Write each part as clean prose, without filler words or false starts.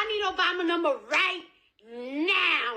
need Obama number right now.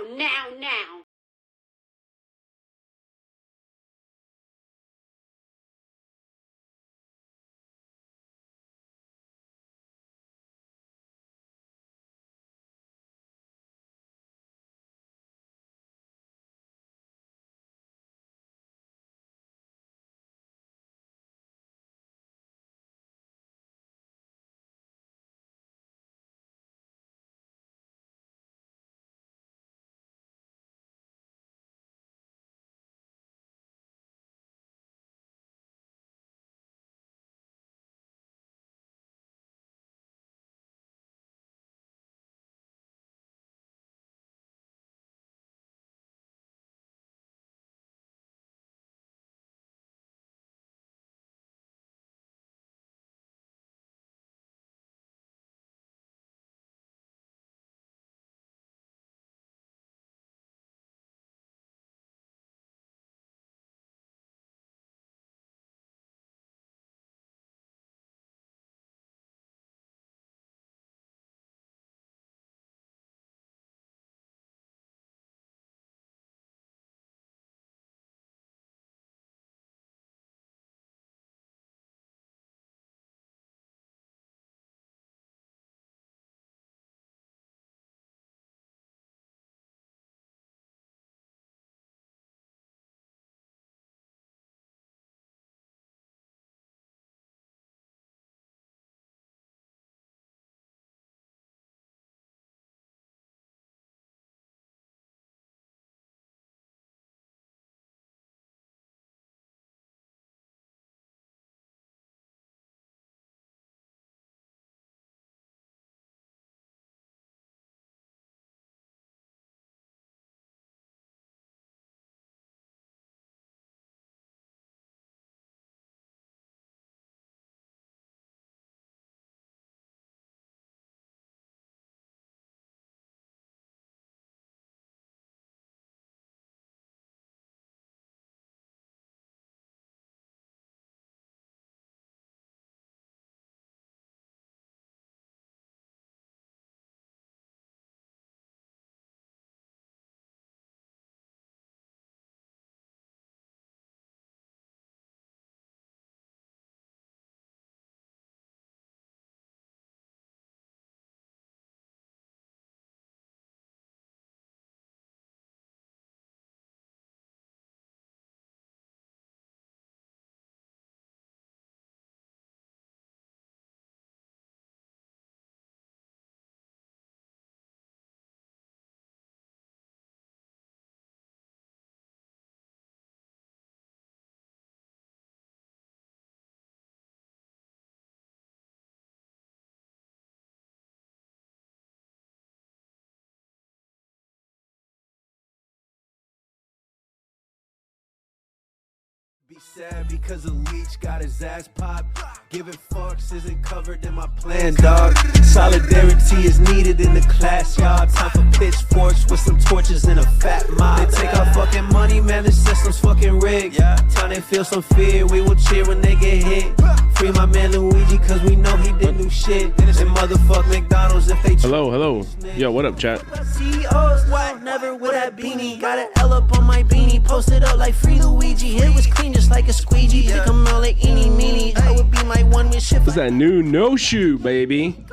Be sad because a leech got his ass popped. Giving fucks isn't covered in my plan, dog. Solidarity is needed in the class, y'all. Time for pitchforks with some torches and a fat mob. They take our fucking money, man, the system's fucking rigged. Time they feel some fear, we will cheer when they get hit. Free my man Luigi, cause we know he didn't do shit. And motherfuck McDonald's if they... Hello. Yo, what up, chat? CEOs, wow, never with that beanie. Got an L up on my beanie, posted up like Free Luigi. It was clean just like a squeegee. Pick 'em out like eeny meeny. I would be my one with shit. What's that new no shoe, baby?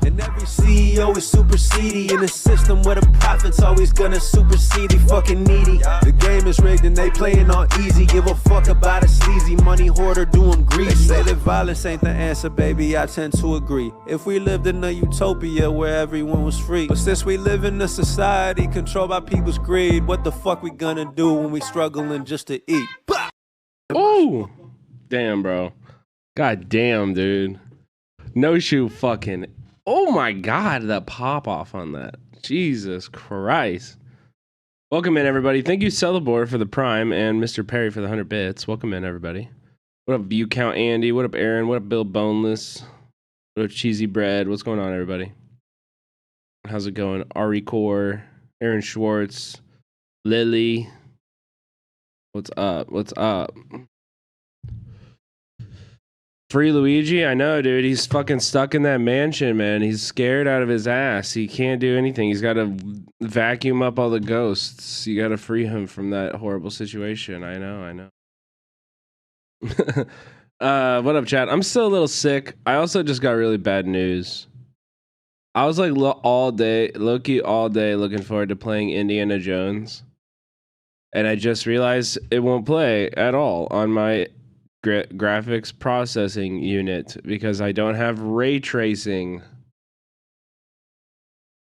And every CEO is super seedy in a system where the profits always gonna supersede the fucking needy. The game is rigged and they playing on easy. Give a fuck about a sleazy money hoarder, do them greedy. They say that violence ain't the answer, baby, I tend to agree. If we lived in a utopia where everyone was free. But since we live in a society controlled by people's greed, what the fuck we gonna do when we struggling just to eat? Oh, damn, bro. God damn, dude. No shoe fucking. Oh my God, that pop off on that. Jesus Christ. Welcome in, everybody. Thank you, Celebor, for the Prime, and Mr. Perry for the 100 bits. Welcome in, everybody. What up, View Count Andy? What up, Aaron? What up, Bill Boneless? What up, Cheesy Bread? What's going on, everybody? How's it going? Ari Core, Aaron Schwartz, Lily. What's up? What's up? Free Luigi? I know, dude. He's fucking stuck in that mansion, man. He's scared out of his ass. He can't do anything. He's got to vacuum up all the ghosts. You got to free him from that horrible situation. I know. What up, chat? I'm still a little sick. I also just got really bad news. I was like low-key all day looking forward to playing Indiana Jones. And I just realized it won't play at all on my graphics processing unit because I don't have ray tracing.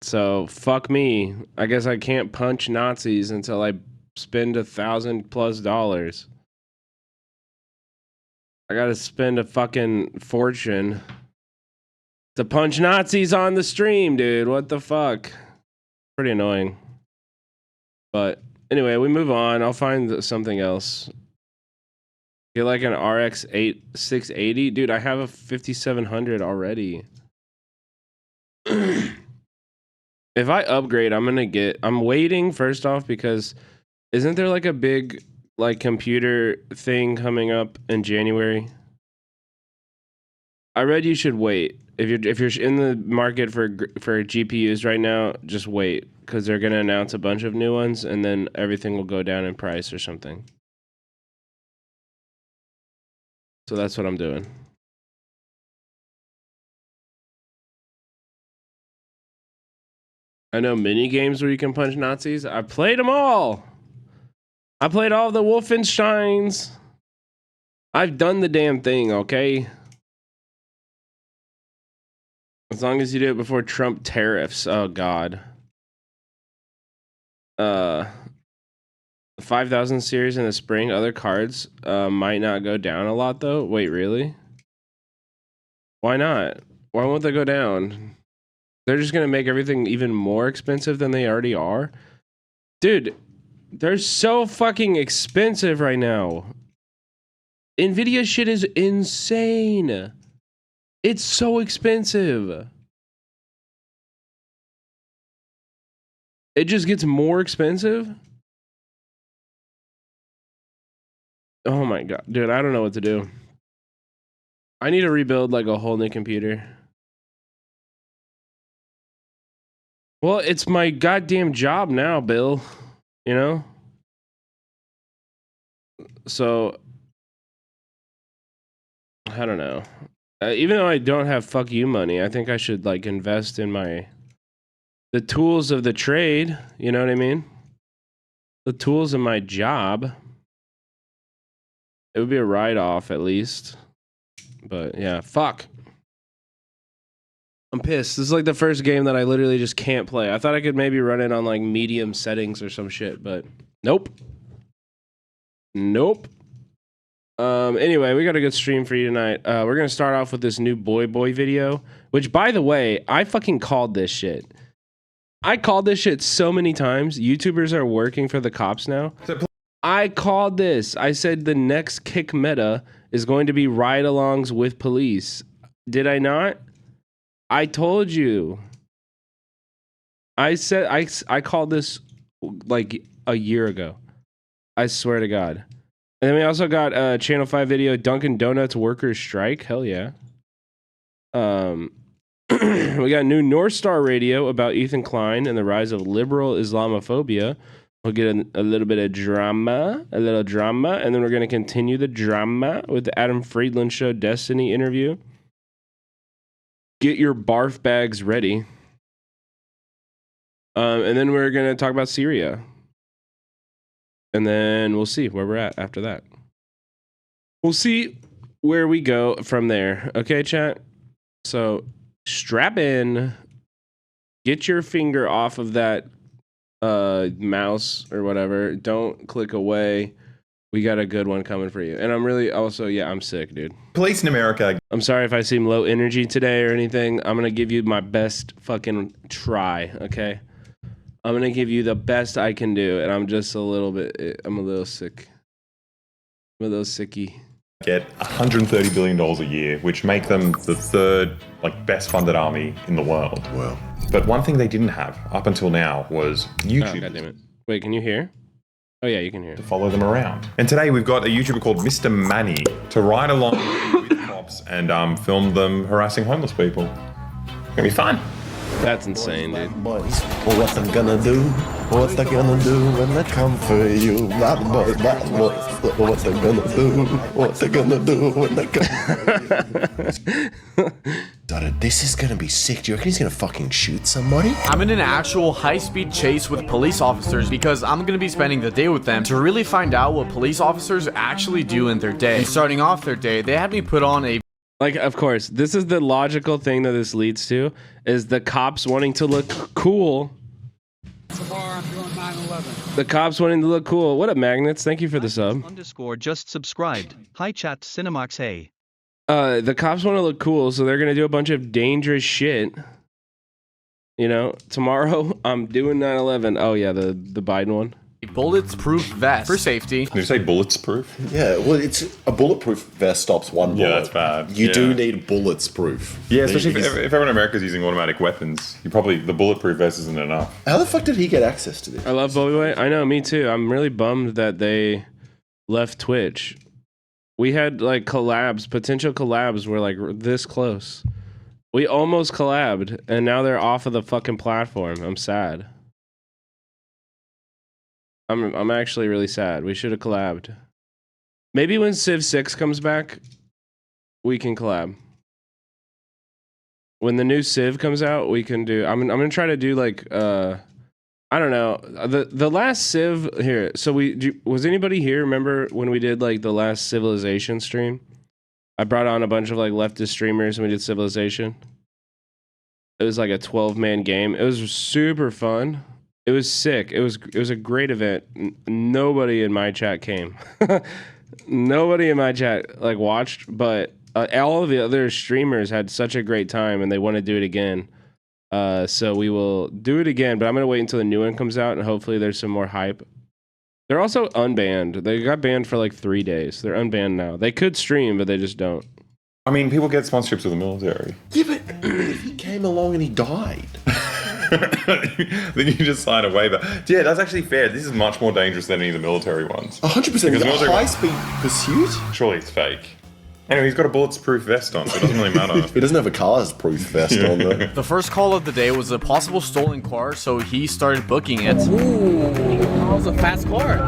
So fuck me. I guess I can't punch Nazis until I spend $1,000+ I gotta spend a fucking fortune to punch Nazis on the stream, dude. What the fuck? Pretty annoying. But anyway, we move on. I'll find something else. Get like an RX 680. Dude, I have a 5700 already. If I upgrade, I'm waiting first off because isn't there like a big like computer thing coming up in January? I read you should wait. If you're in the market for GPUs right now, just wait because they're gonna announce a bunch of new ones and then everything will go down in price or something. So that's what I'm doing. I know mini games where you can punch Nazis. I played them all. I played all the Wolfensteins. I've done the damn thing, okay? As long as you do it before Trump tariffs. Oh, God. 5,000 series in the spring. Other cards might not go down a lot, though. Wait, really? Why not? Why won't they go down? They're just going to make everything even more expensive than they already are? Dude, they're so fucking expensive right now. Nvidia shit is insane. It's so expensive. It just gets more expensive? Oh my god. Dude, I don't know what to do. I need to rebuild like a whole new computer. Well, it's my goddamn job now, Bill. You know? So, I don't know. Even though I don't have fuck you money, I think I should like invest in the tools of the trade. You know what I mean? The tools of my job. It would be a write-off at least. But yeah, fuck. I'm pissed. This is like the first game that I literally just can't play. I thought I could maybe run it on like medium settings or some shit, but nope. Nope. Anyway, we got a good stream for you tonight. We're gonna start off with this new boy video, which by the way, I fucking called this shit. I called this shit so many times. YouTubers are working for the cops now. I called this. I said the next kick meta is going to be ride-alongs with police. Did I not? I told you. I said I called this like a year ago. I swear to God. And then we also got a Channel 5 video, Dunkin' Donuts workers strike. Hell yeah. We got new North Star Radio about Ethan Klein and the rise of liberal Islamophobia. We'll get a little bit of drama, and then we're going to continue the drama with the Adam Friedland Show Destiny interview. Get your barf bags ready. And then we're going to talk about Syria. And then we'll see where we're at after that. We'll see where we go from there. Okay, chat? So strap in. Get your finger off of that mouse or whatever. Don't click away. We got a good one coming for you. And I'm really also, yeah, I'm sick, dude. Police in America. I'm sorry if I seem low energy today or anything. I'm going to give you my best fucking try, okay? I'm going to give you the best I can do. And I'm just a little sick. I'm a little sicky. Get $130 billion a year, which make them the third best funded army in the world. Wow. But one thing they didn't have up until now was YouTube. Oh, God damn it. Wait, can you hear? Oh yeah, you can hear. To follow them around. And today we've got a YouTuber called Mr. Manny to ride along with cops and filmed them harassing homeless people. It's gonna be fun. That's insane, dude. Boys, what they gonna do? What they gonna do when they come for you? Bad boys, what they gonna do? What they gonna do when they come? This is gonna be sick. Do you reckon he's gonna fucking shoot somebody? I'm in an actual high-speed chase with police officers because I'm gonna be spending the day with them to really find out what police officers actually do in their day. And starting off their day, they had me put on a Like, of course, this is the logical thing that this leads to, is the cops wanting to look cool. Tomorrow I'm doing 9/11. The cops wanting to look cool. What up, Magnets? Thank you for the sub. _ just subscribed. Hi chat Cinemax, hey. The cops want to look cool, so they're going to do a bunch of dangerous shit. You know, tomorrow I'm doing 9/11. Oh, yeah, the Biden one. bulletproof vest for safety. Did you say bullets proof? Yeah, well, it's a bulletproof vest stops one bullet. Yeah, that's bad. You Yeah. do need bullets proof. Yeah, especially if everyone in America is using automatic weapons. The bulletproof vest isn't enough. How the fuck did he get access to this? I love boyboy. I know, me too. I'm really bummed that they left Twitch. We had like potential collabs were like this close. We almost collabed, and now they're off of the fucking platform. I'm sad. I'm actually really sad. We should have collabed. Maybe when Civ 6 comes back, we can collab. When the new Civ comes out, we can do. I'm gonna try to do like I don't know, the last Civ here. So was anybody here? Remember when we did like the last Civilization stream? I brought on a bunch of like leftist streamers and we did Civilization. It was like a 12-man game. It was super fun. It was sick. It was a great event. Nobody in my chat came. Nobody in my chat like watched, but all of the other streamers had such a great time and they want to do it again. So we will do it again, but I'm gonna wait until the new one comes out and hopefully there's some more hype. They're also unbanned. They got banned for like 3 days. They're unbanned now. They could stream, but they just don't. I mean, people get sponsorships with the military. Yeah, but if he came along and he died. Then you just sign a waiver. Yeah, that's actually fair. This is much more dangerous than any of the military ones. 100%. Because A high-speed pursuit? Surely it's fake. Anyway, he's got a bulletproof vest on, so it doesn't really matter. He doesn't have a car's-proof vest on, though. The first call of the day was a possible stolen car, so he started booking it. Ooh, that was a fast car.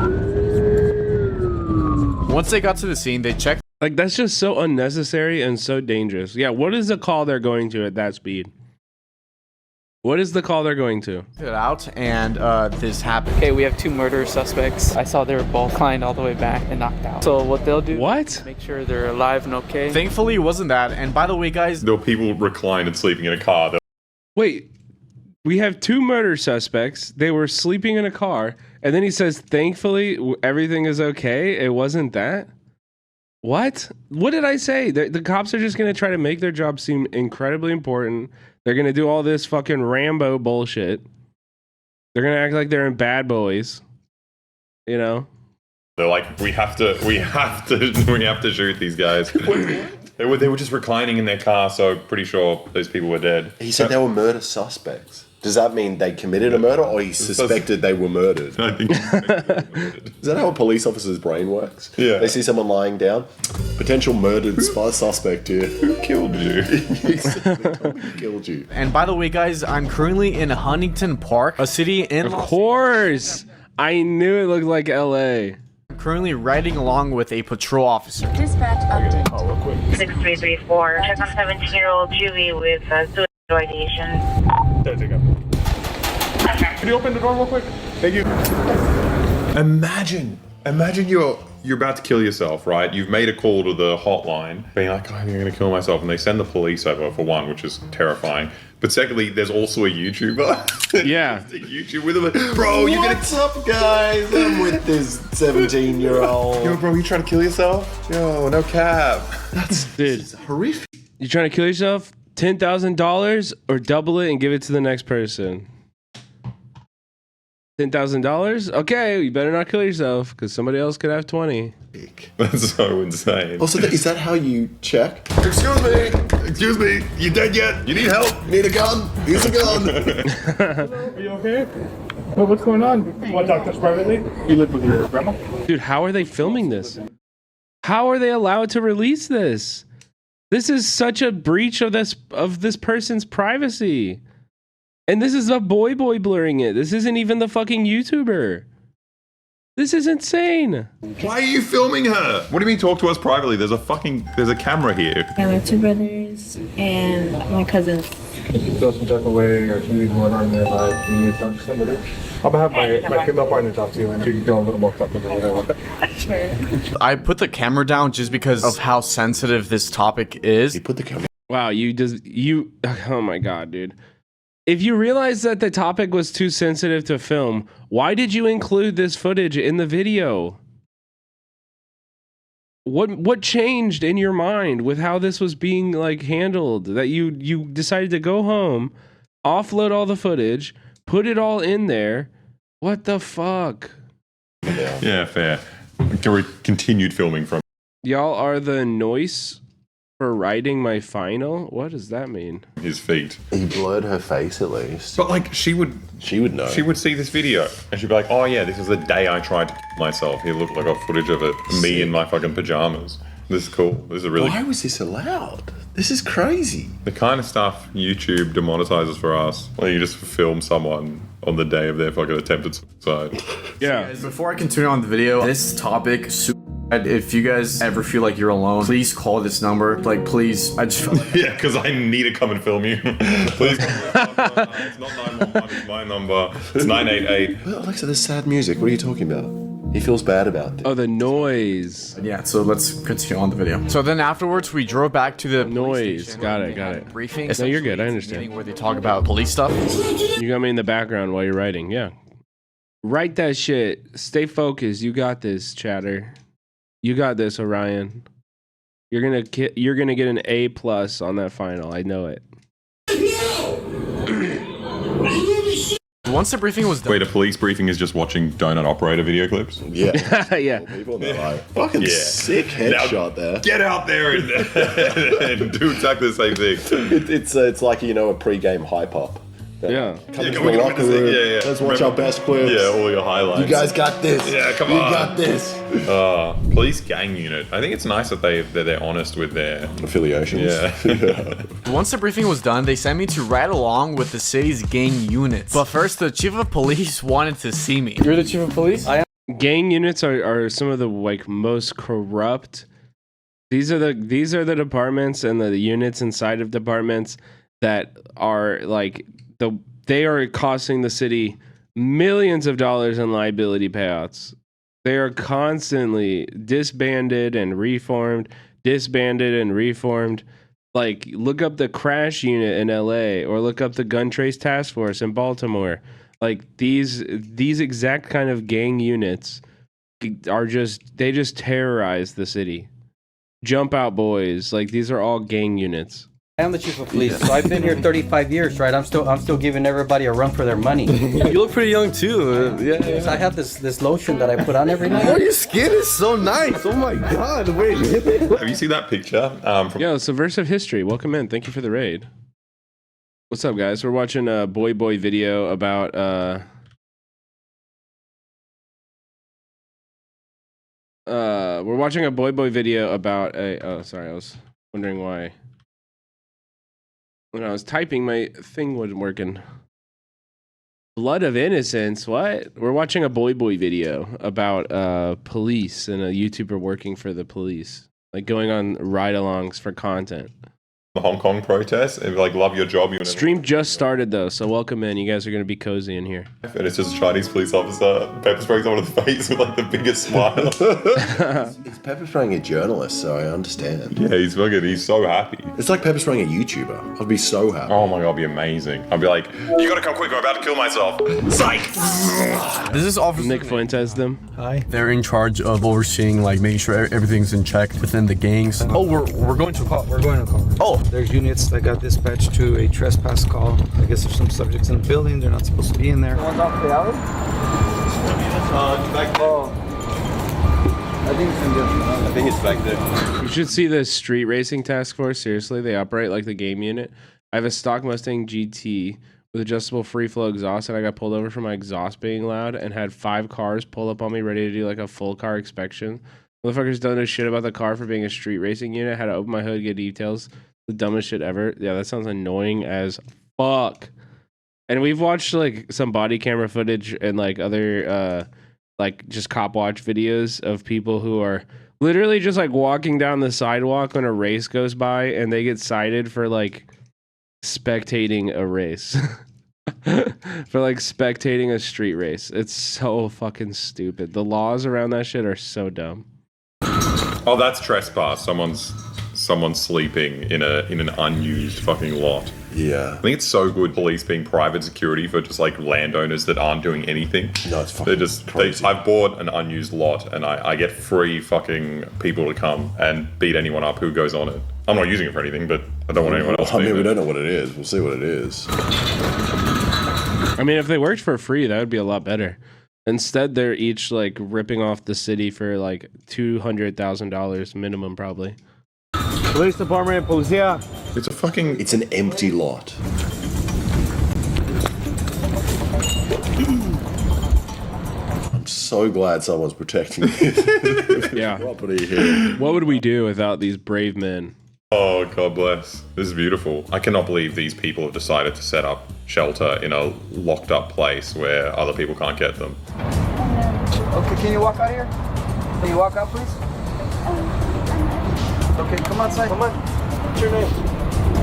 Once they got to the scene, they checked Like, that's just so unnecessary and so dangerous. Yeah, what is the call they're going to at that speed? What is the call they're going to? it out, and this happened. Okay, we have 2 murder suspects. I saw they were both climbed all the way back and knocked out. So what they'll do What? is make sure they're alive and okay. Thankfully, it wasn't that. And by the way, guys, There were people reclined and sleeping in a car. Wait, we have 2 murder suspects. They were sleeping in a car. And then he says, thankfully, everything is okay. It wasn't that. What? What did I say? The cops are just going to try to make their job seem incredibly important. They're going to do all this fucking Rambo bullshit. They're going to act like they're in Bad Boys. You know? They're like, we have to shoot these guys. They were just reclining in their car, so pretty sure those people were dead. He said they were murder suspects. Does that mean they committed a murder or he suspected they were murdered? I think Is that how a police officer's brain works? Yeah. They see someone lying down. Potential murdered suspect here. who killed you? He killed you. and by the way, guys, I'm currently in Huntington Park, a city in Of course. I knew it looked like LA. I'm currently riding along with a patrol officer. Dispatch update. Oh, real quick. 6334. Check on 17-year-old Juvie with suicide ideation. Don't take up. Can you open the door real quick? Thank you. Imagine you're about to kill yourself, right? You've made a call to the hotline, being like, oh, I'm going to kill myself, and they send the police over for one, which is terrifying. But secondly, there's also a YouTuber. Yeah. A YouTube with him. Bro, you're gonna. What's up, guys? I'm with this 17-year-old. Yo, bro, you trying to kill yourself? Yo, no cap. Dude, Horrific. you trying to kill yourself? $10,000 or double it and give it to the next person? $10,000? Okay, you better not kill yourself because somebody else could have 20. That's so insane. Also, is that how you check? Excuse me, you dead yet? You need help? Need a gun? Here's a gun. Are you okay? Well, what's going on? You want to talk to us privately? You live with your grandma? Dude, how are they filming this? How are they allowed to release this? This is such a breach of this person's privacy. And this is a boy blurring it. This isn't even the fucking YouTuber. This is insane. Why are you filming her? What do you mean talk to us privately? There's a camera here. I have 2 brothers and my cousins. Feel some type of way or something going on in their life, you need to talk to somebody. I'm gonna have my female partner talk to you and you can feel a little more comfortable with it. Sure. I put the camera down just because of how sensitive this topic is. You put the camera. Wow, oh my god, dude. If you realize that the topic was too sensitive to film, why did you include this footage in the video? What changed in your mind with how this was being like handled? That you decided to go home, offload all the footage, put it all in there. What the fuck? Yeah, fair. We continued filming from. Y'all are the noise for writing my final? What does that mean? His feet. He blurred her face at least. But like she would know. She would see this video and she'd be like, oh yeah, this is the day I tried to myself. Here, look, I got footage of it. Me in my fucking pajamas. This is cool. This is really. Why was this allowed? This is crazy. The kind of stuff YouTube demonetizes for us. Like you just film someone on the day of their fucking attempted suicide. Yeah. Guys, before I continue on the video, this topic, if you guys ever feel like you're alone, please call this number. Like, please, I just felt like... Yeah, because I need to come and film you. Please call me. It's not 911, it's my number. It's 988. Well, Alexa, there's sad music. What are you talking about? He feels bad about this. Oh, the noise. Yeah, so let's continue on the video. So then afterwards, we drove back to the noise. Got it. Briefing. No, you're good. I understand. Where they talk about police stuff. You got me in the background while you're writing. Yeah. Write that shit. Stay focused. You got this, chatter. You got this, Orion. You're gonna get an A+ on that final. I know it. Once the briefing was done. Wait, a police briefing is just watching donut operator video clips? Yeah. Yeah. People know, like, fucking sick headshot there. Get out there and do exactly the same thing. It's like, you know, a pre-game hype-up. Yeah. Come into the locker room. Yeah. Let's watch our best clips. Yeah, all your highlights. You guys got this. Yeah, come on. You got this. Police gang unit. I think it's nice that they're honest with their affiliations. Yeah. Once the briefing was done, they sent me to ride along with the city's gang units. But first, the chief of police wanted to see me. You're the chief of police? I am. Gang units are some of the like most corrupt. These are the departments and the units inside of departments that are like they are costing the city millions of dollars in liability payouts. They are constantly disbanded and reformed. Like, look up the crash unit in LA or look up the gun trace task force in Baltimore. Like, these exact kind of gang units are they just terrorize the city. Jump out boys. Like, these are all gang units. I am the chief of police, so I've been here 35 years, right? I'm still giving everybody a run for their money. You look pretty young too. Yeah. So I have this lotion that I put on every night. Oh, your skin is so nice. Oh my god. Wait. Have you seen that picture? Yo, Subversive History. Welcome in. Thank you for the raid. What's up, guys? We're watching a boy video about we're watching a boy video about oh, sorry, I was wondering why. When I was typing, my thing wasn't working. Blood of Innocence, what? We're watching a boy video about police and a YouTuber working for the police. Like going on ride-alongs for content. The Hong Kong protests and like love your job. Stream just started though, so welcome in. You guys are gonna be cozy in here. And it's just a Chinese police officer pepper spraying someone in the face with like the biggest smile. He's pepper spraying a journalist, so I understand. Yeah, he's so happy. It's like pepper spraying a YouTuber. I'd be so happy. Oh my god, it'd be amazing. I'd be like, you gotta come quick, I'm about to kill myself. Psych! This is Officer Nick Fuentes them. Hi. They're in charge of overseeing, like making sure everything's in check within the gangs. Oh, we're going to call. We're going to call. Oh. There's units that got dispatched to a trespass call. I guess there's some subjects in the building. They're not supposed to be in there. One's off the alley? Back there. Oh. I think it's in there. I think it's back there. You should see the street racing task force. Seriously, they operate like the game unit. I have a stock Mustang GT with adjustable free flow exhaust, and I got pulled over for my exhaust being loud and had 5 cars pull up on me ready to do like a full car inspection. Motherfuckers don't know shit about the car for being a street racing unit. Had to open my hood, get details. The dumbest shit ever. Yeah, that sounds annoying as fuck. And we've watched like some body camera footage and like other like just cop watch videos of people who are literally just like walking down the sidewalk when a race goes by and they get cited for like spectating a race. For like spectating a street race. It's so fucking stupid. The laws around that shit are so dumb. Oh, that's trespass. Someone's sleeping in an unused fucking lot. Yeah. I think it's so good police being private security for just like landowners that aren't doing anything. No, it's fucking crazy. I've bought an unused lot and I get free fucking people to come and beat anyone up who goes on it. I'm not using it for anything, but I don't want anyone else to I mean, use we it. don't know what it is. We'll see what it is. I mean, if they worked for free, that would be a lot better. Instead, they're each like ripping off the city for like $200,000 minimum, probably. Police department, policia. It's an empty lot. I'm so glad someone's protecting this Yeah. property here. What would we do without these brave men? Oh, God bless. This is beautiful. I cannot believe these people have decided to set up shelter in a locked up place where other people can't get them. Okay, can you walk out here? Can you walk out, please? Okay, come outside. Come on. What's your name?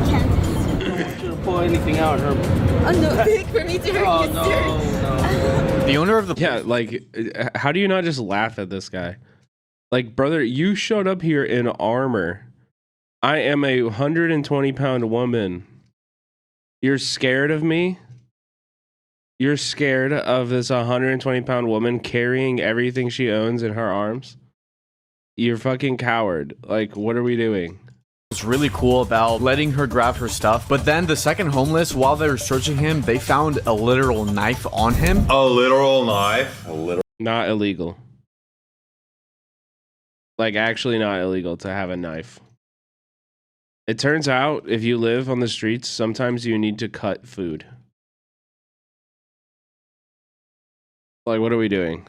Candace. I don't want you to pull anything out, Herb. Oh no, big for me to hurt you, sir. No. The owner of the Yeah, like, how do you not just laugh at this guy? Like, brother, you showed up here in armor. I am a 120-pound woman. You're scared of me? You're scared of this 120-pound woman carrying everything she owns in her arms? You're fucking coward. Like, what are we doing? was really cool about letting her grab her stuff, but then the second homeless, while they were searching him, they found a literal knife on him. A literal knife? Not illegal. Like, actually not illegal to have a knife. It turns out, if you live on the streets, sometimes you need to cut food. Like, what are we doing?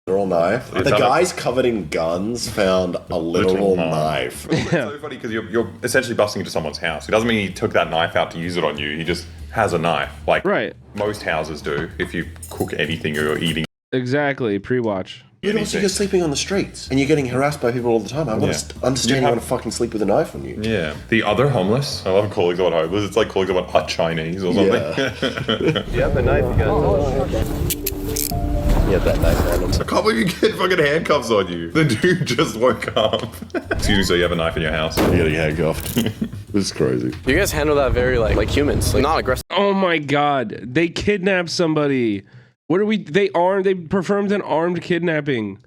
Literal knife. The guy's covered in guns found a literal knife. It's so funny because you're essentially busting into someone's house. It doesn't mean he took that knife out to use it on you. He just has a knife. Like most houses do if you cook anything or you're eating. Exactly. Pre-watch. But also you're sleeping on the streets and you're getting harassed by people all the time. I want to understand you want to fucking sleep with a knife on you. Yeah. The other homeless, I love calling someone homeless. It's like calling someone a Chinese or something. Yeah. You have the knife, you guys. You have that knife handle. I can't believe you get fucking handcuffs on you. The dude just woke up. Excuse me, so you have a knife in your house? You're getting handcuffed. This is crazy. You guys handle that very like humans, like not aggressive. Oh my god, they kidnapped somebody. What are we? They performed an armed kidnapping.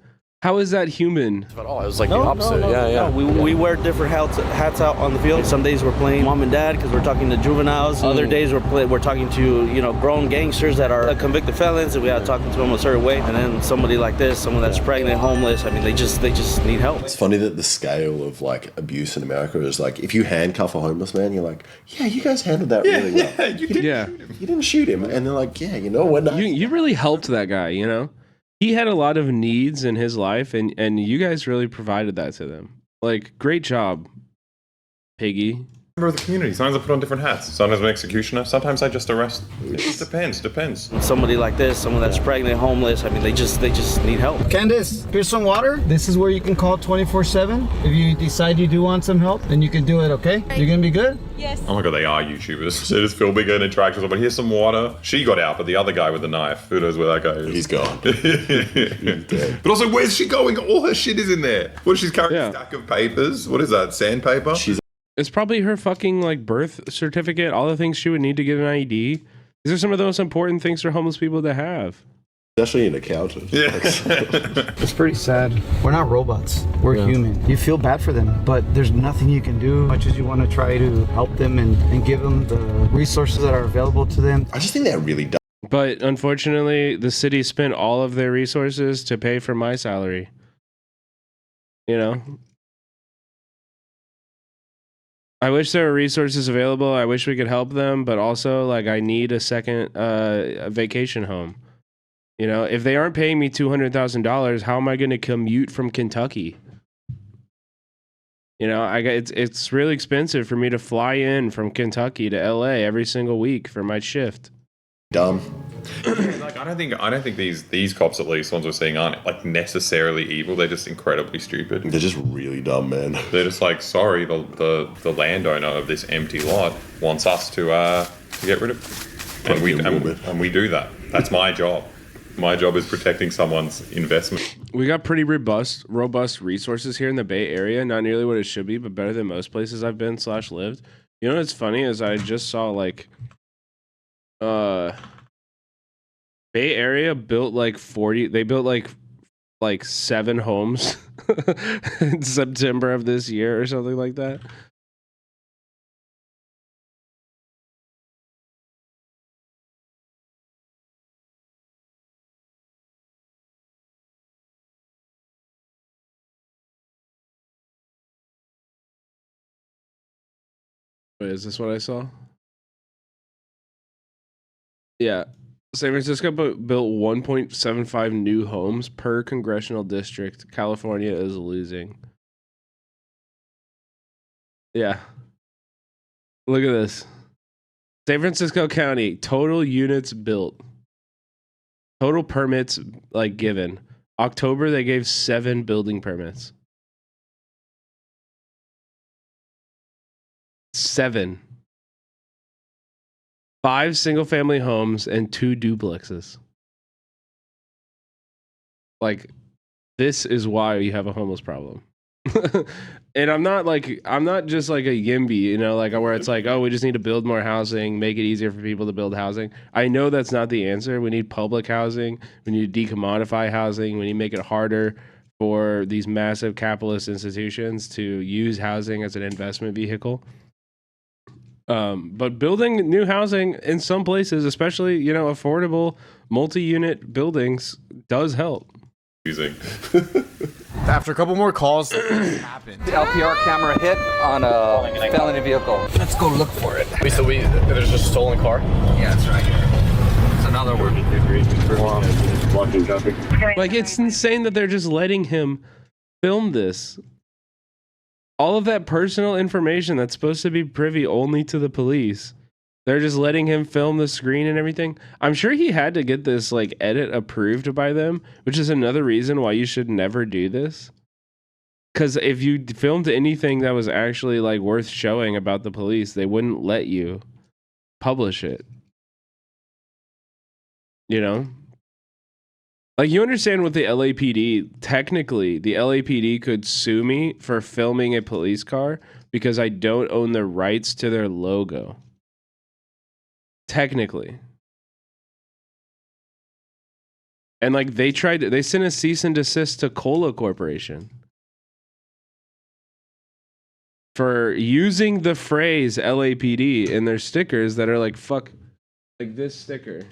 How is that human? At all, it was like the opposite. No. We wear different hats out on the field. Some days we're playing mom and dad because we're talking to juveniles. Other days we're talking to grown gangsters that are convicted felons, and we gotta talk to them a certain way. And then somebody like this, someone that's pregnant, homeless. I mean, they just need help. It's funny that the scale of like abuse in America is like if you handcuff a homeless man, you're like, yeah, you guys handled that really well. Yeah, you didn't shoot him. You didn't shoot him, and they're like, yeah, you know what? You really helped that guy. You know. He had a lot of needs in his life, and you guys really provided that to them. Like, great job, Piggy. Member of the community. Sometimes I put on different hats. Sometimes I'm an executioner. Sometimes I just arrest. It just depends. Somebody like this, someone that's pregnant, homeless. I mean, they just need help. Candace, here's some water. This is where you can call 24/7. If you decide you do want some help, then you can do it. Okay? You're gonna be good. Yes. Oh my god, they are YouTubers. They just filming an interaction with someone. Here's some water. She got out, but the other guy with the knife, who knows where that guy is? He's gone. He's dead. But also, where's she going? All her shit is in there. What, she's carrying a stack of papers? What is that, sandpaper? It's probably her fucking like birth certificate, all the things she would need to get an IED. These are some of the most important things for homeless people to have. Especially an accountant. Yeah. It's pretty sad. We're not robots. We're human. You feel bad for them, but there's nothing you can do. Much as you want to try to help them and give them the resources that are available to them. I just think they're really dumb. But unfortunately, the city spent all of their resources to pay for my salary. You know? I wish there were resources available. I wish we could help them, but also, like, I need a second vacation home. You know, if they aren't paying me $200,000, how am I going to commute from Kentucky? You know, it's really expensive for me to fly in from Kentucky to LA every single week for my shift. Dumb. Like I don't think these cops, at least ones we're seeing, aren't like necessarily evil. They're just incredibly stupid. They're just really dumb, man. They're just like, sorry, the landowner of this empty lot wants us to get rid of it. And we do that. That's my job. My job is protecting someone's investment. We got pretty robust resources here in the Bay Area. Not nearly what it should be, but better than most places I've been / lived. You know what's funny is I just saw like Bay Area built like 40. They built like 7 homes in September of this year or something like that. Wait, is this what I saw? Yeah. San Francisco built 1.75 new homes per congressional district. California is losing. Yeah. Look at this. San Francisco County, total units built. Total permits like given. October, they gave 7 building permits. 7. 5 single-family homes and 2 duplexes. Like, this is why you have a homeless problem. And I'm not just like a YIMBY, you know, like where it's like, oh, we just need to build more housing, make it easier for people to build housing. I know that's not the answer. We need public housing. We need to decommodify housing. We need to make it harder for these massive capitalist institutions to use housing as an investment vehicle. But building new housing in some places, especially, you know, affordable multi-unit buildings, does help. After a couple more calls, happened. The LPR camera hit on a felony vehicle. Let's go look for it. Wait, so there's just a stolen car? Yeah, it's right here. It's another one. Like, it's insane that they're just letting him film this. All of that personal information that's supposed to be privy only to the police. They're just letting him film the screen and everything. I'm sure he had to get this like edit approved by them, which is another reason why you should never do this. Because if you filmed anything that was actually like worth showing about the police, they wouldn't let you publish it. You know? Like, you understand with the LAPD, technically, the LAPD could sue me for filming a police car because I don't own the rights to their logo. Technically. And, like, they sent a cease and desist to Cola Corporation for using the phrase LAPD in their stickers that are like, fuck, like this sticker.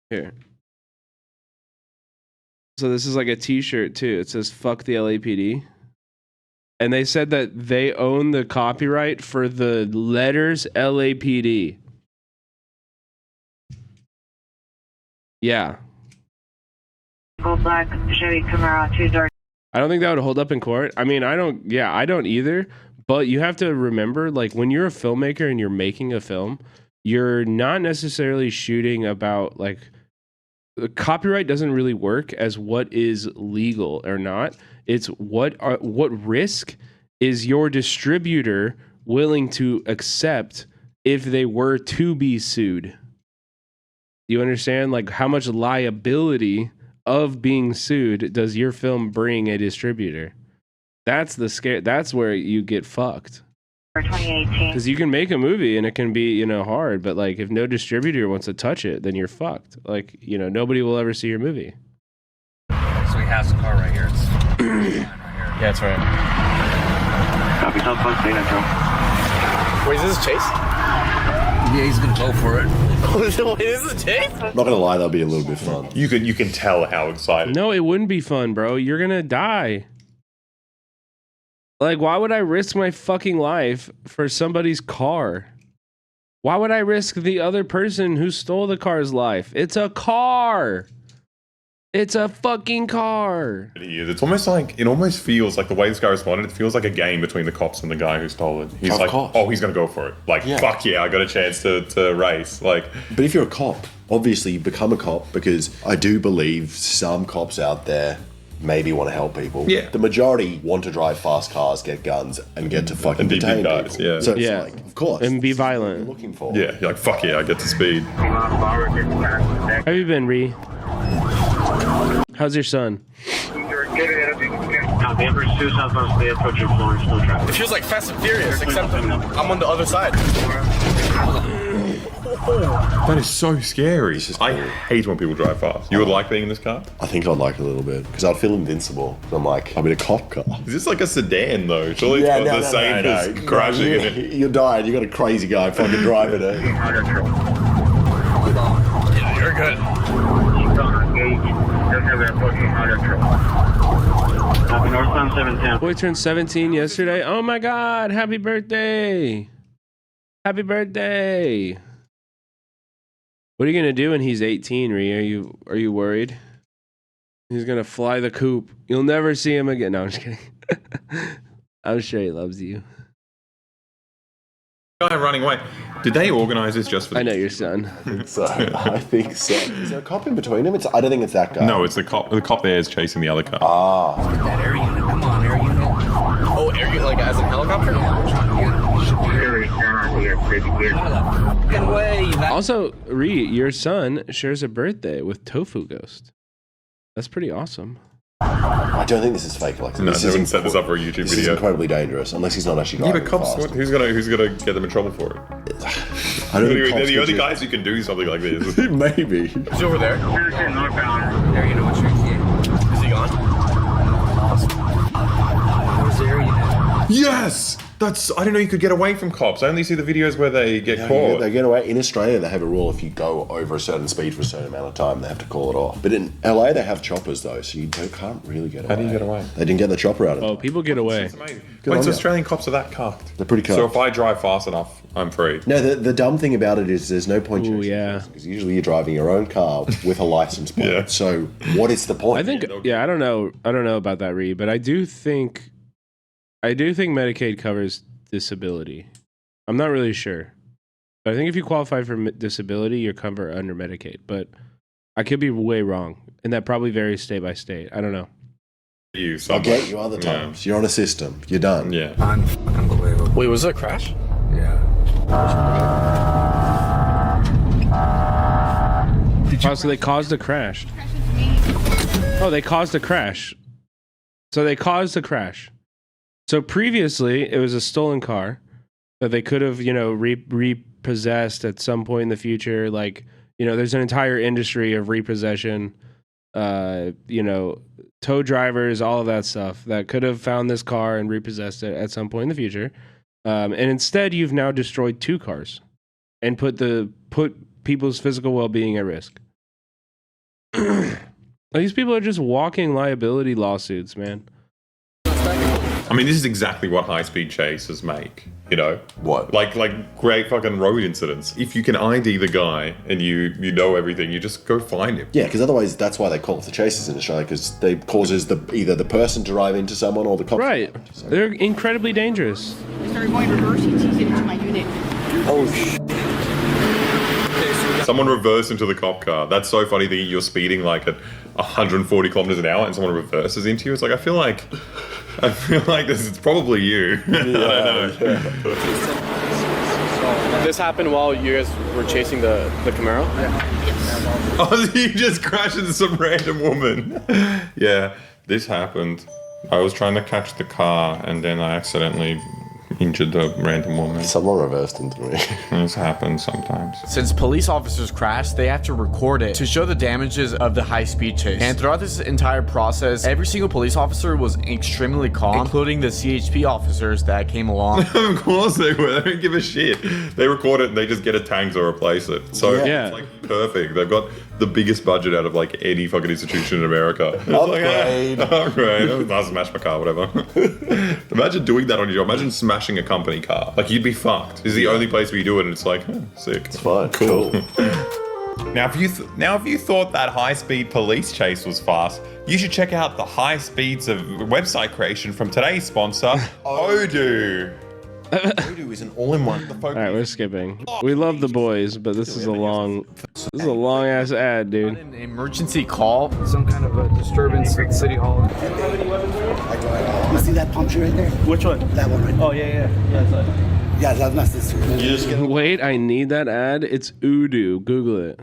Here. So this is like a t-shirt too. It says fuck the LAPD. And they said that they own the copyright for the letters LAPD. Yeah. Black Chevy Camaro 2-door. I don't think that would hold up in court. I mean, I don't either. But you have to remember, like, when you're a filmmaker and you're making a film, you're not necessarily shooting about, like, copyright doesn't really work as what is legal or not. It's what risk is your distributor willing to accept if they were to be sued. You understand? Like, how much liability of being sued does your film bring a distributor? That's the scare. That's where you get fucked. For 2018. Because you can make a movie and it can be, you know, hard, but like if no distributor wants to touch it, then you're fucked. Like, you know, nobody will ever see your movie. So he has the car right here. It's right here. Yeah, it's right. Copy, Southwest State Metro. Wait, is this a chase? Yeah, he's gonna go for it. Wait, is this a chase? Not gonna lie, that'd be a little bit fun. You can tell how excited. No, it wouldn't be fun, bro. You're gonna die. Like, why would I risk my fucking life for somebody's car? Why would I risk the other person who stole the car's life? It's a car. It's a fucking car. It is. It's almost like, it almost feels like the way this guy responded, it feels like a game between the cops and the guy who stole it. He's like, oh, he's going to go for it. Like, fuck yeah, I got a chance to race. Like, but if you're a cop, obviously you become a cop because I do believe some cops out there maybe want to help people. Yeah. The majority want to drive fast cars, get guns, and get to fucking detain people. Yeah. So it's like, of course. And be violent. You're looking for. Yeah, you're like, fuck yeah, I get to speed. How you been, Ree? How's your son? It feels like Fast and Furious, except I'm on the other side. That is so scary. I hate when people drive fast. You would like being in this car? I think I'd like it a little bit because I'd feel invincible. I'm like, I'm in a cop car. Is this like a sedan though? Surely it's not the same as crashing in it. You're dying. You got a crazy guy fucking driving it. Yeah, you're good. Boy turned 17 yesterday. Oh my God! Happy birthday! Happy birthday! What are you gonna do when he's 18, Ree? Are you worried? He's gonna fly the coop. You'll never see him again. No, I'm just kidding. I'm sure he loves you. Guy running away. Did they organize this just for? I know your son. I think so. Is there a cop in between them? I don't think it's that guy. No, it's the cop. The cop there is chasing the other car. Ah. That air unit, come on, air unit. Oh, air unit, like as a helicopter? Get away. Also, Ree, your son shares a birthday with Tofu Ghost. That's pretty awesome. I don't think this is fake, Alexa. No, they wouldn't set this up for a YouTube This is video. incredibly dangerous, unless he's not actually Yeah, driving but cops, fast. who's gonna get them in trouble for it? I don't think They're cops the could only do- guys who can do something like this. Maybe. He's over there. Air unit, what's your ETA? Is he gone? Where's the air unit? Yes! I didn't know you could get away from cops. I only see the videos where they get caught. They get away. In Australia, they have a rule: if you go over a certain speed for a certain amount of time, they have to call it off. But in LA, they have choppers though, so you can't really get away. How do you get away? They didn't get the chopper out of Oh, people get away. Wait, so Australian cops are that cucked? They're pretty cucked. So if I drive fast enough, I'm free. No, the dumb thing about it is there's no point chasing yeah. because usually you're driving your own car with a license plate. Yeah. So what is the point? I think, yeah, I don't know about that, Ree, but I do think Medicaid covers disability. I'm not really sure, but I think if you qualify for disability, you're covered under Medicaid. But I could be way wrong, and that probably varies state by state. I don't know. I'll get you other times. You're on a system. You're done. Yeah. Unbelievable. Wait, was it a crash? Yeah. Oh, so they caused a crash. Oh, they caused a crash. So they caused a crash. So previously, it was a stolen car that they could have, repossessed at some point in the future. Like, there's an entire industry of repossession, tow drivers, all of that stuff that could have found this car and repossessed it at some point in the future. And instead, you've now destroyed 2 cars and put people's physical well-being at risk. These people are just walking liability lawsuits, man. I mean, this is exactly what high-speed chases make. What? Like great fucking road incidents. If you can ID the guy and you know everything, you just go find him. Yeah, because otherwise that's why they call it the chases in Australia, because they causes either the person to drive into someone or the cops. Right. They're incredibly dangerous. I started going reverse, he's easy into my unit. Oh, shit. Someone reversed into the cop car. That's so funny that you're speeding like at 140 kilometers an hour and someone reverses into you. It's like, I feel like this is probably you. I don't know. This happened while you guys were chasing the Camaro? Yes. Oh, you just crashed into some random woman. Yeah, this happened. I was trying to catch the car and then I accidentally injured the random woman. Someone reversed into me. This happens sometimes. Since police officers crash, they have to record it to show the damages of the high-speed chase. And throughout this entire process, every single police officer was extremely calm, including the CHP officers that came along. Of course they were. They don't give a shit. They record it and they just get a tank to replace it. So it's like perfect. They've got the biggest budget out of like any fucking institution in America. Upgrade. Upgrade. I'll smash my car, whatever. Imagine doing that on your job. Imagine smashing a company car. Like, you'd be fucked. This is the only place where you do it and it's like, sick. It's fine. Cool. Now, if you thought that high-speed police chase was fast, you should check out the high speeds of website creation from today's sponsor, Odoo. Odoo is an all-in-one. All right, we're skipping. We love the boys, but this is a long ass ad, dude. An emergency call. Some kind of a disturbance at City Hall. You see that palm tree right there? Which one? That one right there. Oh, yeah. Yeah, that's not this tree. Wait, I need that ad. It's Odoo. Google it.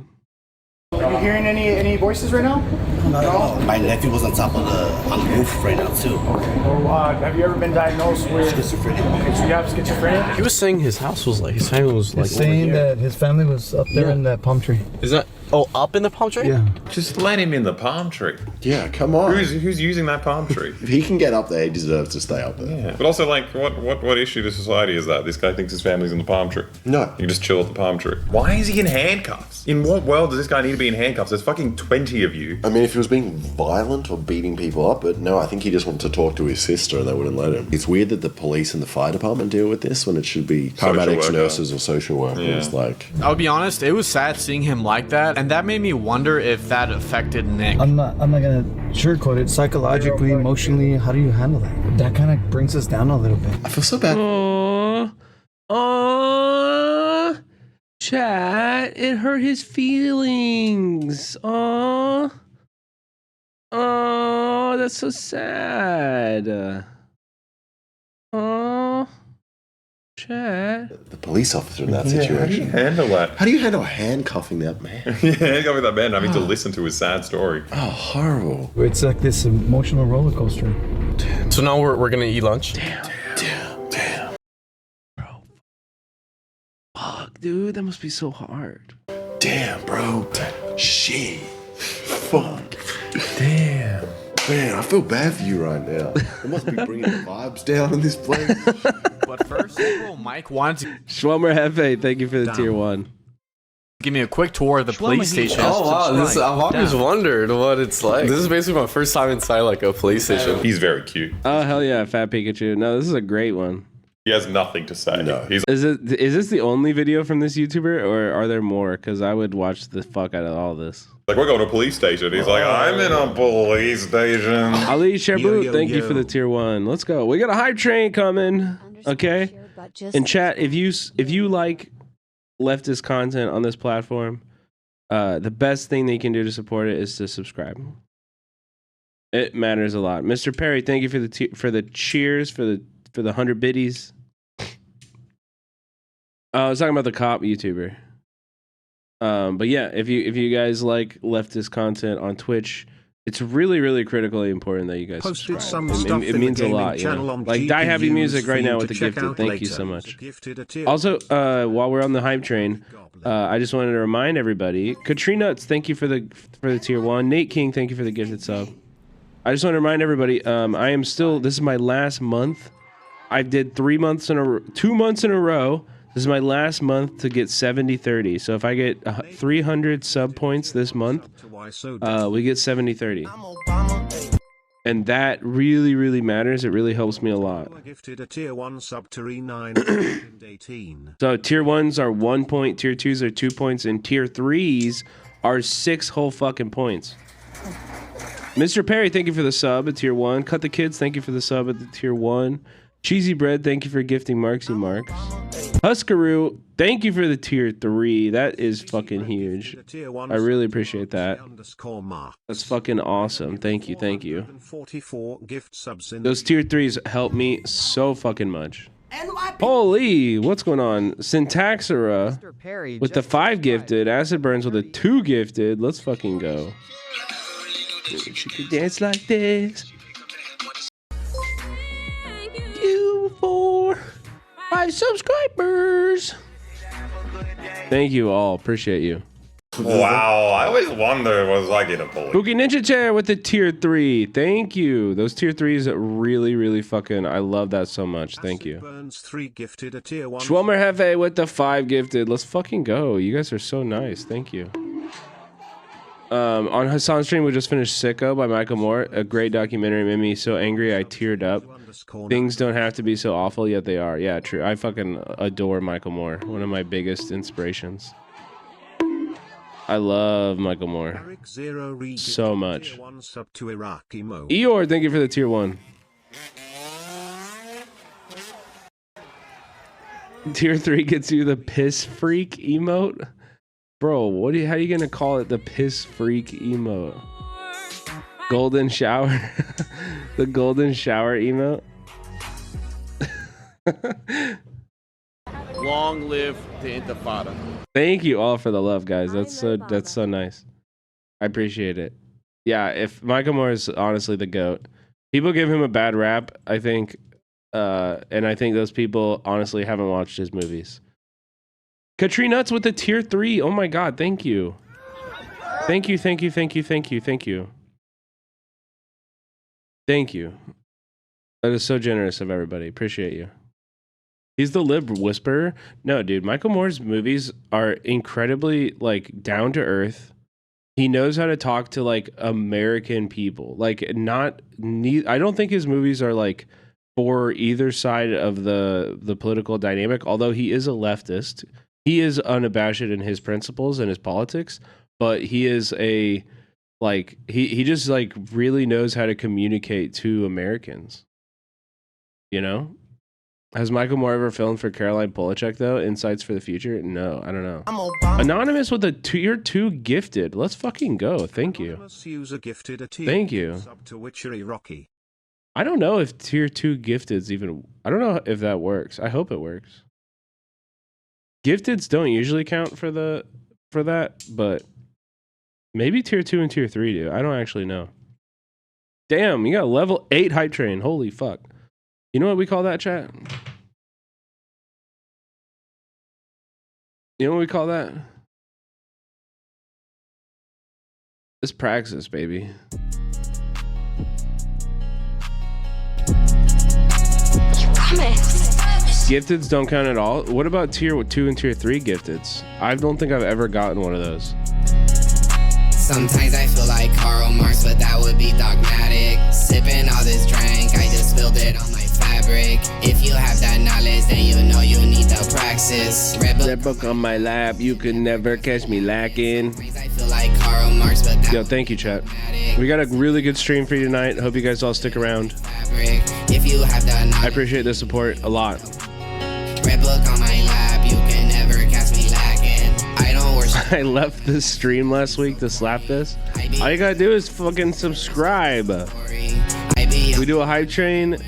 Are you hearing any voices right now? No. My nephew was on top of on the roof right now too. Well, have you ever been diagnosed with schizophrenia? Okay, so you have schizophrenia? He was saying his house was like, his family was like. He's saying that his family was up there in that palm tree. Is that? Oh, up in the palm tree? Yeah. Just let him in the palm tree. Yeah, come on. Who's using that palm tree? If he can get up there, he deserves to stay up there. Yeah. But also, like, what issue to society is that? This guy thinks his family's in the palm tree. No. You can just chill at the palm tree. Why is he in handcuffs? In what world does this guy need to be in handcuffs? There's fucking 20 of you. I mean, if he was being violent or beating people up, but no, I think he just wanted to talk to his sister and they wouldn't let him. It's weird that the police and the fire department deal with this when it should be paramedics, nurses, or social workers. Yeah. Like, I'll be honest, it was sad seeing him like that, and that made me wonder if that affected Nick. I'm not gonna sugarcoat it. Psychologically, emotionally, how do you handle that? That kind of brings us down a little bit. I feel so bad. Aww. Chat, it hurt his feelings. Aww. Oh, that's so sad. Aww. Chat. The police officer in that Yeah, situation. how do you handle that? How do you handle handcuffing that man? Yeah, handcuffing that man having to listen to his sad story. Oh, horrible. It's like this emotional roller coaster. So now we're gonna eat lunch. Damn. Bro. Fuck, dude, that must be so hard. Damn, bro. Shit. Fuck. Damn. Man, I feel bad for you right now. It must be bringing the vibes down in this place. But first, bro, Mike wanted to Schwelmer Hefe, thank you for the tier 1. give me a quick tour of the police station. Oh wow, I've always wondered what it's like. This is basically my first time inside like a police station. He's very cute. Oh, hell yeah, Fat Pikachu. No, this is a great one. He has nothing to say. No. Is this the only video from this YouTuber, or are there more? Because I would watch the fuck out of all this. Like, we're going to a police station. He's like, I'm in a police station. Ali Sherboot, thank you for the tier 1. Let's go. We got a hype train coming. Okay. In chat, if you like leftist content on this platform, the best thing that you can do to support it is to subscribe. It matters a lot. Mr. Perry, thank you for the cheers for the 100 biddies. I was talking about the cop YouTuber. But yeah, if you guys like leftist content on Twitch, it's really, really critically important that you guys Posted subscribe. some stuff It in means the a lot. gaming channel on Like Die Happy GPU's Music right now feed with the to check gifted. out Thank you later. so much. Gifted a tier Also, while we're on the hype train, I just wanted to remind everybody, Katrinuts, thank you for the tier 1. Nate King, thank you for the gifted sub. I just want to remind everybody, I am still, this is my last month. I did 2 months in a row. This is my last month to get 70-30. So if I get 300 sub points this month, we get 70-30. And that really, really matters. It really helps me a lot. Gifted a tier 1 sub to E918. So tier 1s are 1 point, tier 2s are 2 points, and tier 3s are 6 whole fucking points. Mr. Perry, thank you for the sub at tier 1. Cut the Kids, thank you for the sub at the tier 1. Cheesy Bread, thank you for gifting Marksy Marks. Huskaroo, thank you for the tier 3. That is fucking huge. I really appreciate that. That's fucking awesome. Thank you, thank you. Those tier 3s help me so fucking much. Holy, what's going on? Syntaxera with the 5 gifted. Acid Burns with a 2 gifted. Let's fucking go. She could dance like this. You for 5 subscribers. Thank you all. Appreciate you. Wow, I always wonder what it's like in a police. Spooky Ninja Chair with the tier 3. Thank you. Those tier 3s really, really fucking, I love that so much. Thank you. Burns 3 gifted a tier 1. Schwelmer Hefe with the 5 gifted. Let's fucking go. You guys are so nice. Thank you. On Hassan's stream, we just finished Sicko by Michael Moore. A great documentary. Made me so angry I teared up. Things don't have to be so awful, yet they are. Yeah, true. I fucking adore Michael Moore. One of my biggest inspirations. I love Michael Moore so much. Eeyore, thank you for the tier 1. Tier 3 gets you the piss freak emote. Bro, how are you gonna call it the piss freak emote? Golden shower. The golden shower emote. Long live the Intifada. Thank you all for the love, guys. That's so nice. I appreciate it. Yeah, if Michael Moore is honestly the GOAT. People give him a bad rap, I think, and I think those people honestly haven't watched his movies. Katrina Nuts with the tier 3. Oh my god, thank you. Thank you. Thank you. That is so generous of everybody. Appreciate you. He's the lib whisperer. No, dude, Michael Moore's movies are incredibly like down to earth. He knows how to talk to like American people. Like I don't think his movies are like for either side of the political dynamic, although he is a leftist. He is unabashed in his principles and his politics, but he is he just like really knows how to communicate to Americans. You know? Has Michael Moore ever filmed for Caroline Polachek though? Insights for the future? No, I don't know. Anonymous with a tier 2 gifted. Let's fucking go. Thank you. Thank you. I don't know if tier 2 gifted's even. I don't know if that works. I hope it works. Gifteds don't usually count for that, but maybe tier 2 and tier 3 do. I don't actually know. Damn, you got a level 8 hype train. Holy fuck. You know what we call that, chat? You know what we call that? It's praxis, baby. Gifteds don't count at all. What about tier 2 and tier 3 gifteds? I don't think I've ever gotten one of those. Sometimes I feel like Karl Marx, but that would be dogmatic. Sipping all this drink, I just spilled it on my fabric. If you have that knowledge, then you know you need the praxis. Red book on my lap, you can never catch me lacking. I feel like Karl Marx, but that Yo, thank you, chat. We got a really good stream for you tonight. Hope you guys all stick around. if you have that knowledge. I appreciate the support a lot. Red book on my lap, you can never catch me lacking. I don't worship. I left the stream last week to slap this. All you gotta do is fucking subscribe. We do a hype train.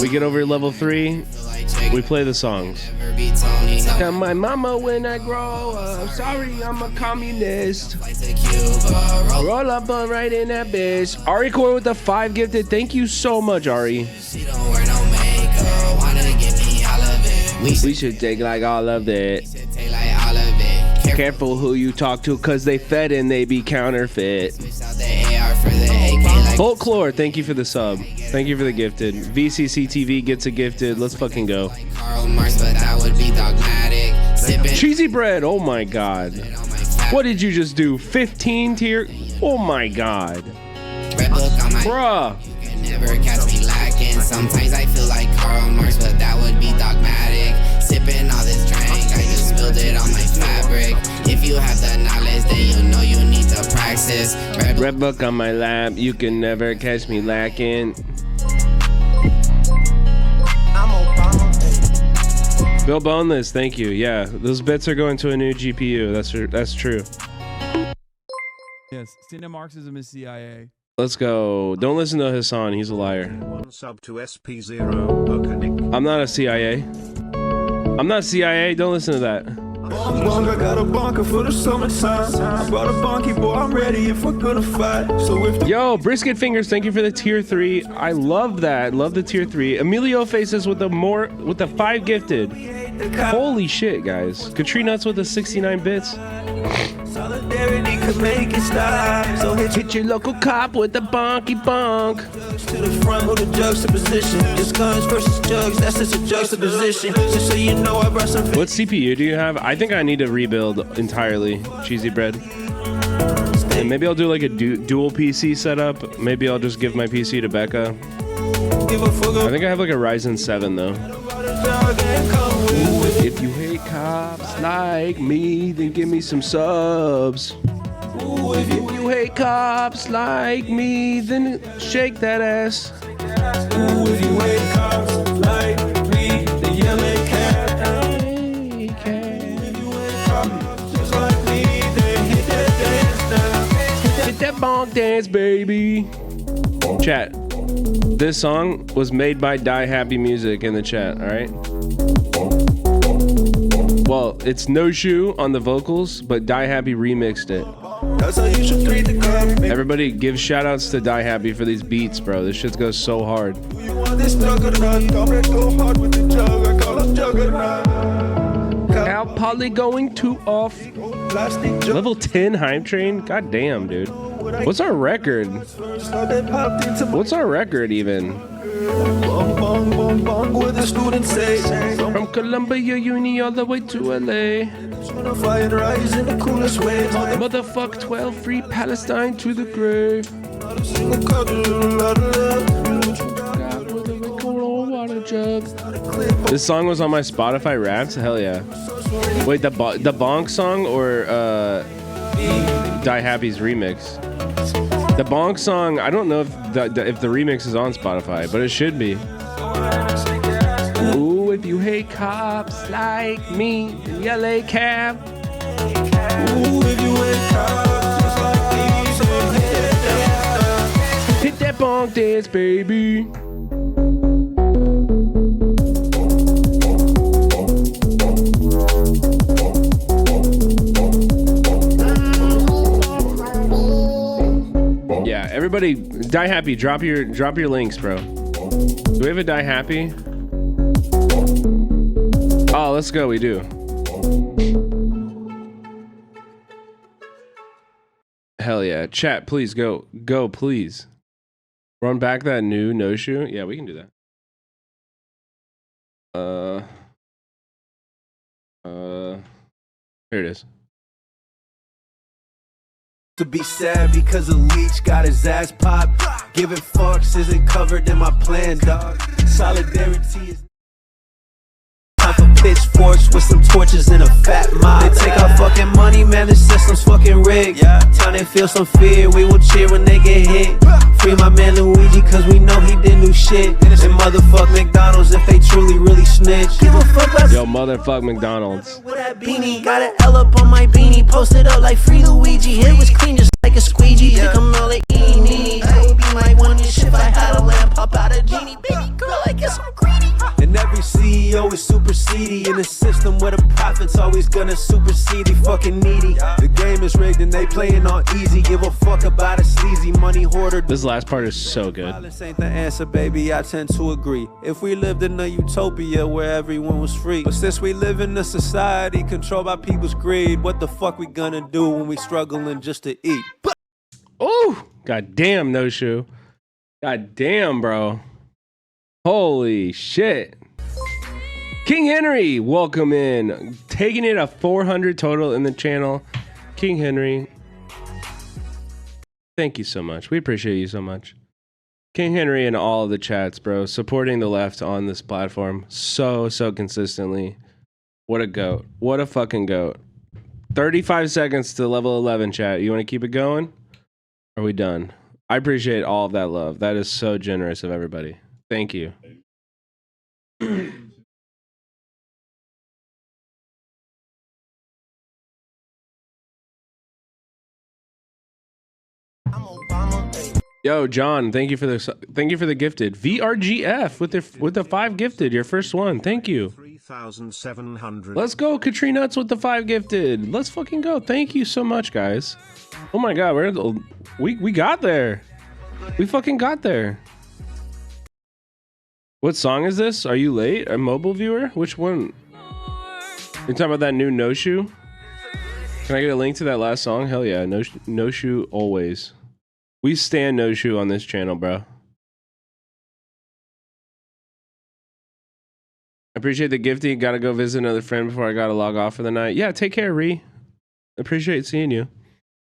We get over level 3. We play the songs. Tell my mama when I grow up. Sorry, I'm a communist. Roll up on right in that bitch. Ari Core with the 5 gifted. Thank you so much, Ari. We should take like all of it. Careful who you talk to, cause they fed and they be counterfeit. Folklore, thank you for the sub. Thank you for the gifted. VCC TV gets a gifted. Let's fucking go. Cheesy bread, oh my god. What did you just do? 15 tier? Oh my god. Bruh. Never catch me lacking. Sometimes I feel like Karl Marx, but that would be dogmatic. Sipping all this drink, I just spilled it on my fabric. If you have the knowledge, then you know you need to practice. Red book on my lap, you can never catch me lacking. Bill Boneless, thank you. Yeah, those bits are going to a new GPU. That's true. Yes, Marxism is CIA. Let's go. Don't listen to Hassan. He's a liar. I'm not a CIA. I'm not CIA. Don't listen to that. I got a bunker for the summertime. I brought a bunkie, boy. I'm ready if we're gonna fight. So if Yo, Brisket Fingers, thank you for the tier 3. I love that. Love the tier 3. Emilio Faces with the 5 gifted. Holy shit, guys. Katrina Nuts with the 69 bits. solidarity could make it stop. So hit your local cop with the bonky bonk. To the front with a juxtaposition. Just guns versus jugs, that's just a juxtaposition. Just so you know, I brought some. What CPU do you have? I think I need to rebuild entirely. Cheesy bread. And maybe I'll do like a dual PC setup. Maybe I'll just give my PC to Becca. I think I have like a Ryzen 7 though. If you hate cops. cops like me, then give me some subs. Ooh, if you hate cops like me, then shake that ass. Ooh, if you hate cops like me, then yell at cat. If you hate cops just like me, then hit that dance now. Hit that bonk dance, baby. Chat. This song was made by Die Happy Music in the chat, alright? Well, it's No Shoe on the vocals, but Die Happy remixed it. That's how you should treat the cop. Everybody give shout outs to Die Happy for these beats, bro. This shit goes so hard. You want this juggernaut? Don't go hard with the jug. I call him juggernaut. Al Poly going too off. Level 10 hype train? God damn, dude. What's our record? What's our record even? From Columbia Uni all the way to LA. Motherfuck 12 free Palestine to the grave. This song was on my Spotify Wrapped? Hell yeah. Wait, the Bonk song or Die Happy's remix? The Bonk song, I don't know if the remix is on Spotify, but it should be. Ooh, if you hate cops like me, then yell at cab. Ooh, if you hate cops just like me, so hit that bonk dance, baby. Yeah, everybody, Die Happy, drop your links, bro. Do we have a Die Happy? Oh, let's go. We do. Hell yeah, chat, please go, please. Run back that new No Shoe. Yeah, we can do that. Here it is. To be sad because a leech got his ass popped. Giving fucks isn't covered in my plan, dog. Solidarity is time for pitchforks with some torches and a fat mob. They take our fucking money, man, the system's fucking rigged. Time they feel some fear, we will cheer when they get hit. Free my man Luigi, cause we know he didn't do shit. And motherfuck McDonald's if they truly really snitch. Give a fuck about yo, motherfuck McDonald's. with that beanie. Got an L up on my beanie, posted up like free Luigi. It was clean just like a squeegee. Think I'm all like eenie. I would be my one shit if I had a lamp pop out a genie. Baby girl, I guess I'm greedy. And every CEO is super seedy in a system where the profits always gonna supersede the fucking needy. The game is rigged and they playing on easy. Give a fuck about a sleazy money hoarder. This last part is so good. Violence ain't the answer, baby, I tend to agree. If we lived in a utopia where everyone was free. But since we live in a society controlled by people's greed, what the fuck we gonna do when we struggling just to eat? Oh, god damn, No Shoe. God damn, bro. Holy shit. King Henry, welcome in. Taking it a 400 total in the channel. King Henry, thank you so much. We appreciate you so much. King Henry and all of the chats, bro. Supporting the left on this platform so consistently. What a goat. What a fucking goat. 35 seconds to level 11, chat. You want to keep it going? Are we done? I appreciate all of that love. That is so generous of everybody. Thank you. Yo, John, thank you for the gifted VRGF with the 5 gifted. Your first one. Thank you. 3,700. Let's go, Katrina Nuts with the 5 gifted. Let's fucking go. Thank you so much, guys. Oh my god, we got there. We fucking got there. What song is this? Are you late? A mobile viewer? Which one? You talking about that new No Shoe? Can I get a link to that last song? Hell yeah, No Shoe always. We stand No Shoe on this channel, bro. I appreciate the gifting. Gotta go visit another friend before I gotta log off for the night. Yeah, take care, Ree. Appreciate seeing you.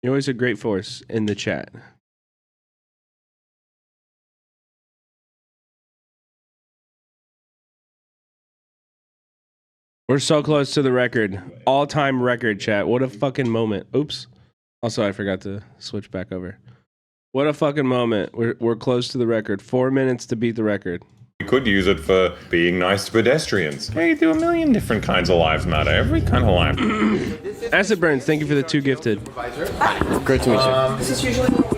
You're always a great force in the chat. We're so close to the record. All-time record, chat. What a fucking moment. Oops. Also, I forgot to switch back over. What a fucking moment. We're close to the record. 4 minutes to beat the record. We could use it for being nice to pedestrians. Hey, do a million different kinds of lives matter. Every kind of life. Acid Burns, thank you for the 2 gifted. Great to meet you. This is usually where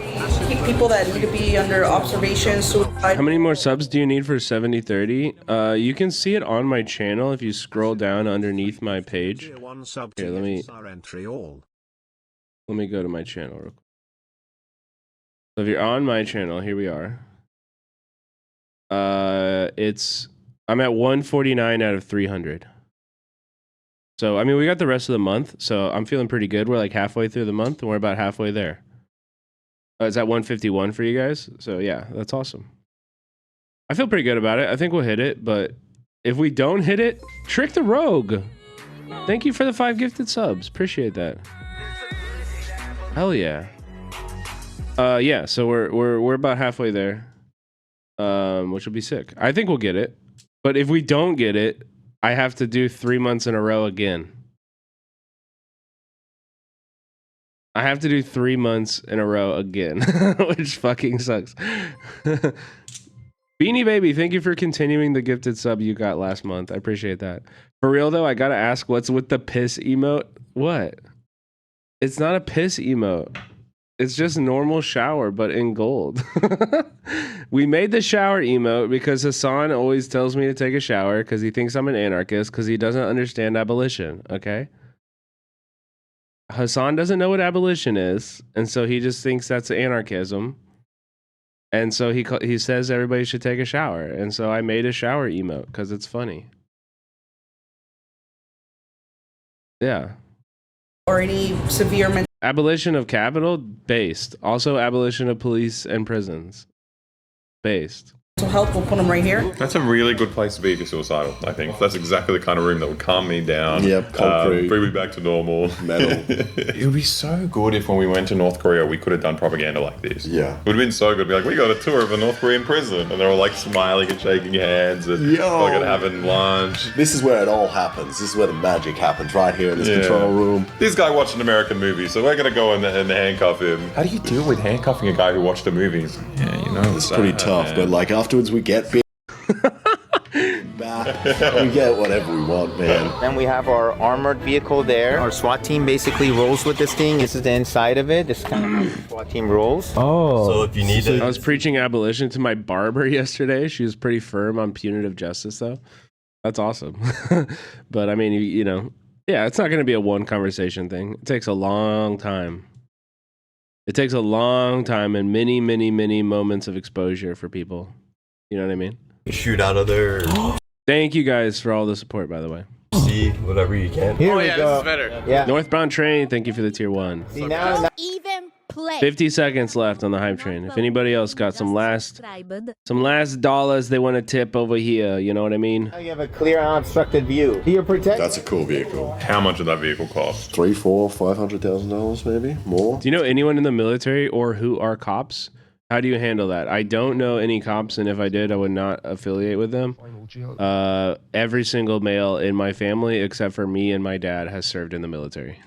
we keep people that need to be under observation. How many more subs do you need for 7030? You can see it on my channel if you scroll down underneath my page. Here, let me go to my channel real quick. So if you're on my channel, here we are. I'm at 149 out of 300. So I mean, we got the rest of the month, so I'm feeling pretty good. We're like halfway through the month, and we're about halfway there. It's at 151 for you guys. So yeah, that's awesome. I feel pretty good about it. I think we'll hit it, but if we don't hit it, Trick the Rogue. Thank you for the 5 gifted subs. Appreciate that. Hell yeah. Yeah, so we're about halfway there. Which will be sick. I think we'll get it. But if we don't get it, I have to do 3 months in a row again. I have to do 3 months in a row again, which fucking sucks. Beanie Baby, thank you for continuing the gifted sub you got last month. I appreciate that. For real though, I gotta ask, what's with the piss emote? What? It's not a piss emote. It's just normal shower, but in gold. We made the shower emote because Hassan always tells me to take a shower because he thinks I'm an anarchist because he doesn't understand abolition, okay? Hassan doesn't know what abolition is, and so he just thinks that's anarchism. And so he says everybody should take a shower. And so I made a shower emote because it's funny. Yeah. Or any severe mental Abolition of capital, based. Also abolition of police and prisons, based. health, we'll put them right here. That's a really good place to be if you're suicidal, I think. That's exactly the kind of room that would calm me down. Yep, concrete. Bring me back to normal. Metal. It would be so good if when we went to North Korea, we could have done propaganda like this. Yeah. It would have been so good. Be like, we got a tour of a North Korean prison. And they're all like smiling and shaking hands and fucking having lunch. This is where it all happens. This is where the magic happens, right here in this control room. This guy watched an American movie, so we're going to go and handcuff him. How do you deal with handcuffing a guy who watched a movie? Yeah, you know. It's pretty tough, but like afterwards we get back. We get whatever we want, man. Then we have our armored vehicle there. Our SWAT team basically rolls with this thing. This is the inside of it. This is kind of how the SWAT team rolls. Oh. So if you need it. I was preaching abolition to my barber yesterday. She was pretty firm on punitive justice, though. That's awesome. But I mean, you know, yeah, it's not going to be a one conversation thing. It takes a long time. It takes a long time and many, many, many moments of exposure for people. You know what I mean? Shoot out of there. Thank you guys for all the support, by the way. See whatever you can. Here we go. This is better. Yeah. Northbound train, thank you for the tier 1. See, now Even play. 50 seconds left on the hype train. If anybody else got some last dollars they want to tip over here, you know what I mean? you have a clear, unobstructed view. You're protected. That's a cool vehicle. How much did that vehicle cost? $300,000, $500,000 maybe more. Do you know anyone in the military or who are cops? How do you handle that? I don't know any cops, and if I did, I would not affiliate with them. Every single male in my family, except for me and my dad, has served in the military.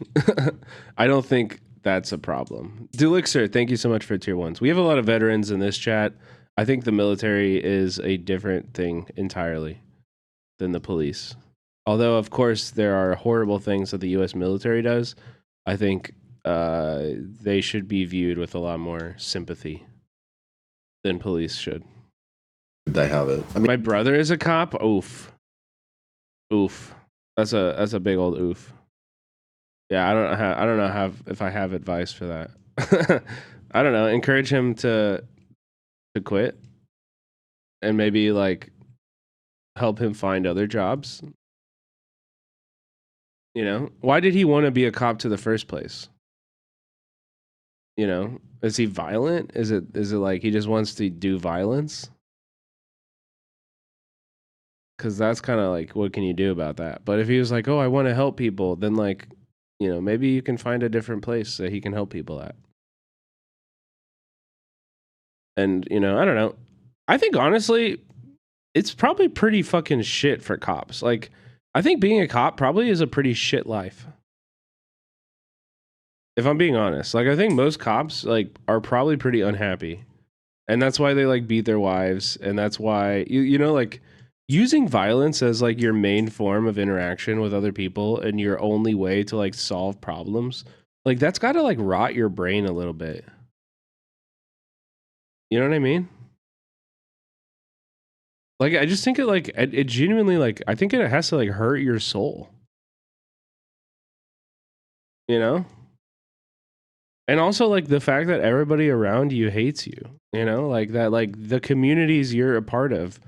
I don't think that's a problem. Dulixer, thank you so much for tier 1s. We have a lot of veterans in this chat. I think the military is a different thing entirely than the police. Although, of course, there are horrible things that the U.S. military does. I think they should be viewed with a lot more sympathy than police should. They have it. I mean, my brother is a cop. Oof. That's a big old oof. Yeah, I don't know if I have advice for that. I don't know. Encourage him to quit, and maybe like help him find other jobs. You know, why did he want to be a cop to the first place? You know, is he violent? Is it like he just wants to do violence? Because that's kind of like, what can you do about that? But if he was like, oh, I want to help people, then like, you know, maybe you can find a different place that he can help people at. And, you know, I don't know. I think honestly, it's probably pretty fucking shit for cops. Like, I think being a cop probably is a pretty shit life. If I'm being honest, like I think most cops like are probably pretty unhappy. And that's why they like beat their wives, and that's why you know like using violence as like your main form of interaction with other people and your only way to like solve problems. Like that's got to like rot your brain a little bit. You know what I mean? Like I just think it genuinely like I think it has to like hurt your soul. You know? And also like the fact that everybody around you hates you, you know, like that, like the communities you're a part of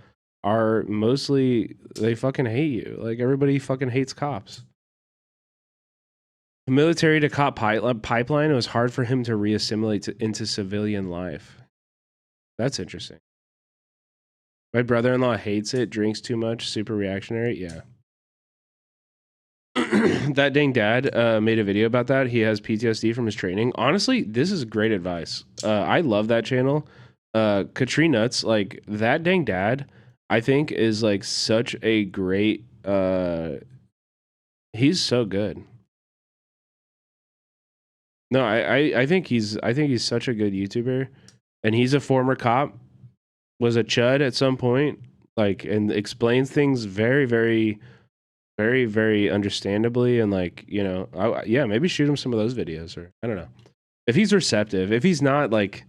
are mostly, they fucking hate you. Like everybody fucking hates cops. The military to cop pipeline, it was hard for him to re-assimilate into civilian life. That's interesting. My brother-in-law hates it, drinks too much, super reactionary. Yeah. That dang dad made a video about that. He has PTSD from his training. Honestly, this is great advice. I love that channel. Katrina Nuts, like that dang dad, I think is like such a great he's so good. No, I think he's such a good YouTuber, and he's a former cop, was a chud at some point, like, and explains things very, very, very, very understandably, and like, you know, yeah, maybe shoot him some of those videos, or I don't know. If he's receptive, if he's not, like,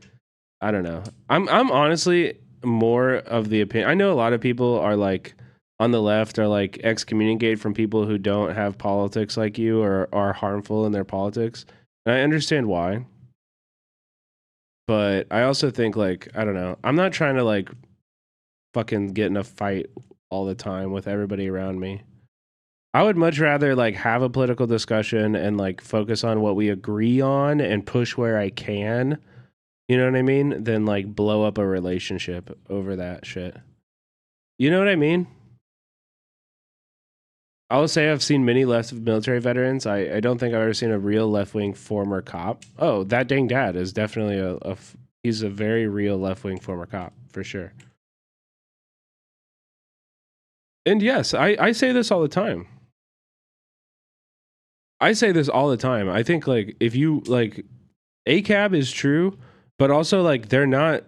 I don't know. I'm honestly more of the opinion. I know a lot of people are like on the left are like excommunicate from people who don't have politics like you or are harmful in their politics. And I understand why. But I also think like, I don't know. I'm not trying to like fucking get in a fight all the time with everybody around me. I would much rather like have a political discussion and like focus on what we agree on and push where I can. You know what I mean? Than like blow up a relationship over that shit. You know what I mean? I will say I've seen many left military veterans. I don't think I've ever seen a real left-wing former cop. Oh, that dang dad is definitely he's a very real left-wing former cop, for sure. And yes, I say this all the time. I say this all the time. I think like if you like ACAB is true, but also like they're not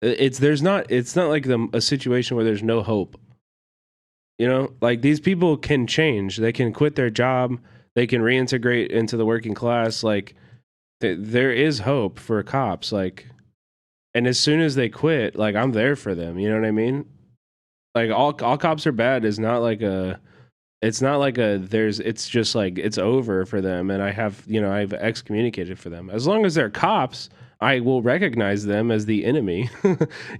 it's not like a situation where there's no hope. You know, like these people can change. They can quit their job. They can reintegrate into the working class. Like there is hope for cops. Like, and as soon as they quit, like I'm there for them. You know what I mean? Like all cops are bad is not like it's not like it's just like it's over for them. And I have, you know, I've excommunicated for them. As long as they're cops, I will recognize them as the enemy.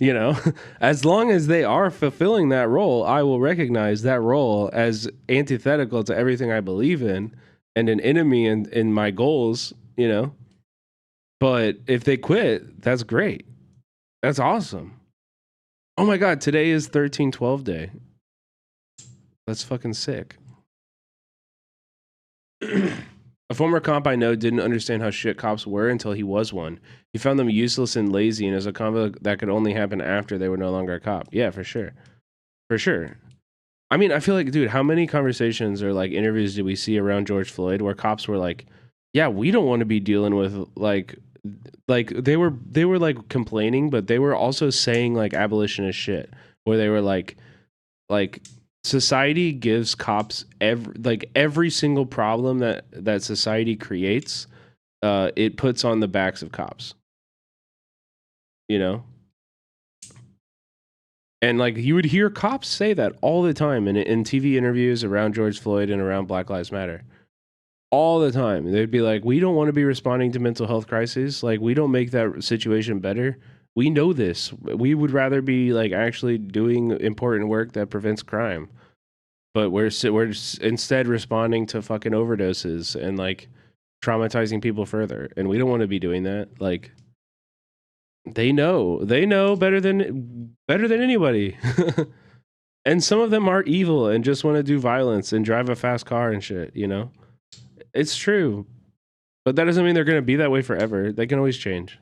You know, as long as they are fulfilling that role, I will recognize that role as antithetical to everything I believe in and an enemy in my goals, you know. But if they quit, that's great. That's awesome. Oh my God, today is 13/12 day. That's fucking sick. A former cop I know didn't understand how shit cops were until he was one. He found them useless and lazy, and as a combo that could only happen after they were no longer a cop. Yeah, for sure. For sure. I mean, I feel like, dude, how many conversations or like interviews did we see around George Floyd where cops were like, yeah, we don't want to be dealing with like they were like complaining, but they were also saying like abolitionist shit, where they were like society gives cops every single problem that society creates, it puts on the backs of cops. You know? And like you would hear cops say that all the time in TV interviews around George Floyd and around Black Lives Matter. All the time. They'd be like, we don't want to be responding to mental health crises. Like, we don't make that situation better. We know this. We would rather be like actually doing important work that prevents crime. But we're instead responding to fucking overdoses and like traumatizing people further. And we don't want to be doing that. Like, they know better than anybody. And some of them are evil and just want to do violence and drive a fast car and shit, you know? It's true. But that doesn't mean they're going to be that way forever. They can always change.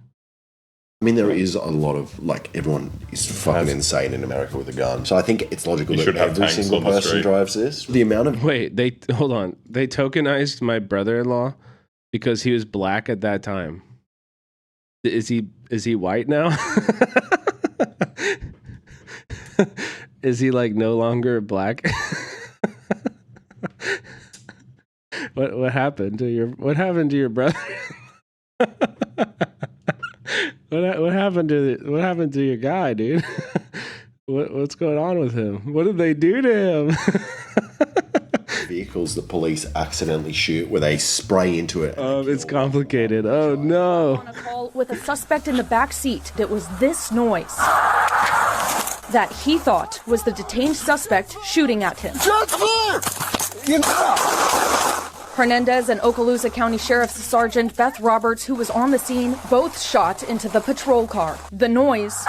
I mean, there is a lot of, like, everyone is fucking insane in America with a gun. So I think it's logical that every single person drives this. The amount of... Wait, hold on. They tokenized my brother-in-law because he was black at that time. Is he white now? Is he like no longer black? What happened to your brother? What happened to your guy, dude? What's going on with him? What did they do to him? Vehicles that police accidentally shoot where they spray into it. It's complicated. Oh no. On a call with a suspect in the back seat, it was this noise that he thought was the detained suspect shooting at him. Hernandez and Okaloosa County Sheriff's Sergeant Beth Roberts, who was on the scene, both shot into the patrol car. The noise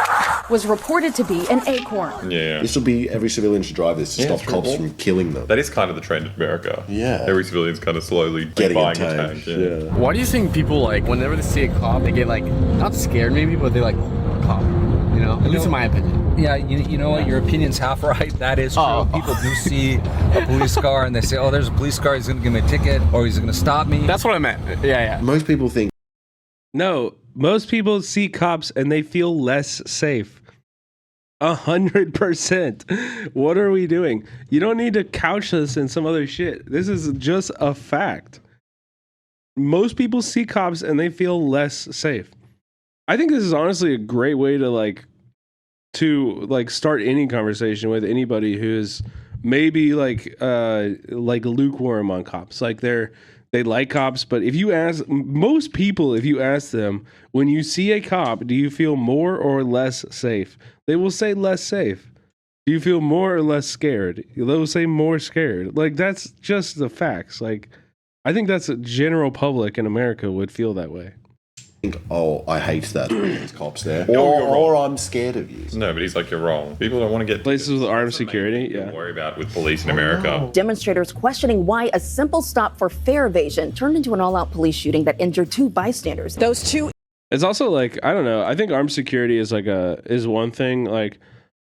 was reported to be an acorn. Yeah. This will be every civilian should drive this to stop cops from killing them. That is kind of the trend in America. Yeah. Every civilian's kind of slowly getting buying a tank. Yeah. Why do you think people, like, whenever they see a cop, they get, like, not scared maybe, but they like, oh, cop, you know? At least in my opinion. Yeah, you know what? Your opinion's half right. That is true. People do see a police car and they say, oh, there's a police car. He's going to give me a ticket or he's going to stop me. That's what I meant. Yeah. Most people think... No, most people see cops and they feel less safe. 100%. What are we doing? You don't need to couch this in some other shit. This is just a fact. Most people see cops and they feel less safe. I think this is honestly a great way to start any conversation with anybody who's maybe like lukewarm on cops. Like they like cops, but if you ask most people, if you ask them, when you see a cop, do you feel more or less safe? They will say less safe. Do you feel more or less scared? They will say more scared. Like, that's just the facts. Like, I think that's a general public in America would feel that way. Oh, I hate that there's cops there. No, or I'm scared of you. No, but he's like, you're wrong. People don't want to get places with armed security. Don't worry about with police in America. Demonstrators questioning why a simple stop for fare evasion turned into an all-out police shooting that injured 2 bystanders. Those 2. It's also like, I don't know. I think armed security is one thing. Like,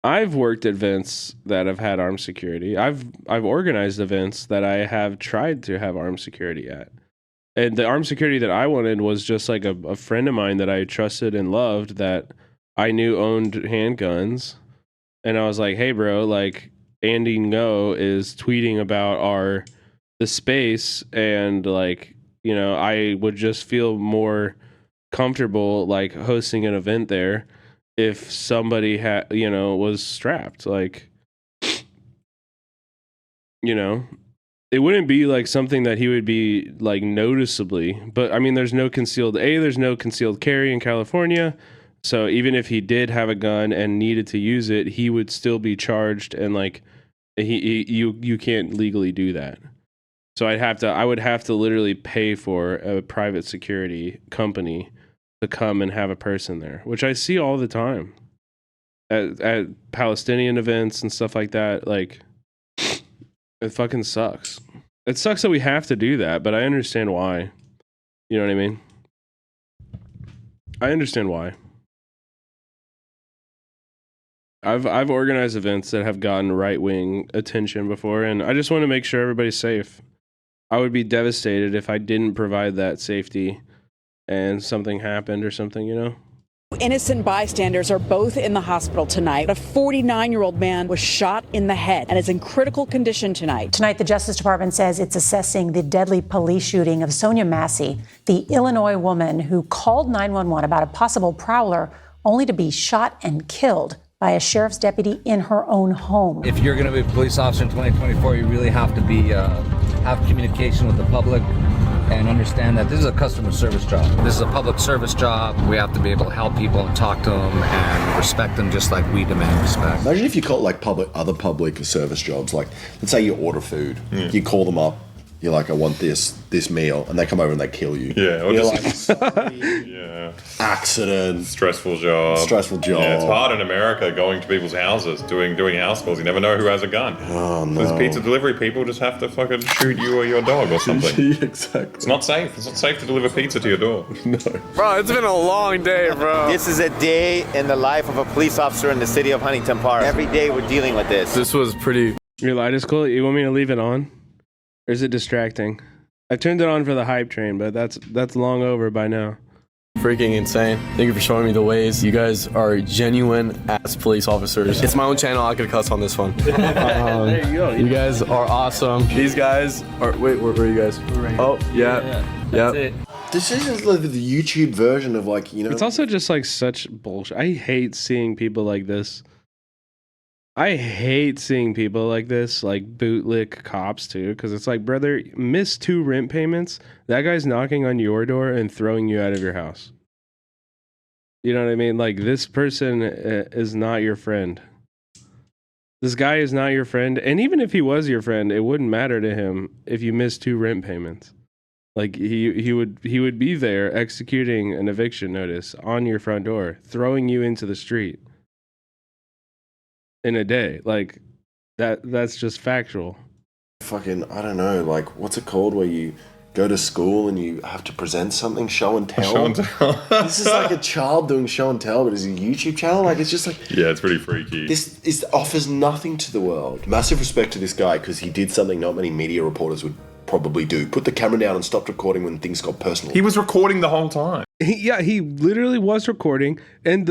I've worked at events that have had armed security. I've organized events that I have tried to have armed security at. And the armed security that I wanted was just like a friend of mine that I trusted and loved that I knew owned handguns. And I was like, hey, bro, like Andy Ngo is tweeting about the space. And like, you know, I would just feel more comfortable like hosting an event there if somebody was strapped. Like, you know. It wouldn't be like something that he would be like noticeably, but I mean, there's no concealed carry in California. So even if he did have a gun and needed to use it, he would still be charged. And like, you can't legally do that. So I would have to literally pay for a private security company to come and have a person there, which I see all the time at Palestinian events and stuff like that. Like, it fucking sucks. It sucks that we have to do that, but I understand why. You know what I mean? I understand why. I've organized events that have gotten right-wing attention before, and I just want to make sure everybody's safe. I would be devastated if I didn't provide that safety and something happened or something, you know? Innocent bystanders are both in the hospital tonight. A 49-year-old man was shot in the head and is in critical condition tonight. Tonight, the Justice Department says it's assessing the deadly police shooting of Sonia Massey, the Illinois woman who called 911 about a possible prowler only to be shot and killed by a sheriff's deputy in her own home. If you're going to be a police officer in 2024, you really have to be have communication with the public and understand that this is a customer service job. This is a public service job. We have to be able to help people and talk to them and respect them just like we demand respect. Imagine if you call it like other public service jobs, like let's say you order food, you call them up You're like, I want this meal, and they come over and they kill you. Yeah, or you're just like, sorry. yeah, accident, stressful job. Yeah, it's hard in America going to people's houses, doing house calls. You never know who has a gun. Oh no! There's pizza delivery people just have to fucking shoot you or your dog or something. Exactly. It's not safe. It's not safe to deliver pizza to your door. No. Bro, it's been a long day, bro. This is a day in the life of a police officer in the city of Huntington Park. Every day we're dealing with this. This was pretty. Your light is cool. You want me to leave it on, or is it distracting? I turned it on for the hype train, but that's long over by now. Freaking insane. Thank you for showing me the ways. You guys are genuine ass police officers. It's my own channel. I could cuss on this one. There you go. You guys are awesome. These guys are. Wait, where are you guys? Right. Oh, yeah. That's it. This is like the YouTube version of like, you know. It's also just like such bullshit. I hate seeing people like this. I hate seeing people like this, like bootlick cops too, because it's like, brother, miss 2 rent payments. That guy's knocking on your door and throwing you out of your house. You know what I mean? Like, this person is not your friend. This guy is not your friend. And even if he was your friend, it wouldn't matter to him if you missed 2 rent payments. Like, he would be there executing an eviction notice on your front door, throwing you into the street. In a day, like that's just factual. Fucking, I don't know, like, what's it called where you go to school and you have to present something, show and tell? Show and tell. This is like a child doing show and tell, but it's a YouTube channel. Like, it's just like, yeah, it's pretty freaky. This offers nothing to the world. Massive respect to this guy because he did something not many media reporters would probably do. Put the camera down and stopped recording when things got personal. He was recording the whole time. He literally was recording, and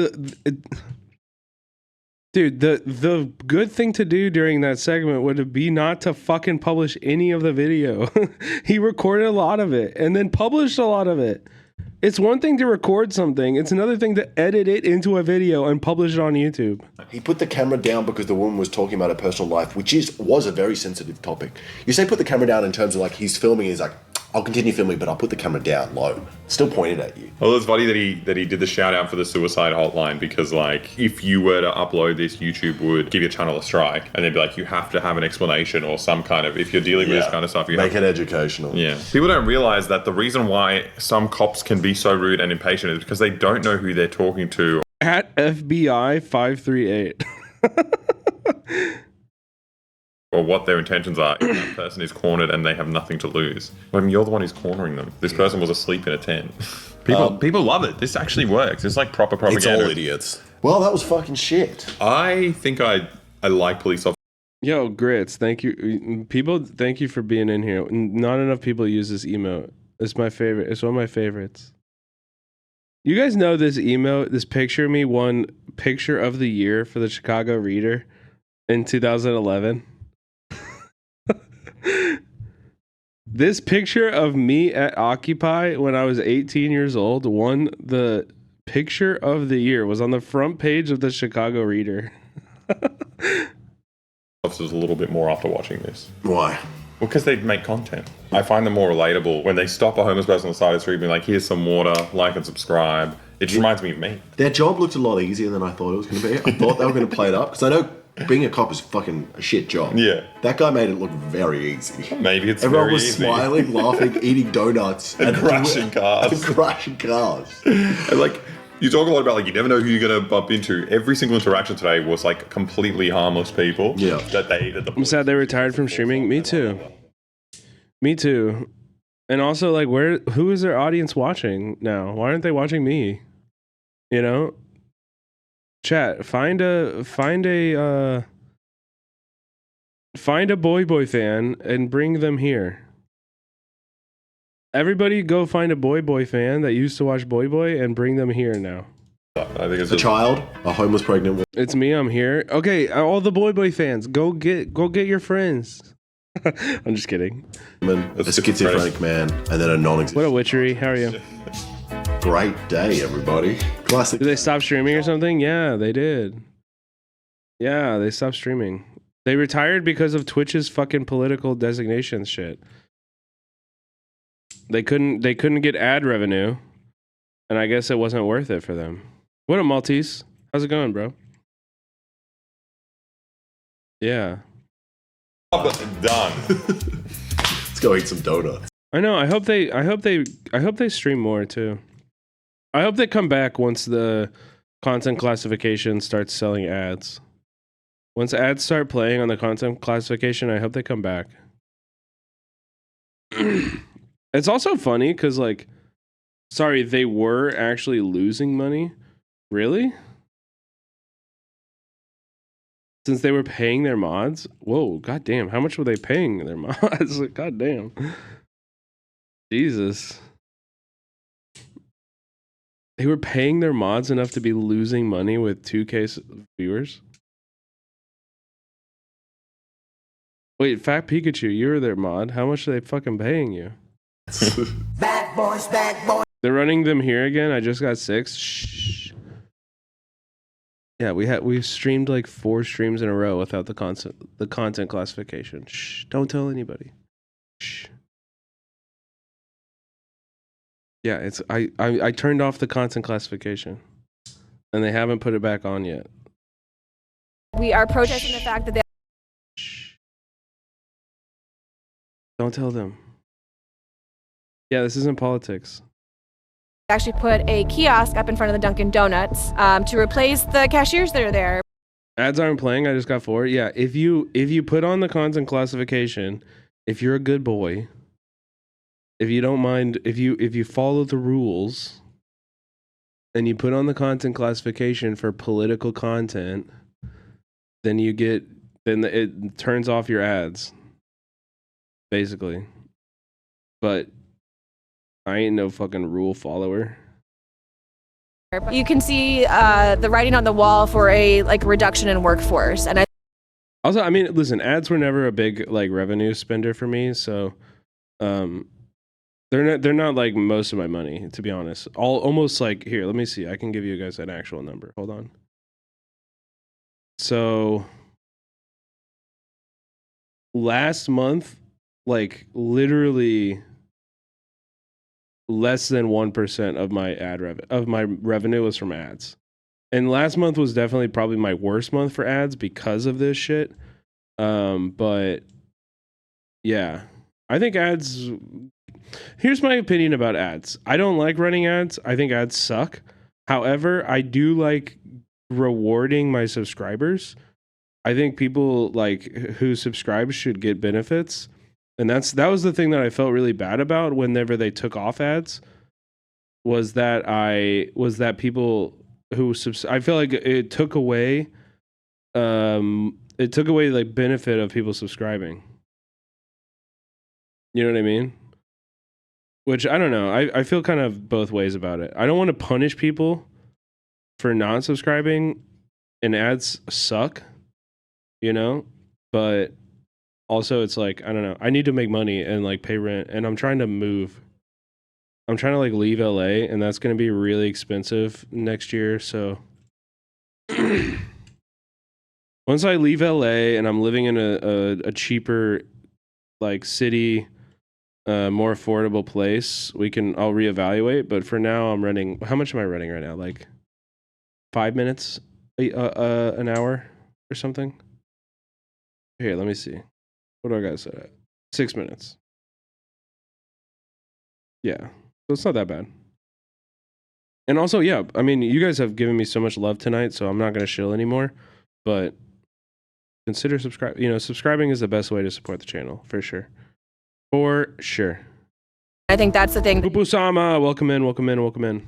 dude, the good thing to do during that segment would be not to fucking publish any of the video. He recorded a lot of it and then published a lot of it. It's one thing to record something. It's another thing to edit it into a video and publish it on YouTube. He put the camera down because the woman was talking about her personal life, which was a very sensitive topic. You say put the camera down in terms of like he's filming, he's like, I'll continue filming, but I'll put the camera down low. Still pointed at you. Well, it's funny that he did the shout out for the suicide hotline because, like, if you were to upload this, YouTube would give your channel a strike, and they'd be like, you have to have an explanation or some kind of, if you're dealing with this kind of stuff, you make have it educational. Yeah, people don't realize that the reason why some cops can be so rude and impatient is because they don't know who they're talking to. At FBI 538. Or what their intentions are. If that person is cornered and they have nothing to lose. I mean, you're the one who's cornering them. This person was asleep in a tent. People love it. This actually works. It's like proper propaganda. It's all idiots. Well, that was fucking shit. I think I like police officers. Yo, Grits, thank you. People, thank you for being in here. Not enough people use this emote. It's my favorite. It's one of my favorites. You guys know this emote, this picture of me won Picture of the Year for the Chicago Reader in 2011. This picture of me at Occupy when I was 18 years old won the Picture of the Year, was on the front page of the Chicago Reader. Officers a little bit more after watching this. Why? Well, because they make content. I find them more relatable when they stop a homeless person on the side of the street being like, here's some water, like and subscribe. It just reminds me of me. Their job looked a lot easier than I thought it was going to be. I thought they were going to play it up because I know being a cop is fucking a shit job. Yeah. That guy made it look very easy. Maybe it's Everyone very was easy. smiling, laughing, eating donuts. And crashing cars. And crashing cars. And like, you talk a lot about like you never know who you're gonna bump into. Every single interaction today was like completely harmless people. Yeah. I'm sad they retired from streaming. Me too. Me too. And also, like, who is their audience watching now? Why aren't they watching me? You know? Chat, find a boy fan and bring them here. Everybody go find a boy fan that used to watch Boy and bring them here now. I think it's a child, a homeless pregnant woman. It's me, I'm here. Okay, all the boy fans, go get your friends. I'm just kidding. A schizophrenic man, and then a non-existent. What a witchery. How are you? Great day, everybody. Classic. Did they stop streaming or something? Yeah, they did. Yeah, they stopped streaming. They retired because of Twitch's fucking political designation shit. They couldn't get ad revenue, and I guess it wasn't worth it for them. What up, Maltese? How's it going, bro? Yeah. Done. It's go eat some donuts. I know. I hope they stream more too. I hope they come back once the content classification starts selling ads. Once ads start playing on the content classification, I hope they come back. It's also funny because, like, sorry, they were actually losing money. Really? Since they were paying their mods? Whoa, goddamn. How much were they paying their mods? Goddamn. Jesus. They were paying their mods enough to be losing money with 2K viewers? Wait, Fat Pikachu, you were their mod. How much are they fucking paying you? Bad boys, bad boys. They're running them here again. I just got 6. Shh. Yeah, we streamed like 4 streams in a row without the content classification. Shh. Don't tell anybody. Shh. Yeah, it's I turned off the content classification, and they haven't put it back on yet. We are protesting the fact that they Don't tell them. Yeah, this isn't politics. actually put a kiosk up in front of the Dunkin' Donuts to replace the cashiers that are there. Ads aren't playing. I just got 4. Yeah, if you put on the content classification, if you're a good boy, if you don't mind, if you follow the rules, and you put on the content classification for political content, then it turns off your ads, basically. But I ain't no fucking rule follower. You can see the writing on the wall for a reduction in workforce, and Also, I mean, listen, ads were never a big revenue spender for me, so they're not like most of my money, to be honest. Almost here, let me see. I can give you guys an actual number. Hold on. So last month, literally less than 1% of my revenue was from ads. And last month was definitely probably my worst month for ads because of this shit. But yeah, I think ads, here's my opinion about ads. I don't like running ads. I think ads suck. However, I do like rewarding my subscribers. I think people who subscribe should get benefits. And that was the thing that I felt really bad about whenever they took off ads, was that people who I feel like it took away benefit of people subscribing. You know what I mean? Which I don't know. I feel kind of both ways about it. I don't want to punish people for not subscribing, and ads suck, but also it's I don't know. I need to make money and pay rent, and I'm trying to move. I'm trying to leave LA, and that's going to be really expensive next year. So once I leave LA and I'm living in a cheaper city, more affordable place, I'll reevaluate. But for now, I'm renting. How much am I renting right now? 5 minutes, an hour or something. Here, let me see. What do I got set at? 6 minutes. Yeah, so it's not that bad. And also, yeah, I mean, you guys have given me so much love tonight, so I'm not going to shill anymore. But consider subscribing. Subscribing is the best way to support the channel, for sure. For sure. I think that's the thing. Pupu-sama, welcome in.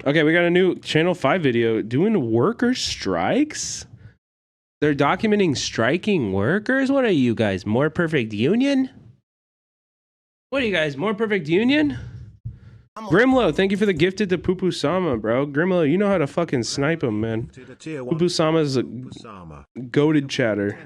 Okay, we got a new Channel 5 video doing worker strikes. They're documenting striking workers? What are you guys, More Perfect Union? What are you guys, More Perfect Union? Grimlow, thank you for the gifted to Pupu-sama, bro. Grimlow, you know how to fucking snipe him, man. Pupu-sama's a goated chatter.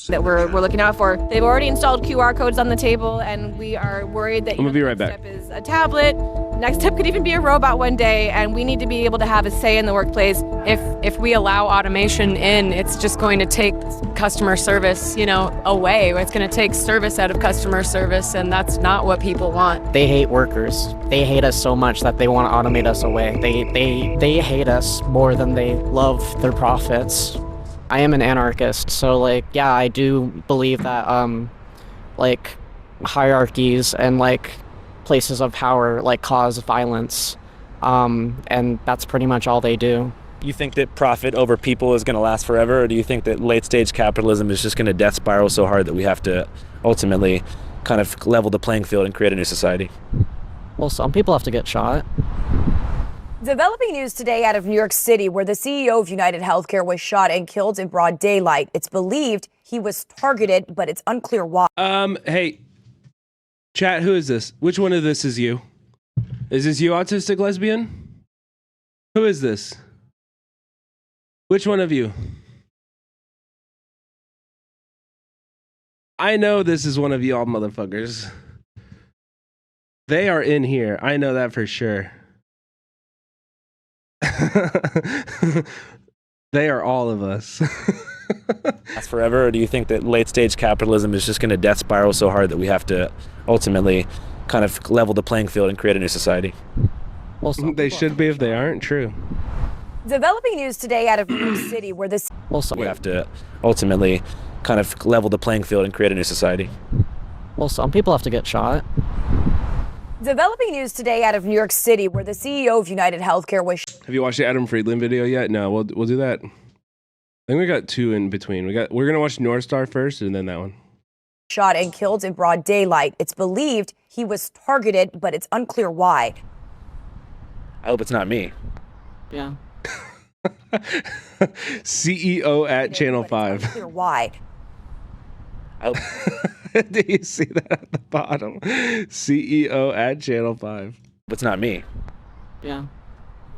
That we're looking out for. They've already installed QR codes on the table, and we are worried that I'm gonna be right back. Next step is a tablet. Next step could even be a robot one day, and we need to be able to have a say in the workplace. If we allow automation in, it's just going to take customer service, away. It's going to take service out of customer service, and that's not what people want. They hate workers. They hate us so much that they want to automate us away. They hate us more than they love their profits. I am an anarchist, so yeah, I do believe that hierarchies and like places of power like cause violence, and that's pretty much all they do. You think that profit over people is going to last forever, or do you think that late stage capitalism is just going to death spiral so hard that we have to ultimately kind of level the playing field and create a new society? Well, some people have to get shot. Developing news today out of New York City, where the CEO of United Healthcare was shot and killed in broad daylight. It's believed he was targeted, but it's unclear why. Hey, chat, who is this? Which one of this is you? Is this you, autistic lesbian? Who is this? Which one of you? I know this is one of y'all motherfuckers. They are in here. I know that for sure. They are all of us. Last forever, or do you think that late stage capitalism is just going to death spiral so hard that we have to ultimately kind of level the playing field and create a new society? Well, they should be if they aren't. True. Developing news today out of New York City, where the We have to ultimately kind of level the playing field and create a new society. Well, some people have to get shot. Developing news today out of New York City, where the CEO of United Healthcare was. Have you watched the Adam Friedland video yet? No, we'll do that. I think we got two in between. We're gonna watch North Star first, and then that one. Shot and killed in broad daylight. It's believed he was targeted, but it's unclear why. I hope it's not me. Yeah. CEO at Channel 5. Unclear why. Do you see that at the bottom? CEO at Channel 5. It's not me. Yeah.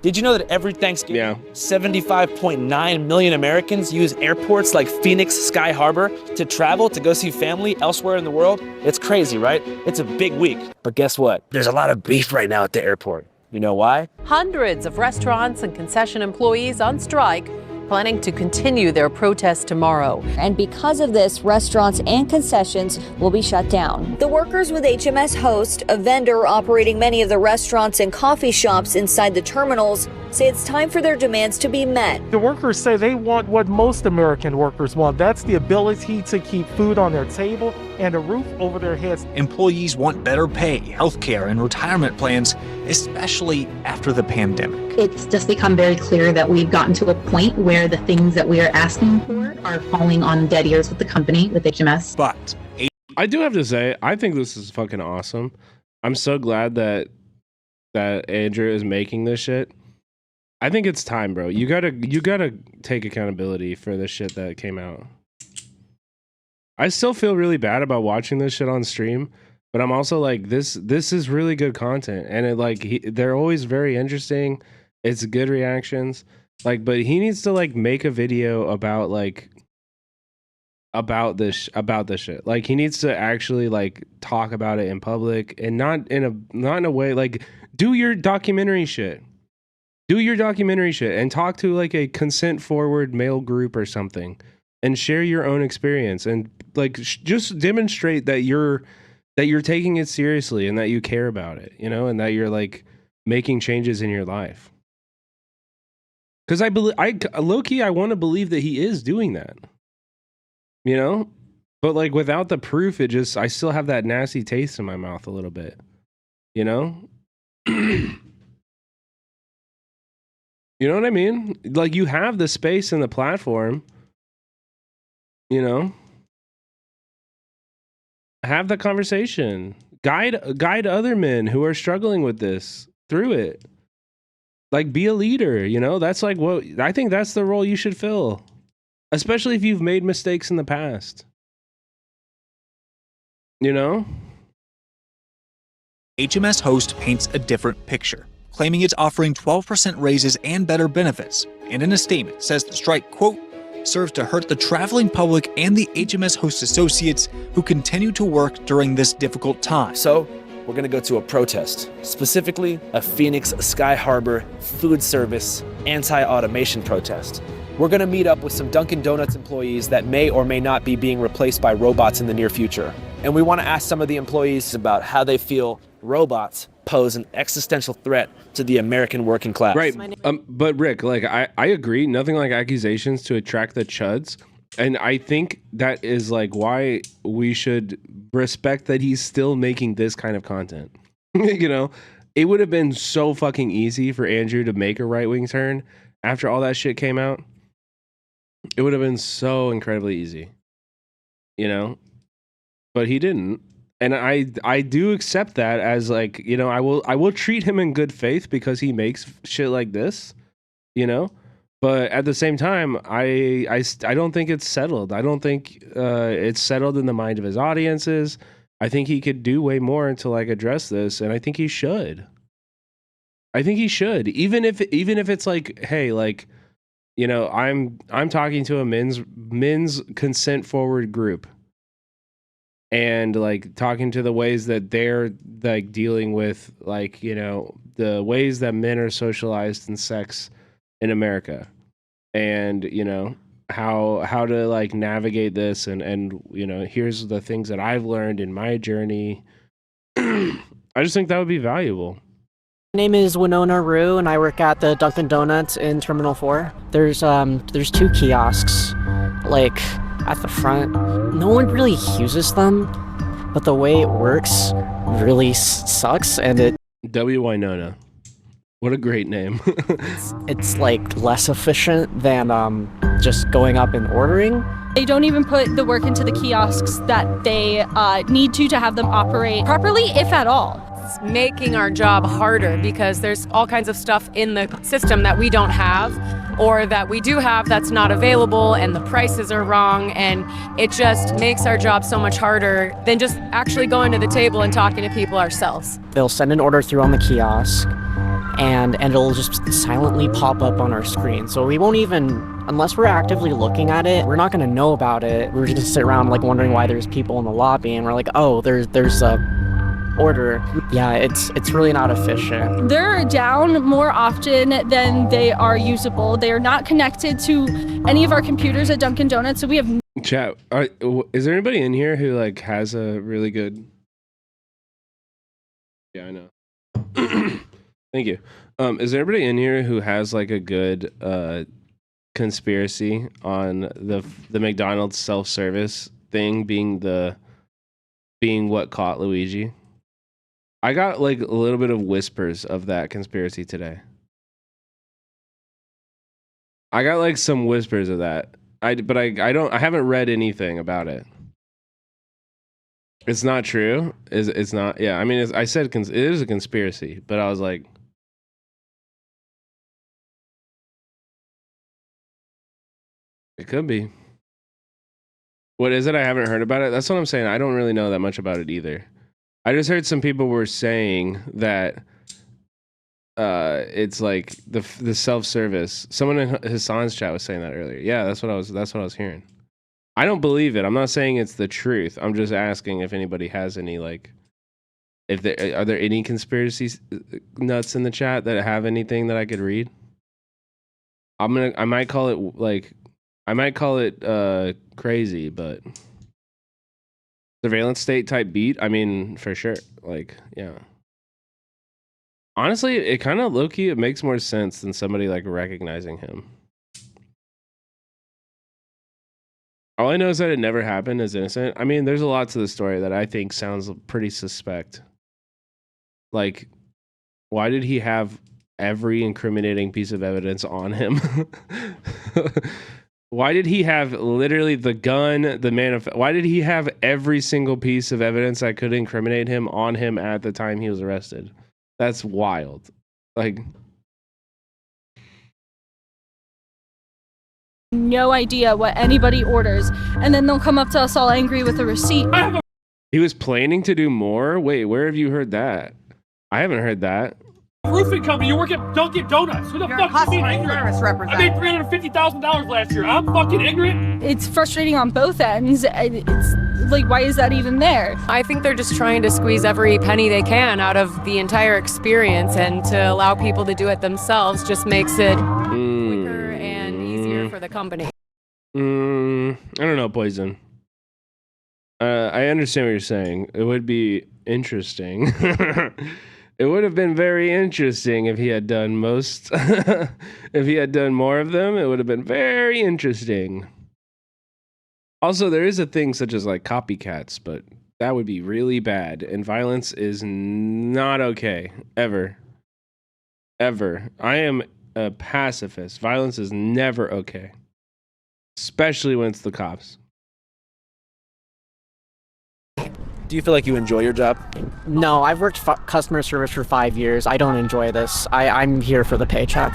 Did you know that every Thanksgiving, 75.9 million Americans use airports like Phoenix Sky Harbor to travel to go see family elsewhere in the world? It's crazy, right? It's a big week. But guess what? There's a lot of beef right now at the airport. You know why? Hundreds of restaurants and concession employees on strike, planning to continue their protest tomorrow. And because of this, restaurants and concessions will be shut down. The workers with HMS Host, a vendor operating many of the restaurants and coffee shops inside the terminals, say it's time for their demands to be met. The workers say they want what most American workers want. That's the ability to keep food on their table and a roof over their heads. Employees want better pay, healthcare, and retirement plans, especially after the pandemic. It's just become very clear that we've gotten to a point where the things that we are asking for are falling on dead ears with the company, with HMS. But I do have to say, I think this is fucking awesome. I'm so glad that Andrew is making this shit. I think it's time, bro. You gotta take accountability for the shit that came out. I still feel really bad about watching this shit on stream, but I'm also like, this is really good content, and it they're always very interesting. It's good reactions, but he needs to make a video about this shit. He needs to actually talk about it in public, and not in a way do your documentary shit. Do your documentary shit and talk to a consent forward male group or something, and share your own experience, and just demonstrate that you're taking it seriously and that you care about it, and that you're making changes in your life. Because I low-key, I want to believe that he is doing that, but without the proof, I still have that nasty taste in my mouth a little bit, You know what I mean? You have the space and the platform, have the conversation, guide other men who are struggling with this through it. Be a leader, that's what I think that's the role you should fill, especially if you've made mistakes in the past, HMS Host paints a different picture, claiming it's offering 12% raises and better benefits, and in a statement says the strike, quote, serves to hurt the traveling public and the HMS Host associates who continue to work during this difficult time. So, we're gonna go to a protest, specifically a Phoenix Sky Harbor food service anti-automation protest. We're gonna meet up with some Dunkin' Donuts employees that may or may not be being replaced by robots in the near future. And we wanna ask some of the employees about how they feel robots pose an existential threat to the American working class. Right. But Rick, I agree. Nothing like accusations to attract the chuds. And I think that is like why we should respect that he's still making this kind of content. You know, it would have been so fucking easy for Andrew to make a right-wing turn after all that shit came out. It would have been so incredibly easy, you know, but he didn't. And I do accept that as like, you know, I will treat him in good faith because he makes shit like this, you know. But at the same time, I don't think it's settled. I don't think it's settled in the mind of his audiences. I think he could do way more to like address this, and I think he should. I think he should, even if it's like, hey, like, you know, I'm talking to a men's consent forward group, and like talking to the ways that they're like dealing with, like, you know, the ways that men are socialized in sex in America, and you know how to like navigate this, and you know, here's the things that I've learned in my journey. I just think that would be valuable. My name is Winona Rue, and I work at the Dunkin' Donuts in Terminal 4. There's 2 kiosks, like, at the front. No one really uses them, but the way it works really sucks, and it... W. Winona. What a great name. it's like less efficient than just going up and ordering. They don't even put the work into the kiosks that they need to have them operate properly, if at all. It's making our job harder because there's all kinds of stuff in the system that we don't have, or that we do have that's not available, and the prices are wrong, and it just makes our job so much harder than just actually going to the table and talking to people ourselves. They'll send an order through on the kiosk, and it'll just silently pop up on our screen. So we won't even, unless we're actively looking at it, we're not going to know about it. We're just sit around like wondering why there's people in the lobby, and we're like, oh, there's a order. Yeah, it's really not efficient. They're down more often than they are usable. They are not connected to any of our computers at Dunkin' Donuts, so we have... Chat, is there anybody in here who like has a really good... Yeah, I know. Thank you. Is there anybody in here who has like a good conspiracy on the McDonald's self-service thing being what caught Luigi? I got like a little bit of whispers of that conspiracy today. I got like some whispers of that. I haven't read anything about it. It's not true. It's not. Yeah, I mean, I said it is a conspiracy, but I was like, it could be. What is it? I haven't heard about it. That's what I'm saying. I don't really know that much about it either. I just heard some people were saying that it's like the self-service. Someone in Hassan's chat was saying that earlier. Yeah, that's what I was hearing. I don't believe it. I'm not saying it's the truth. I'm just asking if anybody has any like, are there any conspiracy nuts in the chat that have anything that I could read? I might call it crazy, but surveillance state type beat. I mean, for sure. Like, yeah. Honestly, it kind of low-key, it makes more sense than somebody like recognizing him. All I know is that it never happened, is innocent. I mean, there's a lot to the story that I think sounds pretty suspect. Like, why did he have every incriminating piece of evidence on him? Why did he have literally the gun, the manifest? Why did he have every single piece of evidence that could incriminate him on him at the time he was arrested? That's wild. Like, no idea what anybody orders, and then they'll come up to us all angry with a receipt. he was planning to do more? Wait, where have you heard that? I haven't heard that. Roofing company, you work at Dunkin' Donuts. Who the fuck is being ignorant? I made $350,000 last year. I'm fucking ignorant. It's frustrating on both ends. It's like, why is that even there? I think they're just trying to squeeze every penny they can out of the entire experience, and to allow people to do it themselves just makes it quicker and easier for the company. I don't know, Poison. I understand what you're saying. It would be interesting. It would have been very interesting if he had done if he had done more of them. It would have been very interesting. Also, there is a thing such as like copycats, but that would be really bad. And violence is not okay. Ever. Ever. I am a pacifist. Violence is never okay. Especially when it's the cops. Do you feel like you enjoy your job? No, I've worked customer service for 5 years. I don't enjoy this. I'm here for the paycheck.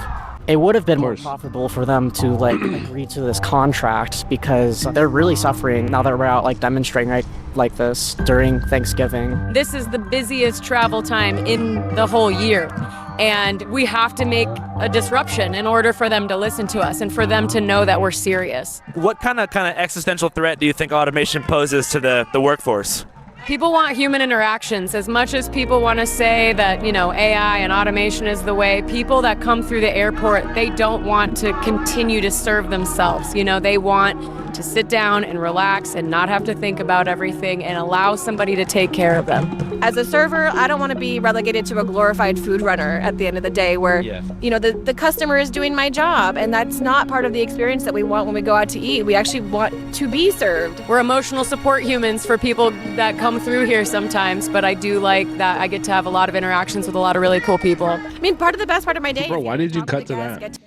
It would have been more profitable for them to like agree to this contract because they're really suffering now that we're out like demonstrating like this during Thanksgiving. This is the busiest travel time in the whole year. And we have to make a disruption in order for them to listen to us and for them to know that we're serious. What kind of existential threat do you think automation poses to the workforce? People want human interactions as much as people want to say that, you know, AI and automation is the way. People that come through the airport, they don't want to continue to serve themselves. You know, they want to sit down and relax and not have to think about everything and allow somebody to take care of them. As a server, I don't want to be relegated to a glorified food runner at the end of the day where, you know, the customer is doing my job, and that's not part of the experience that we want when we go out to eat. We actually want to be served. We're emotional support humans for people that come through here sometimes, but I do like that I get to have a lot of interactions with a lot of really cool people. I mean, the best part of my day. Bro, why did you cut to that?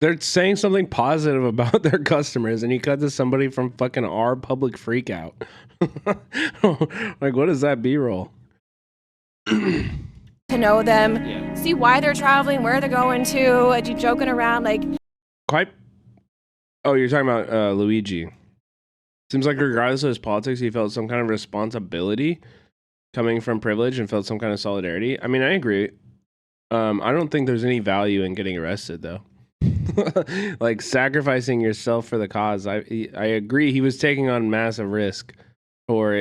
They're saying something positive about their customers, and you cut to somebody from fucking our public freakout. Like, what is that B-roll? To know them, see why they're traveling, where they're going to, you joking around like. Quite. Oh, you're talking about Luigi. Seems like regardless of his politics, he felt some kind of responsibility coming from privilege and felt some kind of solidarity. I mean, I agree. I don't think there's any value in getting arrested, though. Like sacrificing yourself for the cause. I agree. He was taking on massive risk for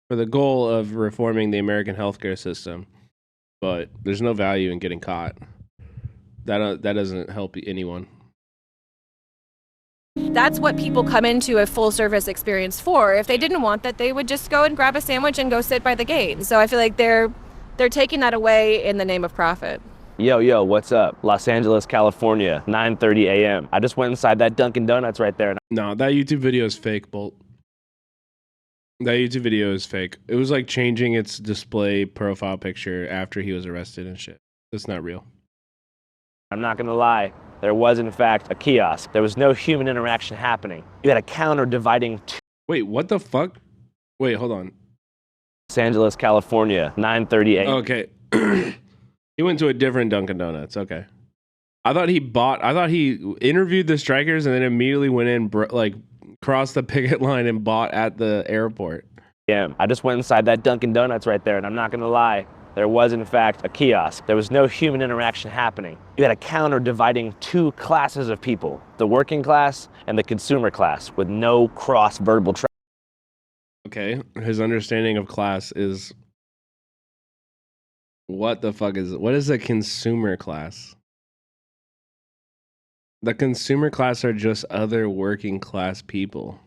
for the goal of reforming the American healthcare system. But there's no value in getting caught. That doesn't help anyone. That's what people come into a full service experience for. If they didn't want that, they would just go and grab a sandwich and go sit by the gate. So I feel like they're taking that away in the name of profit. Yo, what's up? Los Angeles, California, 9:30 a.m. I just went inside that Dunkin' Donuts right there. No, that YouTube video is fake, Bolt. That YouTube video is fake. It was like changing its display profile picture after he was arrested and shit. That's not real. I'm not gonna lie. There was, in fact, a kiosk. There was no human interaction happening. You had a counter dividing two. Wait, what the fuck? Wait, hold on. Los Angeles, California, 9:30 a.m. Okay. He went to a different Dunkin' Donuts. Okay. I thought he interviewed the strikers and then immediately went in, crossed the picket line and bought at the airport. Yeah, I just went inside that Dunkin' Donuts right there, and I'm not gonna lie. There was, in fact, a kiosk. There was no human interaction happening. You had a counter dividing two classes of people, the working class and the consumer class, with no cross-verbal traffic. Okay, his understanding of class is... What is a consumer class? The consumer class are just other working class people.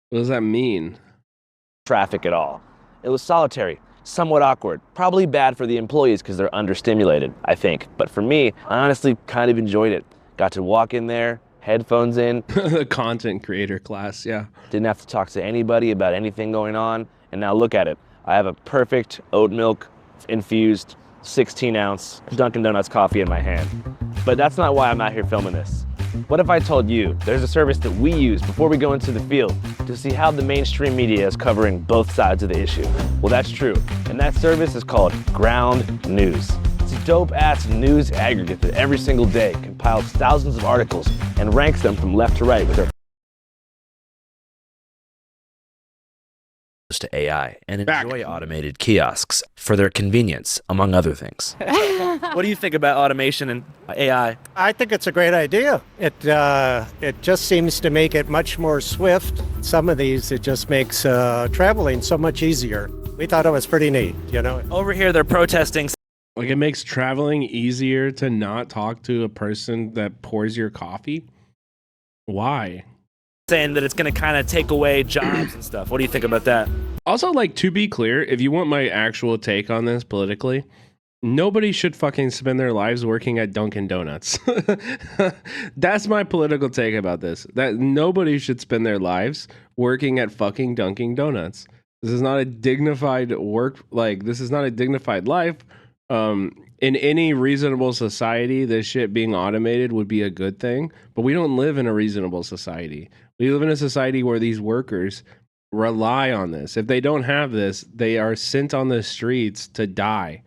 What does that mean? Traffic at all. It was solitary. Somewhat awkward. Probably bad for the employees because they're understimulated, I think. But for me, I honestly kind of enjoyed it. Got to walk in there, headphones in. The content creator class, yeah. Didn't have to talk to anybody about anything going on. And now look at it. I have a perfect oat milk infused 16-ounce Dunkin' Donuts coffee in my hand. But that's not why I'm out here filming this. What if I told you there's a service that we use before we go into the field to see how the mainstream media is covering both sides of the issue? Well, that's true. And that service is called Ground News. It's a dope-ass news aggregate that every single day compiles thousands of articles and ranks them from left to right with their to AI and enjoy automated kiosks for their convenience, among other things. What do you think about automation and AI? I think it's a great idea. It just seems to make it much more swift. Some of these, it just makes traveling so much easier. We thought it was pretty neat, you know. Over here, they're protesting. Like, it makes traveling easier to not talk to a person that pours your coffee? Why? Saying that it's going to kind of take away jobs and stuff. What do you think about that? Also, like, to be clear, if you want my actual take on this politically, Nobody should fucking spend their lives working at Dunkin' Donuts. That's my political take about this. That nobody should spend their lives working at fucking Dunkin' Donuts. This is not a dignified work. Like, this is not a dignified life. In any reasonable society, this shit being automated would be a good thing. But we don't live in a reasonable society. We live in a society where these workers rely on this. If they don't have this, they are sent on the streets to die.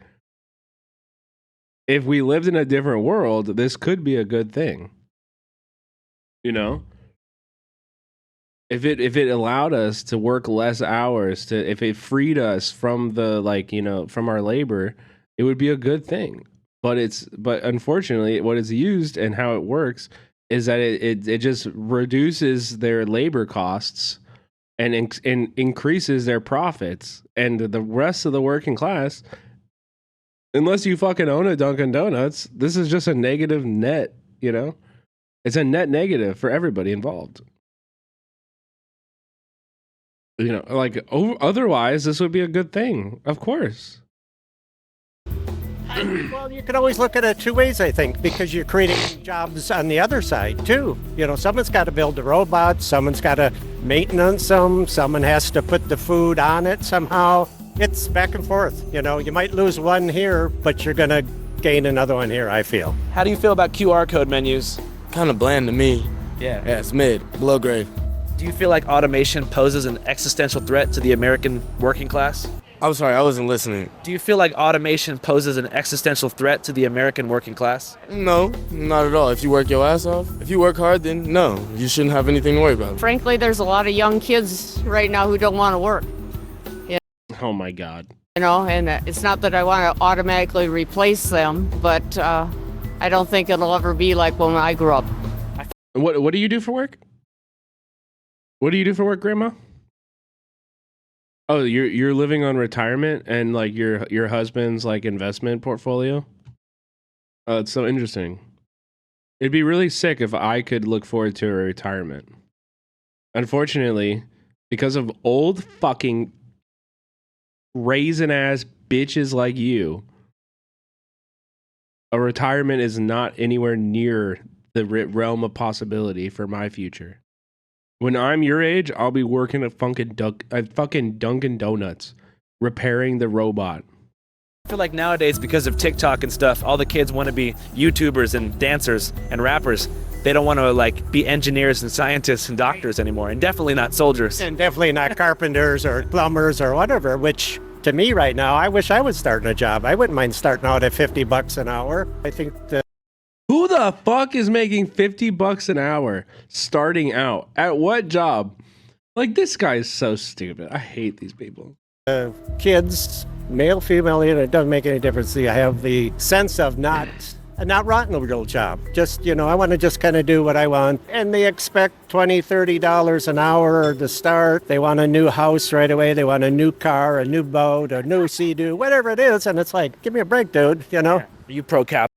If we lived in a different world, this could be a good thing. You know? If it allowed us to work less hours, if it freed us from from our labor, it would be a good thing. But unfortunately what is used and how it works is that it just reduces their labor costs and increases their profits, and the rest of the working class, unless you fucking own a Dunkin' Donuts, this is just a negative net, you know? It's a net negative for everybody involved. You know, like, otherwise, this would be a good thing, of course. Well, you can always look at it two ways, I think, because you're creating jobs on the other side, too. You know, someone's got to build the robots, someone's got to maintenance them, someone has to put the food on it somehow. It's back and forth. You know, you might lose one here, but you're going to gain another one here, I feel. How do you feel about QR code menus? Kind of bland to me. Yeah, it's mid, below grade. Do you feel like automation poses an existential threat to the American working class? I'm sorry, I wasn't listening. Do you feel like automation poses an existential threat to the American working class? No, not at all. If you work your ass off, if you work hard, then no, you shouldn't have anything to worry about. Frankly, there's a lot of young kids right now who don't want to work. Yeah. Oh my God. You know, and it's not that I want to automatically replace them, but I don't think it'll ever be like when I grew up. What do you do for work? What do you do for work, Grandma? Oh, you're living on retirement and like your husband's like investment portfolio? Oh, it's so interesting. It'd be really sick if I could look forward to a retirement. Unfortunately, because of old fucking raisin ass bitches like you, a retirement is not anywhere near the realm of possibility for my future. When I'm your age, I'll be working at fucking Dunkin' Donuts, repairing the robot. I feel like nowadays, because of TikTok and stuff, all the kids want to be YouTubers and dancers and rappers. They don't want to like be engineers and scientists and doctors anymore, and definitely not soldiers. And definitely not carpenters or plumbers or whatever, which to me right now, I wish I was starting a job. I wouldn't mind starting out at $50 an hour. I think who the fuck is making $50 an hour starting out? At what job? Like, this guy is so stupid. I hate these people. Kids, male, female, you know, it doesn't make any difference. I have the sense of not wanting a real job. Just, you know, I want to just kind of do what I want. And they expect $20, $30 an hour to start. They want a new house right away. They want a new car, a new boat, a new Sea-Doo, whatever it is. And it's like, give me a break, dude, you know? Are you pro-cap?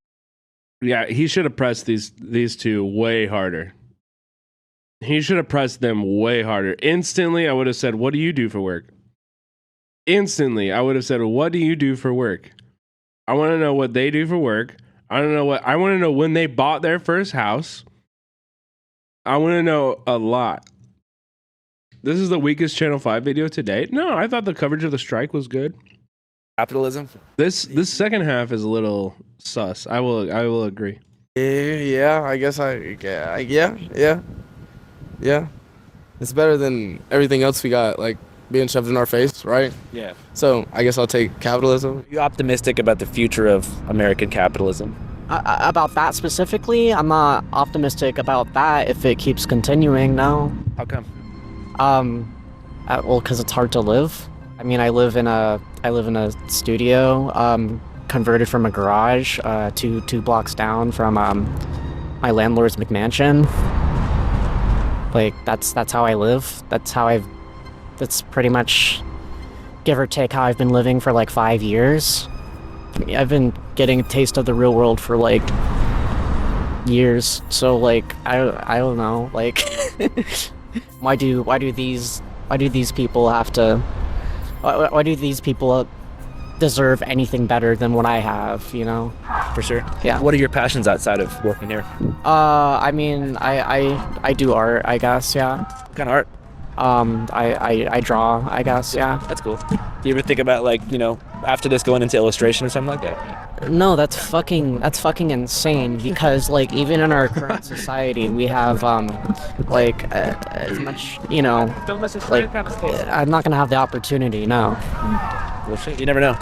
Yeah, he should have pressed these two way harder. He should have pressed them way harder. Instantly, I would have said, what do you do for work? Instantly, I would have said, what do you do for work? I want to know what they do for work. I want to know when they bought their first house. I want to know a lot. This is the weakest Channel 5 video to date. No, I thought the coverage of the strike was good. Capitalism. This second half is a little sus. I will agree. Yeah. I guess yeah. It's better than everything else we got, like being shoved in our face, right? Yeah. So I guess I'll take capitalism. Are you optimistic about the future of American capitalism? About that specifically, I'm not optimistic about that if it keeps continuing. No. How come? Well, because it's hard to live. I mean, I live in a studio, converted from a garage, two blocks down from my landlord's McMansion. Like that's how I live. That's pretty much, give or take, how I've been living for like 5 years. I've been getting a taste of the real world for like years. So like I don't know, like why do these people have to? Why do these people deserve anything better than what I have, you know? For sure. Yeah. What are your passions outside of working here? I mean, I do art, I guess, yeah. What kind of art? I draw, I guess, yeah. That's cool. Do you ever think about, like, you know, after this going into illustration or something like that? No, that's fucking insane, because like even in our current society we have like as much, you know, like I'm not gonna have the opportunity, no. Well, shit, you never know.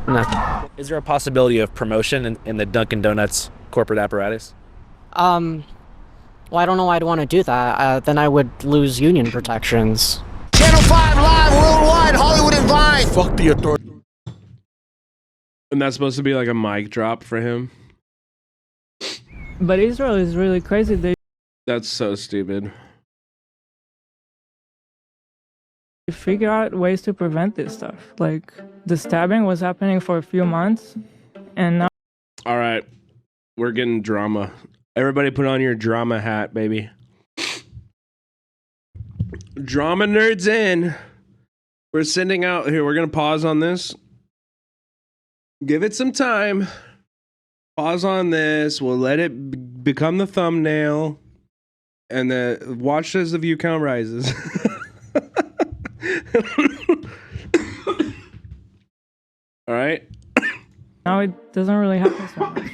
No. Is there a possibility of promotion in the Dunkin' Donuts corporate apparatus? Well, I don't know why I'd want to do that. Then I would lose union protections. Channel 5 live worldwide, Hollywood and Vine. Fuck the authority. And that's supposed to be like a mic drop for him. But Israel is really crazy. That's so stupid. They figure out ways to prevent this stuff. Like the stabbing was happening for a few months, and now. All right, we're getting drama. Everybody, put on your drama hat, baby. Drama nerds in. We're sending out here. We're gonna pause on this. Give it some time. Pause on this. We'll let it become the thumbnail, and the watch as the view count rises. All right. Now it doesn't really happen so much,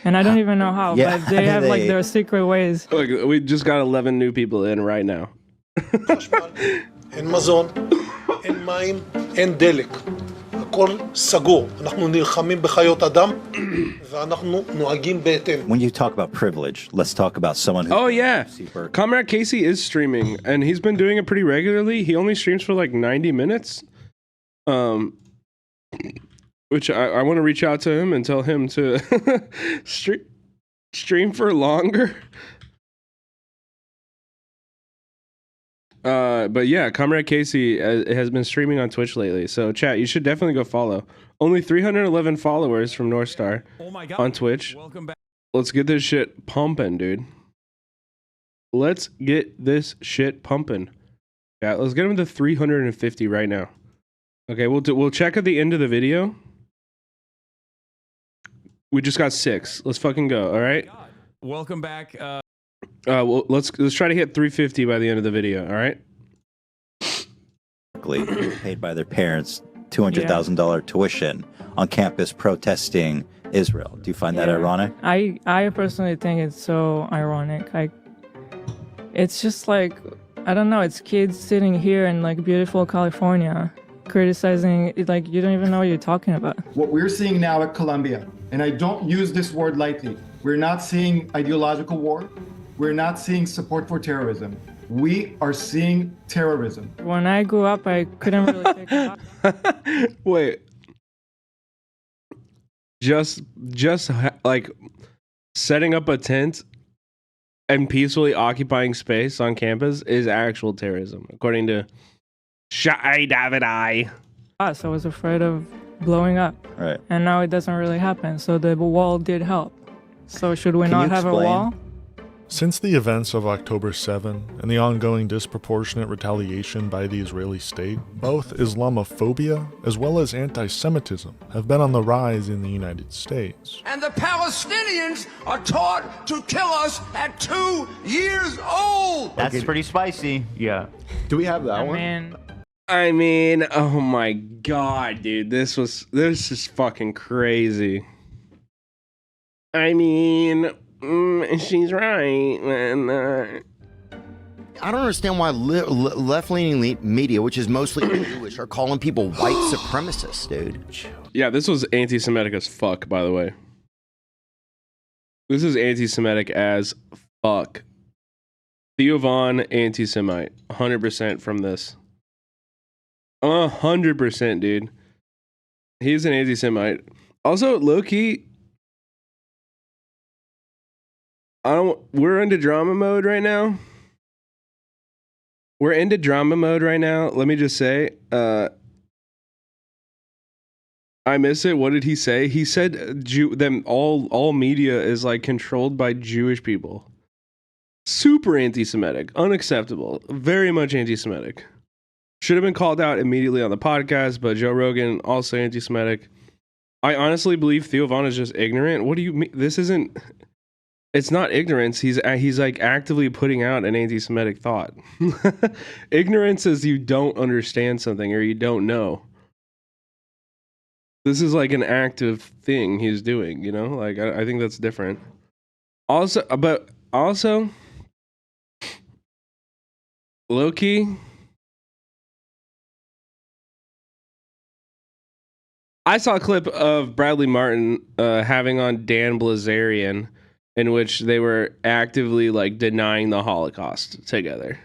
and I don't even know how. Yeah, but they have like their secret ways. Look, we just got 11 new people in right now. אין מזון, אין מים, אין דלק. הכל סגור. אנחנו נלחמים בחיות אדם, ואנחנו נוהגים בהתאם. When you talk about privilege, let's talk about someone who... Oh, yeah. Comrade Casey is streaming, and he's been doing it pretty regularly. He only streams for like 90 minutes. Which I want to reach out to him and tell him to stream for longer. But yeah, Comrade Casey has been streaming on Twitch lately. So chat, you should definitely go follow. Only 311 followers from North Star on Twitch. Welcome back. Let's get this shit pumping, dude. Let's get this shit pumping. Yeah, let's get him to 350 right now. Okay, we'll check at the end of the video. We just got 6. Let's fucking go. All right. Welcome back. Well, let's try to hit 350 by the end of the video. All right. Paid by their parents $200,000 tuition on campus protesting Israel. Do you find that ironic? I personally think it's so ironic. Like, it's just like, I don't know. It's kids sitting here in like beautiful California, criticizing like you don't even know what you're talking about. What we're seeing now at Columbia, and I don't use this word lightly, we're not seeing ideological war. We're not seeing support for terrorism. We are seeing terrorism. When I grew up, I couldn't really take it off. Wait. Just like setting up a tent and peacefully occupying space on campus is actual terrorism, according to Shai Davidai. I was afraid of blowing up. Right. And now it doesn't really happen. So the wall did help. So should we not have a wall? Since the events of October 7 and the ongoing disproportionate retaliation by the Israeli state, both Islamophobia as well as anti-Semitism have been on the rise in the United States. And the Palestinians are taught to kill us at 2 years old. That's pretty spicy. Yeah. Do we have that one? I mean, oh my god, dude, this is fucking crazy. I mean, she's right. I don't understand why left-leaning media, which is mostly Jewish, are calling people white supremacists, dude. Yeah, this was anti-Semitic as fuck, by the way. This is anti-Semitic as fuck. Theo Von, anti-Semite. 100% from this. 100%, dude. He's an anti-Semite. Also, low-key, we're into drama mode right now. Let me just say, I miss it. What did he say? He said all media is like controlled by Jewish people. Super anti-Semitic, unacceptable, very much anti-Semitic. Should have been called out immediately on the podcast, but Joe Rogan, also anti-Semitic. I honestly believe Theo Von is just ignorant. What do you mean? This isn't... It's not ignorance. He's like actively putting out an anti-Semitic thought. Ignorance is you don't understand something or you don't know. This is like an active thing he's doing, you know? Like, I think that's different. Also, low-key, I saw a clip of Bradley Martin having on Dan Blazarian, in which they were actively like denying the Holocaust together.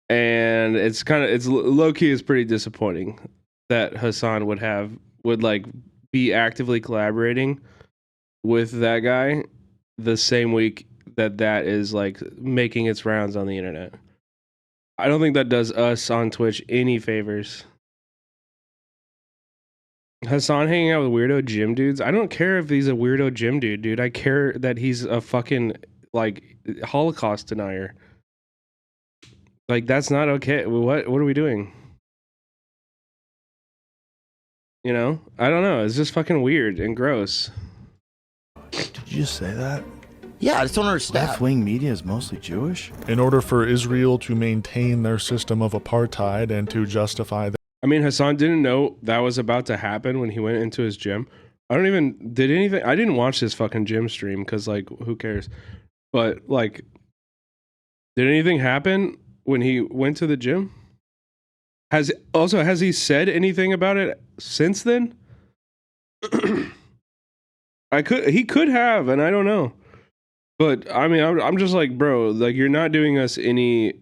And it's low-key is pretty disappointing that Hassan would like be actively collaborating with that guy the same week that is like making its rounds on the internet. I don't think that does us on Twitch any favors. Hassan hanging out with weirdo gym dudes. I don't care if he's a weirdo gym dude. I care that he's a fucking like Holocaust denier. Like, that's not okay. What are we doing? You know? I don't know. It's just fucking weird and gross. Did you just say that? Yeah, I just don't understand. Left-wing media is mostly Jewish? In order for Israel to maintain their system of apartheid and to justify I mean, Hassan didn't know that was about to happen when he went into his gym. I didn't watch this fucking gym stream because, like, who cares? But, like, did anything happen when he went to the gym? Has he said anything about it since then? He could have, and I don't know. But I mean, I'm just like, bro, like, you're not doing us any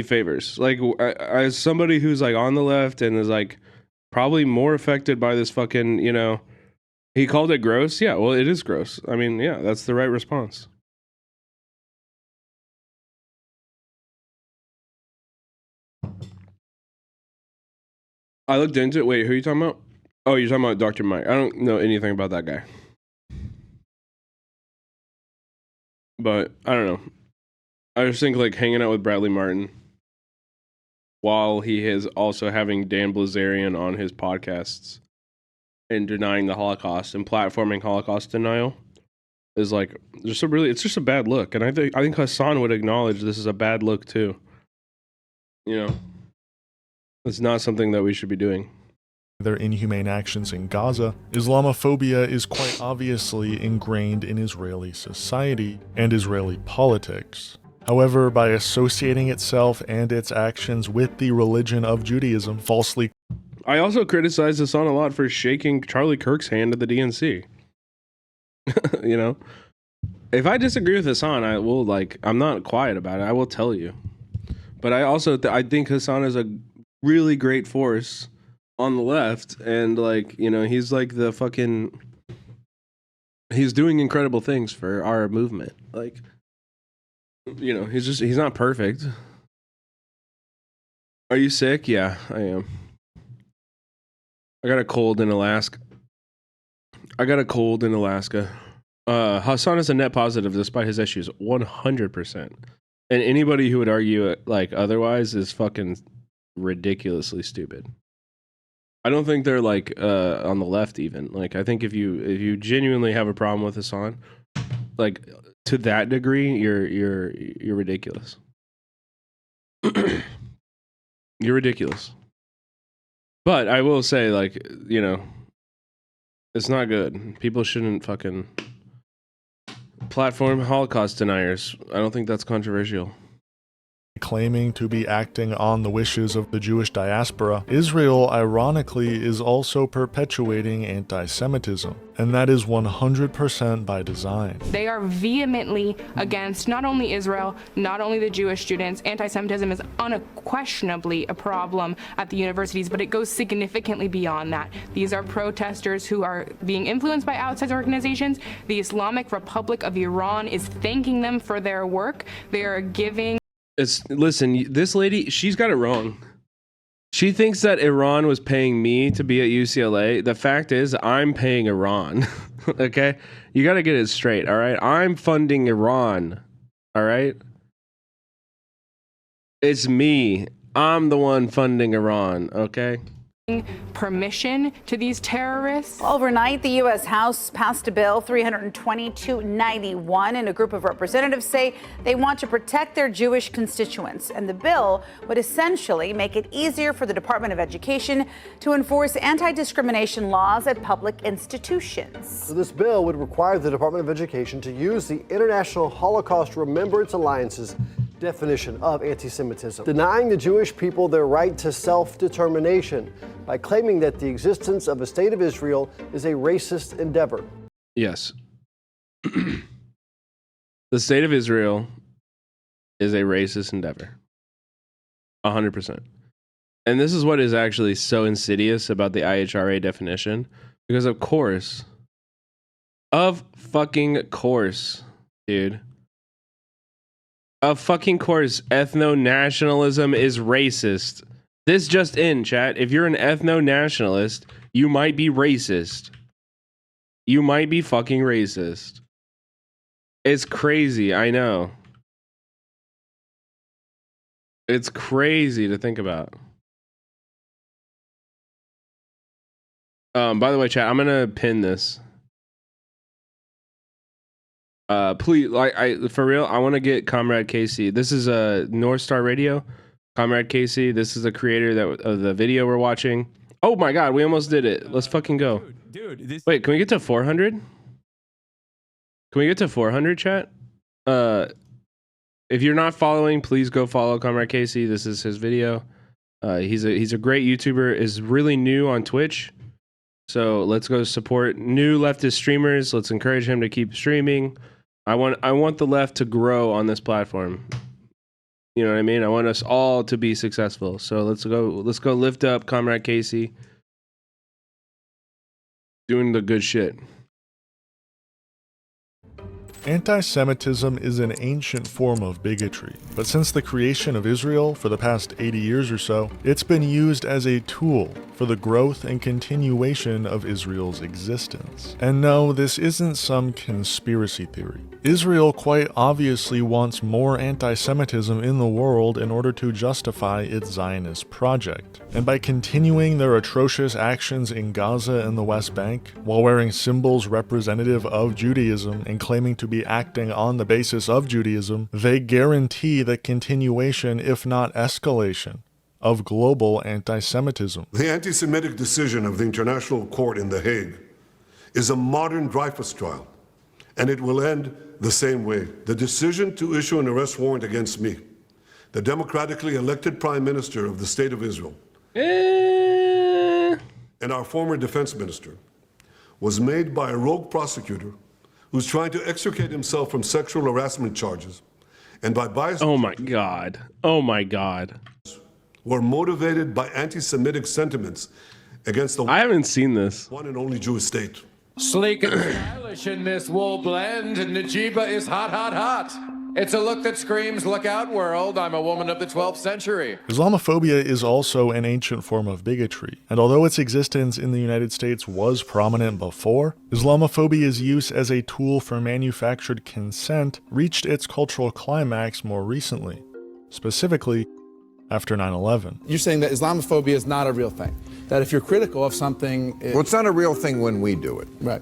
favors. Like, as somebody who's like on the left and is like probably more affected by this fucking, you know, he called it gross. Yeah, well, it is gross. I mean, yeah, that's the right response. I looked into it. Wait, who are you talking about? Oh, you're talking about Dr. Mike. I don't know anything about that guy. But I don't know. I just think like hanging out with Bradley Martin while he is also having Dan Blazarian on his podcasts and denying the Holocaust and platforming Holocaust denial is like it's just a bad look. And I think Hassan would acknowledge this is a bad look too. You know, it's not something that we should be doing. Their inhumane actions in Gaza, Islamophobia is quite obviously ingrained in Israeli society and Israeli politics. However, by associating itself and its actions with the religion of Judaism, falsely... I also criticize Hassan a lot for shaking Charlie Kirk's hand at the DNC. You know? If I disagree with Hassan, I will, like, I'm not quiet about it. I will tell you. But I also, I think Hassan is a really great force on the left, and like, you know, he's like the fucking, he's doing incredible things for our movement. Like, you know, he's not perfect. Are you sick? Yeah, I am. I got a cold in Alaska. Hassan is a net positive despite his issues, 100%. And anybody who would argue it like otherwise is fucking ridiculously stupid. I don't think they're like on the left even. Like, I think if you genuinely have a problem with Hassan, like to that degree, you're ridiculous. You're ridiculous. But I will say, like, you know, it's not good. People shouldn't fucking platform Holocaust deniers. I don't think that's controversial. Claiming to be acting on the wishes of the Jewish diaspora, Israel, ironically, is also perpetuating anti-Semitism, and that is 100% by design. They are vehemently against not only Israel, not only the Jewish students. Anti-Semitism is unquestionably a problem at the universities, but it goes significantly beyond that. These are protesters who are being influenced by outside organizations. The Islamic Republic of Iran is thanking them for their work. They are giving... Listen, this lady, she's got it wrong. She thinks that Iran was paying me to be at UCLA. The fact is, I'm paying Iran. Okay? You got to get it straight, all right? I'm funding Iran, all right? It's me. I'm the one funding Iran, okay? Permission to these terrorists. Overnight, the U.S. House passed a bill 32291, and a group of representatives say they want to protect their Jewish constituents. And the bill would essentially make it easier for the Department of Education to enforce anti-discrimination laws at public institutions. So this bill would require the Department of Education to use the International Holocaust Remembrance Alliance's definition of anti-Semitism, denying the Jewish people their right to self-determination by claiming that the existence of a state of Israel is a racist endeavor. Yes. The state of Israel is a racist endeavor. 100%. And this is what is actually so insidious about the IHRA definition, because of fucking course, dude. Of fucking course, ethno-nationalism is racist. This just in, chat. If you're an ethno-nationalist, you might be racist. You might be fucking racist. It's crazy, I know. It's crazy to think about. By the way, chat, I'm gonna pin this. Please, for real, I want to get Comrade Casey. This is a North Star Radio. Comrade Casey, this is the creator of the video we're watching. Oh my god, we almost did it. Let's fucking go. Dude, wait, can we get to 400? Can we get to 400, chat? If you're not following, please go follow Comrade Casey. This is his video. He's a great YouTuber, is really new on Twitch. So let's go support new leftist streamers. Let's encourage him to keep streaming. I want the left to grow on this platform. You know what I mean? I want us all to be successful. So let's go lift up Comrade Casey. Doing the good shit. Anti-Semitism is an ancient form of bigotry, but since the creation of Israel for the past 80 years or so, it's been used as a tool for the growth and continuation of Israel's existence. And no, this isn't some conspiracy theory. Israel quite obviously wants more anti-Semitism in the world in order to justify its Zionist project. And by continuing their atrocious actions in Gaza and the West Bank, while wearing symbols representative of Judaism and claiming to be acting on the basis of Judaism, they guarantee the continuation, if not escalation, of global anti-Semitism. The anti-Semitic decision of the International Court in The Hague is a modern Dreyfus trial, and it will end the same way. The decision to issue an arrest warrant against me, the democratically elected Prime Minister of the State of Israel, and our former defense minister, was made by a rogue prosecutor who's trying to extricate himself from sexual harassment charges, and by biased... Oh my God. Oh my God. ...were motivated by anti-Semitic sentiments against the... I haven't seen this. ...one and only Jewish state. Sleek and stylish in this wool blend, Najiba is hot, hot, hot. It's a look that screams, look out world, I'm a woman of the 12th century. Islamophobia is also an ancient form of bigotry, and although its existence in the United States was prominent before, Islamophobia's use as a tool for manufactured consent reached its cultural climax more recently, specifically after 9/11. You're saying that Islamophobia is not a real thing, that if you're critical of something... Well, it's not a real thing when we do it. Right.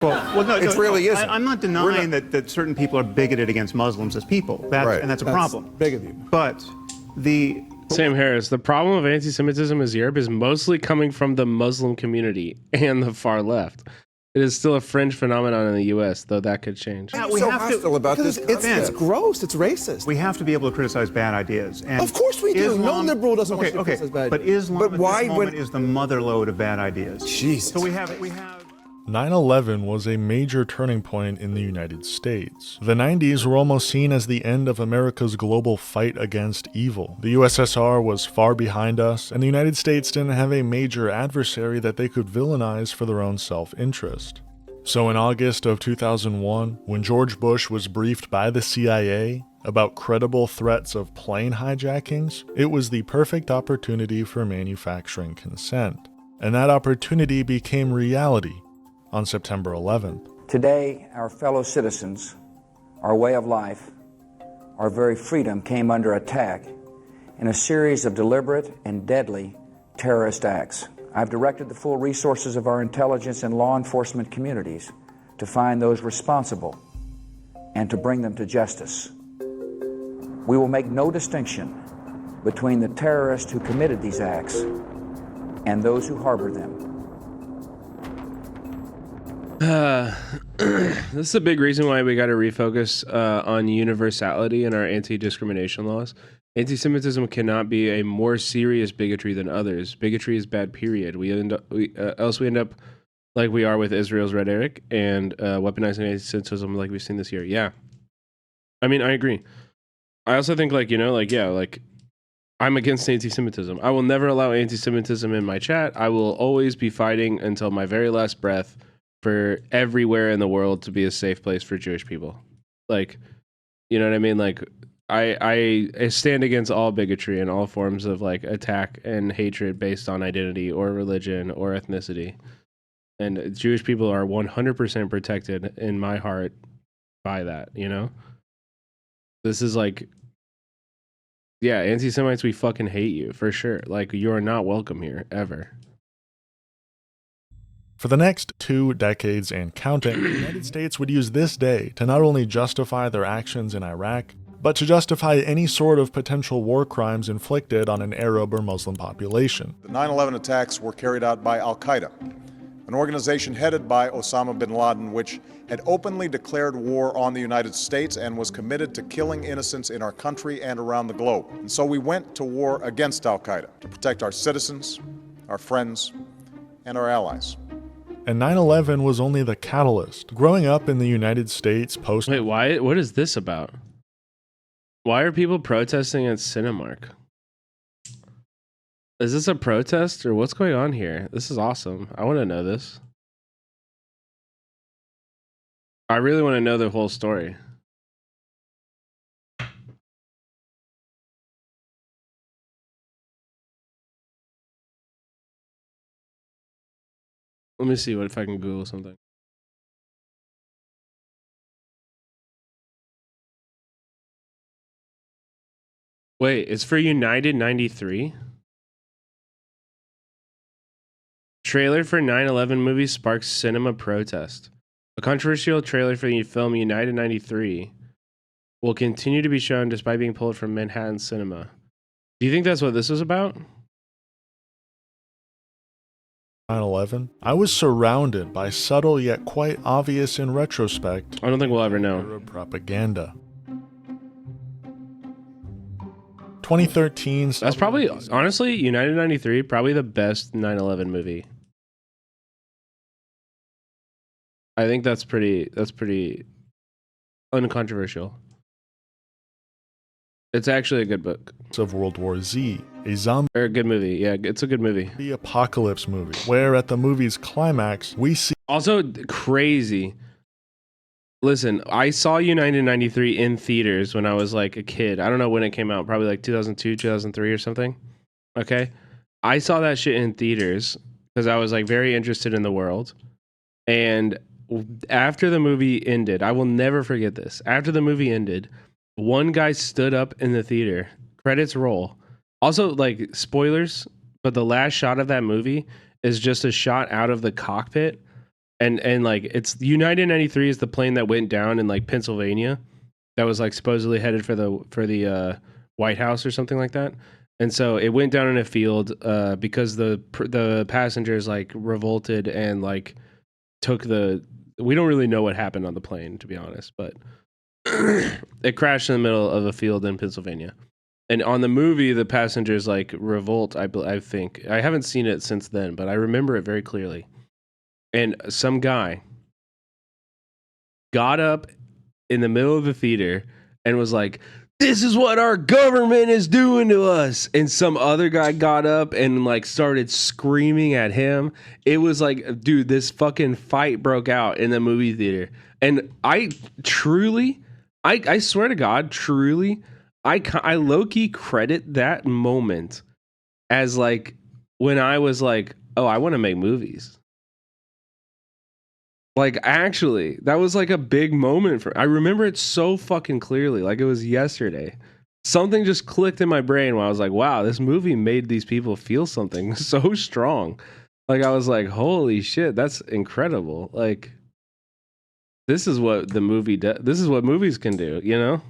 Well, no, it really isn't. I'm not denying that certain people are bigoted against Muslims as people. And that's a problem. Big of you. But the... Sam Harris, the problem of anti-Semitism in Europe is mostly coming from the Muslim community and the far left. It is still a fringe phenomenon in the U.S., though that could change. I'm so hostile about this. It's gross. It's racist. We have to be able to criticize bad ideas. And of course we do. No liberal doesn't want to criticize bad ideas. But Islam at this moment is the motherlode of bad ideas. Jesus. So we have 9/11 was a major turning point in the United States. The 90s were almost seen as the end of America's global fight against evil. The USSR was far behind us, and the United States didn't have a major adversary that they could villainize for their own self-interest. So in August of 2001, when George Bush was briefed by the CIA about credible threats of plane hijackings, it was the perfect opportunity for manufacturing consent. And that opportunity became reality on September 11th. Today, our fellow citizens, our way of life, our very freedom came under attack in a series of deliberate and deadly terrorist acts. I've directed the full resources of our intelligence and law enforcement communities to find those responsible and to bring them to justice. We will make no distinction between the terrorists who committed these acts and those who harbored them. This is a big reason why we got to refocus on universality in our anti-discrimination laws. Anti-Semitism cannot be a more serious bigotry than others. Bigotry is bad, period. Else we end up like we are with Israel's rhetoric and weaponizing anti-Semitism like we've seen this year. Yeah. I mean, I agree. I also think I'm against anti-Semitism. I will never allow anti-Semitism in my chat. I will always be fighting until my very last breath for everywhere in the world to be a safe place for Jewish people. Like, you know what I mean? Like, I stand against all bigotry and all forms of like attack and hatred based on identity or religion or ethnicity. And Jewish people are 100% protected in my heart by that, you know? This is like, yeah, anti-Semites, we fucking hate you for sure. Like, you're not welcome here ever. For the next 2 decades and counting, the United States would use this day to not only justify their actions in Iraq, but to justify any sort of potential war crimes inflicted on an Arab or Muslim population. The 9/11 attacks were carried out by Al-Qaeda, an organization headed by Osama bin Laden, which had openly declared war on the United States and was committed to killing innocents in our country and around the globe. And so we went to war against Al-Qaeda to protect our citizens, our friends, and our allies. And 9/11 was only the catalyst. Growing up in the United States post- Wait, why? What is this about? Why are people protesting at Cinemark? Is this a protest or what's going on here? This is awesome. I want to know this. I really want to know the whole story. Let me see what if I can Google something. Wait, it's for United 93? Trailer for 9/11 movie sparks cinema protest. A controversial trailer for the film United 93 will continue to be shown despite being pulled from Manhattan cinema. Do you think that's what this is about? 9/11, I was surrounded by subtle yet quite obvious in retrospect. I don't think we'll ever know. Arab propaganda. 2013. That's probably, honestly, United 93, probably the best 9/11 movie. I think that's pretty uncontroversial. It's actually a good book. Of World War Z, a zombie or a good movie. Yeah, it's a good movie. The apocalypse movie, where at the movie's climax we see also crazy. Listen, I saw United 93 in theaters when I was like a kid. I don't know when it came out, probably like 2002, 2003 or something. Okay. I saw that shit in theaters because I was like very interested in the world. And after the movie ended, I will never forget this. After the movie ended, one guy stood up in the theater, credits roll. Also, like, spoilers, but the last shot of that movie is just a shot out of the cockpit. And like, it's United 93 is the plane that went down in like Pennsylvania that was like supposedly headed for the White House or something like that. And so it went down in a field because the passengers like revolted and like we don't really know what happened on the plane, to be honest, but it crashed in the middle of a field in Pennsylvania. And on the movie, the passengers like revolt. I think I haven't seen it since then, but I remember it very clearly. And some guy got up in the middle of the theater and was like, "This is what our government is doing to us." And some other guy got up and like started screaming at him. It was like, dude, this fucking fight broke out in the movie theater. And I swear to God, truly, I low-key credit that moment as like when I was like, oh, I want to make movies. Like, actually, that was like a big moment for. I remember it so fucking clearly, like it was yesterday. Something just clicked in my brain while I was like, wow, this movie made these people feel something so strong. Like, I was like, holy shit, that's incredible. Like, this is what the movie does. This is what movies can do, you know?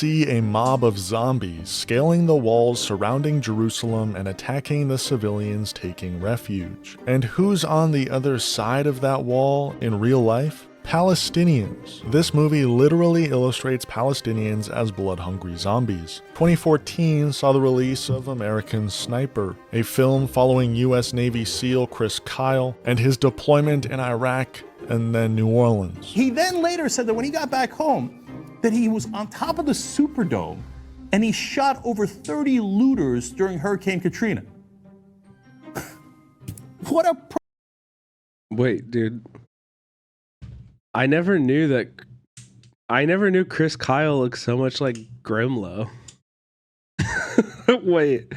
See a mob of zombies scaling the walls surrounding Jerusalem and attacking the civilians taking refuge. And who's on the other side of that wall in real life? Palestinians. This movie literally illustrates Palestinians as blood-hungry zombies. 2014 saw the release of American Sniper, a film following U.S. Navy SEAL Chris Kyle and his deployment in Iraq and then New Orleans. He then later said that when he got back home, that he was on top of the Superdome and he shot over 30 looters during Hurricane Katrina. What a... Wait, dude. I never knew Chris Kyle looked so much like Grimlow. Wait.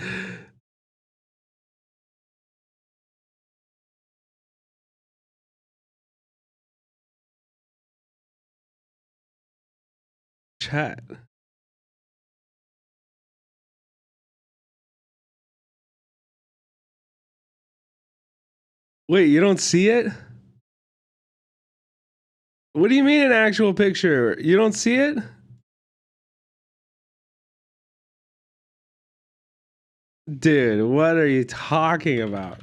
Chat. Wait, you don't see it? What do you mean an actual picture? You don't see it? Dude, what are you talking about?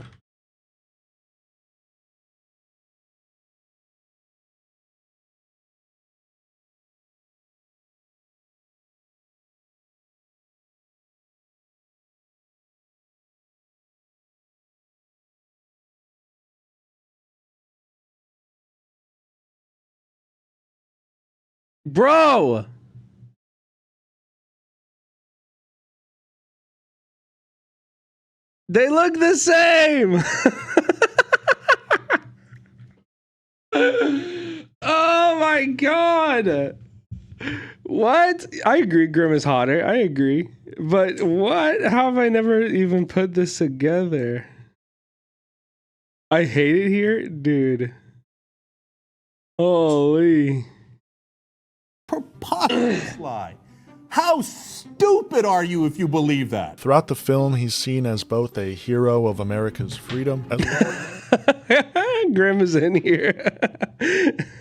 Bro! They look the same! Oh my god! What? I agree, Grim is hotter. I agree. But what? How have I never even put this together? I hate it here? Dude. Holy. Preposterous lie. How stupid are you if you believe that? Throughout the film, he's seen as both a hero of America's freedom as well Grim is in here.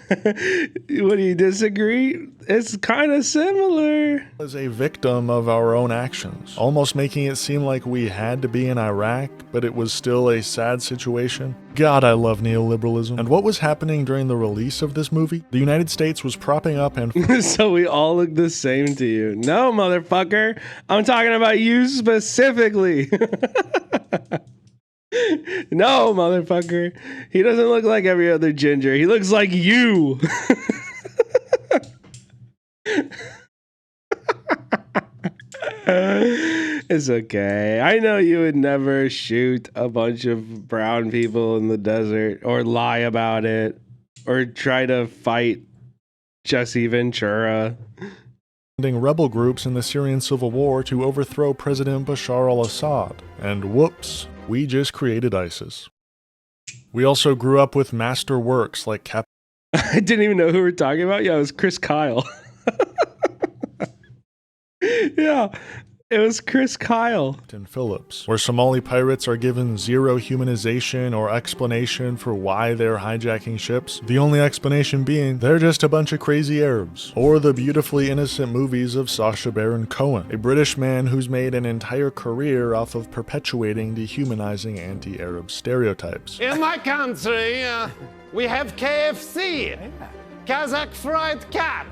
What, do you disagree? It's kind of similar. as a victim of our own actions, almost making it seem like we had to be in Iraq, but it was still a sad situation. God, I love neoliberalism. And what was happening during the release of this movie? The United States was propping up and... So we all look the same to you. No, motherfucker. I'm talking about you specifically. No, motherfucker. He doesn't look like every other ginger. He looks like you. It's okay. I know you would never shoot a bunch of brown people in the desert or lie about it or try to fight Jesse Ventura. Rebel groups in the Syrian civil war to overthrow President Bashar al-Assad. And whoops, we just created ISIS. We also grew up with master works like I didn't even know who we were talking about. Yeah, it was Chris Kyle. Yeah, it was Chris Kyle. And Phillips, where Somali pirates are given zero humanization or explanation for why they're hijacking ships, the only explanation being they're just a bunch of crazy Arabs. Or the beautifully innocent movies of Sacha Baron Cohen, a British man who's made an entire career off of perpetuating dehumanizing anti-Arab stereotypes. In my country, we have KFC, Kazakh fried cat.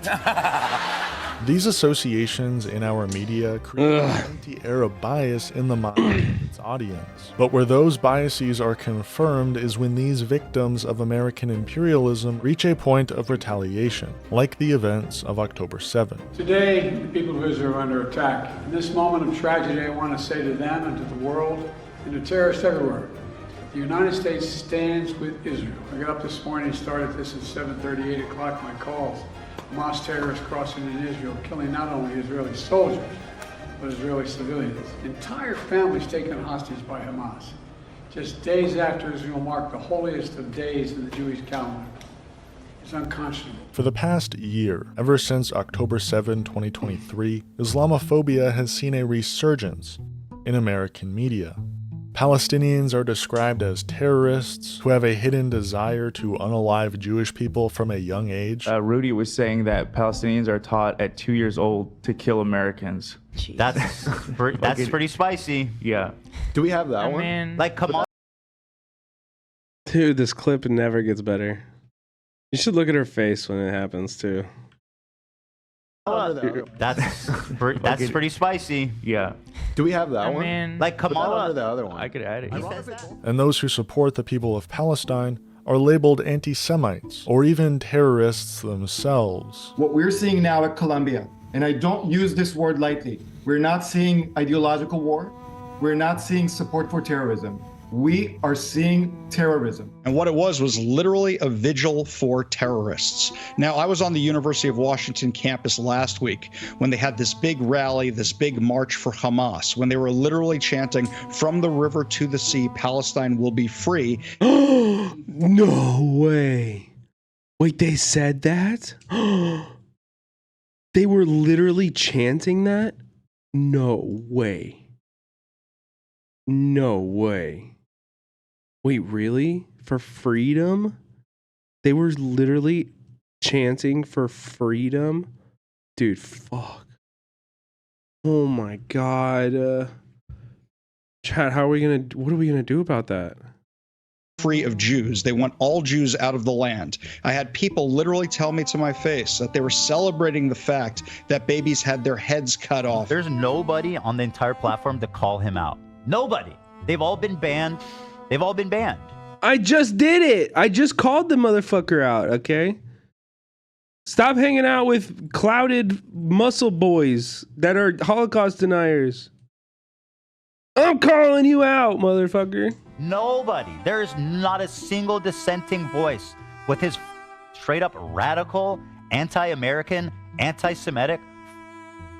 These associations in our media create an anti-Arab bias in the mind of its audience. But where those biases are confirmed is when these victims of American imperialism reach a point of retaliation, like the events of October 7th. Today, the people of Israel are under attack. In this moment of tragedy, I want to say to them and to the world and to terrorists everywhere, the United States stands with Israel. I got up this morning and started this at 7:30, 8 o'clock, my calls. Hamas terrorists crossing in Israel, killing not only Israeli soldiers, but Israeli civilians. Entire families taken hostage by Hamas. Just days after Israel marked the holiest of days in the Jewish calendar. It's unconscionable. For the past year, ever since October 7, 2023, Islamophobia has seen a resurgence in American media. Palestinians are described as terrorists who have a hidden desire to unalive Jewish people from a young age. Rudy was saying that Palestinians are taught at 2 years old to kill Americans. That's pretty spicy. Yeah. Do we have that one? mean, Like, come on. Dude, this clip never gets better. You should look at her face when it happens too. That's pretty spicy. Yeah. Do we have that I one? mean, Like, come on. The other one. I could add it. And those who support the people of Palestine are labeled anti-Semites or even terrorists themselves. What we're seeing now at Colombia, and I don't use this word lightly, we're not seeing ideological war. We're not seeing support for terrorism. We are seeing terrorism. And what it was literally a vigil for terrorists. Now, I was on the University of Washington campus last week when they had this big rally, this big march for Hamas, when they were literally chanting, "From the river to the sea, Palestine will be free." No way. Wait, they said that? They were literally chanting that? No way. No way. Wait, really? For freedom? They were literally chanting for freedom? Dude, fuck. Oh my god. Chad, what are we gonna do about that? Free of Jews. They want all Jews out of the land. I had people literally tell me to my face that they were celebrating the fact that babies had their heads cut off. There's nobody on the entire platform to call him out. Nobody. They've all been banned. They've all been banned. I just did it. I just called the motherfucker out, okay? Stop hanging out with clouded muscle boys that are Holocaust deniers. I'm calling you out, motherfucker. Nobody. There is not a single dissenting voice with his straight up radical, anti-American, anti-Semitic,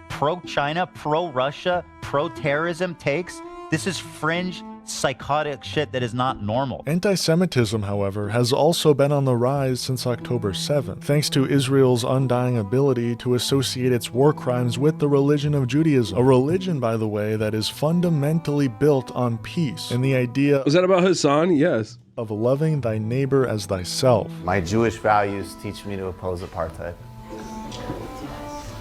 pro-China, pro-Russia, pro-terrorism takes. This is fringe, psychotic shit that is not normal. Anti-Semitism, however, has also been on the rise since October 7th, thanks to Israel's undying ability to associate its war crimes with the religion of Judaism. A religion, by the way, that is fundamentally built on peace and the idea— Was that about Hassan? Yes. —of loving thy neighbor as thyself. My Jewish values teach me to oppose apartheid.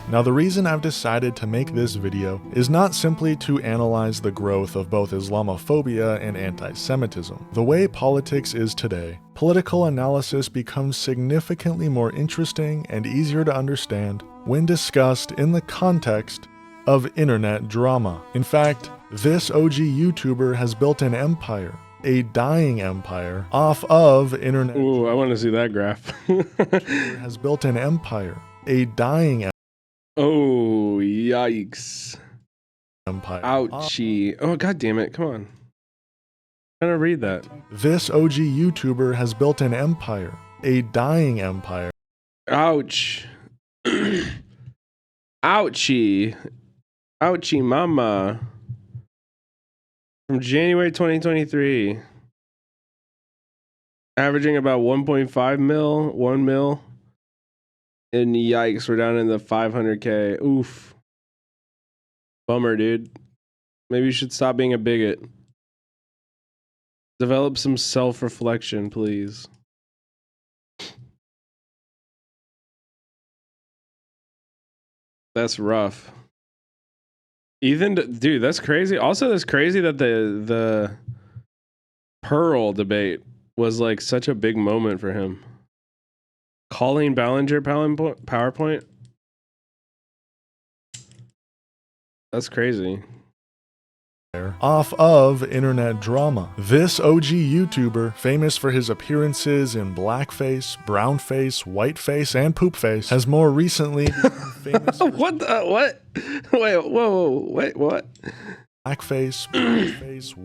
Now, the reason I've decided to make this video is not simply to analyze the growth of both Islamophobia and anti-Semitism. The way politics is today, political analysis becomes significantly more interesting and easier to understand when discussed in the context of internet drama. In fact, this OG YouTuber has built an empire, a dying empire, off of internet. Ooh, I want to see that graph. Has built an empire, a dying empire. Oh, yikes. Empire. Ouchie. Oh, god damn it. Come on. I'm trying to read that. This OG YouTuber has built an empire, a dying empire. Ouch. Ouchie. Ouchie mama. From January 2023. Averaging about 1.5 mil, 1 mil. And yikes, we're down in the 500K. Oof. Bummer, dude. Maybe you should stop being a bigot. Develop some self-reflection, please. That's rough. Ethan, dude, that's crazy. Also, that's crazy that the Pearl debate was like such a big moment for him. Colleen Ballinger PowerPoint? That's crazy. Off of internet drama. This OG YouTuber, famous for his appearances in blackface, brownface, whiteface, and poopface, has more recently become famous. What the? What? Wait, whoa, wait, what? Blackface, brownface,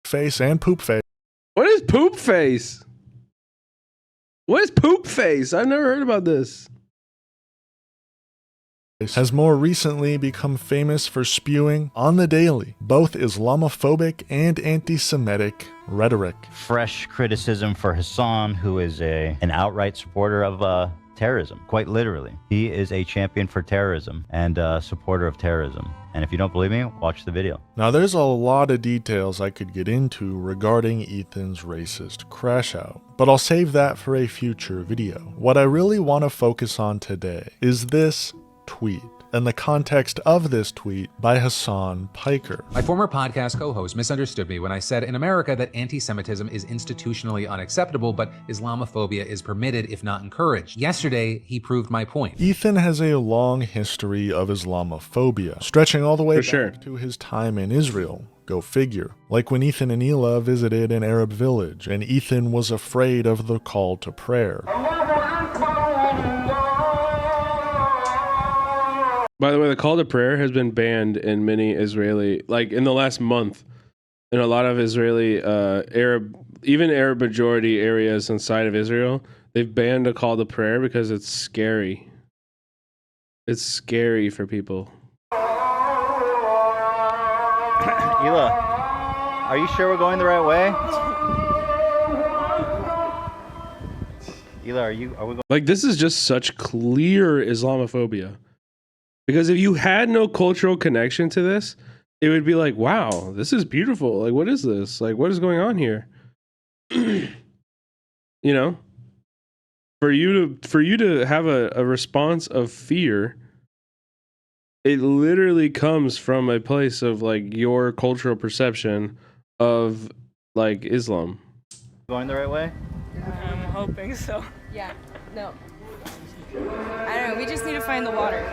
whiteface, and poopface. What is poopface? What is poop face? I've never heard about this. has more recently become famous for spewing, on the daily, both Islamophobic and anti-Semitic rhetoric. Fresh criticism for Hassan, who is an outright supporter of terrorism, quite literally. He is a champion for terrorism and a supporter of terrorism. And if you don't believe me, watch the video. Now there's a lot of details I could get into regarding Ethan's racist crash out, but I'll save that for a future video. What I really want to focus on today is this tweet and the context of this tweet by Hassan Piker. My former podcast co-host misunderstood me when I said in America that anti-Semitism is institutionally unacceptable, but Islamophobia is permitted if not encouraged. Yesterday, he proved my point. Ethan has a long history of Islamophobia, stretching all the way back to his time in Israel. Go figure. Like when Ethan and Hila visited an Arab village, and Ethan was afraid of the call to prayer. By the way, the call to prayer has been banned in many Israeli, like in the last month, in a lot of Israeli Arab, even Arab majority areas inside of Israel, they've banned a call to prayer because it's scary. It's scary for people. Hila, are you sure we're going the right way? Hila, are we going? Like, this is just such clear Islamophobia. Because if you had no cultural connection to this, it would be like, wow, this is beautiful. Like, what is this? Like, what is going on here? You know? For you to have a response of fear, it literally comes from a place of like your cultural perception of like Islam. Going the right way? I'm hoping so. Yeah, no. I don't know, we just need to find the water.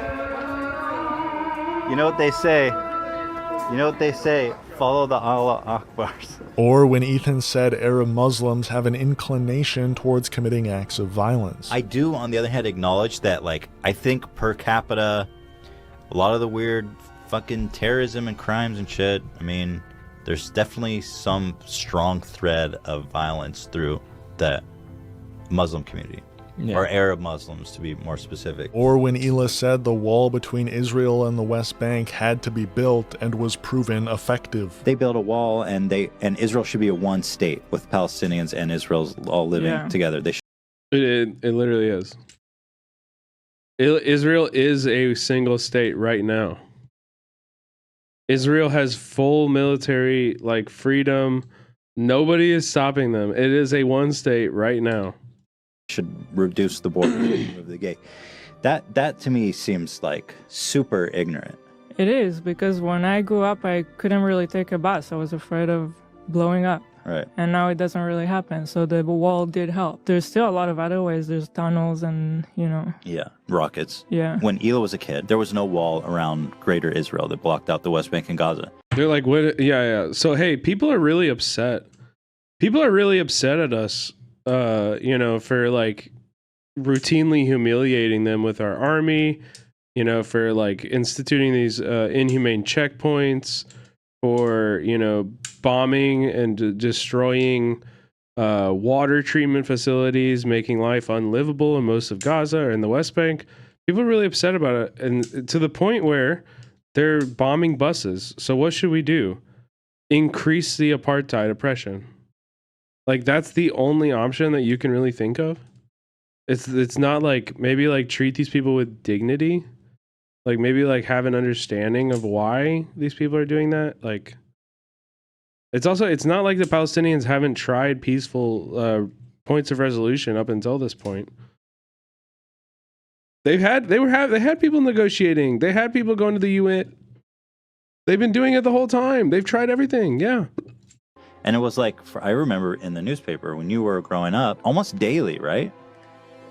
You know what they say? Follow the Allah Akbars. Or when Ethan said Arab Muslims have an inclination towards committing acts of violence. I do, on the other hand, acknowledge that, like, I think per capita, a lot of the weird fucking terrorism and crimes and shit, I mean, there's definitely some strong thread of violence through the Muslim community. Yeah. Or Arab Muslims, to be more specific. Or when Hila said the wall between Israel and the West Bank had to be built and was proven effective. They built a wall, and Israel should be a one state with Palestinians and Israel's all living together. They should. It literally is. Israel is a single state right now. Israel has full military like freedom. Nobody is stopping them. It is a one state right now. Should reduce the border of the gate. That to me seems like super ignorant. It is, because when I grew up, I couldn't really take a bus. I was afraid of blowing up. Right. And now it doesn't really happen. So the wall did help. There's still a lot of other ways. There's tunnels and, you know. Yeah, rockets. Yeah. When Hila was a kid, there was no wall around Greater Israel that blocked out the West Bank and Gaza. They're like, what? Yeah. So, hey, people are really upset. People are really upset at us. You know, for like routinely humiliating them with our army, you know, for like instituting these inhumane checkpoints, for, you know, bombing and destroying water treatment facilities, making life unlivable in most of Gaza or in the West Bank. People are really upset about it, and to the point where they're bombing buses. So what should we do? Increase the apartheid oppression. Like, that's the only option that you can really think of. It's not like, maybe like treat these people with dignity. Like, maybe like have an understanding of why these people are doing that. Like, it's not like the Palestinians haven't tried peaceful points of resolution up until this point. They had people negotiating. They had people going to the UN. They've been doing it the whole time. They've tried everything. Yeah. And it was like, I remember in the newspaper when you were growing up, almost daily, right?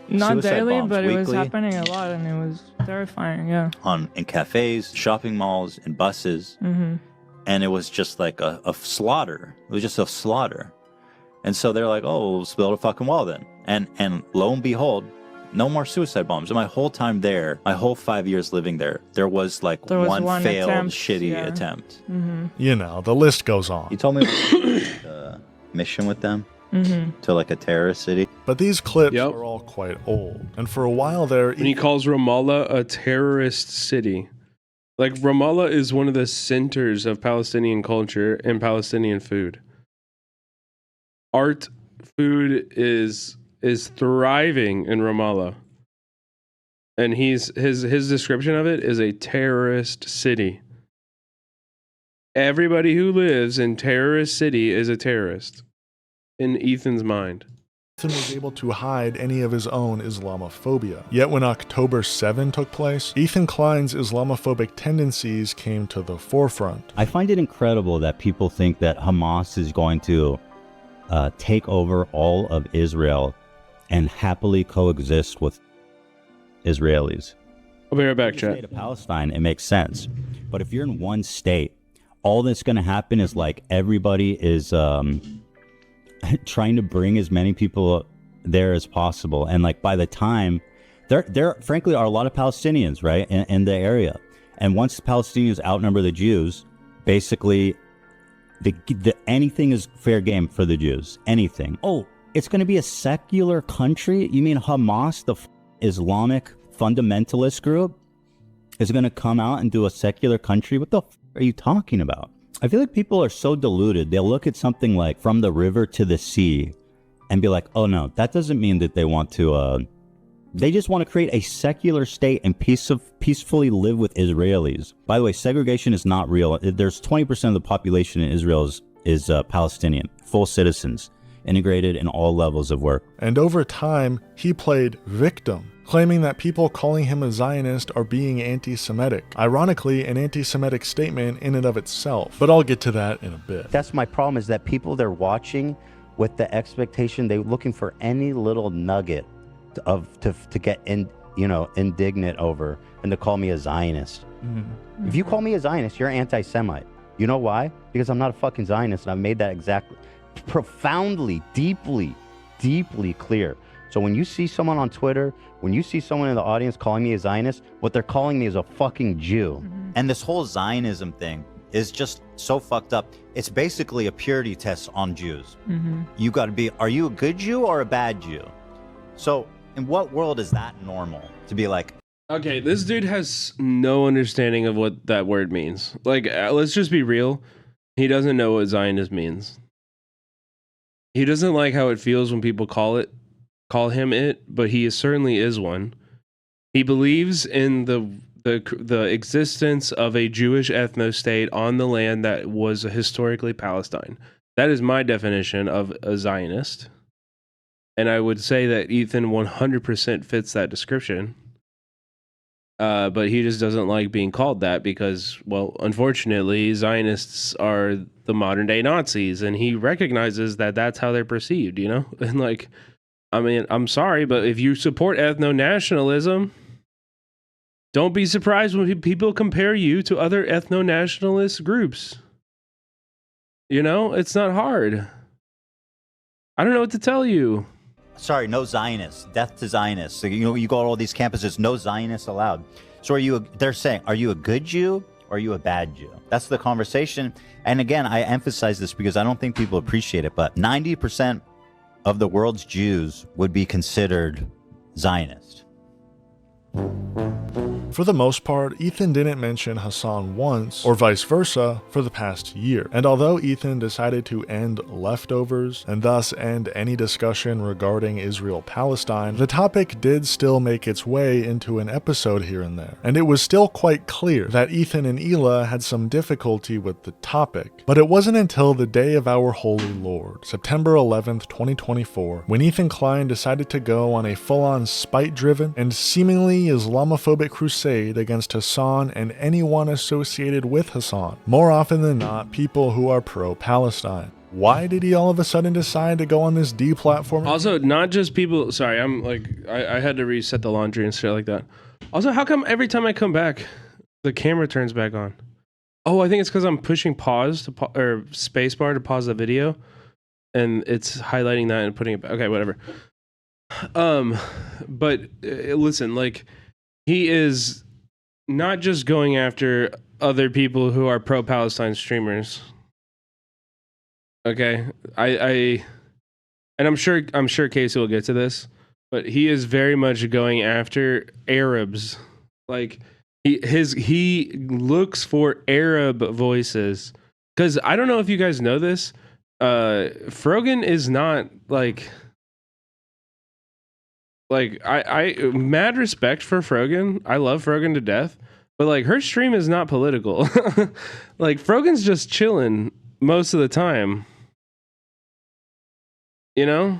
Not Suicide daily, bombs but it was weekly. happening a lot, and it was terrifying, yeah. In cafes, shopping malls, in buses. Mm-hmm. And it was just like a slaughter. It was just a slaughter. And so they're like, oh, let's build a fucking wall then. And lo and behold, no more suicide bombs. And my whole time there, my whole 5 years living there, there was like one failed, shitty attempt. Mm-hmm. You know, the list goes on. You told me a mission with them. to like a terrorist city. But these clips are all quite old, and for a while there, And he calls Ramallah a terrorist city. Like, Ramallah is one of the centers of Palestinian culture and Palestinian food. Art, food is thriving in Ramallah. And his description of it is a terrorist city. Everybody who lives in terrorist city is a terrorist in Ethan's mind. Ethan was able to hide any of his own Islamophobia. Yet when October 7 took place, Ethan Klein's Islamophobic tendencies came to the forefront. I find it incredible that people think that Hamas is going to take over all of Israel and happily coexist with Israelis. I'll be right back, The chat. state of Palestine, it makes sense. But if you're in one state, all that's going to happen is like everybody is trying to bring as many people there as possible. And like by the time, there frankly are a lot of Palestinians, right, in the area. And once the Palestinians outnumber the Jews, basically anything is fair game for the Jews. Anything. Oh, it's going to be a secular country? You mean Hamas, the Islamic fundamentalist group, is going to come out and do a secular country? What the are you talking about? I feel like people are so deluded. They'll look at something like From the River to the Sea and be like, oh no, that doesn't mean that they want to, they just want to create a secular state and peacefully live with Israelis. By the way, segregation is not real. There's 20% of the population in Israel is Palestinian, full citizens, integrated in all levels of work. And over time, he played victim, claiming that people calling him a Zionist are being anti-Semitic. Ironically, an anti-Semitic statement in and of itself. But I'll get to that in a bit. That's my problem, is that people, they're watching with the expectation, they're looking for any little nugget to get indignant over and to call me a Zionist. If you call me a Zionist, you're anti-Semite. You know why? Because I'm not a fucking Zionist, and I've made that exactly profoundly, deeply clear. So when you see someone on Twitter, when you see someone in the audience calling me a Zionist, what they're calling me is a fucking Jew. And this whole Zionism thing is just so fucked up. It's basically a purity test on Jews. You got to be, are you a good Jew or a bad Jew? So in what world is that normal to be like? Okay, this dude has no understanding of what that word means. Like, let's just be real. He doesn't know what Zionist means. He doesn't like how it feels when people call him it, but he certainly is one. He believes in the existence of a Jewish ethno-state on the land that was historically Palestine. That is my definition of a Zionist. And I would say that Ethan 100% fits that description. But he just doesn't like being called that because, well, unfortunately, Zionists are the modern day Nazis, and he recognizes that that's how they're perceived, you know? And like, I mean, I'm sorry, but if you support ethno-nationalism, don't be surprised when people compare you to other ethno-nationalist groups. You know, it's not hard. I don't know what to tell you. Sorry, no Zionists. Death to Zionists. So, you know, you go to all these campuses, no Zionists allowed. So they're saying, are you a good Jew or are you a bad Jew? That's the conversation. And again, I emphasize this because I don't think people appreciate it, but 90% of the world's Jews would be considered Zionist. For the most part, Ethan didn't mention Hassan once, or vice versa, for the past year. And although Ethan decided to end leftovers, and thus end any discussion regarding Israel-Palestine, the topic did still make its way into an episode here and there. And it was still quite clear that Ethan and Hila had some difficulty with the topic. But it wasn't until the day of our Holy Lord, September 11th, 2024, when Ethan Klein decided to go on a full-on spite-driven and seemingly Islamophobic crusade against Hassan and anyone associated with Hassan. More often than not, people who are pro-Palestine. Why did he all of a sudden decide to go on this deplatforming? Also, not just people. Sorry, I'm like, I had to reset the laundry and shit like that. Also, how come every time I come back, the camera turns back on? Oh, I think it's because I'm pushing pause or spacebar to pause the video, and it's highlighting that and putting it back. Okay, whatever. But listen, like, he is not just going after other people who are pro-Palestine streamers. Okay, and I'm sure Casey will get to this, but he is very much going after Arabs. Like he looks for Arab voices, because I don't know if you guys know this. Frogan is not like I mad respect for Frogan. I love Frogan to death, but like her stream is not political. Like Frogan's just chilling most of the time. You know?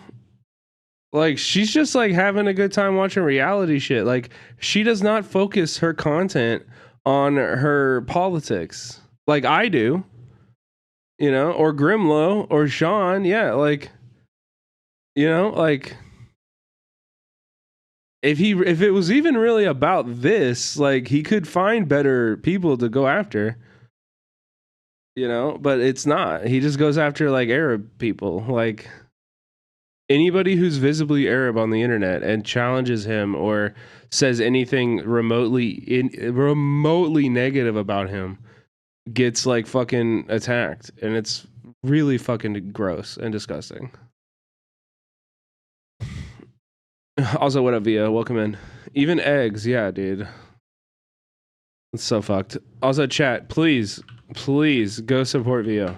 Like she's just like having a good time watching reality shit. Like she does not focus her content on her politics like I do. You know, or Grimlow or Sean, yeah, like you know, like if it was even really about this, like he could find better people to go after. You know, but it's not. He just goes after like Arab people, like anybody who's visibly Arab on the internet and challenges him or says anything remotely negative about him gets like fucking attacked, and it's really fucking gross and disgusting. Also, what up, Via? Welcome in. Even eggs, yeah, dude. It's so fucked. Also, chat, please go support Vio.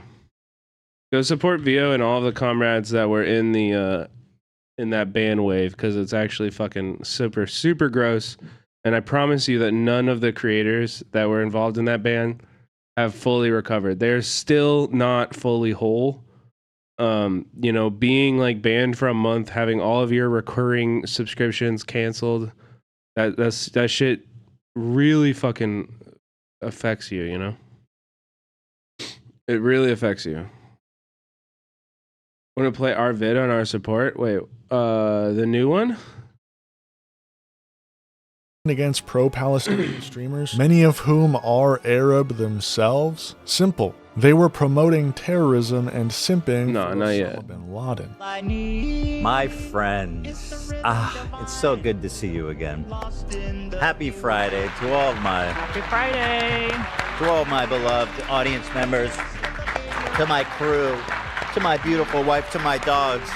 Go support Vio and all the comrades that were in the in that ban wave, because it's actually fucking super gross. And I promise you that none of the creators that were involved in that ban have fully recovered. They're still not fully whole. You know, being like banned for a month, having all of your recurring subscriptions canceled, that shit really fucking affects you, you know? It really affects you. Want to play our vid on our support? Wait, the new one? Against pro-Palestinian streamers, many of whom are Arab themselves. Simple. They were promoting terrorism and simping for Osama bin Laden. My friends, it's so good to see you again. Happy Friday to all of my beloved audience members, to my crew, to my beautiful wife, to my dogs.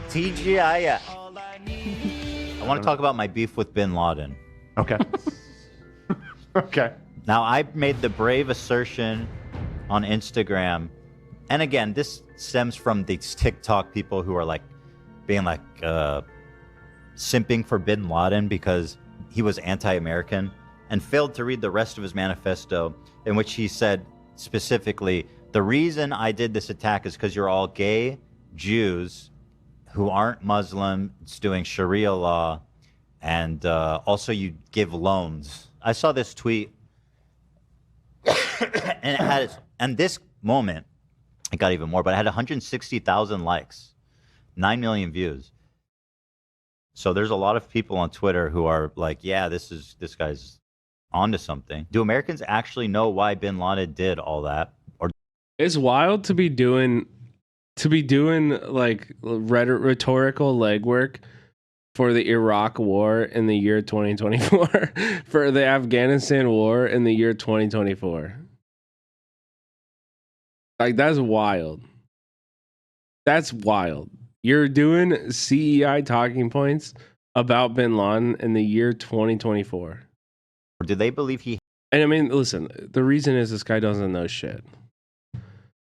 TGIF. I want to talk about my beef with bin Laden. Okay. Okay. Now, I made the brave assertion on Instagram, and again, this stems from these TikTok people who are like being like simping for bin Laden because he was anti-American, and failed to read the rest of his manifesto, in which he said specifically, the reason I did this attack is because you're all gay Jews who aren't Muslim, it's doing Sharia law, and also you give loans. I saw this tweet, and it had and this moment, it got even more, but it had 160,000 likes, 9 million views. So there's a lot of people on Twitter who are like, yeah, this guy's onto something. Do Americans actually know why bin Laden did all that? Or it's wild to be doing like rhetorical legwork for the Iraq war in the year 2024, for the Afghanistan war in the year 2024. Like, that's wild. That's wild. You're doing CEI talking points about bin Laden in the year 2024. Or do they believe he... And I mean, listen, the reason is this guy doesn't know shit.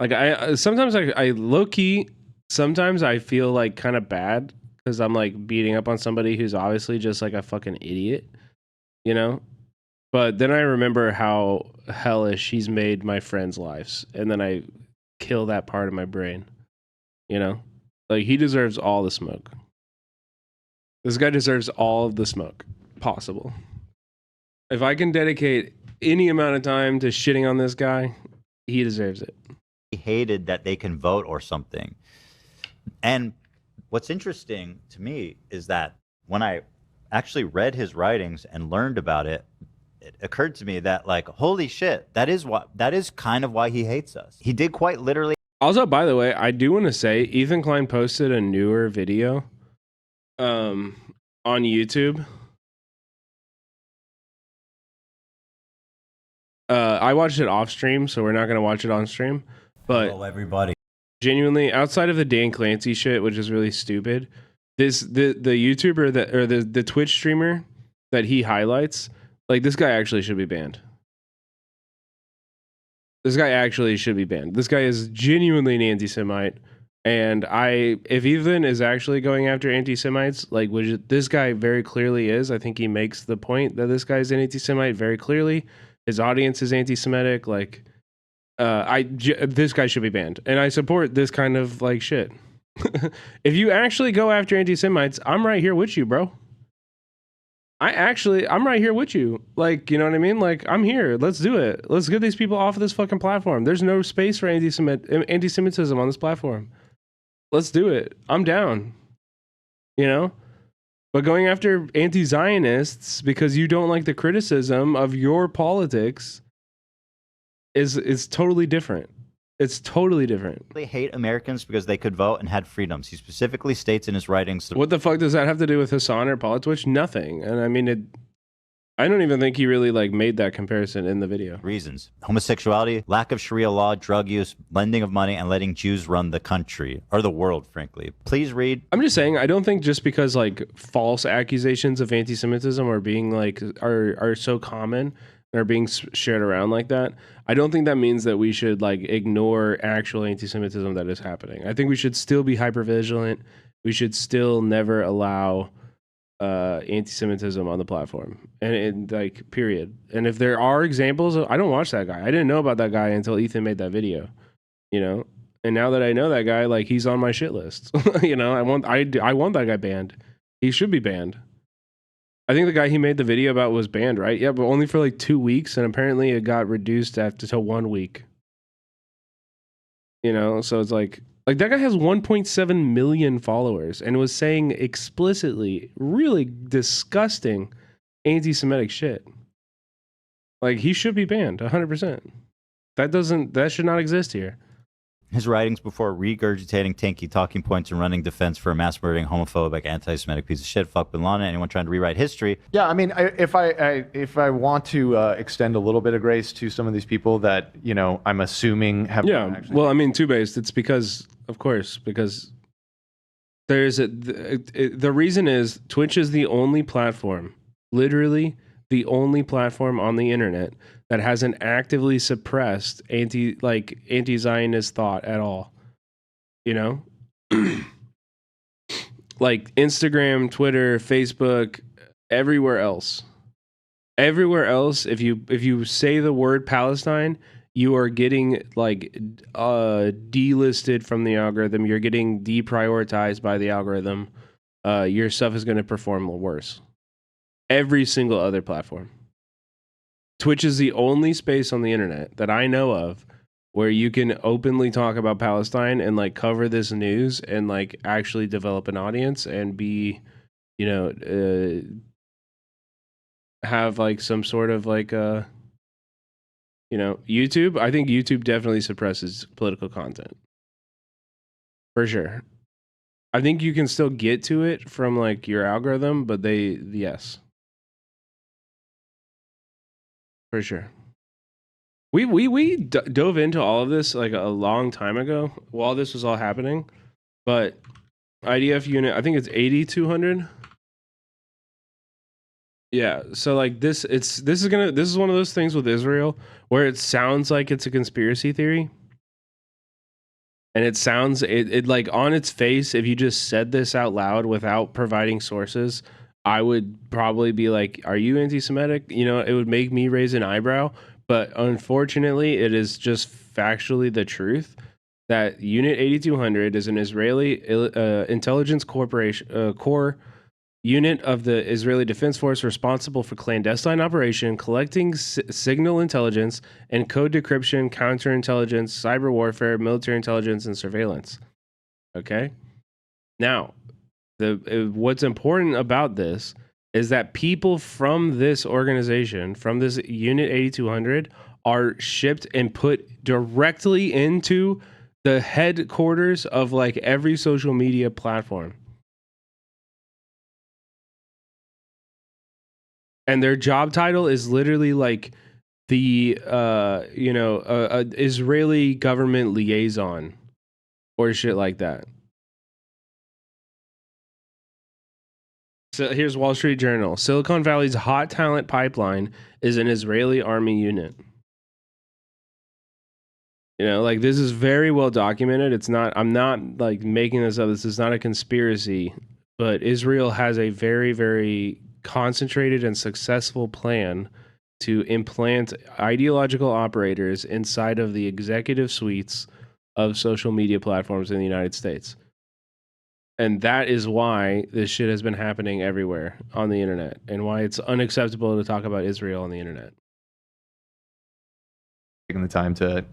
Like, I sometimes I low-key, sometimes I feel like kind of bad because I'm like beating up on somebody who's obviously just like a fucking idiot, you know? But then I remember how hellish he's made my friends' lives, and then I kill that part of my brain, you know? Like, he deserves all the smoke. This guy deserves all of the smoke possible. If I can dedicate any amount of time to shitting on this guy, he deserves it. He hated that they can vote or something. And what's interesting to me is that when I actually read his writings and learned about it, it occurred to me that, like, holy shit, that is kind of why he hates us. He did quite literally. Also, by the way, I do want to say Ethan Klein posted a newer video on YouTube. I watched it off stream, so we're not going to watch it on stream. But hello, everybody. Genuinely, outside of the Dan Clancy shit, which is really stupid, the YouTuber that or the Twitch streamer that he highlights, like this guy actually should be banned. This guy actually should be banned. This guy is genuinely an anti-Semite, and if Ethan is actually going after anti-Semites, like which this guy very clearly is, I think he makes the point that this guy is an anti-Semite very clearly. His audience is anti-Semitic, like. This guy should be banned, and I support this kind of like shit. If you actually go after anti-Semites, I'm right here with you, bro. I'm right here with you. Like, you know what I mean? Like, I'm here. Let's do it. Let's get these people off of this fucking platform. There's no space for anti-Semitism on this platform. Let's do it. I'm down. You know? But going after anti-Zionists because you don't like the criticism of your politics is totally different. It's totally different. They hate Americans because they could vote and had freedoms. He specifically states in his writings. What the fuck does that have to do with Hassan or Politiwitch? Nothing. And I mean, I don't even think he really like made that comparison in the video. Reasons: homosexuality, lack of Sharia law, drug use, lending of money, and letting Jews run the country or the world. Frankly, please read. I'm just saying, I don't think just because like false accusations of anti-Semitism are being like are so common and are being shared around like that, I don't think that means that we should like ignore actual anti-Semitism that is happening. I think we should still be hyper vigilant. We should still never allow anti-Semitism on the platform, and like period. And if there are examples I don't watch that guy. I didn't know about that guy until Ethan made that video, you know. And now that I know that guy, like he's on my shit list. You know, I want that guy banned. He should be banned. I think the guy he made the video about was banned, right? Yeah, but only for like 2 weeks, and apparently it got reduced to 1 week. You know, so it's like that guy has 1.7 million followers and was saying explicitly really disgusting anti-Semitic shit. Like he should be banned 100%. That should not exist here. His writings before regurgitating tanky talking points and running defense for a mass-murdering, homophobic, anti-Semitic piece of shit. Fuck Bin Laden. Anyone trying to rewrite history? Yeah, I mean, if I want to extend a little bit of grace to some of these people that I'm assuming have well, I mean, two-based. It's because, of course, because there's the reason is Twitch is the only platform, literally the only platform on the internet that hasn't actively suppressed anti-Zionist thought at all. You know? Like Instagram, Twitter, Facebook, everywhere else. Everywhere else, if you say the word Palestine, you are getting like delisted from the algorithm. You're getting deprioritized by the algorithm. Your stuff is going to perform worse. Every single other platform. Twitch is the only space on the internet that I know of where you can openly talk about Palestine and like cover this news and like actually develop an audience and be, have like some sort of like YouTube. I think YouTube definitely suppresses political content for sure. I think you can still get to it from like your algorithm, but yes. For sure. We dove into all of this like a long time ago while this was all happening, but IDF unit, I think it's 8200. Yeah, so like this is one of those things with Israel where it sounds like it's a conspiracy theory. And it sounds it like on its face, if you just said this out loud without providing sources, I would probably be like, are you anti-Semitic? It would make me raise an eyebrow. But unfortunately, it is just factually the truth that Unit 8200 is an Israeli intelligence corps unit of the Israeli Defense Force responsible for clandestine operation, collecting signal intelligence and code decryption, counterintelligence, cyber warfare, military intelligence, and surveillance. Okay? Now, what's important about this is that people from this organization, from this Unit 8200, are shipped and put directly into the headquarters of like every social media platform. And their job title is literally like the Israeli government liaison. or shit like that. So here's Wall Street Journal. Silicon Valley's hot talent pipeline is an Israeli army unit. You know, like this is very well documented. It's not, I'm not like making this up. This is not a conspiracy, but Israel has a very, very concentrated and successful plan to implant ideological operators inside of the executive suites of social media platforms in the United States. And that is why this shit has been happening everywhere on the internet and why it's unacceptable to talk about Israel on the internet. Taking the time to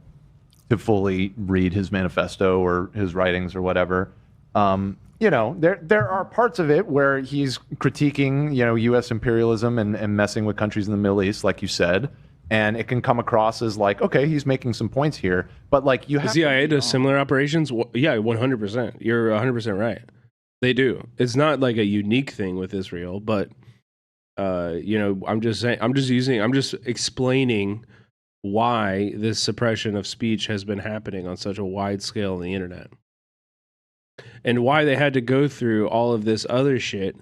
fully read his manifesto or his writings or whatever. You know, there are parts of it where he's critiquing, you know, U.S. imperialism and messing with countries in the Middle East, like you said. And it can come across as like, okay, he's making some points here. But like you have the CIA does similar operations. Yeah, 100%. You're 100% right. They do. It's not like a unique thing with Israel, but you know, I'm just explaining why this suppression of speech has been happening on such a wide scale on the internet. And why they had to go through all of this other shit,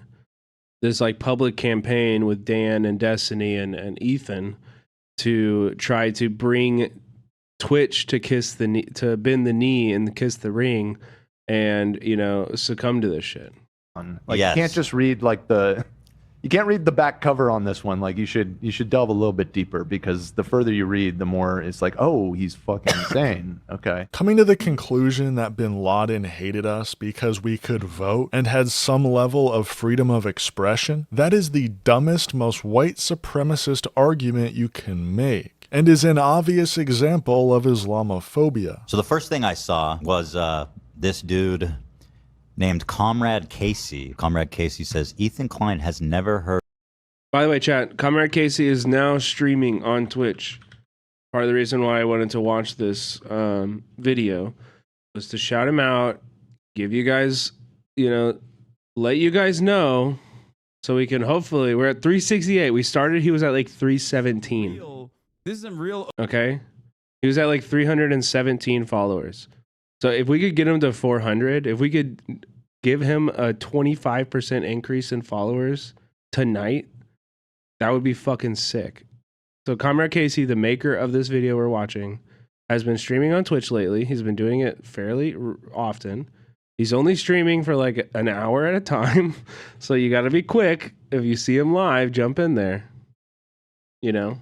this like public campaign with Dan and Destiny and Ethan to try to bring Twitch to to bend the knee and kiss the ring and, you know, succumb to this shit. Like you can't just read like you can't read the back cover on this one. Like you should delve a little bit deeper, because the further you read, the more it's like, oh, he's fucking insane. Okay. Coming to the conclusion that bin Laden hated us because we could vote and had some level of freedom of expression, that is the dumbest, most white supremacist argument you can make, and is an obvious example of Islamophobia. So the first thing I saw was this dude named Comrade Casey. Comrade Casey says, Ethan Klein has never heard. By the way, chat, Comrade Casey is now streaming on Twitch. Part of the reason why I wanted to watch this video was to shout him out, give you guys, you know, let you guys know so we can hopefully, we're at 368. We started, he was at like 317. This is some real. Okay. He was at like 317 followers. So if we could get him to 400, if we could give him a 25% increase in followers tonight, that would be fucking sick. So Comrade Casey, the maker of this video we're watching, has been streaming on Twitch lately. He's been doing it fairly often. He's only streaming for like an hour at a time. So you got to be quick. If you see him live, jump in there. You know?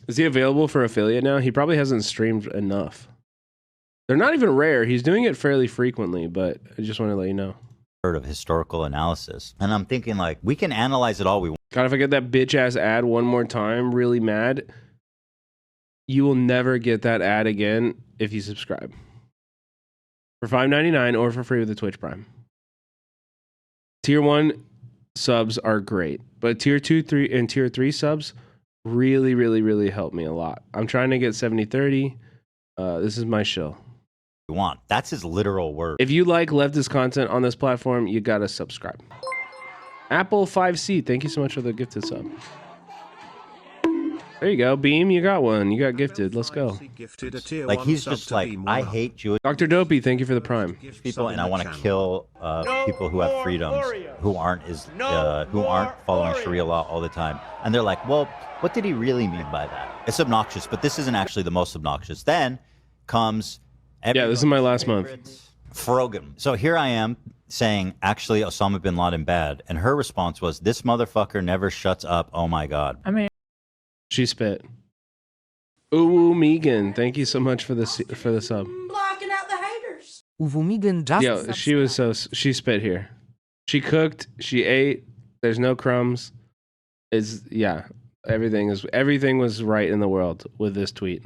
Is he available for affiliate now? He probably hasn't streamed enough. They're not even rare. He's doing it fairly frequently, but I just want to let you know. Heard of historical analysis. And I'm thinking like, we can analyze it all we want. God, if I get that bitch ass ad one more time, really mad, you will never get that ad again if you subscribe. For $5.99 or for free with the Twitch Prime. Tier 1 subs are great, but tier 2, 3, and tier 3 subs really, really, really help me a lot. I'm trying to get 70-30. This is my shill. You want. That's his literal word. If you like leftist content on this platform, you gotta subscribe. Apple 5C, thank you so much for the gifted sub. There you go, Beam, you got one. You got gifted. Let's go. Like he's just like, I hate Jewish Dr. Dopey, thank you for the prime. people, and I want to kill people who have freedoms, who aren't following Sharia law all the time. And they're like, well, what did he really mean by that? It's obnoxious, but this isn't actually the most obnoxious. Then comes yeah, this is my last month. Frogan. So here I am saying, actually, Osama bin Laden bad. And her response was, this motherfucker never shuts up. Oh my God. I mean, she spit. Ooh, Megan, thank you so much for the sub. Blocking out the haters. Yo, she spit here. She cooked, she ate, there's no crumbs. Everything was right in the world with this tweet.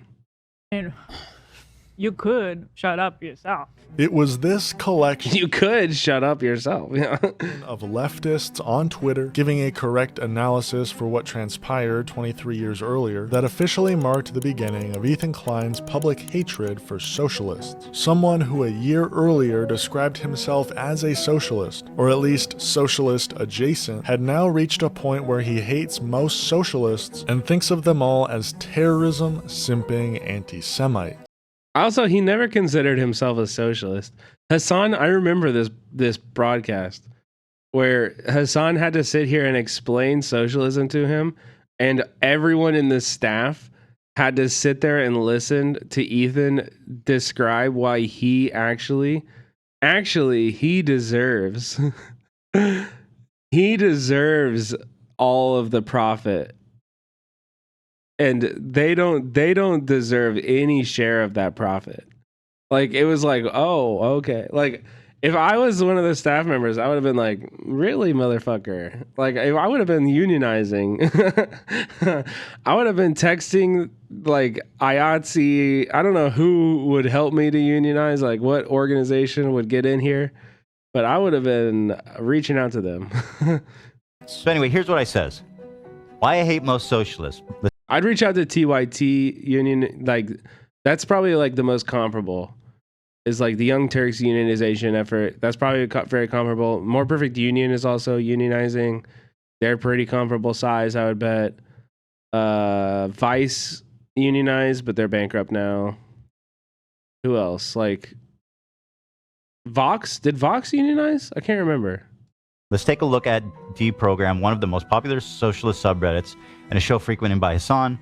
You could shut up yourself. It was this collection You could shut up yourself. Yeah. of leftists on Twitter giving a correct analysis for what transpired 23 years earlier that officially marked the beginning of Ethan Klein's public hatred for socialists. Someone who a year earlier described himself as a socialist, or at least socialist adjacent, had now reached a point where he hates most socialists and thinks of them all as terrorism, simping anti-Semites. Also, he never considered himself a socialist. Hassan, I remember this broadcast where Hassan had to sit here and explain socialism to him, and everyone in the staff had to sit there and listen to Ethan describe why he actually he deserves he deserves all of the profit. And they don't deserve any share of that profit. Like, it was like, oh, okay. Like, if I was one of the staff members, I would have been like, really, motherfucker? Like, if I would have been unionizing, I would have been texting, like, IATSE. I don't know who would help me to unionize, like, what organization would get in here. But I would have been reaching out to them. So anyway, here's what I says. Why I hate most socialists. I'd reach out to TYT union. Like, that's probably like the most comparable. Is like the Young Turks unionization effort. That's probably very comparable. More Perfect Union is also unionizing. They're pretty comparable size, I would bet. Vice unionized, but they're bankrupt now. Who else? Like Vox? Did Vox unionize? I can't remember. Let's take a look at Deprogram, one of the most popular socialist subreddits, and a show frequented by Hassan.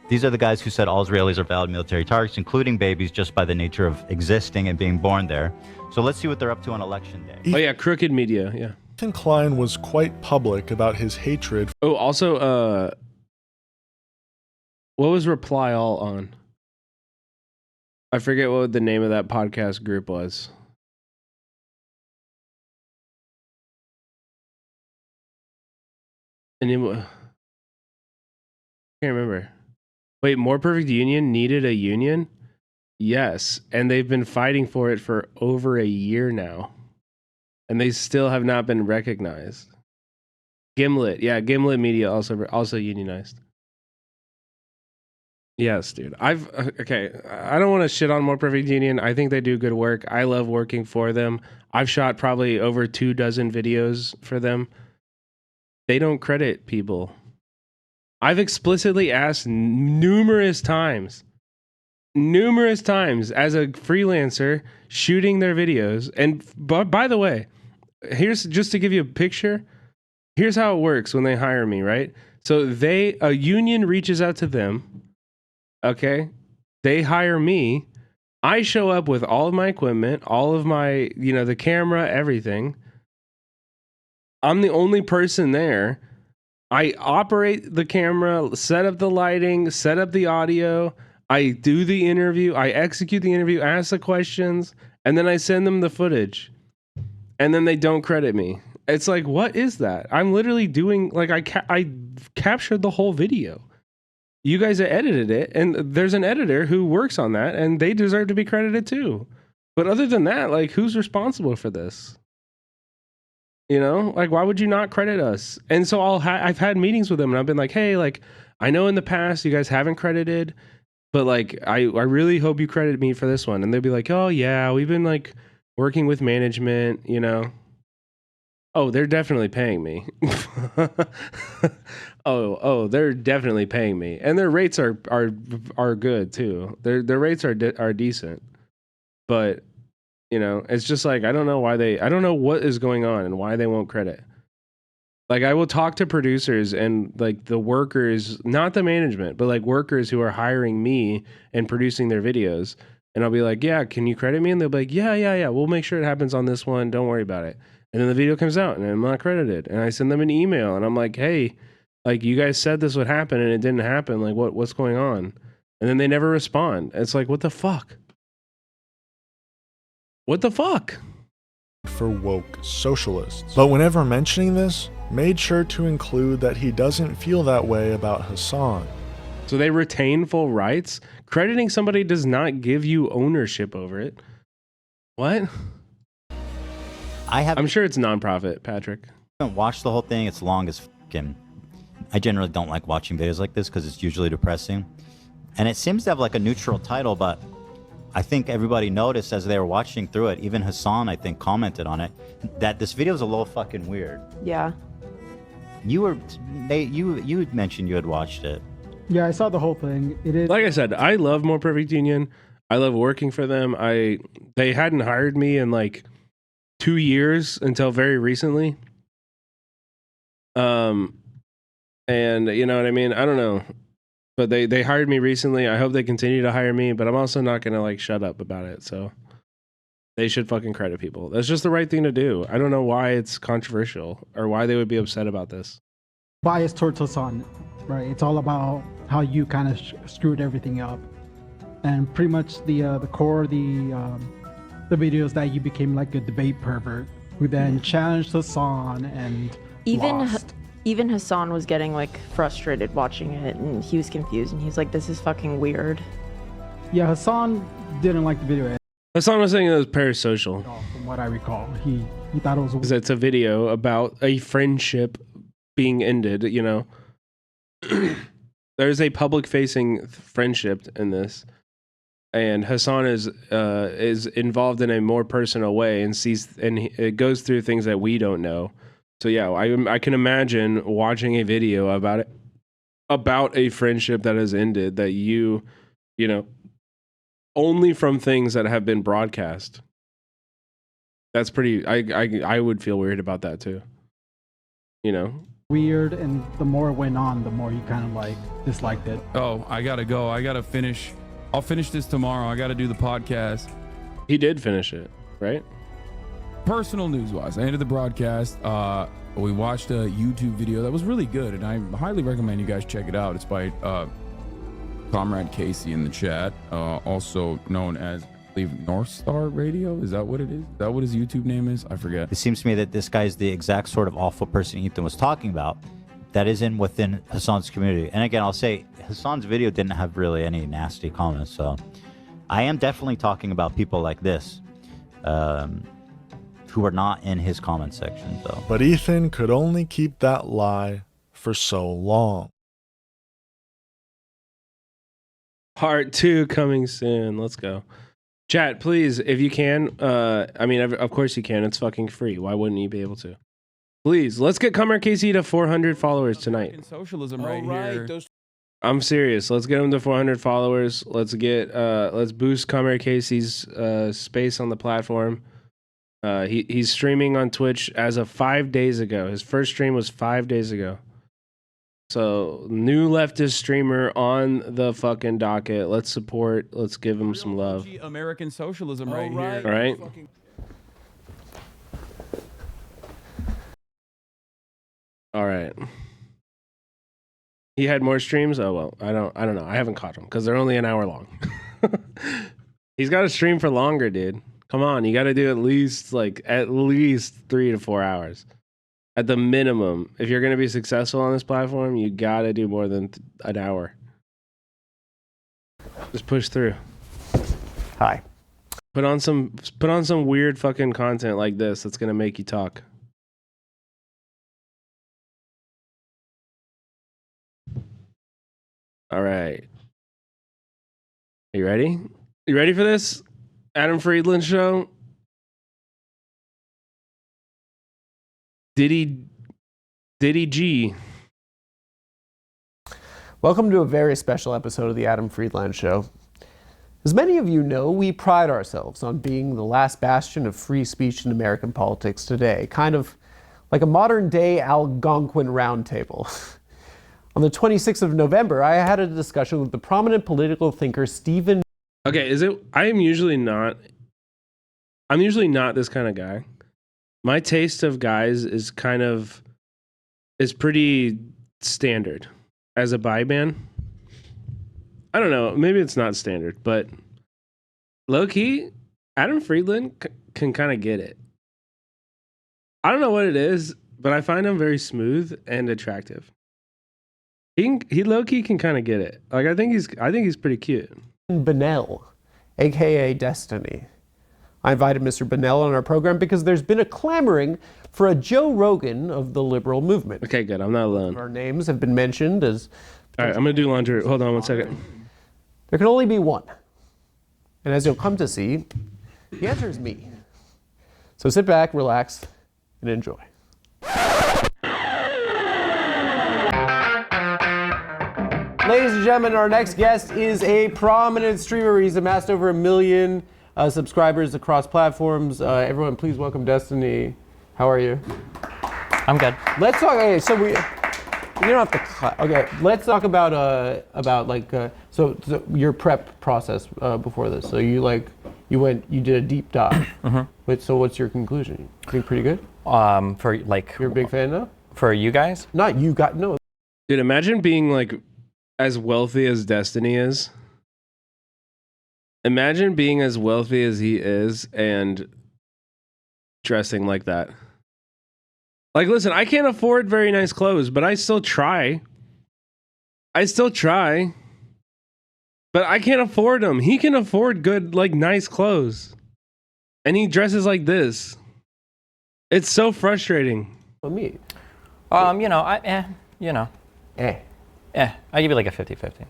These are the guys who said all Israelis are valid military targets, including babies, just by the nature of existing and being born there. So let's see what they're up to on election day. Oh yeah, Crooked Media, yeah. Ethan Klein was quite public about his hatred. Oh, also, what was Reply All on? I forget what the name of that podcast group was. And it, I can't remember. Wait, More Perfect Union needed a union? Yes, and they've been fighting for it for over a year now. And they still have not been recognized. Gimlet, yeah, Gimlet Media also unionized. Yes, dude. Okay, I don't want to shit on More Perfect Union. I think they do good work. I love working for them. I've shot probably over 24 videos for them. They don't credit people. I've explicitly asked numerous times as a freelancer shooting their videos. And by the way, here's just to give you a picture. Here's how it works when they hire me, right? So a union reaches out to them. Okay. They hire me. I show up with all of my equipment, all of my, the camera, everything. I'm the only person there. I operate the camera, set up the lighting, set up the audio. I do the interview. I execute the interview, ask the questions, and then I send them the footage. And then they don't credit me. It's like, what is that? I'm literally doing, like, I captured the whole video. You guys edited it, and there's an editor who works on that, and they deserve to be credited too. But other than that, like, who's responsible for this? Like, why would you not credit us? And so I've had meetings with them, and I've been like, hey, like, I know in the past you guys haven't credited, but like, I really hope you credit me for this one. And they'll be like, oh yeah, we've been like working with management, Oh, they're definitely paying me. oh, they're definitely paying me, and their rates are good too. Their rates are decent, but it's just like, I don't know what is going on and why they won't credit. Like, I will talk to producers and like the workers, not the management, but like workers who are hiring me and producing their videos, and I'll be like, yeah, can you credit me? And they'll be like, yeah, we'll make sure it happens on this one. Don't worry about it. And then the video comes out and I'm not credited. And I send them an email and I'm like, hey, like, you guys said this would happen and it didn't happen. Like, what's going on? And then they never respond. It's like, what the fuck? What the fuck? For woke socialists. But whenever mentioning this, made sure to include that he doesn't feel that way about Hassan. So they retain full rights. Crediting somebody does not give you ownership over it. What? I'm sure it's nonprofit, Patrick. I haven't watched the whole thing. It's long as fucking. I generally don't like watching videos like this because it's usually depressing. And it seems to have like a neutral title, but I think everybody noticed as they were watching through it, even Hassan, I think, commented on it, that this video is a little fucking weird. Yeah. You mentioned you had watched it. Yeah, I saw the whole thing. It is Like I said, I love More Perfect Union. I love working for them. They hadn't hired me in like 2 years until very recently. And you know what I mean? I don't know. But they hired me recently. I hope they continue to hire me, but I'm also not going to like shut up about it. So they should fucking credit people. That's just the right thing to do. I don't know why it's controversial or why they would be upset about this. biased towards Hassan, right? It's all about how you kind of screwed everything up. And pretty much the core of the video is that you became like a debate pervert who then challenged Hassan and lost. Even Hassan was getting like frustrated watching it, and he was confused, and he's like, "This is fucking weird." Yeah, Hassan didn't like the video. Hassan was saying it was parasocial. From what I recall, he thought it was. Because it's a video about a friendship being ended. You know, there's a public-facing friendship in this, and Hassan is involved in a more personal way and it goes through things that we don't know. So yeah, I can imagine watching a video about a friendship that has ended that you know, only from things that have been broadcast. That's pretty. I would feel weird about that too. You know, Weird, and the more it went on, the more you kind of like disliked it. Oh, I gotta go. I gotta finish. I'll finish this tomorrow. I gotta do the podcast. He did finish it, right? Personal news wise, I ended the broadcast. We watched a YouTube video that was really good, and I highly recommend you guys check it out. It's by Comrade Casey in the chat, also known as, I believe, North Star Radio. Is that what it is? Is that what his YouTube name is? I forget. It seems to me that this guy's the exact sort of awful person Ethan was talking about that is within Hassan's community. And again, I'll say Hassan's video didn't have really any nasty comments, so I am definitely talking about people like this. Who are not in his comment section, though. But Ethan could only keep that lie for so long. Part 2 coming soon. Let's go. Chat, please, if you can. I mean, of course you can. It's fucking free. Why wouldn't you be able to? Please, let's get Comrade KC to 400 followers tonight. Socialism right here. I'm serious. Let's get him to 400 followers. Let's boost Comrade KC's space on the platform. He's streaming on Twitch as of 5 days ago. His first stream was 5 days ago. So, new leftist streamer on the fucking docket. Let's support. Let's give him some love. American socialism right here. All right. All right. He had more streams? Oh well, I don't know. I haven't caught him because they're only an hour long. He's got to stream for longer, dude. Come on, you got to do at least 3 to 4 hours. At the minimum, if you're going to be successful on this platform, you got to do more than an hour. Just push through. Hi. Put on some weird fucking content like this that's going to make you talk. All right. You ready? You ready for this? Adam Friedland show. Diddy G. Welcome to a very special episode of the Adam Friedland Show. As many of you know, we pride ourselves on being the last bastion of free speech in American politics today, kind of like a modern-day Algonquin roundtable. On the 26th of November, I had a discussion with the prominent political thinker Stephen. Okay, I'm usually not this kind of guy. My taste of guys is pretty standard as a bi man. I don't know, maybe it's not standard, but low key, Adam Friedland can kind of get it. I don't know what it is, but I find him very smooth and attractive. He low key can kind of get it. Like I think he's pretty cute. Bennell, aka Destiny. I invited Mr. Bennell on our program because there's been a clamoring for a Joe Rogan of the liberal movement. Okay, good. I'm not alone. Our names have been mentioned as... All right, I'm going to do laundry. Hold on one second. There can only be one. And as you'll come to see, the answer is me. So sit back, relax, and enjoy. Ladies and gentlemen, our next guest is a prominent streamer. He's amassed over 1 million subscribers across platforms. Everyone, please welcome Destiny. How are you? I'm good. Let's talk. Okay, so we. You don't have to. Okay, let's talk about so your prep process before this. So you did a deep dive. So what's your conclusion? You think pretty good? For like. You're a big fan now? For you guys? Not you got no. Dude, imagine being like as wealthy as Destiny is. Imagine being as wealthy as he is and dressing like that. Like, listen, I can't afford very nice clothes, but I still try. But I can't afford them. He can afford good, like, nice clothes. And he dresses like this. It's so frustrating. For me. I give you like a 50-50.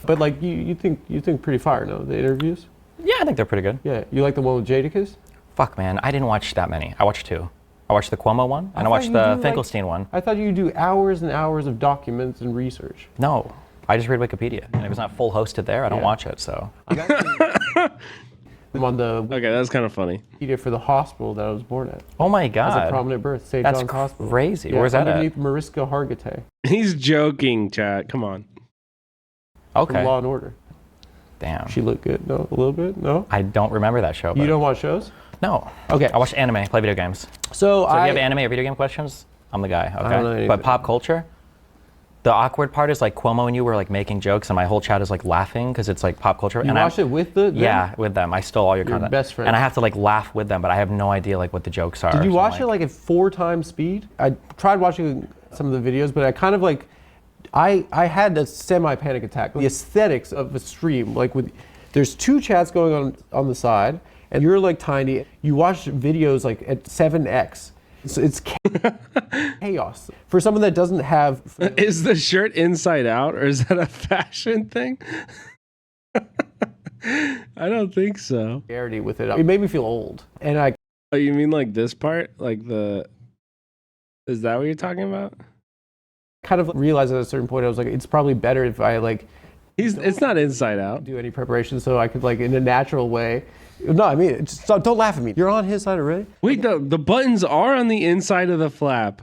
But like you think pretty fire, no? The interviews? Yeah, I think they're pretty good. Yeah. You like the one with Jadakiss? Fuck, man. I didn't watch that many. I watched 2. I watched the Cuomo one, and I watched the Finkelstein one. I thought you do hours and hours of documents and research. No, I just read Wikipedia, and if it's not full hosted there, I don't watch it, so. I'm on the Okay, that's kind of funny. Wikipedia for the hospital that I was born at. Oh my God. As a prominent birth, St. That's John's Hospital. crazy. Yeah, Where's that underneath at? Mariska Hargitay. He's joking, chat. Come on. Okay. From Law and Order. Damn. She looked good. No, a little bit. No. I don't remember that show. You don't watch shows? No. Okay. I watch anime, play video games. So if you have anime or video game questions, I'm the guy. Okay. I don't know anything. But pop culture, the awkward part is like Cuomo and you were like making jokes, and my whole chat is like laughing because it's like pop culture. You watch it with them? Yeah, with them. I stole all your content. Best friend. And I have to like laugh with them, but I have no idea like what the jokes are. Did you So watch it like at 4 times speed? I tried watching some of the videos, but I kind of like, I had a semi-panic attack. The aesthetics of a stream, like there's 2 chats going on the side, and you're like tiny. You watch videos like at 7x. So it's chaos. For someone that doesn't have... Is the shirt inside out, or is that a fashion thing? I don't think so. With it made me feel old. And Oh, you mean like this part? Like is that what you're talking about? Kind of realized at a certain point, I was like, it's probably better if I like... It's not inside out. Do any preparation so I could like in a natural way. No, I mean, just don't laugh at me. You're on his side already? Wait, the buttons are on the inside of the flap.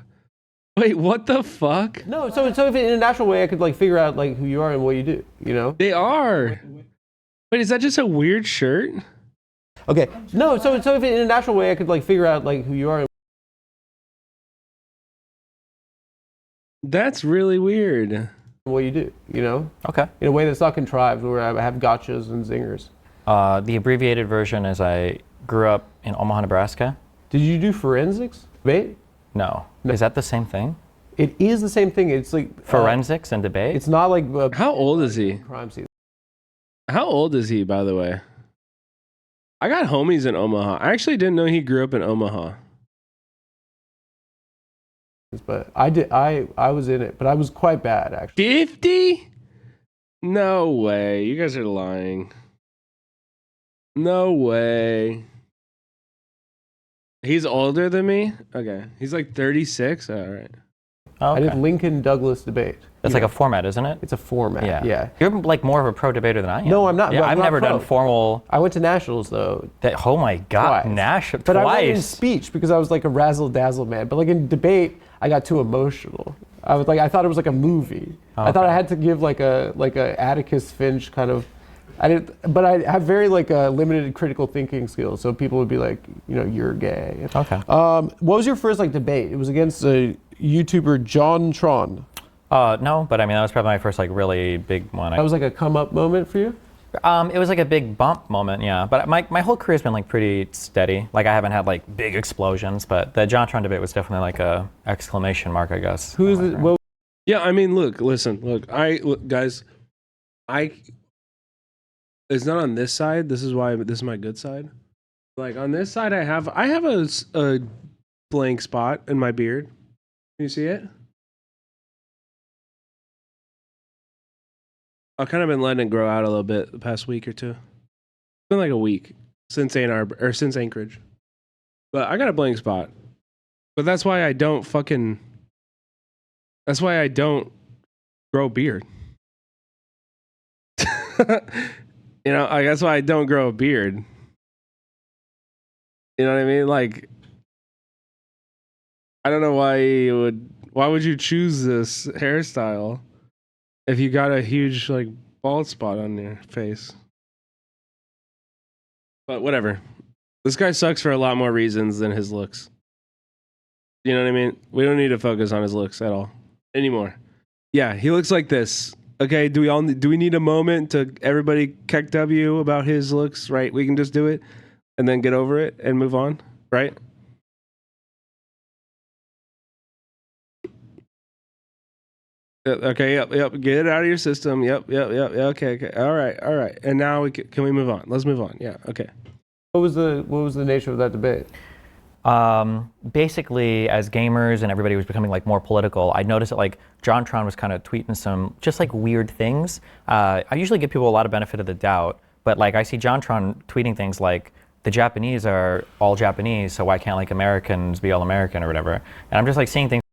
Wait, what the fuck? No, so if in a natural way I could like figure out like who you are and what you do, you know? They are. Wait, is that just a weird shirt? Okay. No, so if in a natural way I could like figure out like who you are. That's really weird. What you do, you know? Okay. In a way that's not contrived, where I have gotchas and zingers. The abbreviated version is I grew up in Omaha, Nebraska. Did you do forensics? Debate? No. Is that the same thing? It is the same thing. It's like forensics and debate. It's not like how old is he? Crime scene. How old is he, by the way? I got homies in Omaha. I actually didn't know he grew up in Omaha. But I was in it, but I was quite bad actually. 50? No way. You guys are lying. No way. He's older than me? Okay. He's like 36? All right. Oh, okay. I did Lincoln Douglas debate. It's like a format, isn't it? It's a format. Yeah. You're like more of a pro debater than I am. No, I'm not. Yeah, I'm I've not never pro. done formal. I went to nationals though. Oh my God, Twice. But twice. I went in speech because I was like a razzle dazzle man. But like in debate, I got too emotional. I thought it was like a movie. I thought I had to give like a Atticus Finch kind of. But I have very like limited critical thinking skills. So people would be like, you know, you're gay. Okay. What was your first like debate? It was against a YouTuber, John Tron. No, but I mean that was probably my first like really big one. That was like a come up moment for you? It was like a big bump moment, yeah. But my whole career's been like pretty steady. Like I haven't had like big explosions, but the John Tron debate was definitely like a exclamation mark, I guess. Who is it? Yeah, I mean, look, guys, it's not on this side. This is my good side. Like on this side, I have a blank spot in my beard. Can you see it? I've kind of been letting it grow out a little bit the past week or two. It's been like a week since Ann Arbor or since Anchorage, but I got a blank spot. But that's why I don't grow beard. You know, that's why I don't grow a beard. You know what I mean? Like, I don't know why would you choose this hairstyle if you got a huge like bald spot on your face? But whatever. This guy sucks for a lot more reasons than his looks. You know what I mean? We don't need to focus on his looks at all anymore. Yeah, he looks like this. Okay, do we need a moment to everybody kick W about his looks? Right? We can just do it and then get over it and move on, right? Okay, yep, get it out of your system. Yep, okay. All right. And now can we move on? Let's move on. Yeah, okay. What was the nature of that debate? Basically, as gamers and everybody was becoming like more political, I noticed that like JonTron was kind of tweeting some just like weird things. I usually give people a lot of benefit of the doubt, but like I see JonTron tweeting things like the Japanese are all Japanese, so why can't like Americans be all American or whatever? And I'm just like seeing things.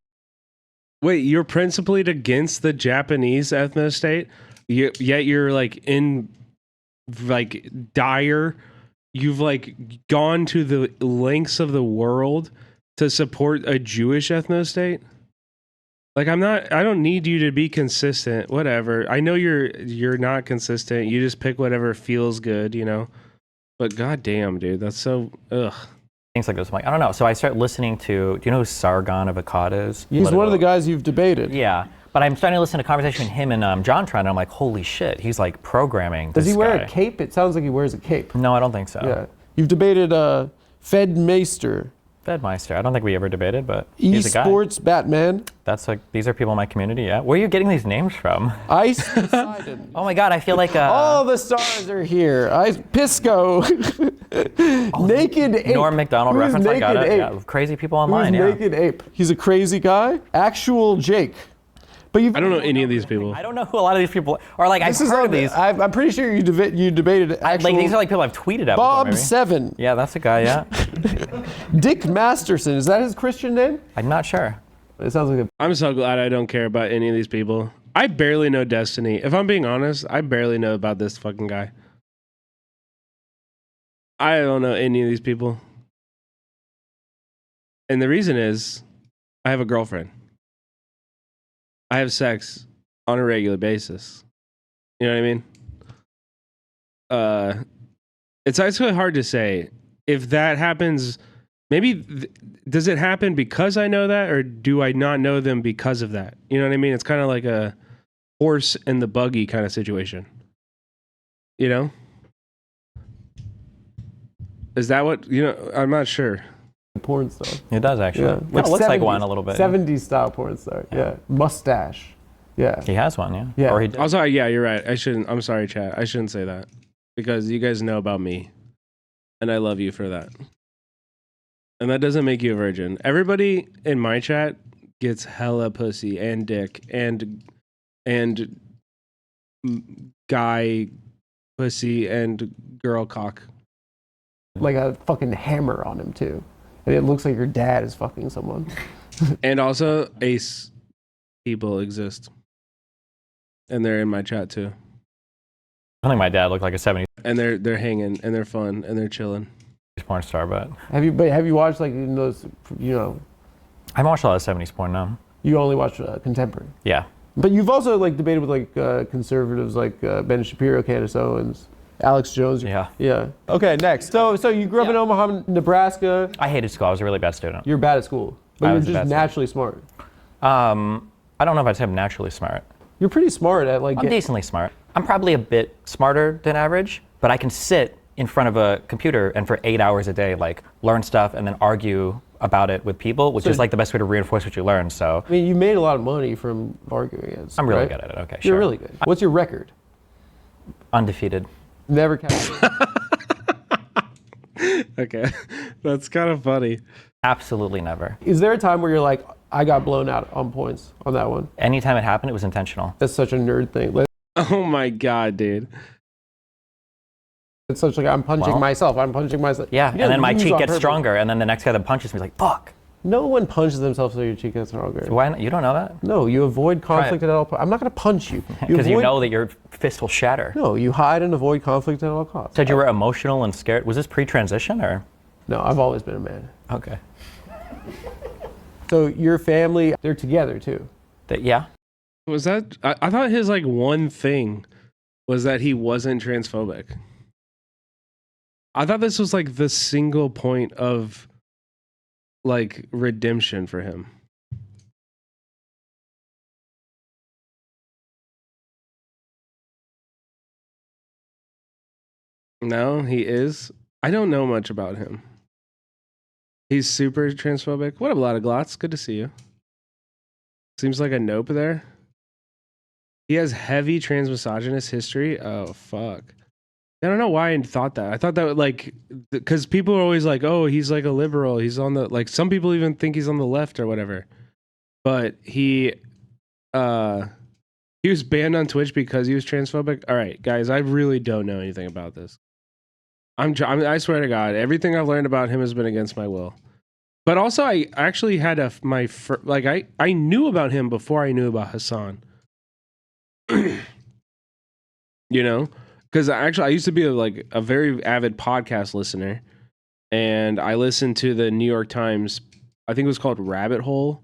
Wait, you're principally against the Japanese ethno state, yet you're like in like dire. You've like gone to the lengths of the world to support a Jewish ethno state. Like I don't need you to be consistent. Whatever. I know you're not consistent. You just pick whatever feels good, you know. But goddamn, dude, that's so ugh. Things like this. I'm like, I don't know. So I start listening to. Do you know who Sargon of Akkad is? He's one of the guys you've debated. Yeah. But I'm starting to listen to conversation between him and JonTron, and I'm like, holy shit, he's like programming. Does he wear guy. a cape? It sounds like he wears a cape. No, I don't think so. Yeah. You've debated Fedmeister. Fedmeister. I don't think we ever debated, but he's a guy. Esports Batman. That's like, these are people in my community, yeah. Where are you getting these names from? Ice Poseidon. Oh my God, I feel like all the stars are here. Pisco. Naked Ape. Norm Macdonald Who's reference, I got Naked it. Ape? Yeah, crazy people online, Who's yeah. Naked Ape? He's a crazy guy. Actual Jake. But I don't know any of these people. I don't know who a lot of these people are. Like, I've heard of these. I'm pretty sure you debated actual. Like, these are like people I've tweeted at Bob before, maybe. 7. Yeah, that's a guy, yeah. Dick Masterson. Is that his Christian name? I'm not sure. It sounds like a. I'm so glad I don't care about any of these people. I barely know Destiny. If I'm being honest, I barely know about this fucking guy. I don't know any of these people. And the reason is, I have a girlfriend. I have sex on a regular basis. You know what I mean? It's actually hard to say. If that happens, maybe, does it happen because I know that, or do I not know them because of that? You know what I mean? It's kind of like a horse and the buggy kind of situation. You know? Is that what, you know, I'm not sure. Porn star. It does actually. Yeah. Kind of looks like one a little bit. 70s style porn star. Yeah. Mustache. Yeah. He has one, yeah. Yeah. Or he did. Also, yeah, you're right. I'm sorry, chat. I shouldn't say that because you guys know about me and I love you for that. And that doesn't make you a virgin. Everybody in my chat gets hella pussy and dick and guy pussy and girl cock. Like a fucking hammer on him too. And it looks like your dad is fucking someone. And also ace people exist. And they're in my chat too. I think my dad looked like a 70s And they're hanging and they're fun and they're chilling. porn star, but Have you watched like those, you know, I haven't watched a lot of 70s porn, no. you only watch contemporary. Yeah. But you've also like debated with like conservatives like Ben Shapiro, Candace Owens, Alex Jones. Yeah. Yeah. Okay, next. So you grew up in Omaha, Nebraska. I hated school. I was a really bad student. You're bad at school, but I you're was a just bad naturally smart. I don't know if I'd say I'm naturally smart. You're pretty smart at like. I'm decently smart. I'm probably a bit smarter than average, but I can sit in front of a computer and for 8 hours a day, like learn stuff and then argue about it with people, which is like the best way to reinforce what you learn. So I mean, you made a lot of money from arguing against. I'm really right? good at it. Okay, You're sure. really good. What's your record? Undefeated. Never captured. Okay, that's kind of funny. Absolutely never. Is there a time where you're like, I got blown out on points on that one? Anytime it happened, it was intentional. That's such a nerd thing. Oh my god, dude. It's such like I'm punching myself. I'm punching myself. Yeah, You and then my lose cheek on gets purpose. stronger, and then the next guy that punches me is like, fuck. No one punches themselves so your cheek gets stronger. Why not? You don't know that? No, you avoid conflict at all. I'm not going to punch you. Because you know that your fist will shatter. No, you hide and avoid conflict at all costs. Said you were emotional and scared. Was this pre-transition or? No, I've always been a man. Okay. So your family, they're together too. Yeah. Was that? I thought his like one thing was that he wasn't transphobic. I thought this was like the single point of like redemption for him. No, he is. I don't know much about him. He's super transphobic. What up, a lot of glots? Good to see you. Seems like a nope there. He has heavy transmisogynist history. Oh, fuck. I don't know why I thought that. I thought that like, because people are always like, oh, he's like a liberal. He's on the, like, some people even think he's on the left or whatever. But he was banned on Twitch because he was transphobic. All right, guys, I really don't know anything about this. I swear to God, everything I've learned about him has been against my will. But also, I actually had I knew about him before I knew about Hassan. You know, because I used to be a very avid podcast listener, and I listened to the New York Times. I think it was called Rabbit Hole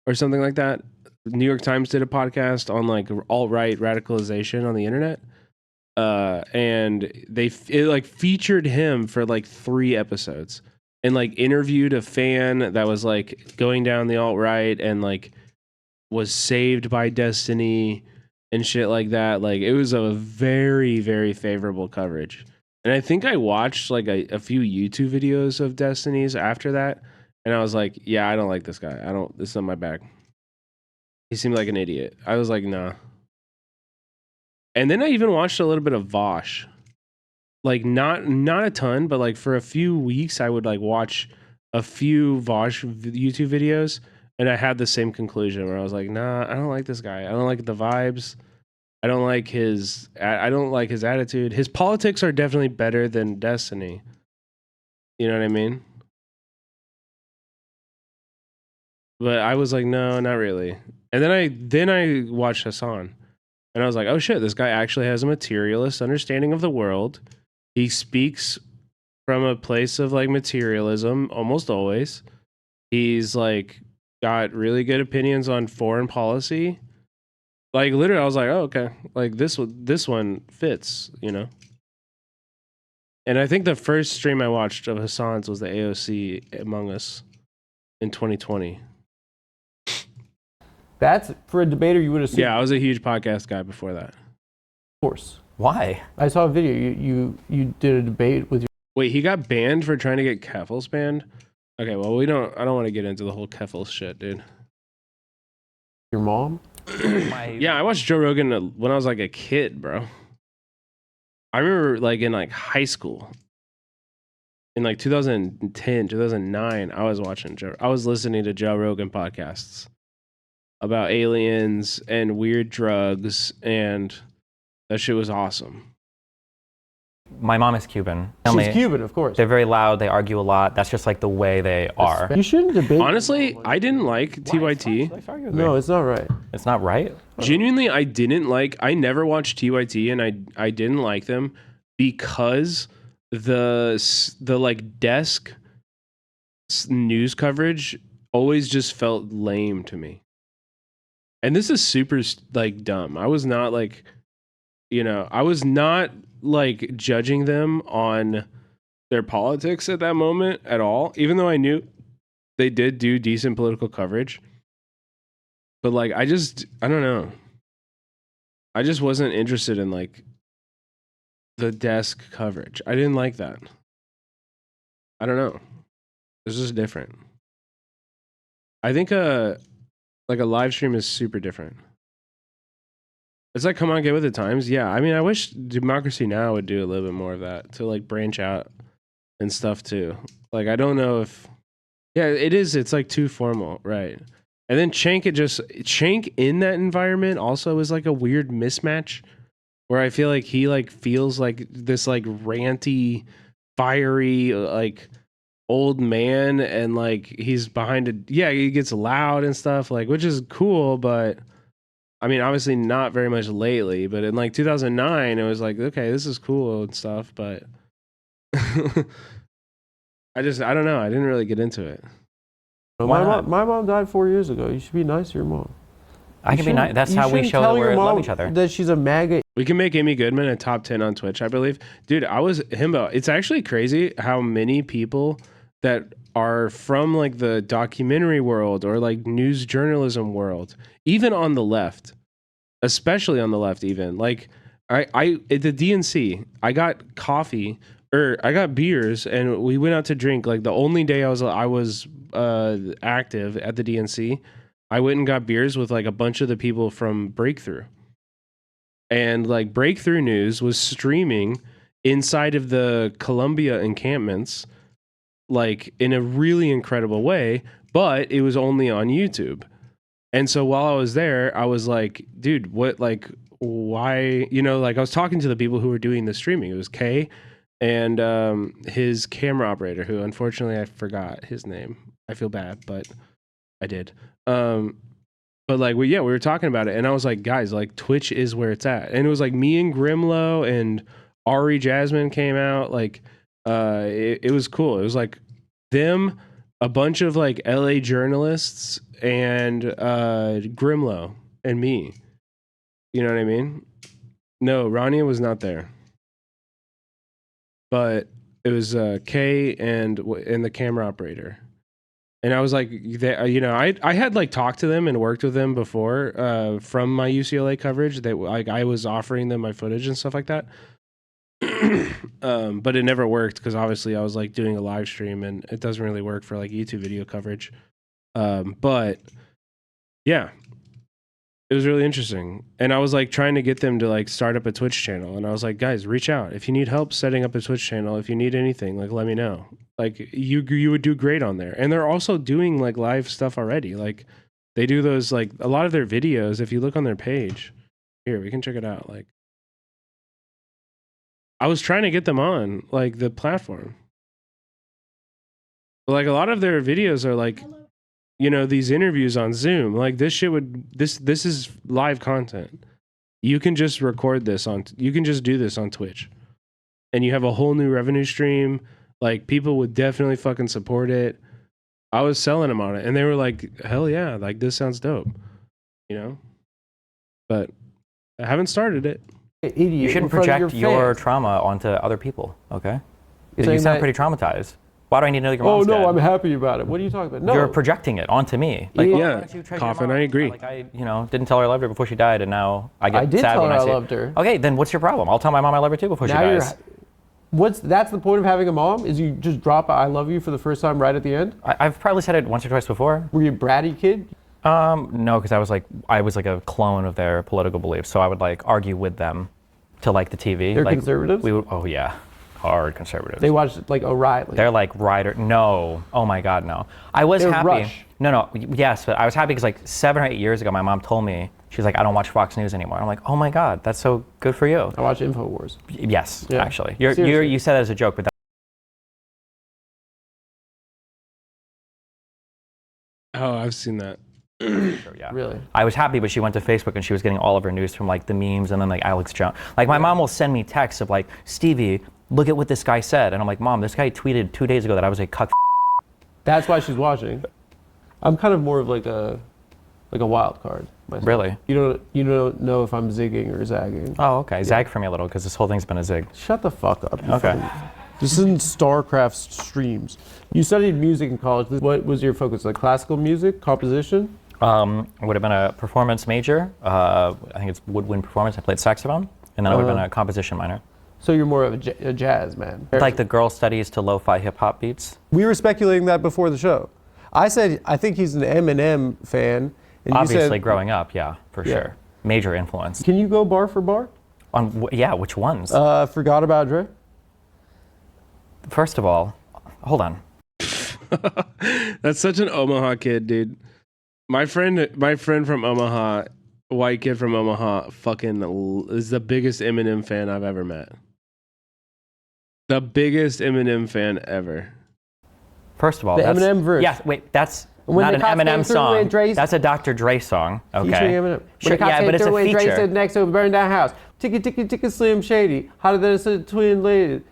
or something like that. The New York Times did a podcast on like alt-right radicalization on the internet. And it like featured him for like 3 episodes and like interviewed a fan that was like going down the alt-right and like was saved by destiny and shit like that. Like it was a very, very favorable coverage. And I think I watched like a few YouTube videos of Destiny's after that. And I was like, yeah, I don't like this guy. This is not my bag. He seemed like an idiot. I was like, nah. And then I even watched a little bit of Vosh. Like not a ton, but like for a few weeks I would like watch a few Vosh YouTube videos and I had the same conclusion where I was like, nah, I don't like this guy. I don't like the vibes. I don't like his attitude. His politics are definitely better than Destiny. You know what I mean? But I was like, no, not really. And then I watched Hassan. And I was like, oh shit, this guy actually has a materialist understanding of the world. He speaks from a place of like materialism almost always. He's like got really good opinions on foreign policy. Like literally I was like, oh okay. Like this one fits, you know. And I think the first stream I watched of Hassan's was the AOC Among Us in 2020. That's for a debater you would assume. Yeah, I was a huge podcast guy before that. Of course. Why? I saw a video. You did a debate with your. Wait, he got banned for trying to get Keffels banned? Okay, well I don't want to get into the whole Keffels shit, dude. Your mom? Yeah, I watched Joe Rogan when I was like a kid, bro. I remember like in like high school. In like 2010, 2009, I was listening to Joe Rogan podcasts about aliens and weird drugs, and that shit was awesome. My mom is Cuban. She's Cuban, of course. They're very loud. They argue a lot. That's just like the way they are. You shouldn't debate. Honestly, I didn't like TYT. No, it's not right. It's not right? Genuinely, I never watched TYT, and I didn't like them because the like desk news coverage always just felt lame to me. And this is super like dumb. I was not like, I was not like judging them on their politics at that moment at all, even though I knew they did do decent political coverage. But like, I don't know. I just wasn't interested in like the desk coverage. I didn't like that. I don't know. It's just different. I think like a live stream is super different. It's like, come on, get with the times. Yeah, I mean, I wish Democracy Now! Would do a little bit more of that to like branch out and stuff too. Like, I don't know if, yeah, it is. It's like too formal, right? And then Cenk in that environment also is like a weird mismatch where I feel like he like feels like this like ranty, fiery, like old man, and like he's behind he gets loud and stuff, like, which is cool, but I mean, obviously not very much lately, but in like 2009, it was like, okay, this is cool and stuff, but I don't know. I didn't really get into it. My mom died 4 years ago. You should be nice to your mom. I can be nice. That's how we show that we love each other. That she's a maggot. We can make Amy Goodman a top 10 on Twitch, I believe. Dude, Himbo. It's actually crazy how many people that are from like the documentary world or like news journalism world, even on the left, especially on the left, even like I at the DNC, I got coffee or I got beers and we went out to drink. Like the only day I was active at the DNC, I went and got beers with like a bunch of the people from Breakthrough. And like Breakthrough News was streaming inside of the Columbia encampments, like in a really incredible way, but it was only on YouTube. And so while I was there, I was like, dude, what, like, why, you know, like I was talking to the people who were doing the streaming. It was Kay and his camera operator, who unfortunately I forgot his name. I feel bad, but I did. But like, we were talking about it, and I was like, guys, like Twitch is where it's at. And it was like me and Grimlow and Ari Jasmine came out. Like, it was cool. It was like them, a bunch of like LA journalists, and Grimlow and me. You know what I mean? No, Rania was not there. But it was Kay and the camera operator. And I was like, you know, I had like talked to them and worked with them before from my UCLA coverage. That like I was offering them my footage and stuff like that. But it never worked because obviously I was like doing a live stream and it doesn't really work for like YouTube video coverage. But yeah, it was really interesting. And I was like trying to get them to like start up a Twitch channel. And I was like, guys, reach out. If you need help setting up a Twitch channel, if you need anything, like let me know. Like you would do great on there. And they're also doing like live stuff already. Like they do those, like a lot of their videos. If you look on their page here, we can check it out. Like I was trying to get them on like the platform. But, like a lot of their videos are like, you know, these interviews on Zoom. Like this shit this is live content. You can just record this you can just do this on Twitch. And you have a whole new revenue stream. Like people would definitely fucking support it. I was selling them on it and they were like, hell yeah, like this sounds dope. You know? But I haven't started it. You shouldn't project your trauma onto other people, okay? You sound pretty traumatized. Why do I need to know your mom's dead? Oh no, I'm happy about it. What are you talking about? No. You're projecting it onto me. Like, yeah, Coffin, I agree. Like I, you know, didn't tell her I loved her before she died, and now I get sad when I see it. I loved her. Okay, then what's your problem? I'll tell my mom I love her too before she dies. That's the point of having a mom? Is you just drop "I love you" for the first time right at the end? I've probably said it once or twice before. Were you a bratty kid? No, because I was like a clone of their political beliefs, so I would like argue with them to like the TV. They're like, conservatives? We would. Oh yeah. Hard conservatives. They watched like O'Reilly. They're like Ryder. No. Oh my God, no. I was happy. Rush. No. Yes, but I was happy because like 7 or 8 years ago, my mom told me, she's like, I don't watch Fox News anymore. I'm like, oh my God, that's so good for you. I watch InfoWars. Yes, Yeah. actually. You said that as a joke, but Oh, I've seen that. Yeah. Really? I was happy, but she went to Facebook and she was getting all of her news from like the memes and then like Alex Jones. Like my mom will send me texts of like, Stevie, look at what this guy said. And I'm like, Mom, this guy tweeted 2 days ago that I was a cuck. That's why she's watching. I'm kind of more of like a wild card myself. Really? You don't know if I'm zigging or zagging. Oh, okay. Zag for me a little because this whole thing's been a zig. Shut the fuck up. Okay. This isn't StarCraft streams. You studied music in college. What was your focus? Like classical music, composition? It would have been a performance major. I think it's woodwind performance. I played saxophone, and then I would have been a composition minor. So you're more of a jazz man. Like the girl studies to lo-fi hip hop beats. We were speculating that before the show. I said I think he's an Eminem fan. And Obviously, you said, growing up, yeah, for sure. Major influence. Can you go bar for bar? Yeah, which ones? Forgot About Dre? First of all, hold on. That's such an Omaha kid, dude. My friend from Omaha, white kid from Omaha, fucking is the biggest Eminem fan I've ever met. The biggest Eminem fan ever. First of all, The that's, Eminem verse. Yeah, wait, that's When not the an cops came Eminem through song. with Dre's- That's a Dr. Dre song. Okay. Featuring Eminem. When Sure, the cops yeah, came but it's through a with Dre feature. stood next to a burned down house. Ticky, ticky, ticky, Slim Shady. Hotter than a twin lady.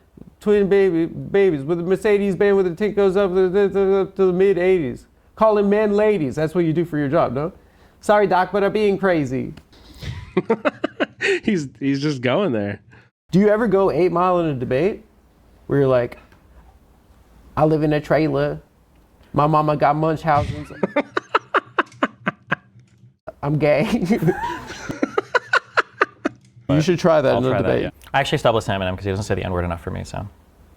Twin babies with a Mercedes Benz with a tint goes up to the mid 80s. Calling men ladies. That's what you do for your job, no? Sorry, Doc, but I'm being crazy. He's just going there. Do you ever go 8 Mile in a debate where you're like, I live in a trailer. My mama got Munchausen's. I'm gay. You should try that in a debate. That, yeah. I actually stopped listening to Eminem because he doesn't say the N-word enough for me, so.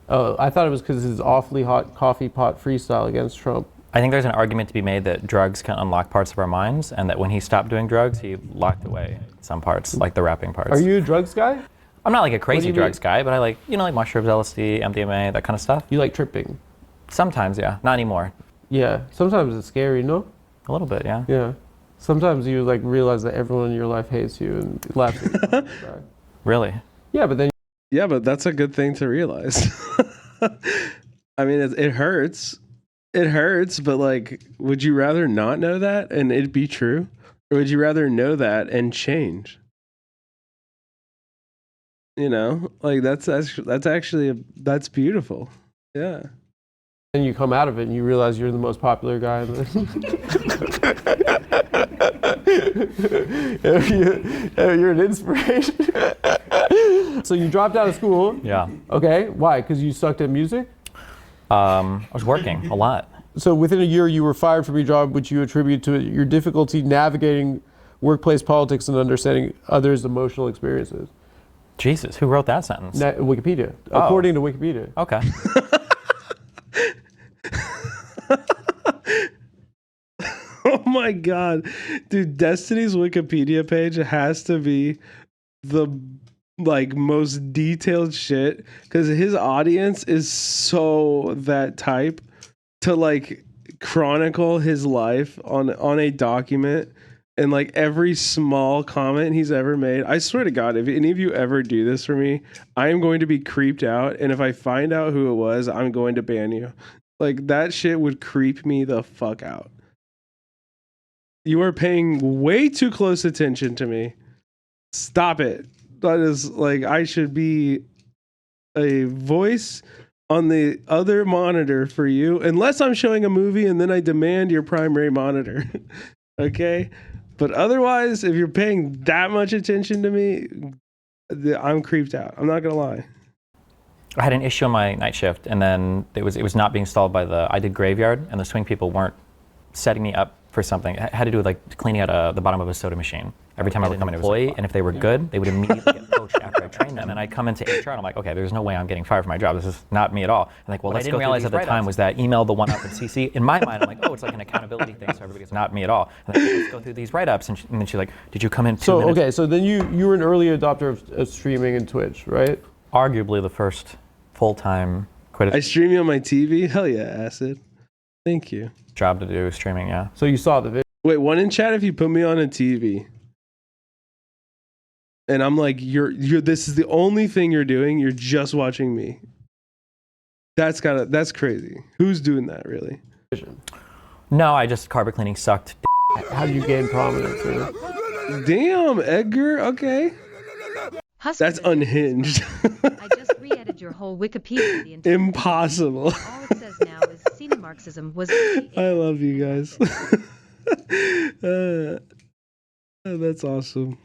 Oh, I thought it was because his awfully hot coffee pot freestyle against Trump. I think there's an argument to be made that drugs can unlock parts of our minds, and that when he stopped doing drugs, he locked away some parts, like the rapping parts. Are you a drugs guy? I'm not like a crazy you drugs mean? guy, but I like, like mushrooms, LSD, MDMA, that kind of stuff. You like tripping? Sometimes, yeah. Not anymore. Yeah. Sometimes it's scary, no? A little bit, yeah. Yeah. Sometimes you like realize that everyone in your life hates you and laughs at you. Really? Yeah, but then. Yeah, but that's a good thing to realize. I mean, it hurts. It hurts, but like, would you rather not know that and it be true? Or would you rather know that and change? Like that's beautiful. Yeah. And you come out of it and you realize you're the most popular guy in the you're an inspiration. So you dropped out of school. Yeah. Okay. Why? Because you sucked at music? I was working a lot. So within a year you were fired from your job, which you attribute to your difficulty navigating workplace politics and understanding others' emotional experiences. Jesus, who wrote that sentence? Wikipedia. Oh. According to Wikipedia. Okay. Oh my God. Dude, Destiny's Wikipedia page has to be the most detailed shit because his audience is so that type to chronicle his life on a document and every small comment he's ever made. I swear to God, if any of you ever do this for me, I am going to be creeped out, and if I find out who it was, I'm going to ban you. That shit would creep me the fuck out. You are paying way too close attention to me. Stop it. That is I should be a voice on the other monitor for you, unless I'm showing a movie and then I demand your primary monitor. Okay? But otherwise, if you're paying that much attention to me, I'm creeped out. I'm not going to lie. I had an issue on my night shift, and then it was not being stalled by I did graveyard, and the swing people weren't setting me up for something. It had to do with cleaning out the bottom of a soda machine. Every time I would come in, it was and if they were good, they would immediately get poached after I trained them. And I'd come into HR and I'm like, okay, there's no way I'm getting fired from my job. This is not me at all. And well, I didn't realize at the time was that email the one up in CC. In my mind, I'm like, oh, it's like an accountability thing, so everybody's not me at all. And let's go through these write-ups. And then she's like, did you come in 2 minutes? Okay, so then you were an early adopter of streaming and Twitch, right? Arguably the first full-time I stream you on my TV? Hell yeah, Acid. Thank you. Job to do streaming, yeah. So you saw the video. Wait, one in chat if you put me on a TV. And I'm like, you're this is the only thing you're doing. You're just watching me. That's crazy. Who's doing that, really? No, I just carpet cleaning sucked. How do you gain prominence? Right? Damn, Edgar. Okay. That's unhinged. I just re-edited your whole Wikipedia. The entire Impossible. All it says now is Marxism was. I love you guys. That's awesome.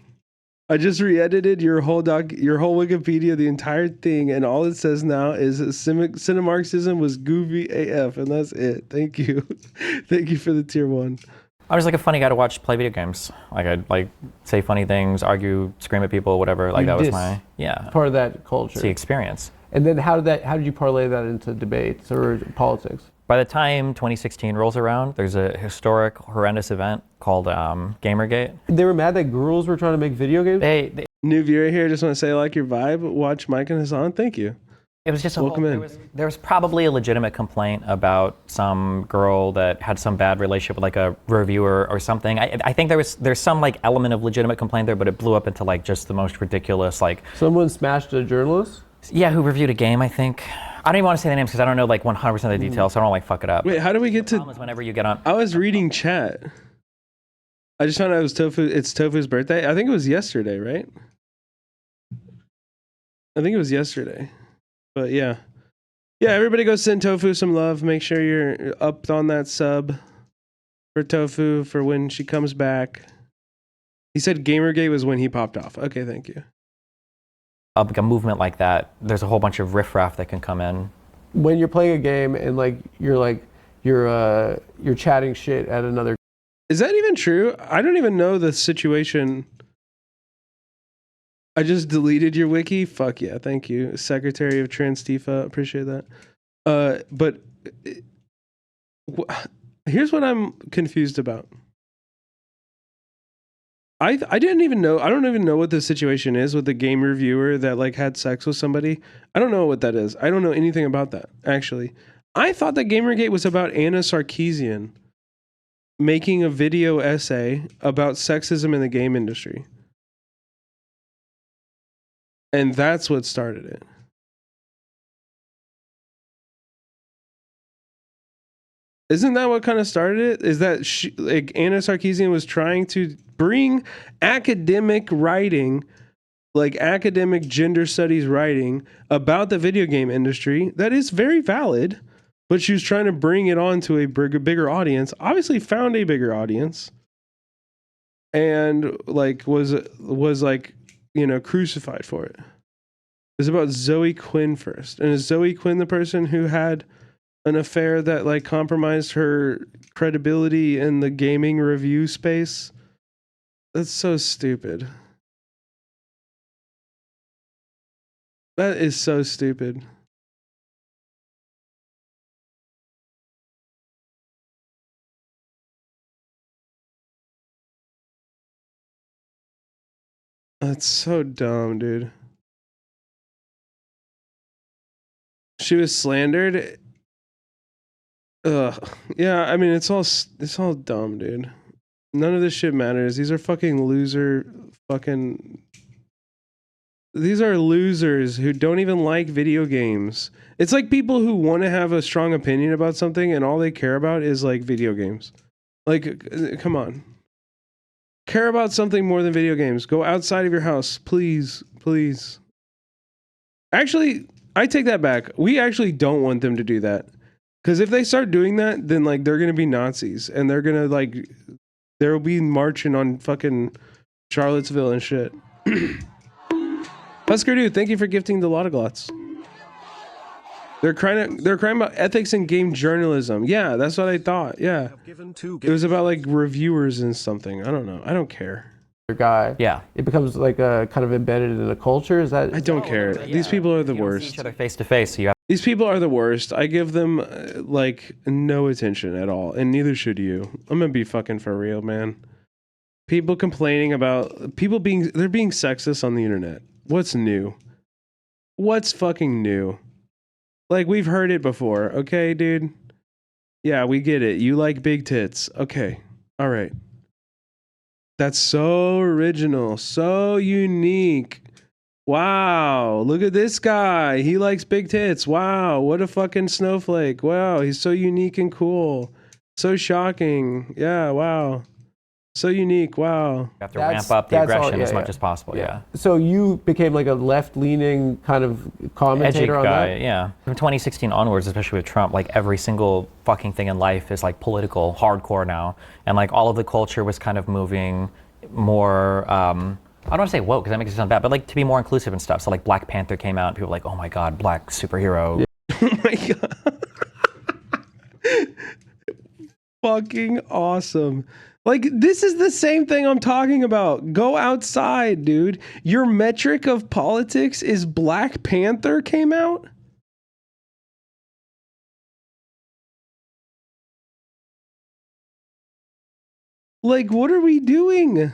I just re-edited your whole Wikipedia, the entire thing, and all it says now is Cinemarxism was goofy AF, and that's it. Thank you. Thank you for the tier 1. I was a funny guy to watch play video games. I'd say funny things, argue, scream at people, whatever. That was my part of that culture. The experience. And then how did you parlay that into debates or politics? By the time 2016 rolls around, there's a historic, horrendous event called Gamergate. They were mad that girls were trying to make video games? New viewer here, just want to say I like your vibe. Watch Mike and Hassan. Thank you. It was just welcome in. There was probably a legitimate complaint about some girl that had some bad relationship with like a reviewer or something. I think there's some like element of legitimate complaint there, but it blew up into like just the most ridiculous like. Someone smashed a journalist? Yeah, who reviewed a game, I think. I don't even want to say the names because I don't know like 100% of the details, so I don't like fuck it up. Wait, how do we get to? Whenever you get on. I was reading chat. I just found out it was Tofu. It's Tofu's birthday. I think it was yesterday, right? I think it was yesterday, but yeah. Yeah, everybody go send Tofu some love. Make sure you're up on that sub for Tofu for when she comes back. He said Gamergate was when he popped off. Okay, thank you. Like a movement like that, there's a whole bunch of riffraff that can come in. When you're playing a game and you're chatting shit at another. Is that even true? I don't even know the situation. I just deleted your wiki. Fuck yeah, thank you, Secretary of Transtifa. Appreciate that. But here's what I'm confused about. I didn't even know. I don't even know what the situation is with the game reviewer that like had sex with somebody. I don't know what that is. I don't know anything about that actually. I thought that Gamergate was about Anna Sarkeesian making a video essay about sexism in the game industry. And that's what started it. Isn't that what kind of started it? Is that like Anna Sarkeesian was trying to bring academic writing, like academic gender studies writing about the video game industry that is very valid, but she was trying to bring it on to a bigger audience, obviously found a bigger audience, and like was like, you know, crucified for it. It's about Zoe Quinn first. And is Zoe Quinn the person who had an affair that like compromised her credibility in the gaming review space? That's so stupid. That is so stupid. That's so dumb, dude. She was slandered. Ugh. Yeah, I mean it's all dumb, dude. None of this shit matters. These are fucking these are losers who don't even like video games. It's like people who want to have a strong opinion about something and all they care about is like video games. Like, come on. Care about something more than video games. Go outside of your house, please, please. Actually, I take that back. We actually don't want them to do that. Because if they start doing that, then like they're gonna be Nazis and they're gonna like there will be marching on fucking Charlottesville and shit. Husker Dude, thank you for gifting the Lottoglots. They're crying about ethics in game journalism. Yeah, that's what I thought. Yeah. It was about like reviewers and something. I don't know. I don't care. Guy. Yeah. It becomes like a kind of embedded in a culture. Is that? I don't care. Yeah. These people are the You don't see worst. each other face to face, so you have. These people are the worst. I give them like no attention at all, and neither should you. I'm gonna be fucking for real, man. People complaining about they're being sexist on the internet. What's new? What's fucking new? Like we've heard it before, okay, dude? Yeah, we get it. You like big tits. Okay. All right. That's so original, so unique. Wow, look at this guy. He likes big tits. Wow, what a fucking snowflake. Wow, he's so unique and cool. So shocking. Yeah, wow. So unique. Wow. You have to ramp up the aggression as much as possible. Yeah. So you became like a left-leaning kind of commentator on guy, that? Yeah. From 2016 onwards, especially with Trump, like every single fucking thing in life is like political, hardcore now. And like all of the culture was kind of moving more, I don't want to say woke because that makes it sound bad, but like to be more inclusive and stuff. So like Black Panther came out and people were like, oh my God, black superhero. Yeah. Oh my God. Fucking awesome. Like, this is the same thing I'm talking about. Go outside, dude. Your metric of politics is Black Panther came out? Like, what are we doing?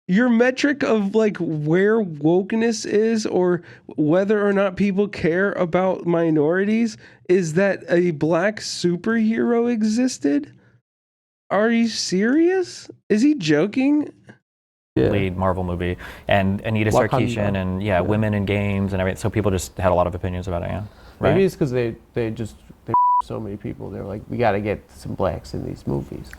Your metric of like where wokeness is or whether or not people care about minorities is that a black superhero existed? Are you serious? Is he joking? Lead Marvel movie, and Anita Sarkeesian, and women in games and everything. So people just had a lot of opinions about it. Yeah, right? Maybe it's because they so many people. They're like, we got to get some blacks in these movies.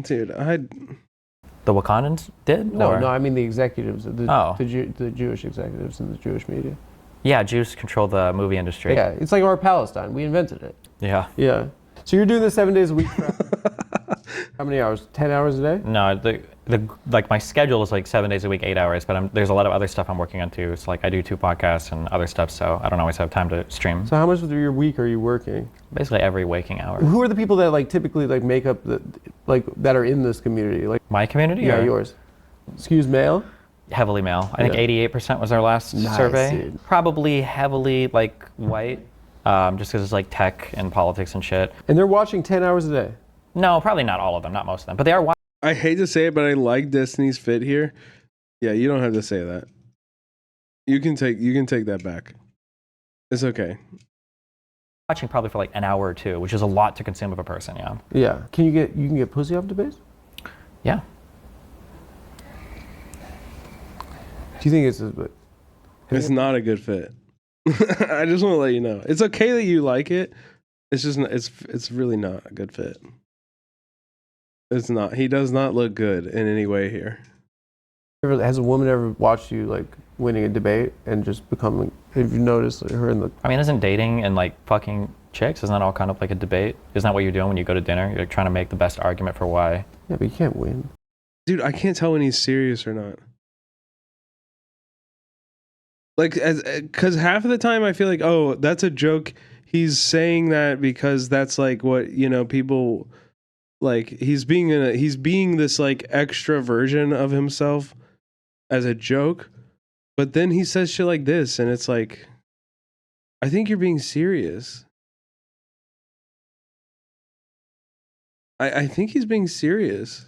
Dude, the Wakandans did? No, or? no, I mean the executives, the Jewish executives in the Jewish media. Yeah, Jews control the movie industry. Yeah, it's like our Palestine. We invented it. Yeah. Yeah. So you're doing this 7 days a week? How many hours? 10 hours a day? No, like my schedule is like 7 days a week, 8 hours, but there's a lot of other stuff I'm working on too. It's like I do 2 podcasts and other stuff, so I don't always have time to stream. So how much of your week are you working? Basically every waking hour. Who are the people that like typically like make up that are in this community? Like my community? Yeah, or? yours. Skews male? Heavily male. I think 88% was our last survey. Dude. Probably heavily like white, just because it's like tech and politics and shit. And they're watching 10 hours a day? No, probably not all of them, not most of them, but they are watching. I hate to say it, but I like Destiny's fit here. Yeah, you don't have to say that. You can take that back. It's okay. Watching probably for like an hour or 2, which is a lot to consume of a person. Yeah. Yeah. You can get pussy off debates? Yeah. Do you think it's not a good fit? I just want to let you know. It's okay that you like it. It's just it's really not a good fit. It's not. He does not look good in any way here. Has a woman ever watched you like winning a debate and just becoming? Have you noticed her in the? I mean, isn't dating and like fucking chicks, isn't that all kind of like a debate? Isn't that what you're doing when you go to dinner? You're like trying to make the best argument for why. Yeah, but you can't win. Dude, I can't tell when he's serious or not. Like, because half of the time I feel like, oh, that's a joke. He's saying that because that's like what, people like. He's being this like extra version of himself as a joke. But then he says shit like this, and it's like, I think you're being serious. I think he's being serious.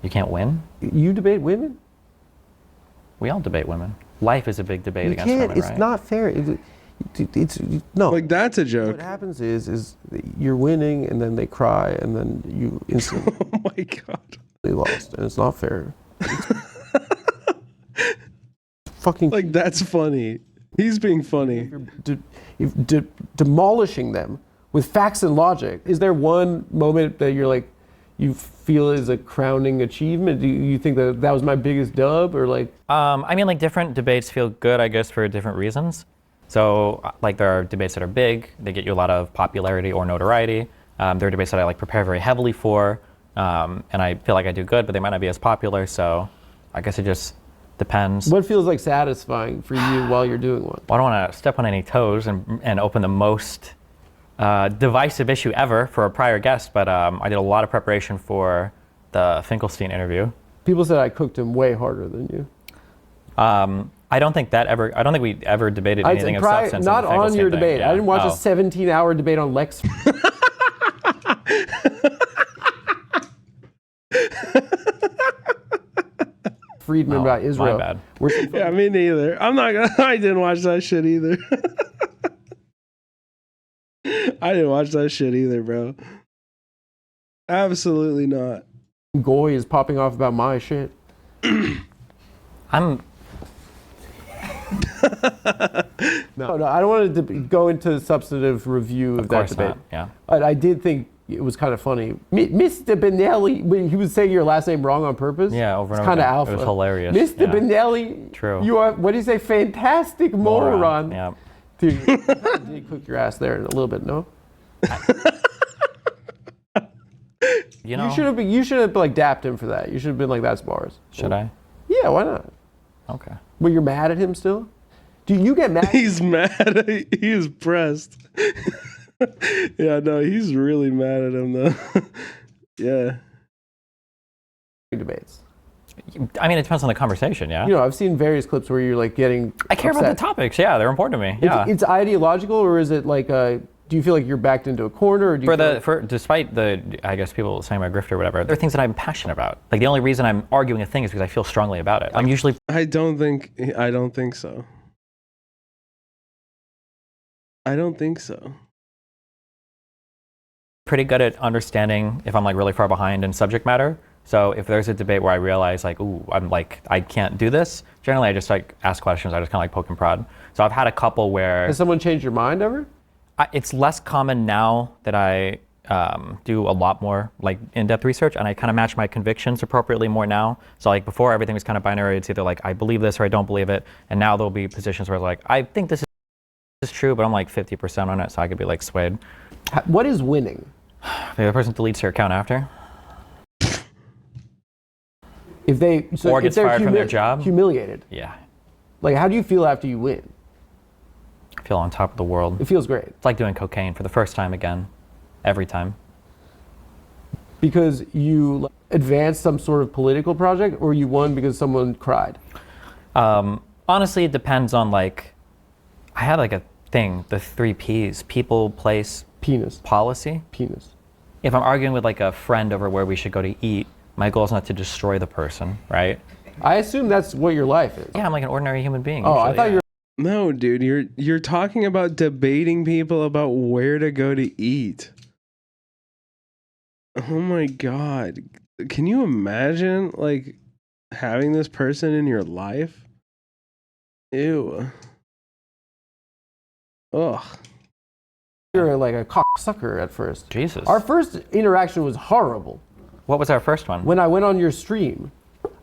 You can't win? You debate women? We all debate women. Life is a big debate You against can't. women, It's right? not fair. It's no. Like, that's a joke. What happens is you're winning, and then they cry, and then you instantly. Oh my god. Lost, and it's not fair. Fucking. Like, that's funny. He's being funny. Demolishing them with facts and logic. Is there one moment that you're like, you feel is a crowning achievement? Do you think that was my biggest dub, or like? I mean, like different debates feel good, I guess, for different reasons. So, like, there are debates that are big; they get you a lot of popularity or notoriety. There are debates that I like prepare very heavily for, and I feel like I do good, but they might not be as popular. So, I guess it just depends. What feels like satisfying for you while you're doing one? Well, I don't want to step on any toes and open the most divisive issue ever for a prior guest, but I did a lot of preparation for the Finkelstein interview. People said I cooked him way harder than you. I don't think we ever debated anything of substance. Not in the on Finkelstein your thing. debate. Yeah. I didn't watch a 17-hour debate on Lex. Friedman about Israel. My bad. Yeah, me neither. I didn't watch that shit either. I didn't watch that shit either, bro. Absolutely not. Goy is popping off about my shit. I'm. No, I don't want to go into substantive review of that debate. Not, yeah. But I did think it was kind of funny. Mr. Benelli, he was saying your last name wrong on purpose. Yeah, over and it's over. Kind of alpha. It was hilarious. Mr. Yeah. Benelli, True. You are, what do you say, fantastic moron. Yeah. Dude, you did cook your ass there a little bit, no? You should have like dapped him for that. You should have been like, that's bars. Should I? Yeah, why not? Okay. Well, you're mad at him still? Do you get mad? He's mad. He is pressed. Yeah, no, he's really mad at him though. Yeah. Debates. I mean, it depends on the conversation, yeah? I've seen various clips where you're like getting I care upset. about the topics, yeah, they're important to me. Yeah. It's ideological, or is it like Do you feel like you're backed into a corner? Or do you despite the, I guess people saying I'm a grifter or whatever, there are things that I'm passionate about. Like the only reason I'm arguing a thing is because I feel strongly about it. I'm usually. I don't think so. I don't think so. Pretty good at understanding if I'm like really far behind in subject matter. So if there's a debate where I realize like, ooh, I'm like, I can't do this, generally I just like ask questions. I just kind of like poke and prod. So I've had a couple where. Has someone changed your mind ever? It's less common now that I do a lot more like in-depth research, and I kind of match my convictions appropriately more now. So like before, everything was kind of binary. It's either like I believe this or I don't believe it. And now there'll be positions where it's like, I think this is true, but I'm like 50% on it, so I could be like swayed. What is winning? The other person deletes their account after. If they or gets fired from their job. Humiliated. Yeah. Like, how do you feel after you win? I feel on top of the world. It feels great. It's like doing cocaine for the first time again, every time. Because you advanced some sort of political project, or you won because someone cried? Honestly, it depends on like, I had like a thing, the 3 Ps: people, place, penis, policy. Penis. If I'm arguing with like a friend over where we should go to eat, my goal is not to destroy the person, right? I assume that's what your life is. Yeah, I'm like an ordinary human being. Oh, usually, I thought you were. No, dude, you're talking about debating people about where to go to eat. Oh my God. Can you imagine like having this person in your life? Ew. Ugh. You're like a cocksucker at first. Jesus. Our first interaction was horrible. What was our first one? When I went on your stream,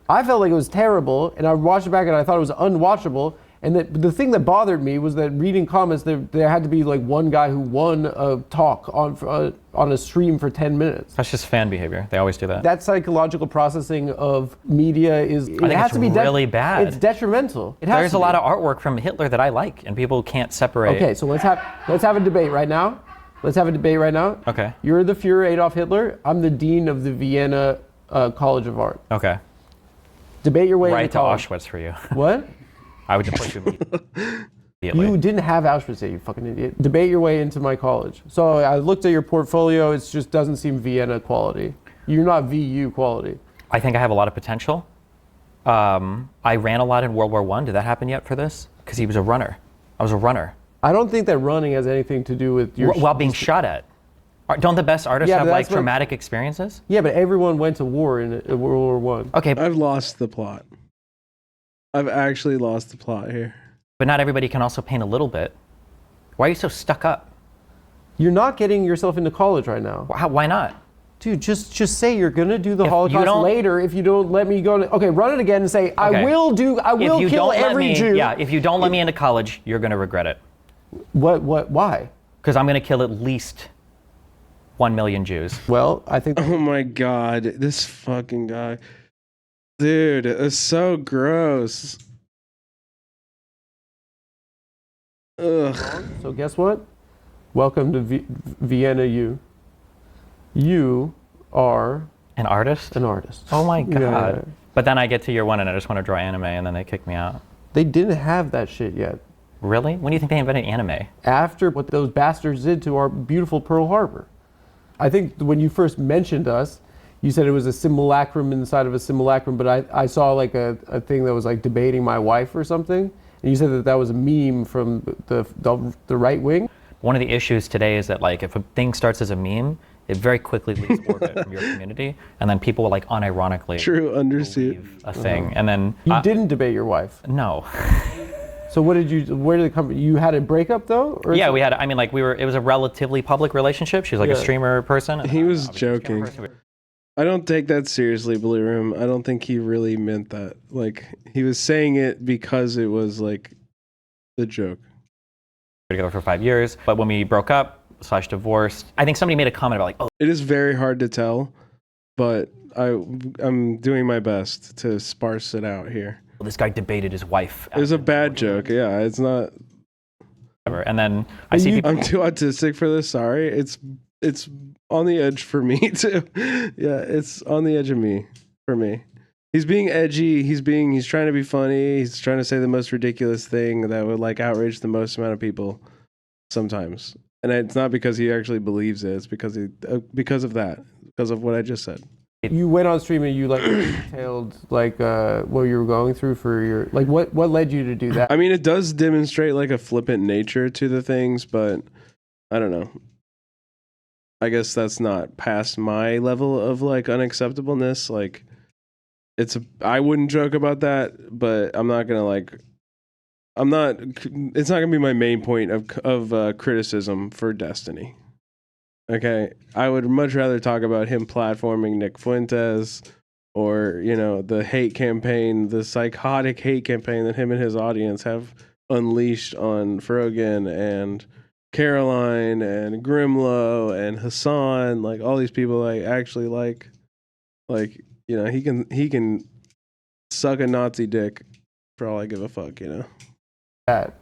I felt like it was terrible, and I watched it back and I thought it was unwatchable. And the thing that bothered me was that reading comments, there had to be like one guy who won a talk on a stream for 10 minutes. That's just fan behavior. They always do that. That psychological processing of media is. I think has it's to be really bad. It's detrimental. It has There's to a lot be. of artwork from Hitler that I like, and people can't separate. Okay, so let's have a debate right now. Let's have a debate right now. Okay. You're the Führer Adolf Hitler. I'm the dean of the Vienna College of Art. Okay. Debate your way right into to college. Auschwitz for you. What? I would deport you immediately. You didn't have Auschwitz yet, you fucking idiot. Debate your way into my college. So I looked at your portfolio. It just doesn't seem Vienna quality. You're not VU quality. I think I have a lot of potential. I ran a lot in World War I. Did that happen yet for this? Because he was a runner. I was a runner. I don't think that running has anything to do with your... While being shot at. Don't the best artists have like traumatic experiences? Yeah, but everyone went to war in World War I. Okay. I've lost the plot. I've actually lost the plot here. But not everybody can also paint a little bit. Why are you so stuck up? You're not getting yourself into college right now. Why not? Dude, just say you're gonna do the Holocaust later if you don't let me go. Okay, run it again and say, okay. I will kill every Jew. Yeah, if you don't let me into college, you're gonna regret it. Why? Because I'm gonna kill at least 1 million Jews. Well, I think... Oh my God, this fucking guy. Dude, it's so gross. Ugh. So guess what? Welcome to Vienna U. You are... An artist? An artist. Oh my God. Yeah. But then I get to year 1 and I just want to draw anime and then they kick me out. They didn't have that shit yet. Really? When do you think they invented anime? After what those bastards did to our beautiful Pearl Harbor. I think when you first mentioned us, you said it was a simulacrum inside of a simulacrum, but I saw like a thing that was like debating my wife or something, and you said that was a meme from the right wing. One of the issues today is that like if a thing starts as a meme, it very quickly leaves orbit from your community, and then people will like unironically believe a thing, and then you didn't debate your wife. No. So where did it come from? You had a breakup though? Or yeah, we had. I mean, like it was a relatively public relationship. She was like a streamer person. He was joking. I don't take that seriously, Blue Room. I don't think he really meant that. Like, he was saying it because it was like the joke. Together for 5 years, but when we broke up / divorced, I think somebody made a comment about like, oh. It is very hard to tell, but I'm doing my best to sparse it out here. This guy debated his wife. It was a bad joke. Yeah, it's not. And then I see people. I'm too autistic for this. Sorry. It's on the edge for me too. Yeah, it's on the edge of me for me. He's being edgy. He's trying to be funny. He's trying to say the most ridiculous thing that would like outrage the most amount of people sometimes. And it's not because he actually believes it. It's because because of that, because of what I just said. You went on stream and you like detailed like what you were going through for your like what led you to do that? I mean, it does demonstrate like a flippant nature to the things, but I don't know. I guess that's not past my level of like unacceptableness. Like, I wouldn't joke about that, but I'm not gonna like. It's not gonna be my main point of criticism for Destiny. Okay, I would much rather talk about him platforming Nick Fuentes, or the hate campaign, the psychotic hate campaign that him and his audience have unleashed on Frogan and Caroline and Grimlow and Hassan, like all these people I actually like he can suck a Nazi dick for all I give a fuck,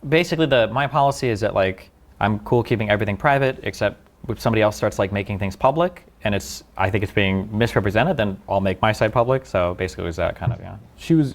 Basically, my policy is that like I'm cool keeping everything private, except if somebody else starts like making things public, and I think it's being misrepresented, then I'll make my side public. So basically, it was that kind of She was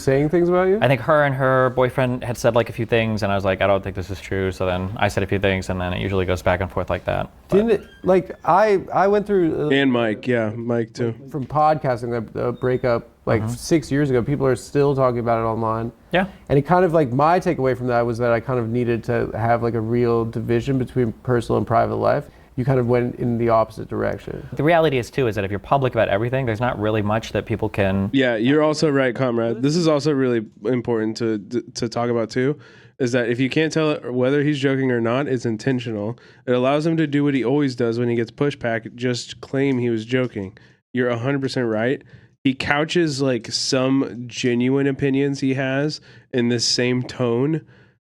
saying things about you. I think her and her boyfriend had said like a few things, and I was like, I don't think this is true. So then I said a few things, and then it usually goes back and forth like that. Didn't it like I went through and Mike too from podcasting the breakup like 6 years ago. People are still talking about it online. Yeah. And it kind of like my takeaway from that was that I kind of needed to have like a real division between personal and private life. You kind of went in the opposite direction. The reality is too is that if you're public about everything, there's not really much that people can. Yeah, you're also right, comrade. This is also really important to talk about too, is that if you can't tell whether he's joking or not, it's intentional. It allows him to do what he always does when he gets pushback, just claim he was joking. You're 100% right. He couches like some genuine opinions he has in this same tone,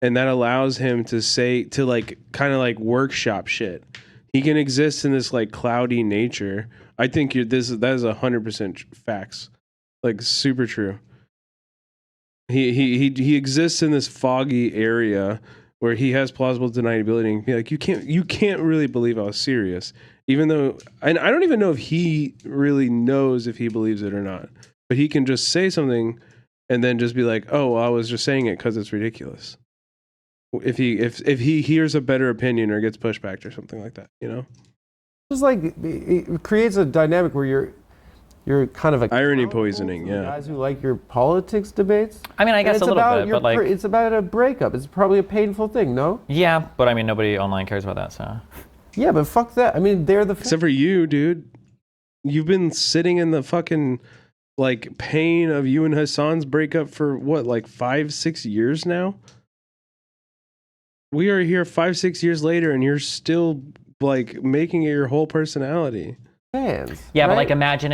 and that allows him to like kind of like workshop shit. He can exist in this like cloudy nature. I think that is 100% facts, like super true. He exists in this foggy area where he has plausible deniability, and be like, you can't really believe I was serious, even though, and I don't even know if he really knows if he believes it or not, but he can just say something and then just be like, oh, well, I was just saying it because it's ridiculous. If he hears a better opinion or gets pushback or something like that, Just like it creates a dynamic where you're kind of like irony poisoning, yeah. Guys who like your politics debates. I mean, I guess a little bit, but like it's about a breakup. It's probably a painful thing, no? Yeah, but I mean, nobody online cares about that, so. Yeah, but fuck that. I mean, they're the except for you, dude. You've been sitting in the fucking like pain of you and Hassan's breakup for what, like 5-6 years now? We are here 5-6 years later, and you're still like making it your whole personality. Fans, yeah, right? But like imagine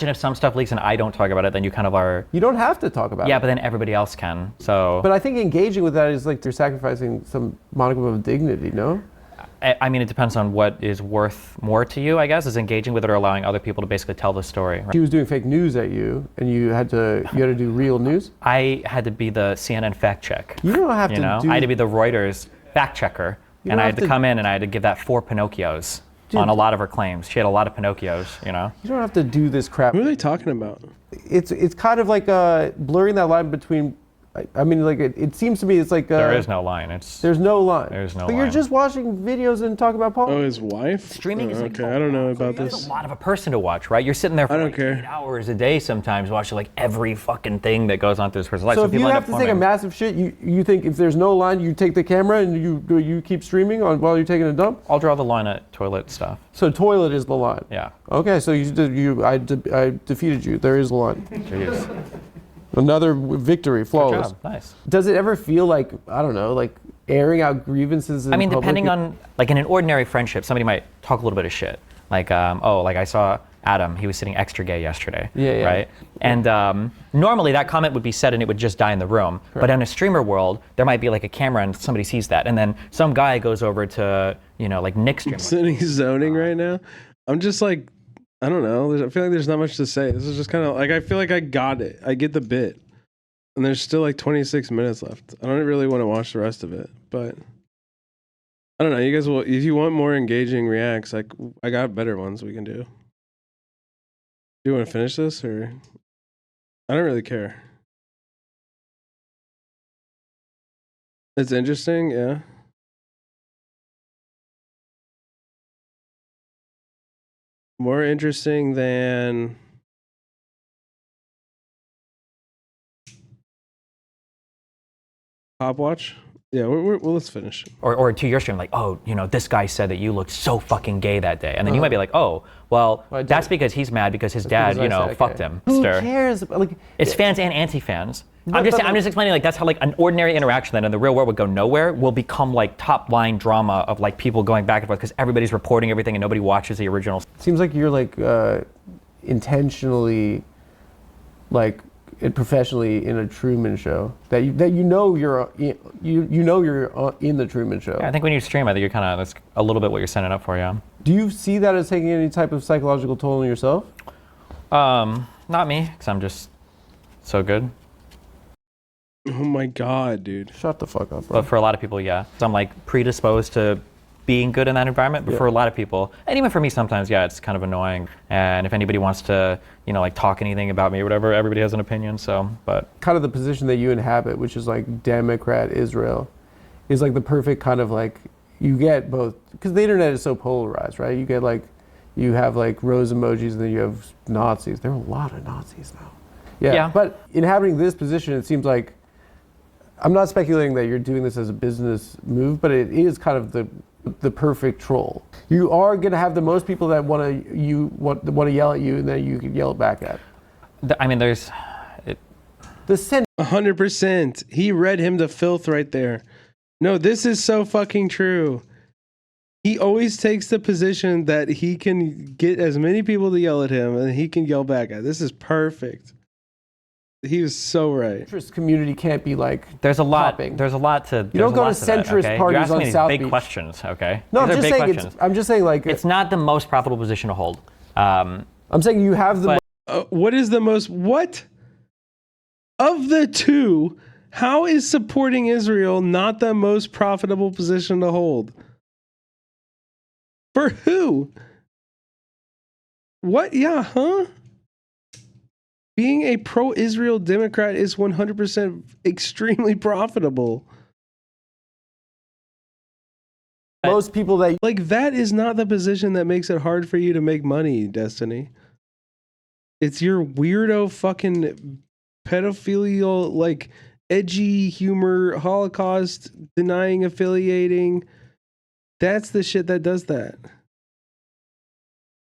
if some stuff leaks and I don't talk about it, then you kind of are. You don't have to talk about it. Yeah, but then everybody else can. So. But I think engaging with that is like you're sacrificing some modicum of dignity, no? I mean, it depends on what is worth more to you, I guess, is engaging with it or allowing other people to basically tell the story. Right? She was doing fake news at you, and you had to do real news? I had to be the CNN fact check. You don't have to do... I had to be the Reuters fact checker, and I had to come in and I had to give that 4 Pinocchios on a lot of her claims. She had a lot of Pinocchios, You don't have to do this crap. Who are they talking about? It's kind of like blurring that line between... I mean, like it seems to me it's like there is no line. There's no line. There's no but line. You're just watching videos and talking about politics. Oh, his wife? Streaming is like okay. I don't know about this. It's a lot of a person to watch, right? You're sitting there for like 8 hours a day sometimes watching like every fucking thing that goes on through this person's life. So if you have to take a massive shit, you think if there's no line, you take the camera and you keep streaming while you're taking a dump? I'll draw the line at toilet stuff. So toilet is the line. Yeah. Okay, so I defeated you. There is a line. Jeez. Another victory, flawless. Good job. Nice. Does it ever feel like, I don't know, like airing out grievances in I mean, public? depending on, like in an ordinary friendship, somebody might talk a little bit of shit. Like, like I saw Adam, he was sitting extra gay yesterday. Yeah. Right? And normally that comment would be said and it would just die in the room. Right. But in a streamer world, there might be like a camera and somebody sees that. And then some guy goes over to, like Nick's stream. Sitting zoning right now. I'm just like, I don't know. I feel like there's not much to say. This is just kind of like, I feel like I got it. I get the bit. And there's still like 26 minutes left. I don't really want to watch the rest of it, but I don't know. You guys will, if you want more engaging reacts, like I got better ones we can do. Do you want to finish this or? I don't really care. It's interesting, yeah. More interesting than Pop Watch? Yeah, well, let's finish. Or to your stream, like, oh, you know, this guy said that you looked so fucking gay that day. And then you might be like, oh, well, that's because he's mad because his dad, you know, fucked him. Who cares? Like, it's fans and anti-fans. I'm just explaining, like, that's how, like, an ordinary interaction that in the real world would go nowhere will become, like, top-line drama of, like, people going back and forth because everybody's reporting everything and nobody watches the original. Seems like you're, like, intentionally, like, professionally in a Truman Show. That you know you're in the Truman Show. Yeah, I think when you stream, I think you're kind of, that's a little bit what you're setting up for, yeah. Do you see that as taking any type of psychological toll on yourself? Not me, because I'm just so good. Oh my God, dude. Shut the fuck up, bro. But for a lot of people, yeah. So I'm like predisposed to being good in that environment, but for a lot of people, and even for me sometimes, yeah, it's kind of annoying. And if anybody wants to, you know, like talk anything about me or whatever, everybody has an opinion, so, but. Kind of the position that you inhabit, which is like Democrat Israel, is like the perfect kind of like, you get both, because the internet is so polarized, right? You get like, you have like rose emojis and then you have Nazis. There are a lot of Nazis now. Yeah. But inhabiting this position, it seems like, I'm not speculating that you're doing this as a business move, but it is kind of the perfect troll. You are going to have the most people that want to yell at you, and then you can yell it back at. I mean, there's the 100%. He read him to filth right there. No, this is so fucking true. He always takes the position that he can get as many people to yell at him, and he can yell back at. This is perfect. He was so right. Centrist community can't be like there's a lot. popping. There's a lot to. You don't go to centrist parties on South Beach. Big questions, okay? No, I'm just saying. I'm just saying, like it's not the most profitable position to hold. I'm saying you have the. What is the most? What of the two? How is supporting Israel not the most profitable position to hold? For who? What? Yeah, huh? Being a pro-Israel Democrat is 100% extremely profitable. Most people that like that is not the position that makes it hard for you to make money, Destiny. It's your weirdo fucking pedophilial, like edgy humor, Holocaust denying, affiliating. That's the shit that does that.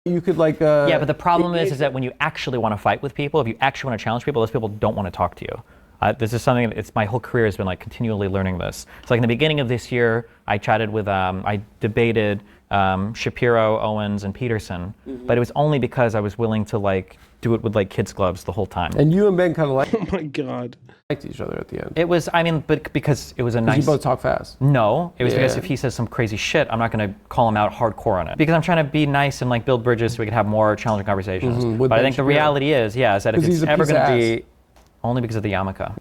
You could like yeah, but the problem is that when you actually want to fight with people, if you actually want to challenge people, those people don't want to talk to you. This is something, it's my whole career has been like continually learning this. So like in the beginning of this year, I chatted with, I debated Shapiro, Owens, and Peterson, but it was only because I was willing to like do it with like kids gloves the whole time. And you and Ben kind of like. Oh my God. Liked each other at the end. It was, I mean, but because it was a nice. You both talk fast. No, it was because if he says some crazy shit, I'm not going to call him out hardcore on it. Because I'm trying to be nice and like build bridges so we can have more challenging conversations. But I think the reality is that if it's ever going to be, only because of the yarmulke.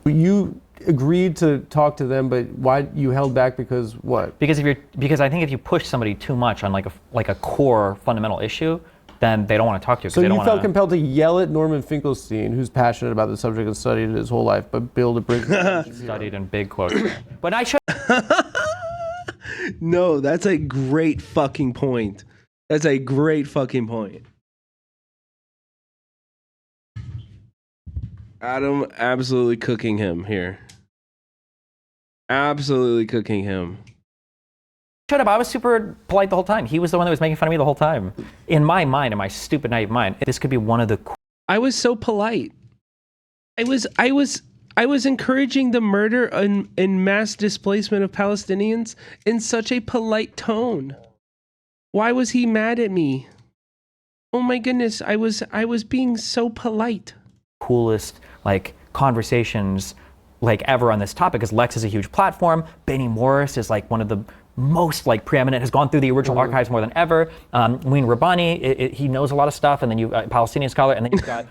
You agreed to talk to them, but why you held back? Because what? Because I think if you push somebody too much on like a core fundamental issue, then they don't want to talk to you. So you felt compelled to yell at Norman Finkelstein, who's passionate about the subject and studied it his whole life, but build a bridge. Studied in big quotes. But I should. No, that's a great fucking point. That's a great fucking point. Adam absolutely cooking him here. Absolutely cooking him. Shut up, I was super polite the whole time. He was the one that was making fun of me the whole time. In my mind, in my stupid, naive mind, this could be one of the... I was so polite. I was encouraging the murder and mass displacement of Palestinians in such a polite tone. Why was he mad at me? Oh my goodness, I was being so polite. Coolest, like, conversations, like, ever on this topic, because Lex is a huge platform. Benny Morris is, like, one of the most like preeminent, has gone through the original archives more than ever. Wayne Rabbani, he knows a lot of stuff, and then you Palestinian scholar, and then you've got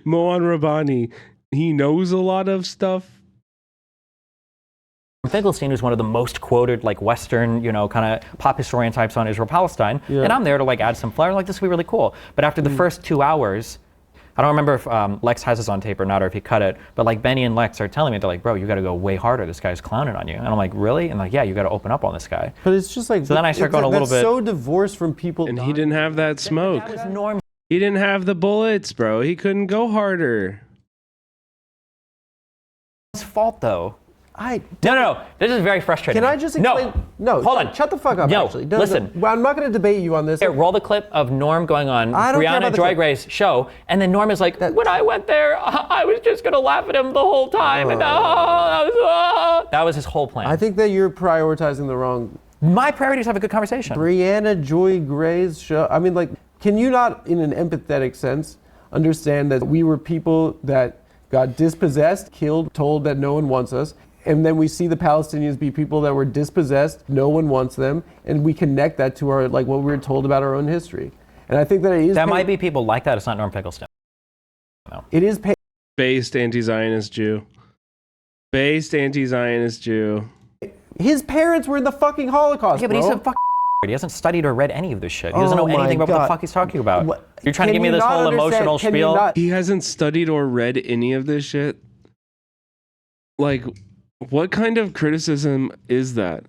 Mohan Rabbani, he knows a lot of stuff. Finkelstein is one of the most quoted like Western, you know, kind of pop historian types on Israel-Palestine, and I'm there to like add some flair, like this will be really cool. But after the first 2 hours, I don't remember if Lex has this on tape or not, or if he cut it, but like Benny and Lex are telling me, they're like, bro, you got to go way harder. This guy's clowning on you. And I'm like, really? And like, yeah, you got to open up on this guy. But it's just like, so then I start going a little bit. so divorced from people. And he didn't have that smoke. That was Norm. He didn't have the bullets, bro. He couldn't go harder. It's fault though. No. This is very frustrating. Can I just explain? No. Hold on. Shut the fuck up. No. Actually, Listen. Well, I'm not going to debate you on this. Here, roll the clip of Norm going on Brianna Joy Gray's show, and then Norm is like, when I went there, I was just going to laugh at him the whole time, and that was his whole plan. I think that you're prioritizing the wrong. My priority is have a good conversation. Brianna Joy Gray's show. I mean, like, can you not, in an empathetic sense, understand that we were people that got dispossessed, killed, told that no one wants us? And then we see the Palestinians be people that were dispossessed, no one wants them, and we connect that to our, like, what we were told about our own history. And I think that it is... That might be people like that. It's not Norm Finkelstein. No. It is... Based anti-Zionist Jew. Based anti-Zionist Jew. His parents were in the fucking Holocaust, Yeah, but bro. he's a fucking He hasn't studied or read any of this shit. He doesn't know anything about what the fuck he's talking about. You're trying to give me this whole emotional spiel? He hasn't studied or read any of this shit? Like... What kind of criticism is that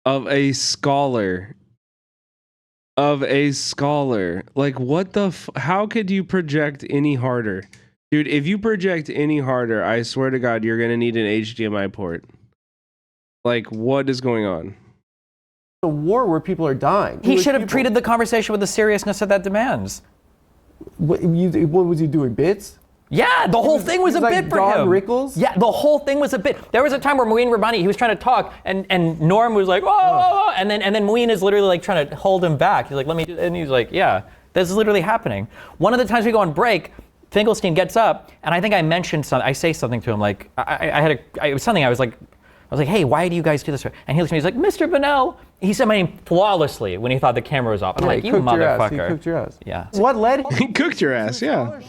of a scholar? Like, what the how could you project any harder? Dude, if you project any harder, I swear to God, you're going to need an HDMI port. Like, what is going on? A war where people are dying. He should have treated the conversation with the seriousness that demands. What was he doing, bits? Yeah, the whole thing was a bit for him. Rickles? Yeah, the whole thing was a bit. There was a time where Muin Rabani, he was trying to talk, and Norm was like, whoa, and then Muin is literally like trying to hold him back. He's like, let me do, and he's like, yeah, this is literally happening. One of the times we go on break, Finkelstein gets up, and I think I mentioned something. I say something to him like, it was something I was like, hey, why do you guys do this? And he looks at me, he's like, Mr. Bonnell. He said my name flawlessly when he thought the camera was off. I'm like, you motherfucker. He cooked your ass. Yeah. What led? He cooked your ass, yeah.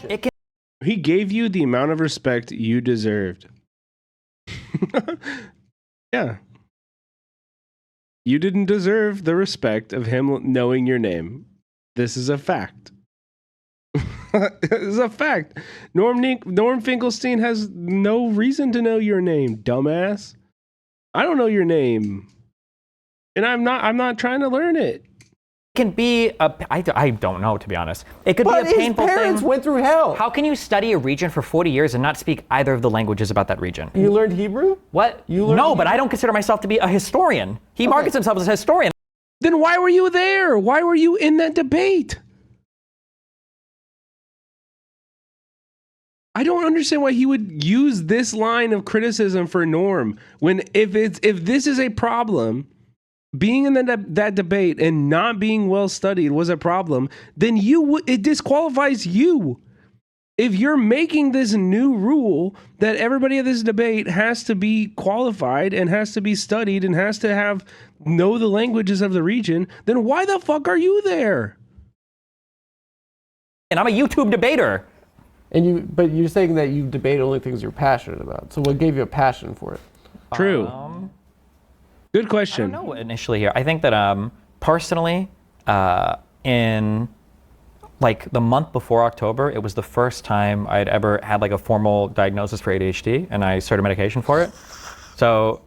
He gave you the amount of respect you deserved. Yeah. You didn't deserve the respect of him knowing your name. This is a fact. This is a fact. Norm Finkelstein has no reason to know your name, dumbass. I don't know your name. And I'm not trying to learn it. It can be I don't know, to be honest. It could be a painful his parents thing. went through hell. How can you study a region for 40 years and not speak either of the languages about that region? You learned Hebrew? What? No, but I don't consider myself to be a historian. He markets himself as a historian. Then why were you there? Why were you in that debate? I don't understand why he would use this line of criticism for Norm when if this is a problem, being in that debate and not being well studied was a problem, then it disqualifies you. If you're making this new rule that everybody at this debate has to be qualified and has to be studied and has to know the languages of the region, then why the fuck are you there? And I'm a YouTube debater. But you're saying that you debate only things you're passionate about. So what gave you a passion for it? True. Good question. I don't know initially here. I think that personally, in like the month before October, it was the first time I'd ever had like a formal diagnosis for ADHD, and I started medication for it. So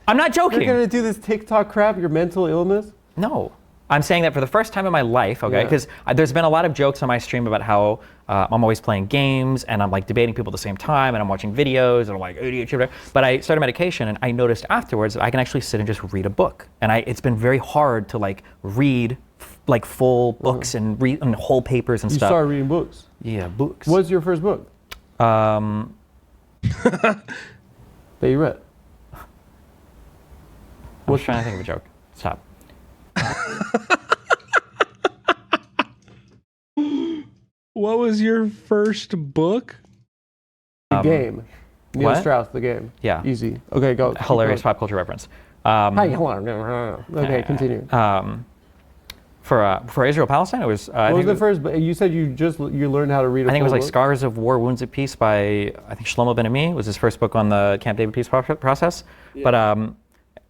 I'm not joking. You're gonna do this TikTok crap, your mental illness? No. I'm saying that for the first time in my life, okay, because there's been a lot of jokes on my stream about how I'm always playing games and I'm like debating people at the same time and I'm watching videos and I'm like, ADHD. But I started medication and I noticed afterwards that I can actually sit and just read a book. And it's been very hard to like read like full books and read whole papers and stuff. You started reading books? Yeah, books. What's your first book? That you read? I was trying to think of a joke. Stop. What was your first book? The Game. Neil what? Strauss, The Game. Yeah. Easy. Okay, go. Hilarious pop culture reference. Okay, continue. For Israel Palestine, it was. What was the first? You said you learned how to read. I think it was like book? Scars of War, Wounds of Peace by I think Shlomo Ben Ami was his first book on the Camp David peace process. Yeah. But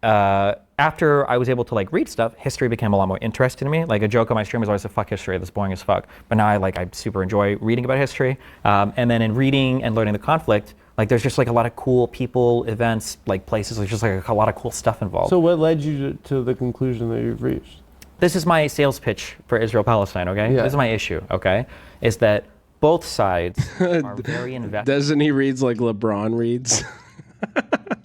after I was able to like read stuff, history became a lot more interesting to me. Like a joke on my stream was always, "Fuck history, that's boring as fuck." But now I super enjoy reading about history. And then in reading and learning the conflict, like there's just like a lot of cool people, events, like places. There's just like a lot of cool stuff involved. So what led you to the conclusion that you've reached? This is my sales pitch for Israel-Palestine, okay? Yeah. This is my issue, okay? Is that both sides are very Doesn't he reads like LeBron reads?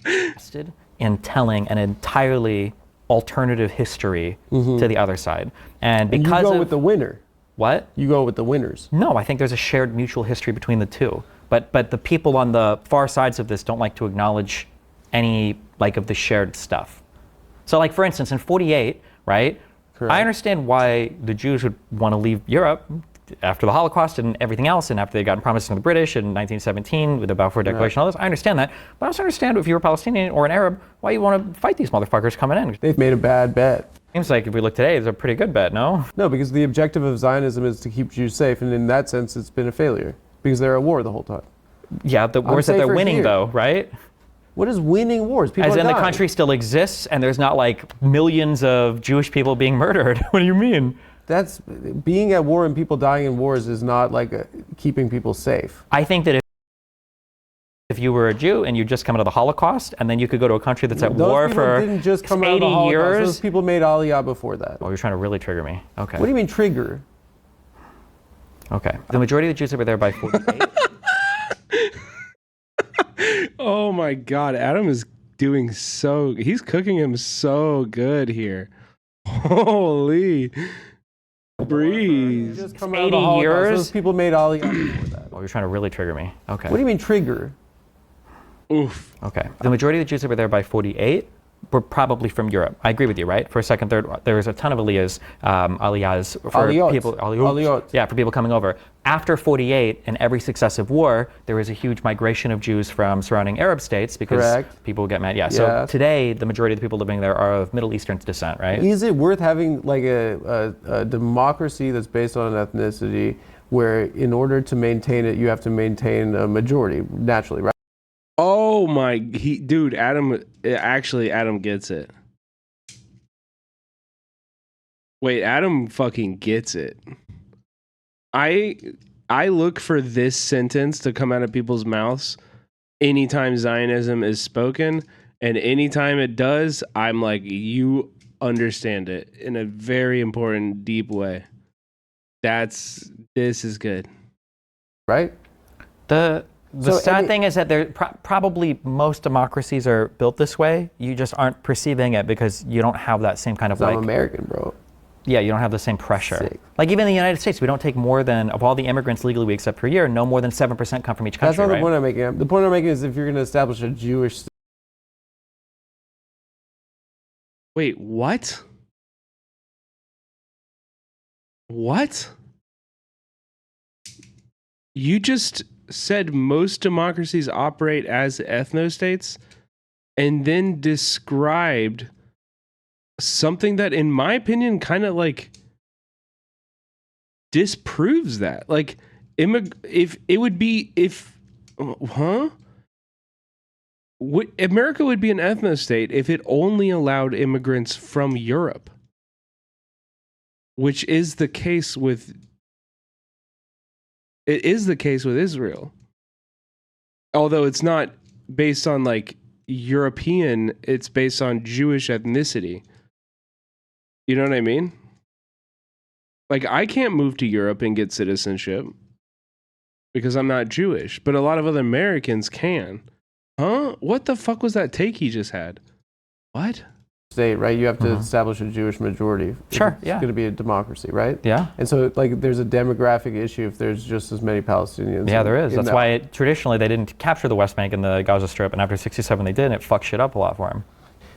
invested in telling an entirely alternative history to the other side. And And because you go of with the winner. what? You go with the winners. No, I think there's a shared mutual history between the two. But the people on the far sides of this don't like to acknowledge any like of the shared stuff. So like for instance, in 48, right? Correct. I understand why the Jews would want to leave Europe after the Holocaust and everything else, and after they got promised from the British in 1917 with the Balfour Declaration and all this. I understand that. But I also understand if you're a Palestinian or an Arab, why you want to fight these motherfuckers coming in. They've made a bad bet. Seems like if we look today, it's a pretty good bet, no? No, because the objective of Zionism is to keep Jews safe, and in that sense, it's been a failure because they're at war the whole time. Yeah, the wars that they're safer winning here. though, right? What is winning wars? People As are in the dying. country still exists and there's not like millions of Jewish people being murdered. What do you mean? That's being at war and people dying in wars is not like keeping people safe. I think that if you were a Jew and you just come out of the Holocaust and then you could go to a country that's at Those war people for didn't just come out of 80 the Holocaust. years. Those people made Aliyah before that. Oh, you're trying to really trigger me. Okay. What do you mean trigger? Okay. The majority of the Jews that were there by 48. Oh my God, Adam is doing he's cooking him so good here. Holy. Breathe. Just come out of 80 the Holocaust. years? Those people made Aliyah before that. Oh, you're trying to really trigger me. Okay. What do you mean trigger? Oof. Okay. The majority of the Jews that were there by 48 were probably from Europe. I agree with you, right? For second, third, there was a ton of aliyahs for Aliyot. people. Aliyot. Yeah, for people coming over. After 48, in every successive war, there was a huge migration of Jews from surrounding Arab states because Correct. people would get mad. Yeah. So Yes. today, the majority of the people living there are of Middle Eastern descent, right? Is it worth having like a democracy that's based on ethnicity where in order to maintain it, you have to maintain a majority naturally, right? Oh my, dude, Adam gets it. Wait, Adam fucking gets it. I look for this sentence to come out of people's mouths anytime Zionism is spoken, and anytime it does, I'm like, you understand it in a very important, deep way. This is good. Right? The So sad thing is that probably most democracies are built this way. You just aren't perceiving it because you don't have that same kind of I'm like. American, bro. Yeah, you don't have the same pressure. Sick. Like even in the United States, we don't take more than, of all the immigrants legally we accept per year, no more than 7% come from each country, That's not right? the point I'm making. The point I'm making is if you're going to establish a Jewish state. Wait, what? What? You just said most democracies operate as ethnostates and then described something that, in my opinion, kind of like disproves that. Like, America would be an ethnostate if it only allowed immigrants from Europe, which is the case with. It is the case with Israel. Although it's not based on like European, it's based on Jewish ethnicity. You know what I mean? Like I can't move to Europe and get citizenship because I'm not Jewish, but a lot of other Americans can. Huh? What the fuck was that take he just had? What? State, right? You have to establish a Jewish majority. Sure, It's yeah. going to be a democracy, right? Yeah. And so, like, there's a demographic issue if there's just as many Palestinians. Yeah, there is. in That's that. why traditionally they didn't capture the West Bank and the Gaza Strip, and after 67 they did, and it fucked shit up a lot for them.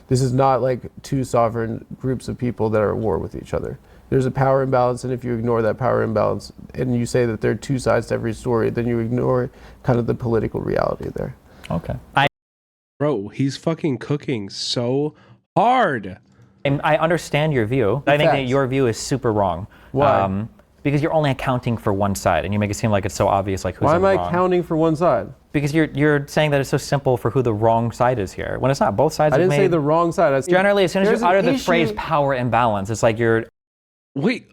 This is not like two sovereign groups of people that are at war with each other. There's a power imbalance, and if you ignore that power imbalance and you say that there are two sides to every story, then you ignore kind of the political reality there. Okay. Bro, he's fucking cooking so hard. And I understand your view. I think that your view is super wrong. Why? Because you're only accounting for one side, and you make it seem like it's so obvious, like who's Why in am I the wrong. counting for one side? Because you're saying that it's so simple for who the wrong side is here, when it's not. Both sides I have didn't say the wrong side. I said generally, as soon as there's you utter an the phrase issue- power imbalance, it's like you're... Wait.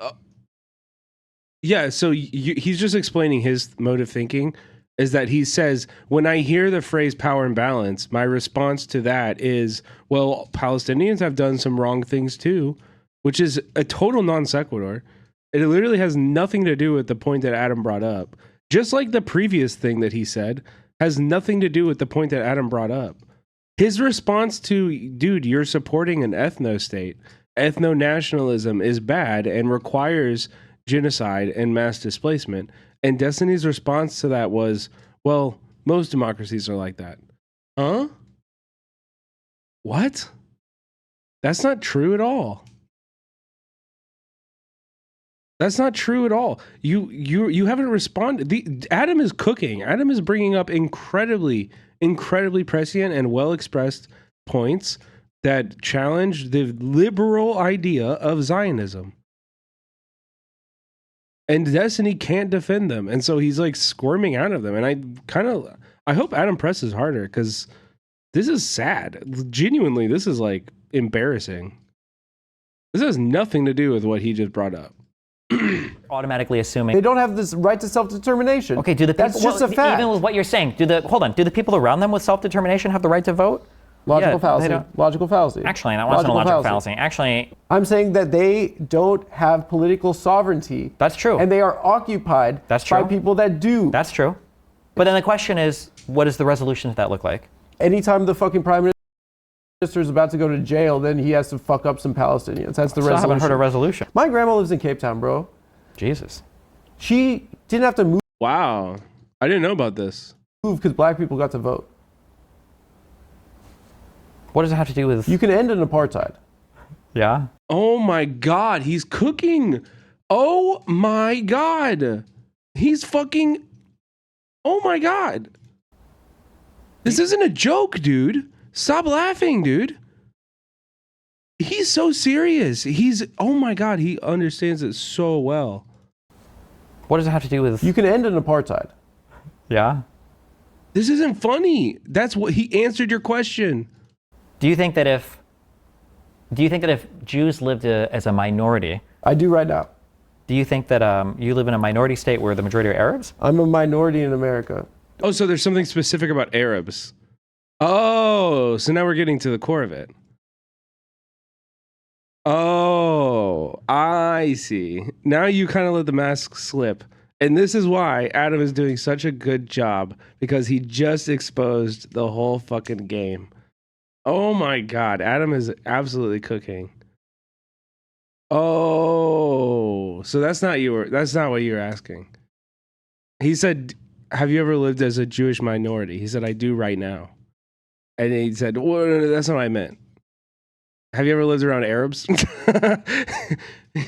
Yeah, so he's just explaining his mode of thinking is that he says, when I hear the phrase power imbalance, my response to that is, well, Palestinians have done some wrong things too, which is a total non sequitur. It literally has nothing to do with the point that Adam brought up. Just like the previous thing that he said has nothing to do with the point that Adam brought up. His response to, dude, you're supporting an ethno-state. Ethno-nationalism is bad and requires genocide and mass displacement. And Destiny's response to that was, well, most democracies are like that. Huh? What? That's not true at all. That's not true at all. You haven't responded. Adam is cooking. Adam is bringing up incredibly prescient and well-expressed points that challenge the liberal idea of Zionism. And Destiny can't defend them. And so he's like squirming out of them. And I hope Adam presses harder, because this is sad. Genuinely, this is like embarrassing. This has nothing to do with what he just brought up. automatically assuming They don't have this right to self-determination. Okay, do the people, That's just a fact. even with what you're saying, do the people around them with self-determination have the right to vote? Logical Yeah, fallacy. they don't. Logical fallacy. Actually, that wasn't a logical fallacy. Actually, I'm saying that they don't have political sovereignty. That's true. And they are occupied That's true. by people that do. That's true. But then the question is, what does the resolution to that look like? Anytime the fucking prime minister is about to go to jail, then he has to fuck up some Palestinians. That's the So I resolution. haven't heard a resolution. My grandma lives in Cape Town, bro. Jesus. She didn't have to move. Wow. I didn't know about this. Because black people got to vote. What does it have to do with... You can end an apartheid. Yeah. Oh my God, he's cooking. Oh my God. He's fucking... Oh my God. This isn't a joke, dude. Stop laughing, dude. He's so serious. Oh my God, he understands it so well. What does it have to do with... You can end an apartheid. Yeah. This isn't funny. That's what he answered your question. Do you think that if Jews lived as a minority... I do right now. Do you think that you live in a minority state where the majority are Arabs? I'm a minority in America. Oh, so there's something specific about Arabs. Oh, so now we're getting to the core of it. Oh, I see. Now you kind of let the mask slip. And this is why Adam is doing such a good job, because he just exposed the whole fucking game. Oh my God, Adam is absolutely cooking. Oh, so that's not what you were asking. He said, have you ever lived as a Jewish minority? He said, I do right now. And he said, well, no, that's not what I meant. Have you ever lived around Arabs?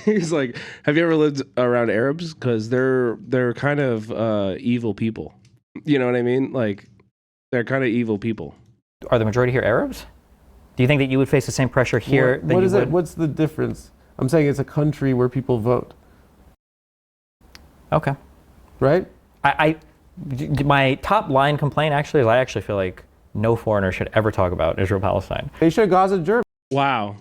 He's like, have you ever lived around Arabs? Because they're kind of evil people. You know what I mean? Like, they're kind of evil people. Are the majority here Arabs? Do you think that you would face the same pressure here that what you is would? it? What's the difference? I'm saying it's a country where people vote. Okay. Right? My top line complaint actually is I actually feel like no foreigner should ever talk about Israel-Palestine. They should Gaza Germany. Wow.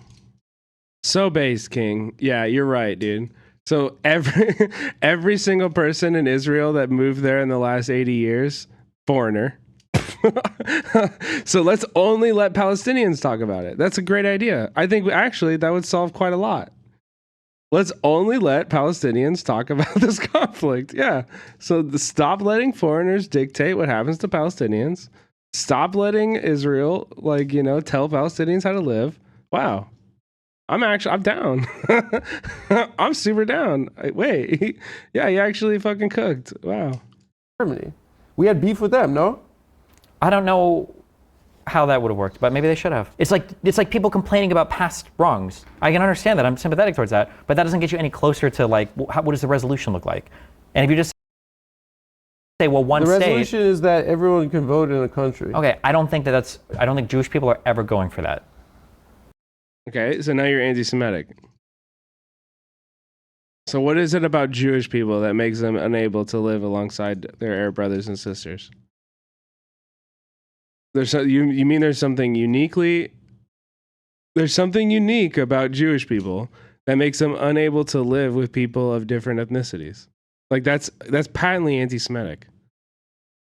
So based, King. Yeah, you're right, dude. So every single person in Israel that moved there in the last 80 years, foreigner. So let's only let Palestinians talk about it. That's a great idea. I think actually that would solve quite a lot. Let's only let Palestinians talk about this conflict. Yeah. So stop letting foreigners dictate what happens to Palestinians. Stop letting Israel, tell Palestinians how to live. Wow. I'm down. I'm super down. Wait. Yeah, you actually fucking cooked. Wow. Germany. We had beef with them, no? I don't know how that would have worked, but maybe they should have. It's like people complaining about past wrongs. I can understand that. I'm sympathetic towards that, but that doesn't get you any closer to what does the resolution look like? And if you just say, well, one state. The resolution is that everyone can vote in a country. Okay, I don't think Jewish people are ever going for that. Okay, so now you're anti-Semitic. So what is it about Jewish people that makes them unable to live alongside their Arab brothers and sisters? You mean there's something unique about Jewish people that makes them unable to live with people of different ethnicities. Like that's patently anti-Semitic.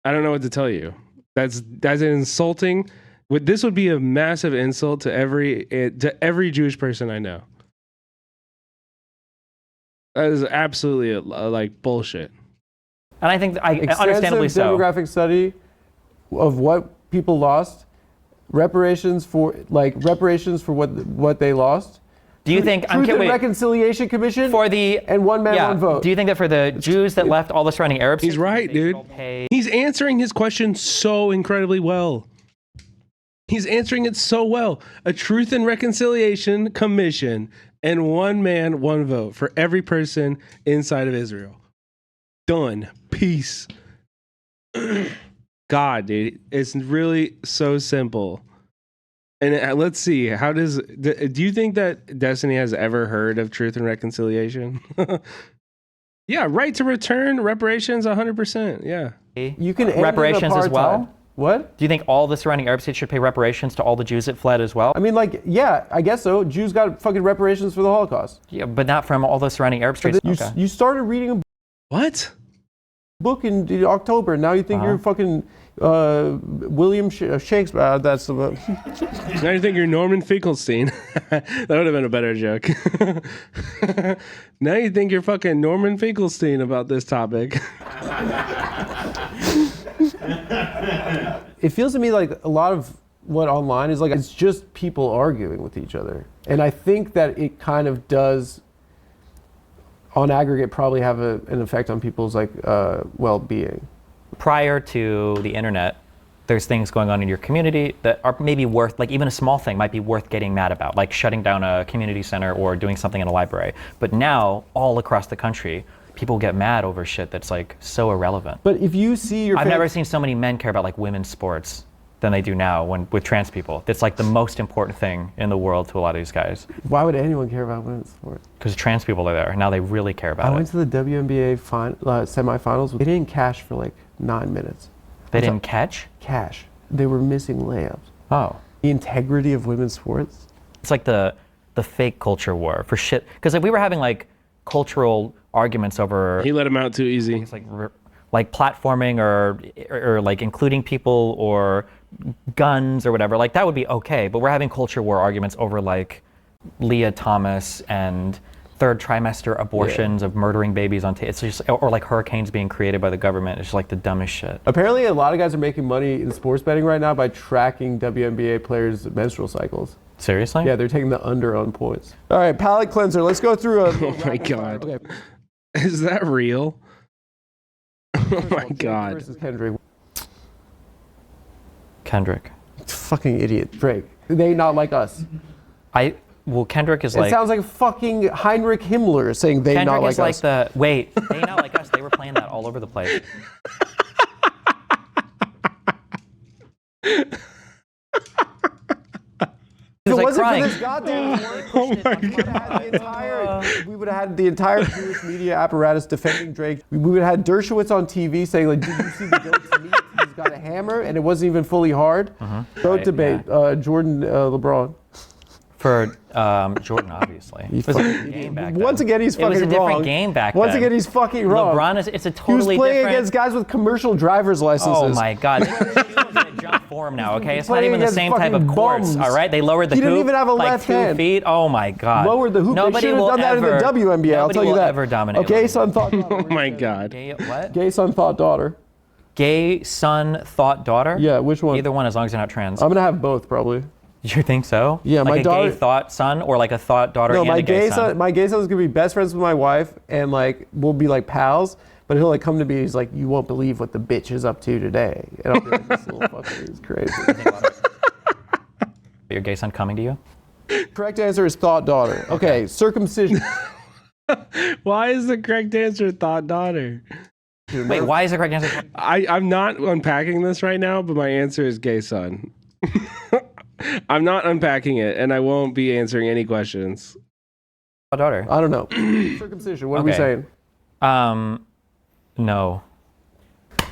I don't know what to tell you. That's an insulting. This would be a massive insult to every Jewish person I know. That is absolutely like bullshit. And I think understandably so. Demographic study of what people lost, reparations for what they lost. Do you think Truth and Reconciliation Commission for the and one man, one vote? Do you think that for the Jews that left all the surrounding Arabs? He's right, dude. He's answering his question so incredibly well. He's answering it so well. A Truth and Reconciliation Commission and one man, one vote for every person inside of Israel. Done. Peace. God, dude, it's really so simple. And let's see, do you think that Destiny has ever heard of Truth and Reconciliation? Yeah, right to return, reparations, 100%. Yeah. You can end reparations as well? What? Do you think all the surrounding Arab states should pay reparations to all the Jews that fled as well? I mean, like, yeah, I guess so. Jews got fucking reparations for the Holocaust. Yeah, but not from all the surrounding Arab states. You started reading a book in October. Now you think you're fucking William Shakespeare. That's the. Now you think you're Norman Finkelstein. That would have been a better joke. Now you think you're fucking Norman Finkelstein about this topic. It feels to me like a lot of what online is like, it's just people arguing with each other. And I think that it kind of does, on aggregate, probably have an effect on people's like well-being. Prior to the internet, there's things going on in your community that are maybe worth, like even a small thing might be worth getting mad about, like shutting down a community center or doing something in a library. But now, all across the country, people get mad over shit that's like so irrelevant. But if you see your I've never seen so many men care about like women's sports than they do now with trans people. It's like the most important thing in the world to a lot of these guys. Why would anyone care about women's sports? Because trans people are there. Now they really care about it. I went to the WNBA semifinals. They didn't cash for like 9 minutes. They didn't catch? Cash. They were missing layups. Oh. The integrity of women's sports. It's like the fake culture war for shit. Because if we were having like cultural arguments over, he let him out too easy. It's like platforming or like including people or guns or whatever, like that would be okay. But we're having culture war arguments over like Leah Thomas and third trimester abortions of murdering babies on it's just, or like hurricanes being created by the government. It's just like the dumbest shit. Apparently a lot of guys are making money in sports betting right now by tracking WNBA players' menstrual cycles. Seriously? Yeah, they're taking the under on points. All right, palate cleanser. Let's go through a. Oh my God. Okay. Is that real? Oh my God. Versus Kendrick. Kendrick. Fucking idiot. Drake. They not like us. Well, Kendrick is like. It sounds like fucking Heinrich Himmler saying they Kendrick not like us. Kendrick is like wait, they not like us. They were playing that all over the place. If it like wasn't crying. for this goddamn we would have had the entire Jewish media apparatus defending Drake. We would have had Dershowitz on TV saying, like, did you see the goat's meat? He's got a hammer, and it wasn't even fully hard. Goat debate, Jordan, LeBron. For Jordan, obviously. He's fucking game back then. Once again, he's fucking wrong. It was a different game back then. Once again, he's fucking wrong. LeBron it's a totally different. He was playing different. against guys with commercial driver's licenses. Oh my God. They were shoes that jump form now, okay? It's not even the same type of courts, all right? They lowered the hoop. He didn't even have a like left 2 hand. feet. Oh my God. Lowered the hoop. Nobody they should have done that in the WNBA, I'll tell you that. Nobody will ever dominate. Okay, son, thought daughter. Oh my God. Gay, what? Gay son, thought daughter. Gay son, thought daughter? Yeah, which one? Either one, as long as they're not trans. I'm going to have both, probably. You think so? Yeah, like my daughter. Gay thought son or like a thought daughter and my a gay son? My gay son's gonna be best friends with my wife, and like we'll be like pals. But he'll like come to me. He's like, "You won't believe what the bitch is up to today." And I'll be like, "This little fucker is crazy." Your gay son coming to you? Correct answer is thought daughter. Okay, circumcision. Why is the correct answer thought daughter? Wait, why is the correct answer? I'm not unpacking this right now, but my answer is gay son. I'm not unpacking it, and I won't be answering any questions. Daughter. I don't know. Circumcision. What are we saying? No.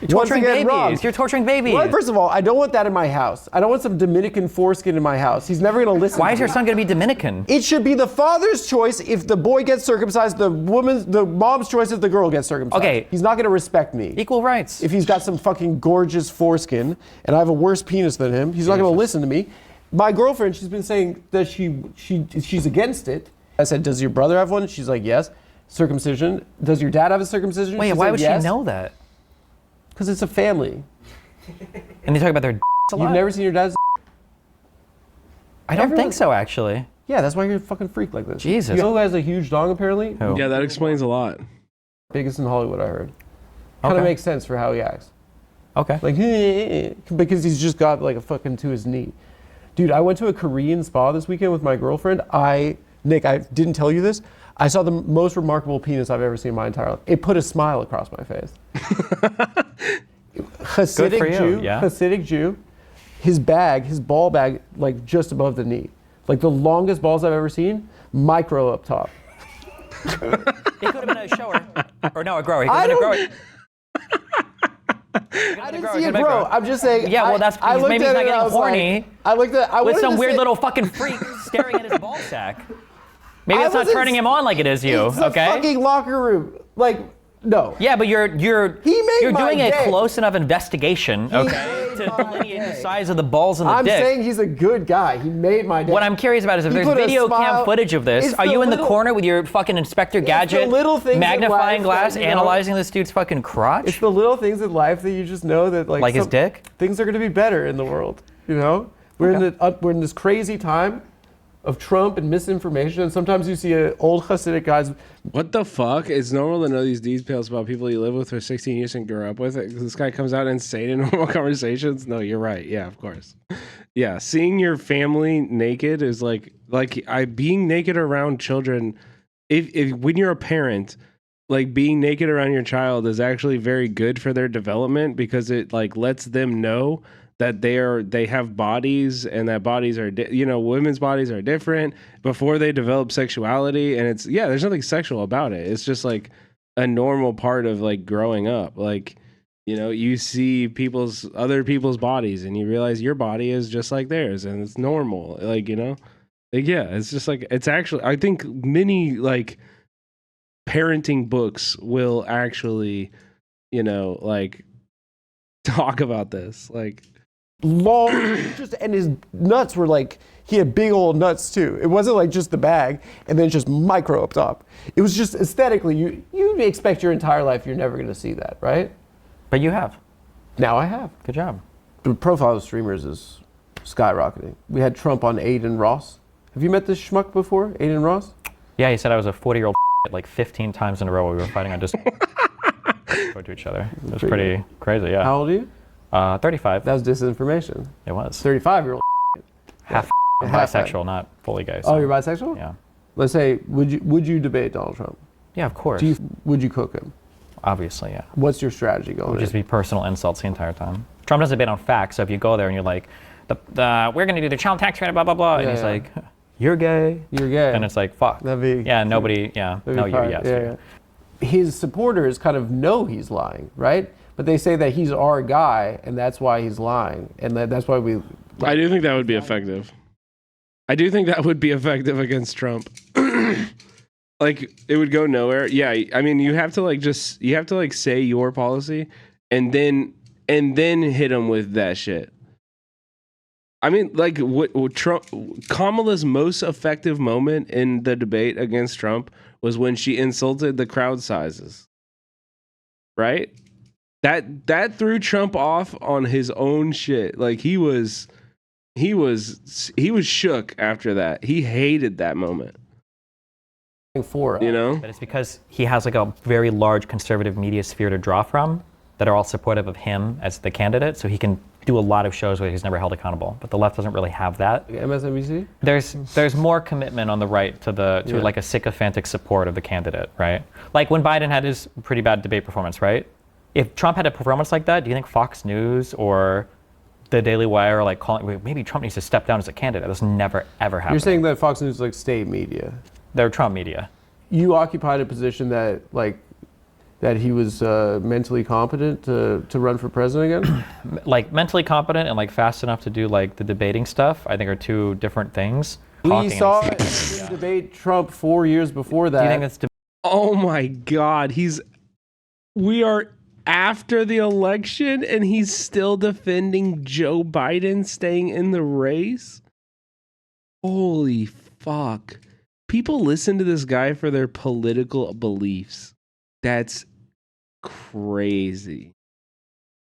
You're torturing babies. You're torturing babies. Well, first of all, I don't want that in my house. I don't want some Dominican foreskin in my house. He's never going to listen. Why is your son going to be Dominican? It should be the father's choice if the boy gets circumcised, the mom's choice if the girl gets circumcised. Okay. He's not going to respect me. Equal rights. If he's got some fucking gorgeous foreskin and I have a worse penis than him, he's not going to listen to me. My girlfriend, she's been saying that she's against it. I said, does your brother have one? She's like, yes. Circumcision. Does your dad have a circumcision? Wait, She why said, would yes. she know that? Because it's a family. And they talk about their a lot. You've never seen your dad's I don't think so, actually. Yeah, that's why you're a fucking freak like this. Jesus. You know who has a huge dong, apparently? Who? Yeah, that explains a lot. Biggest in Hollywood, I heard. Kind of makes sense for how he acts. Okay. Like, because he's just got like a fucking to his knee. Dude, I went to a Korean spa this weekend with my girlfriend. Nick, I didn't tell you this. I saw the most remarkable penis I've ever seen in my entire life. It put a smile across my face. Hasidic Jew, his ball bag, like just above the knee. Like the longest balls I've ever seen, micro up top. He could have been a shower. Or no, a grower. He could have been a grower. I didn't see it grow. I'm just saying. Yeah, well, that's because maybe he's not getting horny. With some weird little fucking freak staring at his ball sack. Maybe it's not turning him on like it is you. It's okay. a fucking locker room. Like, no. Yeah, but you're my doing a day. close enough investigation, to delineate the size of the balls and the I'm dick. saying he's a good guy. He made my day. What I'm curious about is if there's video cam footage of this, are you in the corner with your fucking Inspector Gadget magnifying glass analyzing this dude's fucking crotch? It's the little things in life that you just know that like his dick? Things are going to be better in the world, you know? We're in this crazy time of Trump and misinformation, and sometimes you see old Hasidic guys. What the fuck? It's normal to know these details about people you live with for 16 years and grew up with. This guy comes out insane in normal conversations. No, you're right. Yeah, of course. Yeah, seeing your family naked is being naked around children. If when you're a parent, like being naked around your child is actually very good for their development because it like lets them know that they have bodies and that bodies are women's bodies are different before they develop sexuality, and there's nothing sexual about it. It's just like a normal part of like growing up. Like, you see other people's bodies and you realize your body is just like theirs and it's normal. It's just like, it's actually, I think many like parenting books will actually, like talk about this. Like, long, and his nuts were like, he had big old nuts too. It wasn't like just the bag and then just micro up top. It was just aesthetically, you expect your entire life you're never going to see that, right? But you have. Now I have. Good job. The profile of streamers is skyrocketing. We had Trump on Aiden Ross. Have you met this schmuck before, Aiden Ross? Yeah, he said I was a 40-year-old like 15 times in a row while we were fighting on Discord to each other. It was pretty crazy, yeah. How old are you? 35. That was disinformation. It was. 35-year-old. Half bisexual, not fully gay. So. Oh, you're bisexual? Yeah. Let's say, would you debate Donald Trump? Yeah, of course. Would you cook him? Obviously, yeah. What's your strategy going? It would just be personal insults the entire time. Trump doesn't debate on facts, so if you go there and you're like, we're going to do the child tax credit, blah, blah, blah, and he's like, you're gay. You're gay. And it's like, fuck. That'd be... Yeah, nobody, yeah. No, you're yes. Yeah. His supporters kind of know he's lying, right? But they say that he's our guy, and that's why he's lying. And that's why we... I do think that would be effective. I do think that would be effective against Trump. Like, it would go nowhere. Yeah, I mean, you have to say your policy and then hit him with that shit. I mean, like, what Kamala's most effective moment in the debate against Trump was when she insulted the crowd sizes. Right? That threw Trump off on his own shit. Like, he was shook after that. He hated that moment. But it's because he has like a very large conservative media sphere to draw from that are all supportive of him as the candidate, so he can do a lot of shows where he's never held accountable. But the left doesn't really have that. MSNBC? There's more commitment on the right to like a sycophantic support of the candidate, right? Like when Biden had his pretty bad debate performance, right? If Trump had a performance like that, do you think Fox News or the Daily Wire are like calling, maybe Trump needs to step down as a candidate? That's never ever happened. You're saying that Fox News is like state media? They're Trump media. You occupied a position that like that he was mentally competent to run for president again? Like mentally competent and like fast enough to do like the debating stuff, I think are two different things. We saw him debate Trump 4 years before that. Do you think that's Oh my God, we are after the election and he's still defending Joe Biden staying in the race? Holy fuck. People listen to this guy for their political beliefs. That's crazy.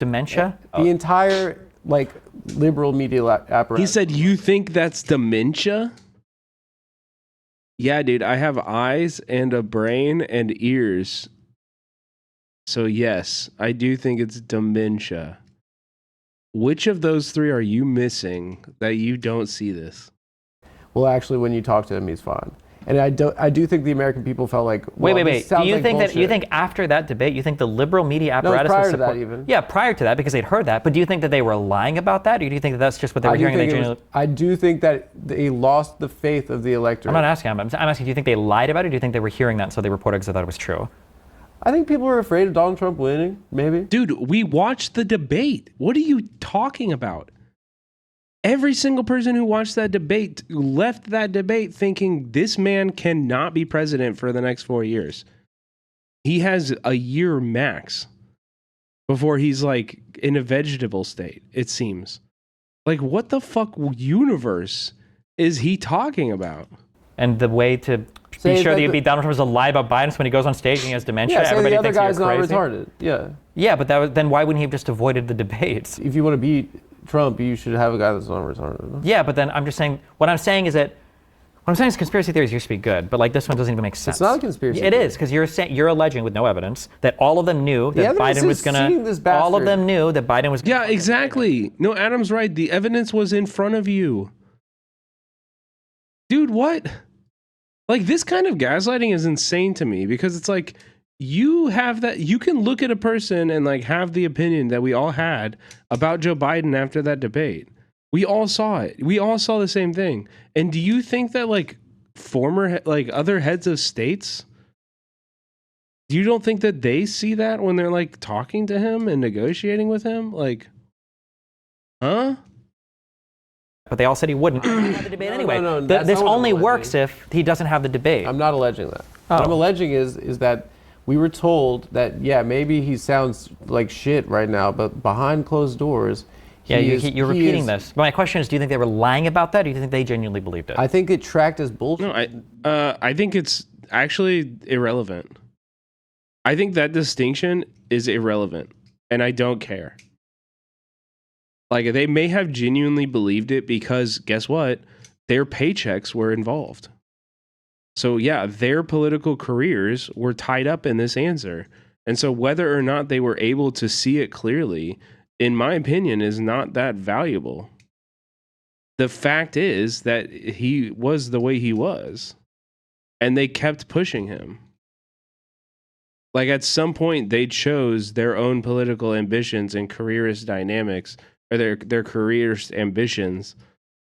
Dementia? The entire like liberal media apparatus. He said, "You think that's dementia?" Yeah, dude, I have eyes and a brain and ears. So yes, I do think it's dementia. Which of those three are you missing that you don't see this? Well, actually, when you talk to him, he's fine. And I do think the American people felt like, wait. Do you like think bullshit. that you think after that debate, you think the liberal media apparatus prior was to that even. Yeah, prior to that because they'd heard that. But do you think that they were lying about that, or do you think that that's just what they were hearing? I do think that they lost the faith of the electorate. I'm not asking. I'm asking. Do you think they lied about it, or do you think they were hearing that and so they reported because they thought it was true? I think people were afraid of Donald Trump winning. Maybe. Dude, we watched the debate. What are you talking about? Every single person who watched that debate left that debate thinking this man cannot be president for the next 4 years. He has a year max before he's like in a vegetable state, it seems. Like, what the fuck universe is he talking about? And the way to be sure that you beat Donald Trump is to lie about Biden so when he goes on stage and he has dementia, everybody the other thinks guy's you're not crazy. retarded. Yeah. Yeah, but then why wouldn't he have just avoided the debates? If you want to beat Trump, you should have a guy that's not retarded. No? Yeah, but then I'm just saying, what I'm saying is conspiracy theories used to be good, but like this one doesn't even make sense. It's not a conspiracy It is, because you're alleging with no evidence that all of them knew that Biden was gonna. All of them knew that Biden was. Yeah, exactly. No, Adam's right. The evidence was in front of you. Dude, what? Like, this kind of gaslighting is insane to me because it's like you can look at a person and like have the opinion that we all had about Joe Biden after that debate. We all saw it. We all saw the same thing. And do you think that like other heads of states, you don't think that they see that when they're like talking to him and negotiating with him? Like, huh? But they all said he wouldn't have the debate anyway. No, this only works if he doesn't have the debate. I'm not alleging that. What I'm alleging is that we were told that, yeah, maybe he sounds like shit right now, but behind closed doors, you're repeating this. But my question is, do you think they were lying about that, or do you think they genuinely believed it? I think it tracked as bullshit. No, I think it's actually irrelevant. I think that distinction is irrelevant, and I don't care. Like, they may have genuinely believed it because, guess what? Their paychecks were involved. So, yeah, their political careers were tied up in this answer. And so whether or not they were able to see it clearly, in my opinion, is not that valuable. The fact is that he was the way he was, and they kept pushing him. Like, at some point, they chose their own political ambitions and careerist dynamics, or their career's ambitions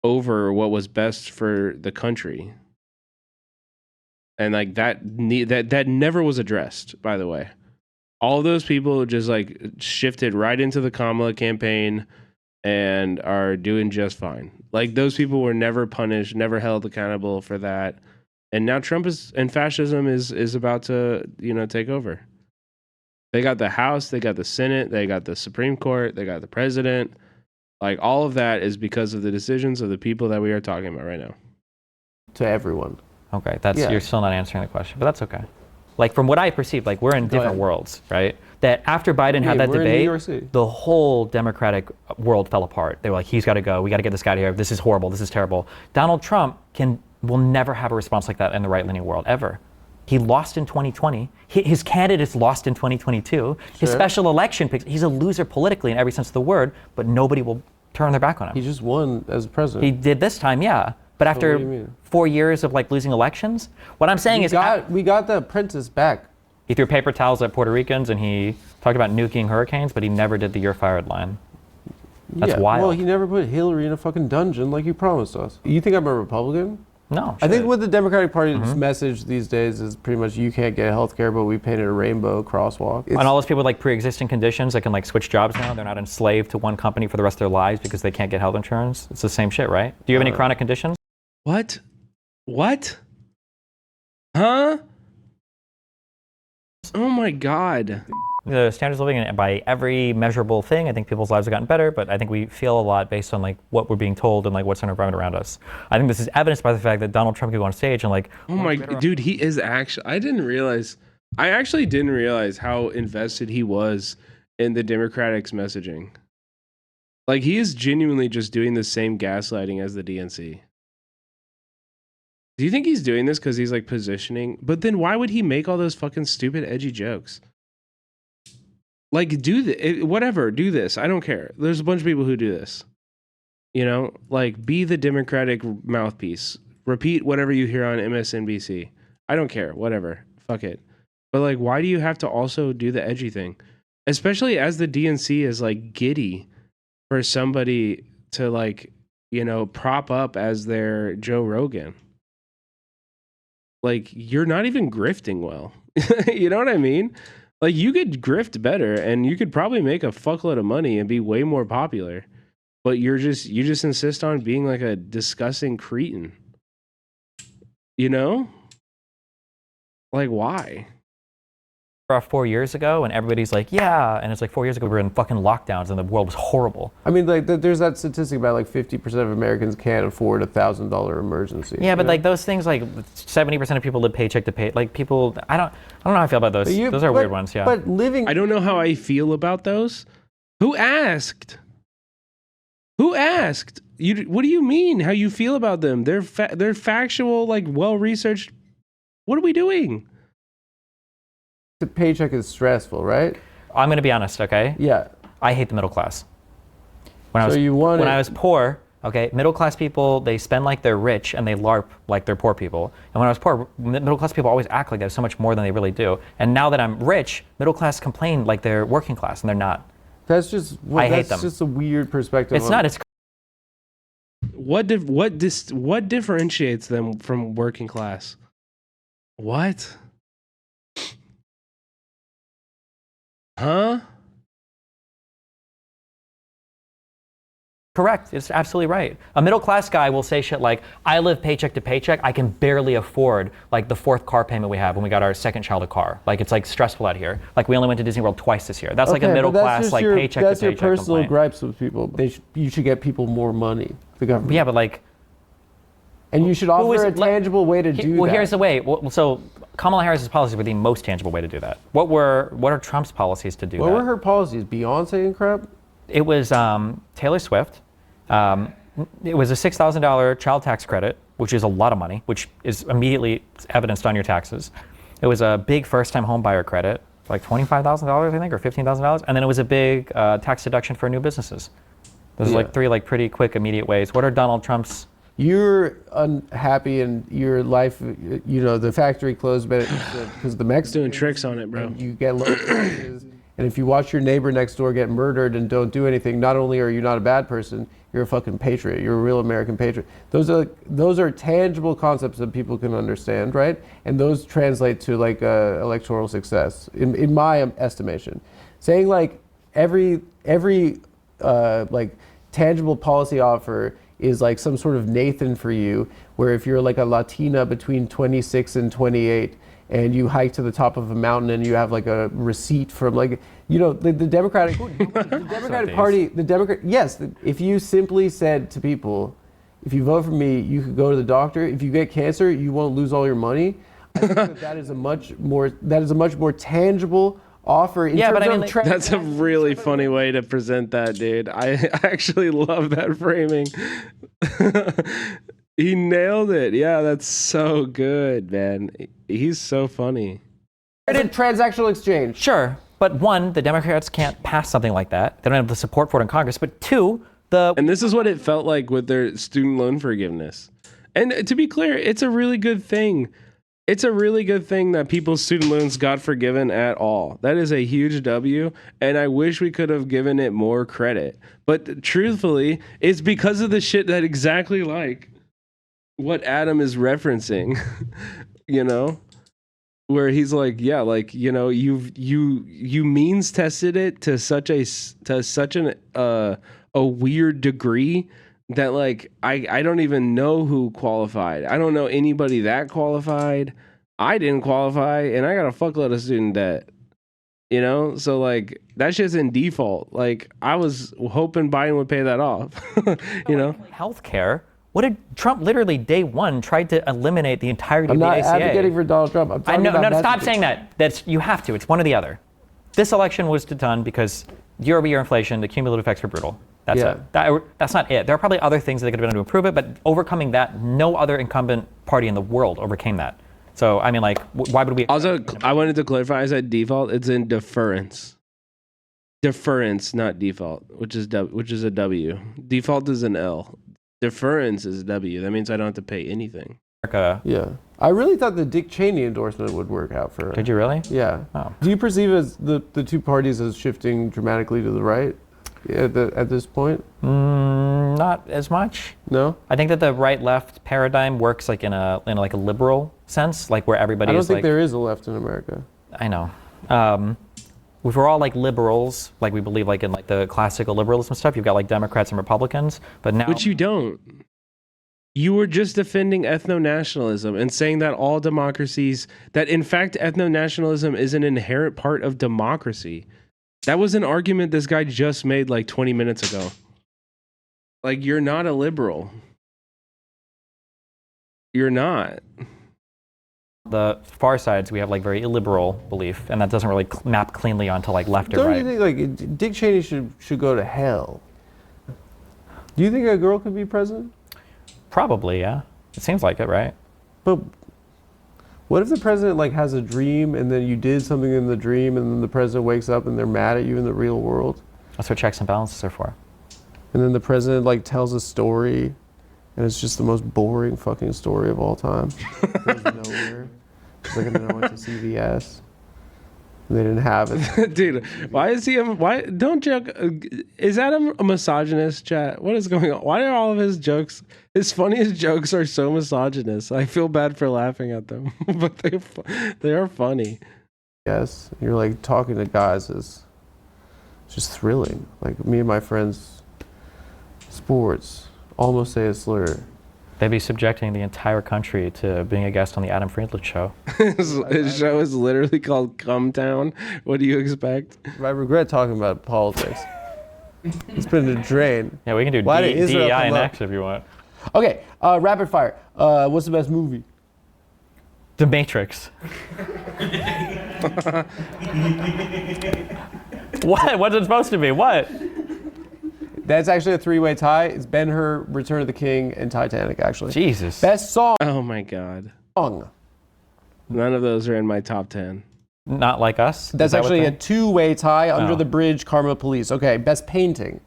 over what was best for the country. And like that never was addressed, by the way. All those people just like shifted right into the Kamala campaign and are doing just fine. Like, those people were never punished, never held accountable for that. And now Trump and fascism is about to, take over. They got the House, they got the Senate, they got the Supreme Court, they got the president. Like, all of that is because of the decisions of the people that we are talking about right now. To everyone. Okay, you're still not answering the question, but that's okay. Like, from what I perceive, like, we're in different worlds, right? That after Biden had that debate, the whole Democratic world fell apart. They were like, he's got to go. We got to get this guy out of here. This is horrible. This is terrible. Donald Trump will never have a response like that in the right-leaning world, ever. He lost in 2020. His candidates lost in 2022. His special election picks. He's a loser politically in every sense of the word, but nobody will turn their back on him. He just won as president. He did this time, yeah. But after 4 years of like losing elections, what I'm saying we got the apprentice back. He threw paper towels at Puerto Ricans and he talked about nuking hurricanes, but he never did the "you're fired" line. That's wild. Well, he never put Hillary in a fucking dungeon like he promised us. You think I'm a Republican? No. I think what the Democratic Party's Mm-hmm. message these days is pretty much you can't get health care, but we painted a rainbow crosswalk. And all those people with like pre-existing conditions that can like switch jobs now, they're not enslaved to one company for the rest of their lives because they can't get health insurance. It's the same shit, right? Do you have any chronic conditions? What? What? Huh? Oh my God. The standards of living, and by every measurable thing, I think people's lives have gotten better, but I think we feel a lot based on like what we're being told and like what's in our environment around us. I think this is evidenced by the fact that Donald Trump could go on stage and like, Oh my, dude, he is actually, I actually didn't realize how invested he was in the Democrats' messaging. Like, he is genuinely just doing the same gaslighting as the DNC. Do you think he's doing this because he's like positioning? But then why would he make all those fucking stupid, edgy jokes? Like, whatever, do this. I don't care. There's a bunch of people who do this. You know, like, be the Democratic mouthpiece. Repeat whatever you hear on MSNBC. I don't care. Whatever. Fuck it. But, like, why do you have to also do the edgy thing? Especially as the DNC is, like, giddy for somebody to, like, you know, prop up as their Joe Rogan. Like, you're not even grifting well. You know what I mean? Like, you could grift better and you could probably make a fuckload of money and be way more popular. But you just insist on being like a disgusting cretin. You know? Like, why? 4 years ago, and everybody's like, yeah, and it's like 4 years ago we were in fucking lockdowns and the world was horrible. I mean, like, there's that statistic about like 50% of Americans can't afford $1,000 emergency. Yeah, but like those things, like 70% of people live paycheck to pay. Like people, I don't know how I feel about those. Those are weird ones. Yeah. But living, I don't know how I feel about those. Who asked? Who asked? What do you mean? How you feel about them? They're factual, like well researched. What are we doing? The paycheck is stressful, right? I'm going to be honest, okay? Yeah. I hate the middle class. When I was poor, okay, middle class people, they spend like they're rich and they LARP like they're poor people. And when I was poor, middle class people always act like they have so much more than they really do. And now that I'm rich, middle class complain like they're working class and they're not. That's just I hate them. That's just a weird perspective. It's not. It's What differentiates them from working class? What? Huh? correct. It's absolutely right. A middle class guy will say shit like, I live paycheck to paycheck. I can barely afford like the fourth car payment we have when we got our second child a car. Like it's like stressful out here. Like we only went to Disney World twice this year. That's like a middle class like paycheck to paycheck. That's your personal complaint. gripes with people. You should get people more money. The government. Yeah, but like. And you should offer a tangible way to do that. Well, here's the way. So Kamala Harris's policies were the most tangible way to do that. What are Trump's policies to do that? What were her policies? Beyonce and crap? It was Taylor Swift. It was a $6,000 child tax credit, which is a lot of money, which is immediately evidenced on your taxes. It was a big first-time home buyer credit, like $25,000, I think, or $15,000. And then it was a big tax deduction for new businesses. Those are like three like pretty quick, immediate ways. What are Donald Trump's? You're unhappy in your life, you know, the factory closed because the Mexicans doing tricks on it, bro. You get low taxes, and if you watch your neighbor next door get murdered and don't do anything, not only are you not a bad person, you're a fucking patriot. You're a real American patriot. Those are tangible concepts that people can understand, right? And those translate to like electoral success, in my estimation. Saying like every like tangible policy offer is like some sort of Nathan for you, where if you're like a Latina between 26 and 28 and you hike to the top of a mountain and you have like a receipt from like, you know, the Democratic Party, yes, if you simply said to people, if you vote for me, you could go to the doctor. If you get cancer, you won't lose all your money. I think that is a much more tangible offer. Yeah, but I mean, like, that's a really funny way to present that, dude. I actually love that framing. He nailed it. Yeah, that's so good, man. He's so funny. It's a transactional exchange. Sure, but one, the Democrats can't pass something like that. They don't have the support for it in Congress. But two, and this is what it felt like with their student loan forgiveness. And to be clear, it's a really good thing. It's a really good thing that people's student loans got forgiven at all. That is a huge W, and I wish we could have given it more credit. But truthfully, it's because of the shit that exactly like what Adam is referencing, you know, where he's like, yeah, like, you know, you means tested it to such a weird degree that like I don't even know who qualified. I don't know anybody that qualified. I didn't qualify, and I got a fuckload of student debt. You know, so like that shit's in default. Like I was hoping Biden would pay that off. You know, healthcare. What did Trump literally day one tried to eliminate the entirety I'm of the not ACA? advocating for Donald Trump. I'm I talking know, about no, stop messaging. saying that. That's you have to. It's one or the other. This election was done because year-over-year inflation, the cumulative effects were brutal. That's Yeah. it. That's not it. There are probably other things that they could have done to improve it, but overcoming that, no other incumbent party in the world overcame that. So I mean, like, why would we? Also, I wanted to clarify. I said default. It's in deference. Deference, not default, which is a W. Default is an L. Deference is a W. That means I don't have to pay anything. Yeah. I really thought the Dick Cheney endorsement would work out for her. Did you really? Yeah. Oh. Do you perceive as the two parties as shifting dramatically to the right at this point? Not as much. No. I think that the right-left paradigm works like in a like a liberal sense, like where everybody. I don't is think like, there is a left in America. I know. If we're all like liberals, like we believe like in like the classical liberalism stuff, you've got like Democrats and Republicans, but now. But you don't. You were just defending ethno-nationalism and saying that all democracies, that in fact ethno-nationalism is an inherent part of democracy. That was an argument this guy just made like 20 minutes ago. Like, you're not a liberal. You're not. The far sides, we have like very illiberal belief, and that doesn't really map cleanly onto like left or Don't right. you think like Dick Cheney should go to hell? Do you think a girl could be president? Probably, yeah. It seems like it, right? But what if the president like has a dream and then you did something in the dream and then the president wakes up and they're mad at you in the real world? That's what checks and balances are for. And then the president like tells a story and it's just the most boring fucking story of all time. Goes nowhere. It's like, and then I went to CVS. And they didn't have it. Dude, why is he? Why don't joke? Is Adam a misogynist, chat? What is going on? Why are all of his jokes, his funniest jokes, are so misogynist? I feel bad for laughing at them, but they are funny. Yes, you're like talking to guys is just thrilling. Like me and my friends, sports, almost say a slur. They'd be subjecting the entire country to being a guest on the Adam Friedland show. His show is literally called Cum Town. What do you expect? I regret talking about politics. It's been a drain. Yeah, we can do Why did Israel DEI come up? next if you want. Okay, rapid fire. What's the best movie? The Matrix. What? What's it supposed to be? What? That's actually a three-way tie. It's Ben-Hur, Return of the King, and Titanic, actually. Jesus. Best song. Oh my god. Song. None of those are in my top 10. Not like us? That's Is that what actually they- a two-way tie. Under Oh. the Bridge, Karma Police. Okay, best painting.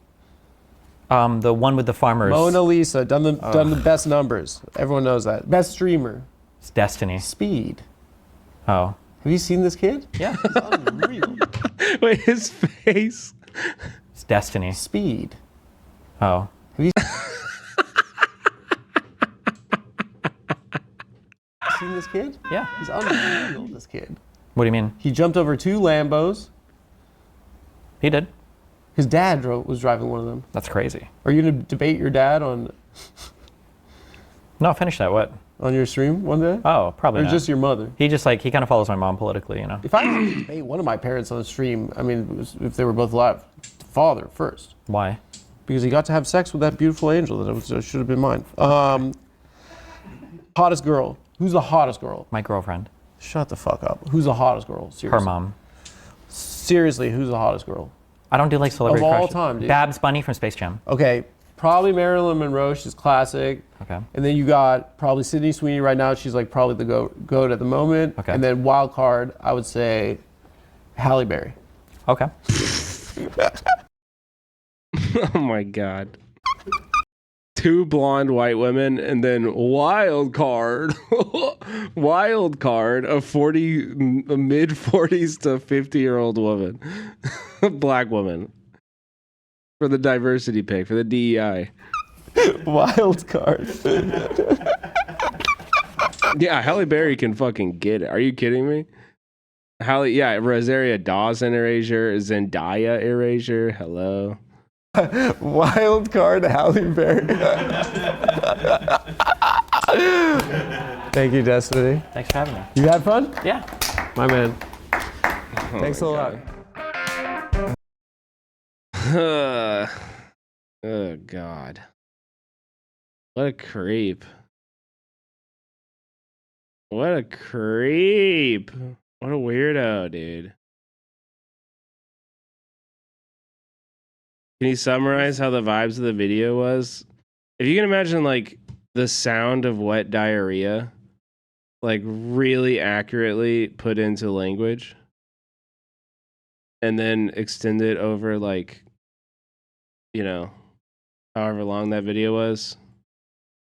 The one with the farmers. Mona Lisa, done the best numbers. Everyone knows that. Best streamer. It's Destiny. Speed. Oh. Have you seen this kid? Yeah. He's unreal. Wait, his face. It's Destiny. Speed. Oh. Have you seen this kid? Yeah. He's unreal, this kid. What do you mean? He jumped over 2 Lambos. He did. His dad was driving one of them. That's crazy. Are you going to debate your dad on No, finish that. What? on your stream one day? Oh, probably Or not. just your mother? He just like, he kind of follows my mom politically, you know? If I had to debate one of my parents on the stream, I mean, it was, if they were both alive, father first. Why? Because he got to have sex with that beautiful angel that should have been mine. Hottest girl. Who's the hottest girl? My girlfriend. Shut the fuck up. Who's the hottest girl? Seriously. Her mom. Seriously, who's the hottest girl? I don't do like celebrity Of all crushes. time, dude. Babs Bunny from Space Jam. Okay, probably Marilyn Monroe. She's classic. Okay. And then you got probably Sydney Sweeney right now. She's like probably the goat at the moment. Okay. And then wild card, I would say Halle Berry. Okay. Oh my god. 2 blonde white women and then wild card wild card a mid 40s to 50-year-old woman. Black woman. For the diversity pick, for the DEI. Wild card. Yeah, Halle Berry can fucking get it. Are you kidding me? Rosaria Dawson erasure, Zendaya erasure. Hello. Wild card Halle Berry. Thank you, Destiny. Thanks for having me. You had fun? Yeah. My man. Oh Thanks a my lot. Oh God. What a creep. What a creep. What a weirdo, dude. Can you summarize how the vibes of the video was? If you can imagine like the sound of wet diarrhea, like really accurately put into language, and then extend it over like, you know, however long that video was.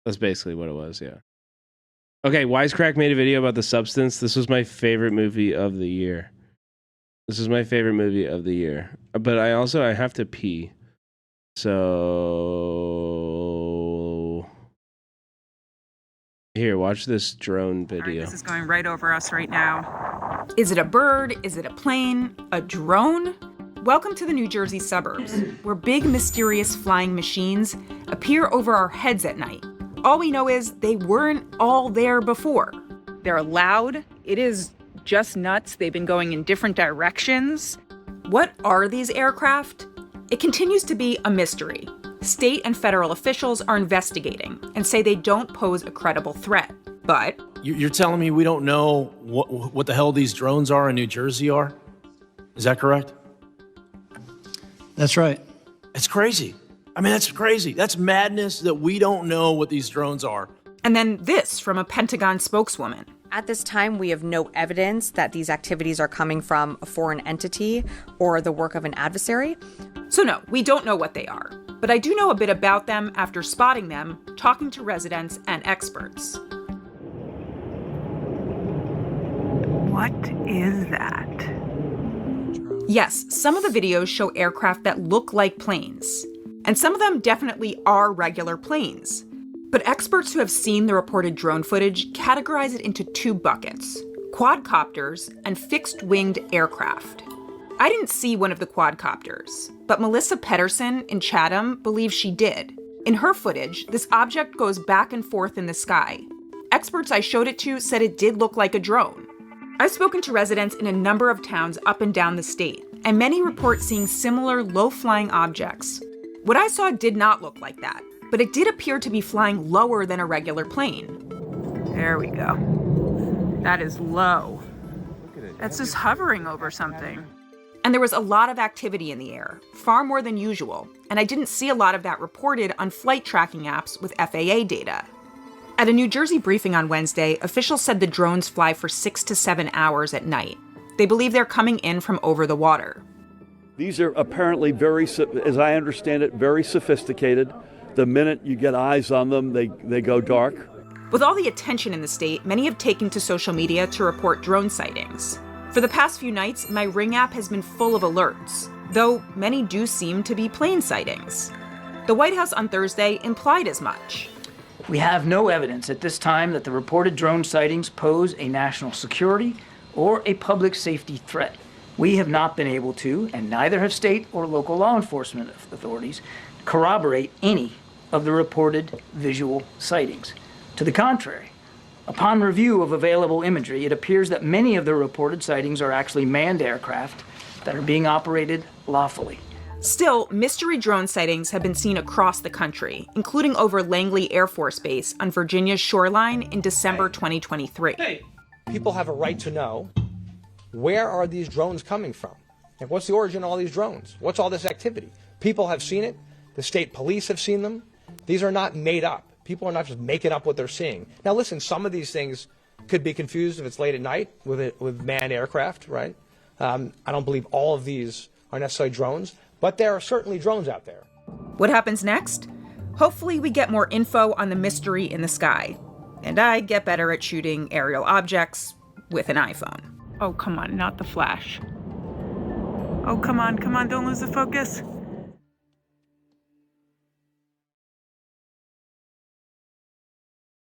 That's basically what it was, yeah. Okay, Wisecrack made a video about The Substance. This was my favorite movie of the year. This is my favorite movie of the year. But I have to pee. So here, watch this drone video. This is going right over us right now. Is it a bird? Is it a plane? A drone? Welcome to the New Jersey suburbs, where big mysterious flying machines appear over our heads at night. All we know is they weren't all there before. They're loud. It is just nuts. They've been going in different directions. What are these aircraft? It continues to be a mystery. State and federal officials are investigating and say they don't pose a credible threat. But you're telling me we don't know what the hell these drones are in New Jersey are? Is that correct? That's right. It's crazy. I mean, that's crazy. That's madness that we don't know what these drones are. And then this from a Pentagon spokeswoman. At this time, we have no evidence that these activities are coming from a foreign entity or the work of an adversary. So no, we don't know what they are. But I do know a bit about them after spotting them, talking to residents and experts. What is that? Yes, some of the videos show aircraft that look like planes. And some of them definitely are regular planes. But experts who have seen the reported drone footage categorize it into two buckets: quadcopters and fixed-winged aircraft. I didn't see one of the quadcopters, but Melissa Pedersen in Chatham believes she did. In her footage, this object goes back and forth in the sky. Experts I showed it to said it did look like a drone. I've spoken to residents in a number of towns up and down the state, and many report seeing similar low-flying objects. What I saw did not look like that, but it did appear to be flying lower than a regular plane. There we go. That is low. That's just hovering over something. And there was a lot of activity in the air, far more than usual, and I didn't see a lot of that reported on flight tracking apps with FAA data. At a New Jersey briefing on Wednesday, officials said the drones fly for 6 to 7 hours at night. They believe they're coming in from over the water. These are apparently as I understand it, very sophisticated. The minute you get eyes on them, they go dark. With all the attention in the state, many have taken to social media to report drone sightings. For the past few nights, my Ring app has been full of alerts, though many do seem to be plane sightings. The White House on Thursday implied as much. We have no evidence at this time that the reported drone sightings pose a national security or a public safety threat. We have not been able to, and neither have state or local law enforcement authorities, corroborate any of the reported visual sightings. To the contrary, upon review of available imagery, it appears that many of the reported sightings are actually manned aircraft that are being operated lawfully. Still, mystery drone sightings have been seen across the country, including over Langley Air Force Base on Virginia's shoreline in December 2023. People have a right to know, where are these drones coming from? And what's the origin of all these drones? What's all this activity? People have seen it. The state police have seen them. These are not made up. People are not just making up what they're seeing. Now, listen, some of these things could be confused if it's late at night with manned aircraft, right? I don't believe all of these are necessarily drones, but there are certainly drones out there. What happens next? Hopefully we get more info on the mystery in the sky. And I get better at shooting aerial objects with an iPhone. Oh, come on, not the flash. Oh, come on, don't lose the focus.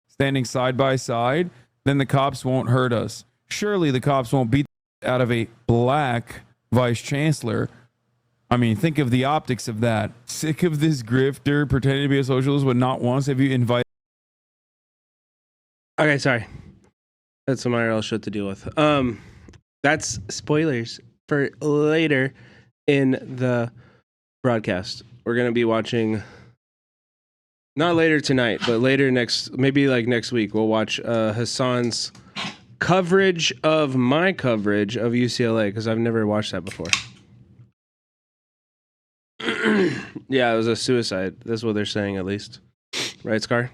Standing side by side, then the cops won't hurt us. Surely the cops won't beat the out of a black vice chancellor. I mean, think of the optics of that. Sick of this grifter pretending to be a socialist, but not once have you invited. Okay, sorry. That's some IRL shit to deal with. That's spoilers for later in the broadcast. We're gonna be watching, not later tonight, but later maybe like next week. We'll watch Hassan's coverage of my coverage of UCLA, because I've never watched that before. Yeah, it was a suicide. That's what they're saying, at least. Right, Scar?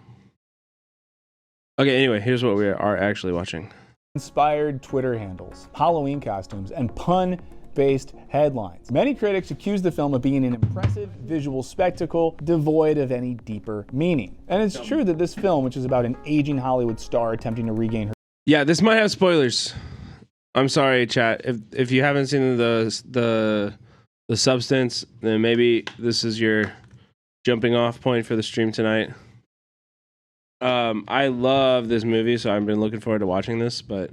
Okay, anyway, here's what we are actually watching. Inspired Twitter handles, Halloween costumes, and pun-based headlines. Many critics accuse the film of being an impressive visual spectacle devoid of any deeper meaning. And it's true that this film, which is about an aging Hollywood star attempting to regain her... Yeah, this might have spoilers. I'm sorry, chat. If you haven't seen the substance, then maybe this is your jumping off point for the stream tonight. I love this movie, so I've been looking forward to watching this, but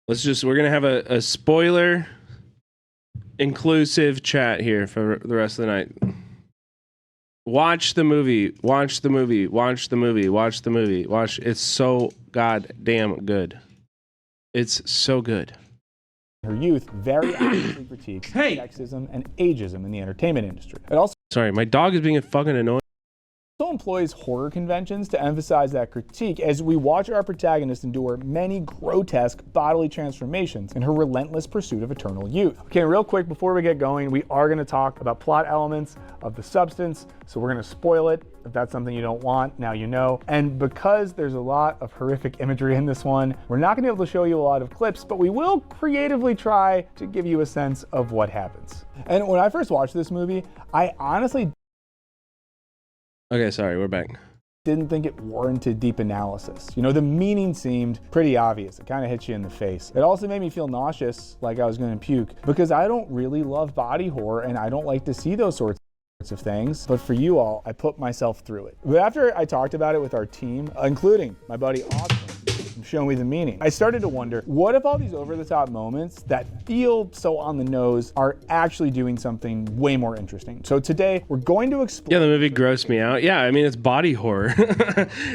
we're gonna have a spoiler inclusive chat here for the rest of the night. Watch the movie, it's so goddamn good. It's so good. Her youth very actively critiques sexism and ageism in the entertainment industry. It also Sorry, my dog is being fucking annoying. employs horror conventions to emphasize that critique as we watch our protagonist endure many grotesque bodily transformations in her relentless pursuit of eternal youth. Okay, real quick before we get going, we are going to talk about plot elements of The Substance, so we're going to spoil it. If that's something you don't want, now you know. And because there's a lot of horrific imagery in this one, we're not going to be able to show you a lot of clips, but we will creatively try to give you a sense of what happens. And when I first watched this movie, I honestly Okay, sorry, we're back. didn't think it warranted deep analysis. You know, the meaning seemed pretty obvious. It kind of hits you in the face. It also made me feel nauseous, like I was going to puke, because I don't really love body horror and I don't like to see those sorts of things. But for you all, I put myself through it. But after I talked about it with our team, including my buddy Austin, Show Me the Meaning, I started to wonder, what if all these over-the-top moments that feel so on the nose are actually doing something way more interesting? So today, we're going to explore... Yeah, the movie grossed me out. Yeah, I mean, it's body horror.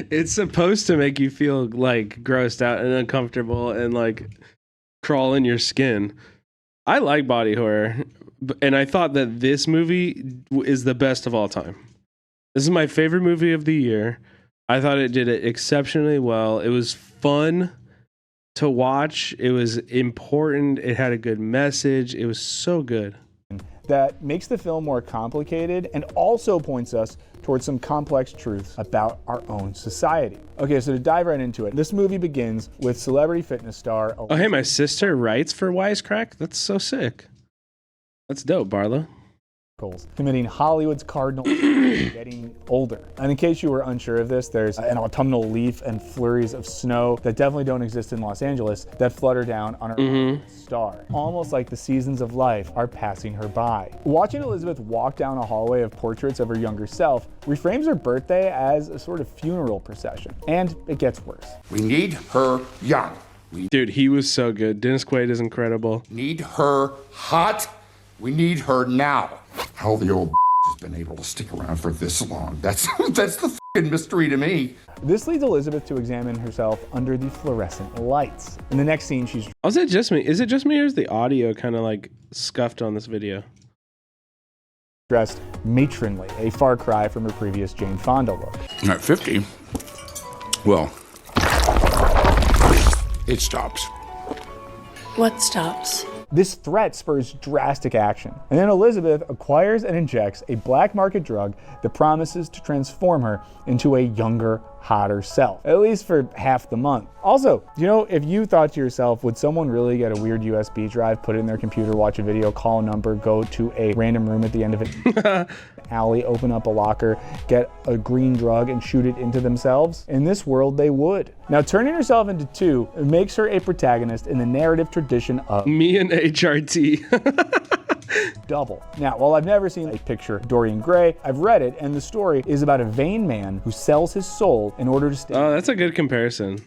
It's supposed to make you feel, like, grossed out and uncomfortable and, like, crawl in your skin. I like body horror, and I thought that this movie is the best of all time. This is my favorite movie of the year. I thought it did it exceptionally well. It was fun to watch. It was important. It had a good message. It was so good. That makes the film more complicated and also points us towards some complex truths about our own society. Okay, so to dive right into it, this movie begins with celebrity fitness star... Oh, hey, my sister writes for Wisecrack? That's so sick. That's dope, Barlow. Committing Hollywood's cardinal getting older. And in case you were unsure of this, there's an autumnal leaf and flurries of snow that definitely don't exist in Los Angeles that flutter down on her star. Almost like the seasons of life are passing her by. Watching Elizabeth walk down a hallway of portraits of her younger self reframes her birthday as a sort of funeral procession. And it gets worse. We need her young. Dude, he was so good. Dennis Quaid is incredible. Need her hot. We need her now. How the old has been able to stick around for this long. That's the fucking mystery to me. This leads Elizabeth to examine herself under the fluorescent lights. In the next scene, she's... Oh, is it just me? Is it just me, or is the audio kind of like scuffed on this video? Dressed matronly, a far cry from her previous Jane Fonda look. At 50, well, it stops. What stops? This threat spurs drastic action, and then Elizabeth acquires and injects a black market drug that promises to transform her into a younger, hotter self, at least for half the month. Also, you know, if you thought to yourself, would someone really get a weird USB drive, put it in their computer, watch a video, call a number, go to a random room at the end of it, alley, open up a locker, get a green drug and shoot it into themselves? In this world, they would. Now, turning herself into two makes her a protagonist in the narrative tradition of me and HRT. Double. Now, while I've never seen a picture of Dorian Gray, I've read it, and the story is about a vain man who sells his soul in order to stay. Oh, that's a good comparison.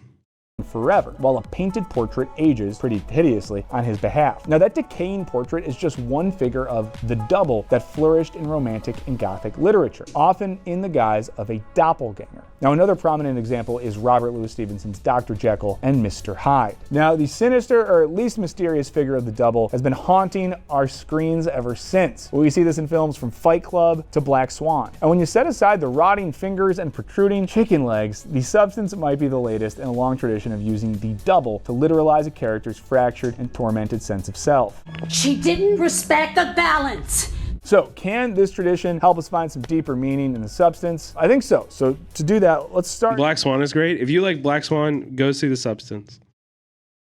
forever, while a painted portrait ages pretty hideously on his behalf. Now, that decaying portrait is just one figure of the double that flourished in Romantic and Gothic literature, often in the guise of a doppelganger. Now, another prominent example is Robert Louis Stevenson's Dr. Jekyll and Mr. Hyde. Now, the sinister, or at least mysterious figure of the double has been haunting our screens ever since. We see this in films from Fight Club to Black Swan. And when you set aside the rotting fingers and protruding chicken legs, the substance might be the latest in a long tradition of using the double to literalize a character's fractured and tormented sense of self. She didn't respect the balance. So, can this tradition help us find some deeper meaning in the substance? I think so. So, to do that, let's start. Black Swan is great. If you like Black Swan, go see The Substance.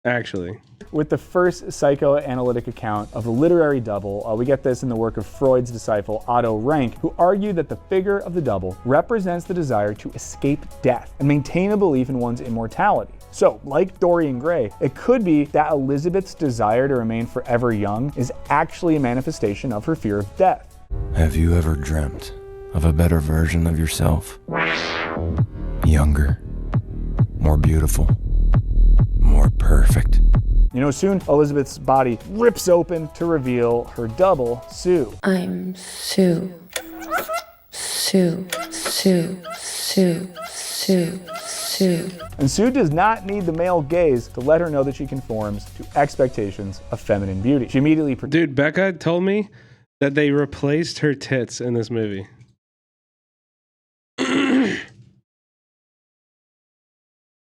Actually. With the first psychoanalytic account of the literary double. We get this in the work of Freud's disciple Otto Rank, who argued that the figure of the double represents the desire to escape death and maintain a belief in one's immortality. So, like Dorian Gray, it could be that Elizabeth's desire to remain forever young is actually a manifestation of her fear of death. Have you ever dreamt of a better version of yourself? Younger, more beautiful, more perfect. You know, soon Elizabeth's body rips open to reveal her double, Sue. I'm Sue. Sue. Sue. Sue. Sue. Sue. And Sue does not need the male gaze to let her know that she conforms to expectations of feminine beauty. She immediately... Dude, Becca told me that they replaced her tits in this movie.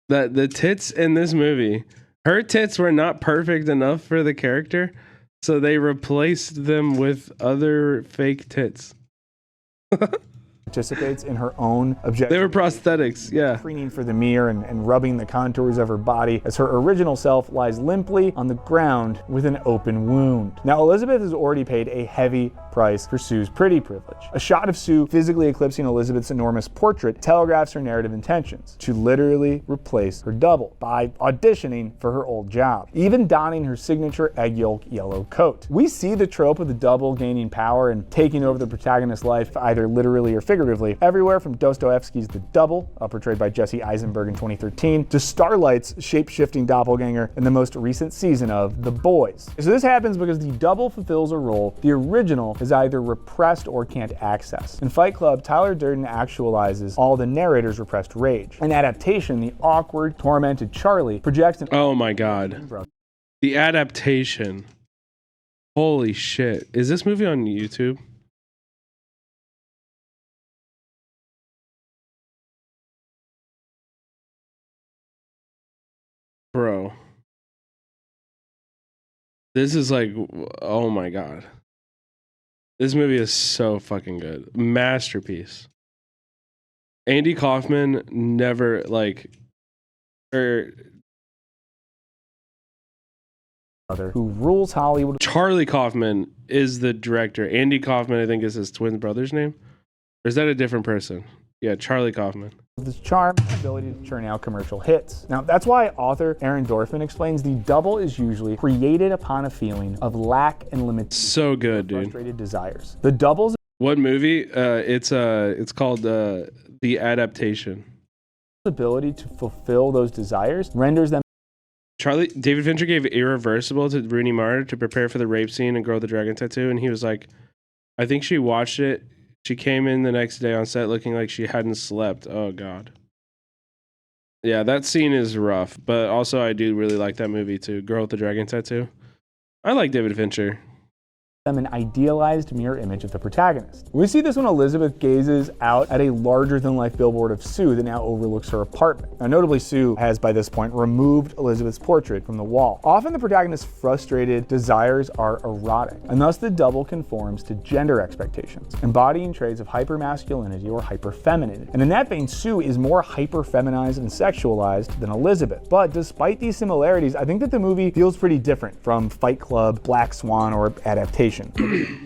The tits in this movie, her tits were not perfect enough for the character, so they replaced them with other fake tits. Participates in her own objective. They were prosthetics, yeah. Preening for the mirror and rubbing the contours of her body as her original self lies limply on the ground with an open wound. Now, Elizabeth has already paid a heavy price for Sue's pretty privilege. A shot of Sue physically eclipsing Elizabeth's enormous portrait telegraphs her narrative intentions to literally replace her double by auditioning for her old job, even donning her signature egg yolk yellow coat. We see the trope of the double gaining power and taking over the protagonist's life either literally or figuratively everywhere from Dostoevsky's The Double, portrayed by Jesse Eisenberg in 2013, to Starlight's shape-shifting doppelganger in the most recent season of The Boys. So this happens because the double fulfills a role the original is either repressed or can't access. In Fight Club, Tyler Durden actualizes all the narrator's repressed rage. In adaptation, the awkward, tormented Charlie projects an... Oh my god. The adaptation. Holy shit. Is this movie on YouTube? Bro. This is like, oh my god. This movie is so fucking good. Masterpiece. Andy Kaufman never who rules Hollywood. Charlie Kaufman is the director. Andy Kaufman, I think, is his twin brother's name. Or is that a different person? Yeah, Charlie Kaufman. This charm and ability to churn out commercial hits. Now, that's why author Aaron Dorfman explains the double is usually created upon a feeling of lack and limitation. So good, dude. Frustrated desires. The doubles. What movie? It's called The Adaptation. Ability to fulfill those desires renders them. David Fincher gave Irreversible to Rooney Mara to prepare for the rape scene and Girl with the Dragon Tattoo, and he was like, I think she watched it. She came in the next day on set looking like she hadn't slept. Oh, God. Yeah, that scene is rough. But also, I do really like that movie, too. Girl with the Dragon Tattoo. I like David Fincher. An idealized mirror image of the protagonist. We see this when Elizabeth gazes out at a larger-than-life billboard of Sue that now overlooks her apartment. Now, notably, Sue has, by this point, removed Elizabeth's portrait from the wall. Often, the protagonist's frustrated desires are erotic, and thus the double conforms to gender expectations, embodying traits of hypermasculinity or hyperfemininity. And in that vein, Sue is more hyperfeminized and sexualized than Elizabeth. But despite these similarities, I think that the movie feels pretty different from Fight Club, Black Swan, or Adaptation.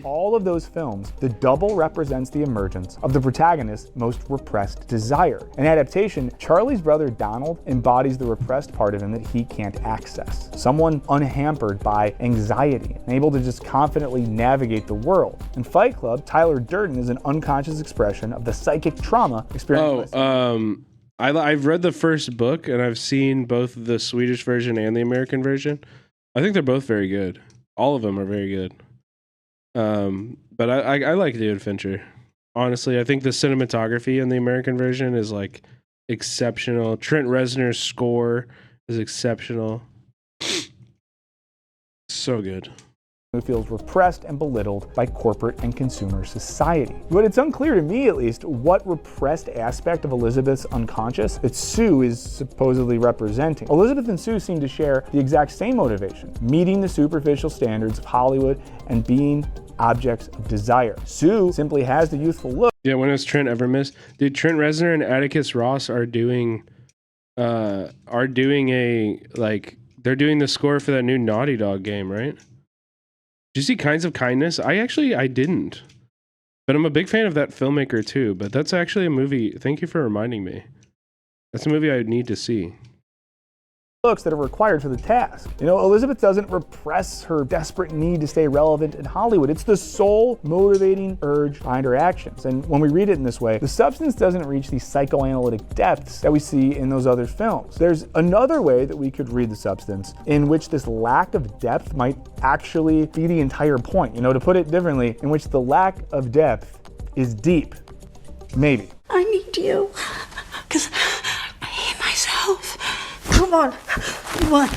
All of those films, the double represents the emergence of the protagonist's most repressed desire. In Adaptation, Charlie's brother Donald embodies the repressed part of him that he can't access. Someone unhampered by anxiety and able to just confidently navigate the world. In Fight Club, Tyler Durden is an unconscious expression of the psychic trauma experienced by I've read the first book and I've seen both the Swedish version and the American version. I think they're both very good. All of them are very good. But I like David Fincher. Honestly, I think the cinematography in the American version is like exceptional. Trent Reznor's score is exceptional. So good. Who feels repressed and belittled by corporate and consumer society. But it's unclear to me, at least, what repressed aspect of Elizabeth's unconscious that Sue is supposedly representing. Elizabeth and Sue seem to share the exact same motivation, meeting the superficial standards of Hollywood and being objects of desire. Sue simply has the youthful look. Yeah, when has Trent ever missed? Dude, Trent Reznor and Atticus Ross are doing they're doing the score for that new Naughty Dog game, right? Did you see Kinds of Kindness? I didn't. But I'm a big fan of that filmmaker too. But that's actually a movie. Thank you for reminding me. That's a movie I need to see. Looks that are required for the task. You know, Elizabeth doesn't repress her desperate need to stay relevant in Hollywood. It's the sole motivating urge behind her actions. And when we read it in this way, the substance doesn't reach the psychoanalytic depths that we see in those other films. There's another way that we could read the substance in which this lack of depth might actually be the entire point. You know, to put it differently, in which the lack of depth is deep. Maybe. I need you. Because I hate myself. Come on.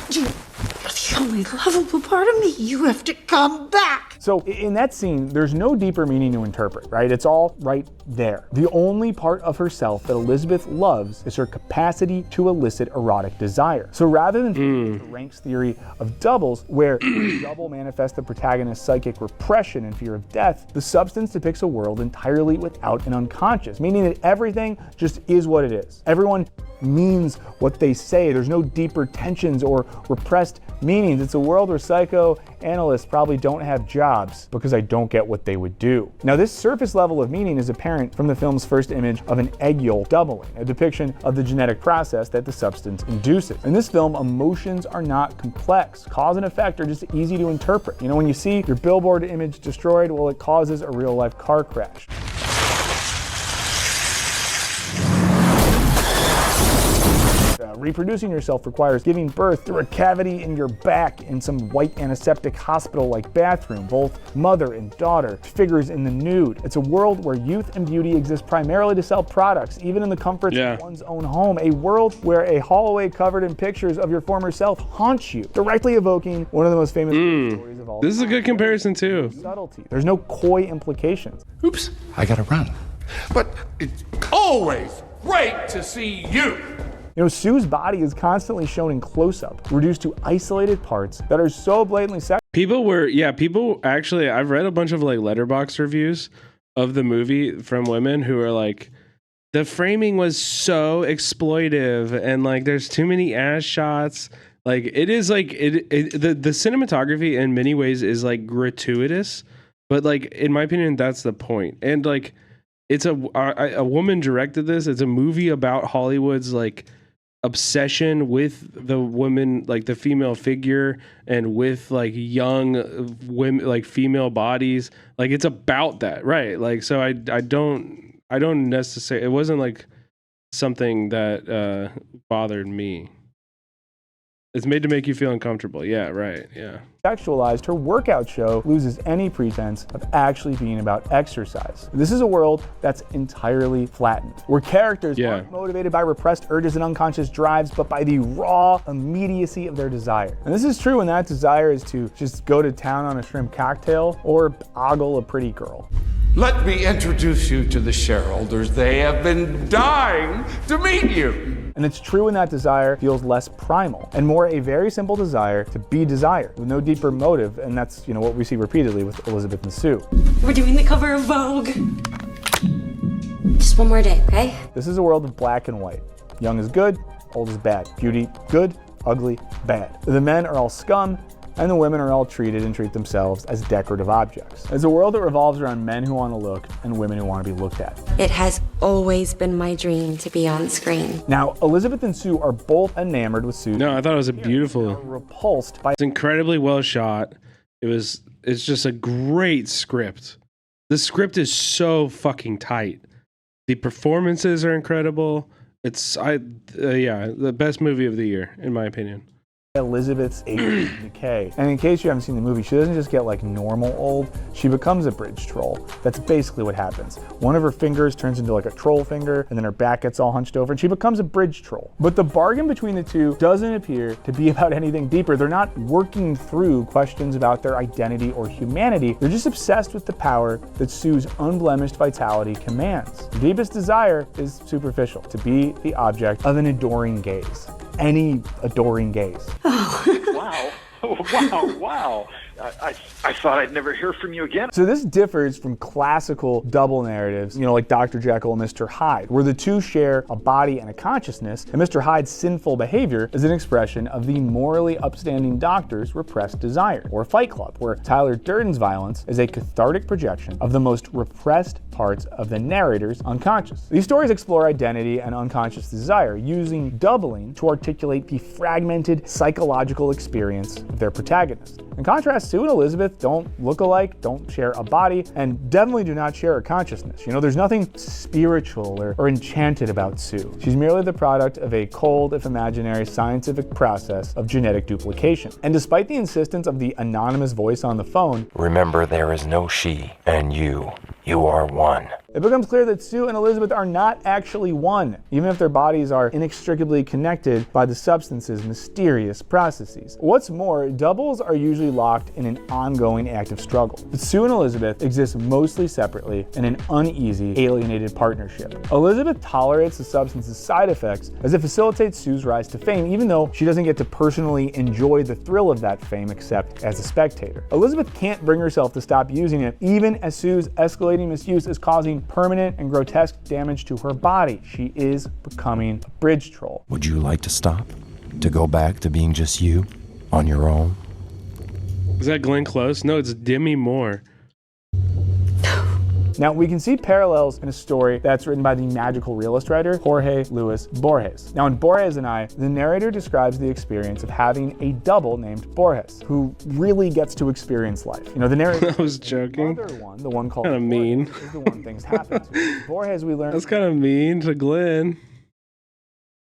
You're the only lovable part of me. You have to come back. So in that scene, there's no deeper meaning to interpret, right? It's all right there. The only part of herself that Elizabeth loves is her capacity to elicit erotic desire. So rather than the Rank's theory of doubles, where double manifests the protagonist's psychic repression and fear of death, the substance depicts a world entirely without an unconscious, meaning that everything just is what it is. Everyone means what they say. There's no deeper tensions or repressed meanings. It's a world where psychoanalysts probably don't have jobs because I don't get what they would do. Now, this surface level of meaning is apparent from the film's first image of an egg yolk doubling, a depiction of the genetic process that the substance induces. In this film, emotions are not complex. Cause and effect are just easy to interpret. You know, when you see your billboard image destroyed, well, it causes a real-life car crash. Reproducing yourself requires giving birth through a cavity in your back in some white antiseptic hospital-like bathroom. Both mother and daughter, figures in the nude. It's a world where youth and beauty exist primarily to sell products, even in the comforts of one's own home. A world where a hallway covered in pictures of your former self haunts you, directly evoking one of the most famous stories of all time. This is a good comparison too. Subtlety. There's no coy implications. Oops, I gotta run. But it's always great to see you. You know, Sue's body is constantly shown in close-up, reduced to isolated parts that are so blatantly sexual. People actually, I've read a bunch of like Letterboxd reviews of the movie from women who are like, the framing was so exploitive and like there's too many ass shots. Like it is like the cinematography in many ways is like gratuitous, but like in my opinion that's the point. And like it's a woman directed this. It's a movie about Hollywood's like obsession with the woman, like the female figure, and with like young women, like female bodies. Like it's about that, right? Like so I don't necessarily, it wasn't like something that bothered me. It's made to make you feel uncomfortable. Yeah, right. Yeah. Sexualized, her workout show loses any pretense of actually being about exercise. This is a world that's entirely flattened, where characters aren't motivated by repressed urges and unconscious drives, but by the raw immediacy of their desire. And this is true when that desire is to just go to town on a shrimp cocktail or ogle a pretty girl. Let me introduce you to the shareholders. They have been dying to meet you. And it's true when that desire feels less primal and more a very simple desire to be desired with no deeper motive. And that's, you know, what we see repeatedly with Elizabeth and Sue. We're doing the cover of Vogue. Just one more day, okay? This is a world of black and white. Young is good, old is bad. Beauty, good, ugly, bad. The men are all scum, and the women are all treated and treat themselves as decorative objects. It's a world that revolves around men who want to look and women who want to be looked at. It has always been my dream to be on screen. Now, Elizabeth and Sue are both enamored with Sue. No, I thought it was a beautiful. Repulsed by. It's incredibly well shot. It's just a great script. The script is so fucking tight. The performances are incredible. It's the best movie of the year in my opinion. Elizabeth's age and decay. And in case you haven't seen the movie, she doesn't just get like normal old, she becomes a bridge troll. That's basically what happens. One of her fingers turns into like a troll finger, and then her back gets all hunched over, and she becomes a bridge troll. But the bargain between the two doesn't appear to be about anything deeper. They're not working through questions about their identity or humanity. They're just obsessed with the power that Sue's unblemished vitality commands. Her deepest desire is superficial, to be the object of an adoring gaze. Any adoring gaze. Wow. Wow. I thought I'd never hear from you again. So this differs from classical double narratives, like Dr. Jekyll and Mr. Hyde, where the two share a body and a consciousness, and Mr. Hyde's sinful behavior is an expression of the morally upstanding doctor's repressed desire. Or Fight Club, where Tyler Durden's violence is a cathartic projection of the most repressed parts of the narrator's unconscious. These stories explore identity and unconscious desire, using doubling to articulate the fragmented psychological experience of their protagonist. In contrast, Sue and Elizabeth don't look alike, don't share a body, and definitely do not share a consciousness. There's nothing spiritual or enchanted about Sue. She's merely the product of a cold, if imaginary, scientific process of genetic duplication. And despite the insistence of the anonymous voice on the phone, remember there is no she and you are one. It becomes clear that Sue and Elizabeth are not actually one, even if their bodies are inextricably connected by the substance's mysterious processes. What's more, doubles are usually locked in an ongoing active struggle. But Sue and Elizabeth exist mostly separately in an uneasy, alienated partnership. Elizabeth tolerates the substance's side effects as it facilitates Sue's rise to fame, even though she doesn't get to personally enjoy the thrill of that fame except as a spectator. Elizabeth can't bring herself to stop using it, even as Sue's escalating misuse is causing permanent and grotesque damage to her body. She is becoming a bridge troll. Would you like to stop? To go back to being just you? On your own? Is that Glenn Close? No, it's Demi Moore. Now, we can see parallels in a story that's written by the magical realist writer Jorge Luis Borges. Now, in Borges and I, the narrator describes the experience of having a double named Borges, who really gets to experience life. The narrator I was joking. The one called kind of mean. Is the one things happen to. Borges, we learn. That's kind of mean to Glenn.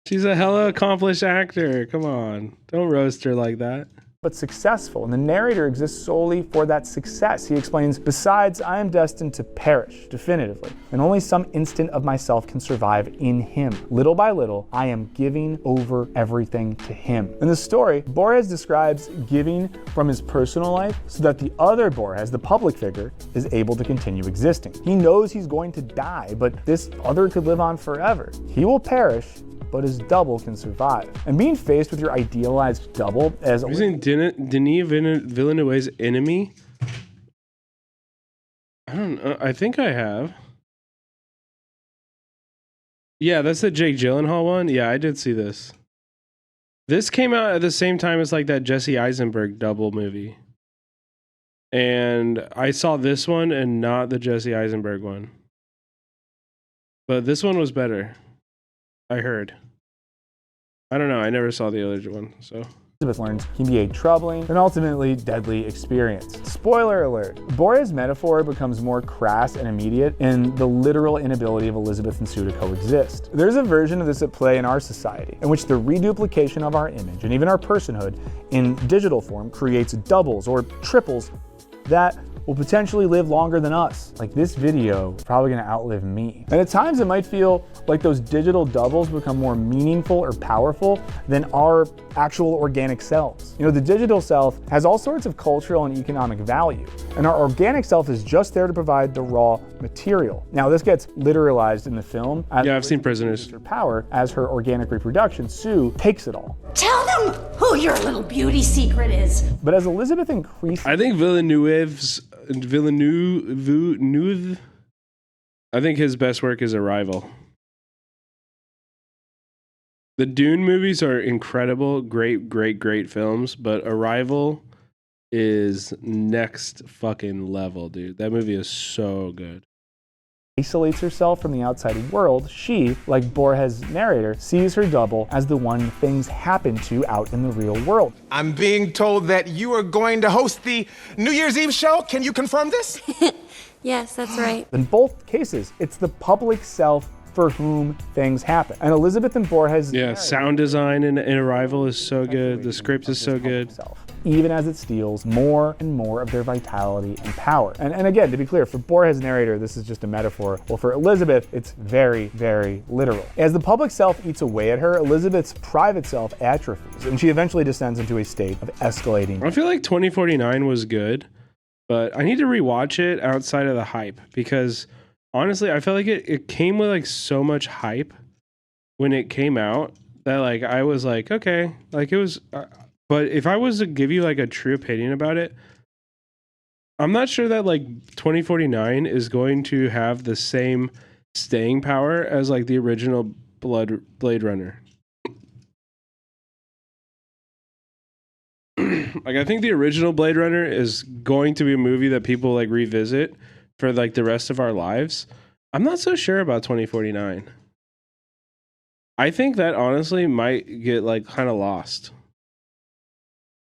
She's a hella accomplished actor. Come on. Don't roast her like that. But successful, and the narrator exists solely for that success. He explains, besides, I am destined to perish definitively, and only some instant of myself can survive in him. Little by little, I am giving over everything to him. In the story, Borges describes giving from his personal life so that the other Borges, the public figure, is able to continue existing. He knows he's going to die, but this other could live on forever. He will perish, but his double can survive. And being faced with your idealized double as Have you seen Denis Villeneuve's Enemy? I don't know. I think I have. Yeah, that's the Jake Gyllenhaal one. Yeah, I did see this. This came out at the same time as like that Jesse Eisenberg double movie. And I saw this one and not the Jesse Eisenberg one. But this one was better. I heard. I don't know. I never saw the other one, so. Elizabeth learns can be a troubling and ultimately deadly experience. Spoiler alert, Borges' metaphor becomes more crass and immediate in the literal inability of Elizabeth and Sue to coexist. There's a version of this at play in our society, in which the reduplication of our image and even our personhood in digital form creates doubles or triples that will potentially live longer than us. Like this video is probably gonna outlive me. And at times it might feel like those digital doubles become more meaningful or powerful than our actual organic selves. The digital self has all sorts of cultural and economic value, and our organic self is just there to provide the raw material. Now this gets literalized in the film. Yeah, I've seen Prisoners. Her power as her organic reproduction, Sue takes it all. Tell them who your little beauty secret is. But as Elizabeth increases, I think Villeneuve, I think his best work is Arrival. The Dune movies are incredible, great films, but Arrival is next fucking level, dude. That movie is so good. Isolates herself from the outside world, she, like Borges' narrator, sees her double as the one things happen to out in the real world. I'm being told that you are going to host the New Year's Eve show. Can you confirm this? Yes, that's right. In both cases, it's the public self for whom things happen. And Elizabeth and Borges... Yeah, sound design in Arrival is so good. The script is so good. Even as it steals more and more of their vitality and power. And again, to be clear, for Borges' narrator, this is just a metaphor. Well, for Elizabeth, it's very, very literal. As the public self eats away at her, Elizabeth's private self atrophies, and she eventually descends into a state of escalating. I feel like 2049 was good, but I need to rewatch it outside of the hype, because honestly, I felt like it came with like so much hype when it came out that like I was like, okay, like it was... But if I was to give you like a true opinion about it, I'm not sure that like 2049 is going to have the same staying power as like the original Blade Runner. Like I think the original Blade Runner is going to be a movie that people like revisit for like the rest of our lives. I'm not so sure about 2049. I think that honestly might get like kind of lost.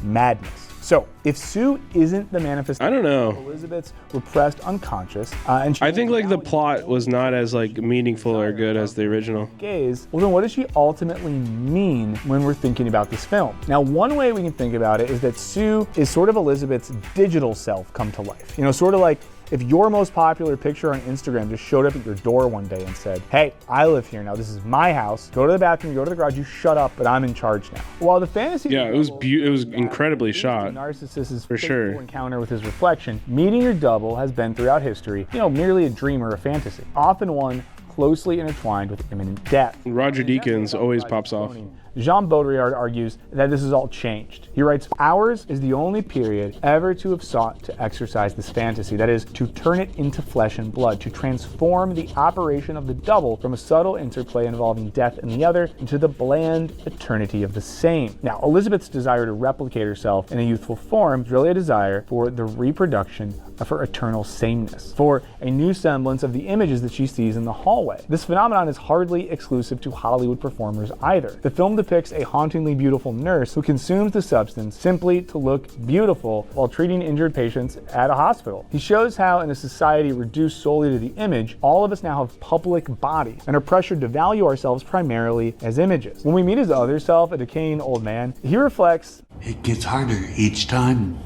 Madness. So, if Sue isn't the manifestation I don't know. of Elizabeth's repressed unconscious, and I think like the plot was not as like meaningful or good as the original. Gaze, well then what does she ultimately mean when we're thinking about this film? Now, one way we can think about it is that Sue is sort of Elizabeth's digital self come to life. You know, sort of like if your most popular picture on Instagram just showed up at your door one day and said, hey, I live here now, this is my house, go to the bathroom, go to the garage, you shut up, but I'm in charge now. While the fantasy... Yeah, it was incredibly shot. Narcissist's for sure encounter with his reflection, meeting your double has been throughout history, you know, merely a dream or a fantasy. Often one closely intertwined with imminent death. Roger Deakins always pops off. Jean Baudrillard argues that this has all changed. He writes, ours is the only period ever to have sought to exercise this fantasy, that is, to turn it into flesh and blood, to transform the operation of the double from a subtle interplay involving death in the other into the bland eternity of the same. Now, Elizabeth's desire to replicate herself in a youthful form is really a desire for the reproduction of her eternal sameness, for a new semblance of the images that she sees in the hallway. This phenomenon is hardly exclusive to Hollywood performers either. The film depicts a hauntingly beautiful nurse who consumes the substance simply to look beautiful while treating injured patients at a hospital. He shows how in a society reduced solely to the image, all of us now have public bodies and are pressured to value ourselves primarily as images. When we meet his other self, a decaying old man, he reflects, it gets harder each time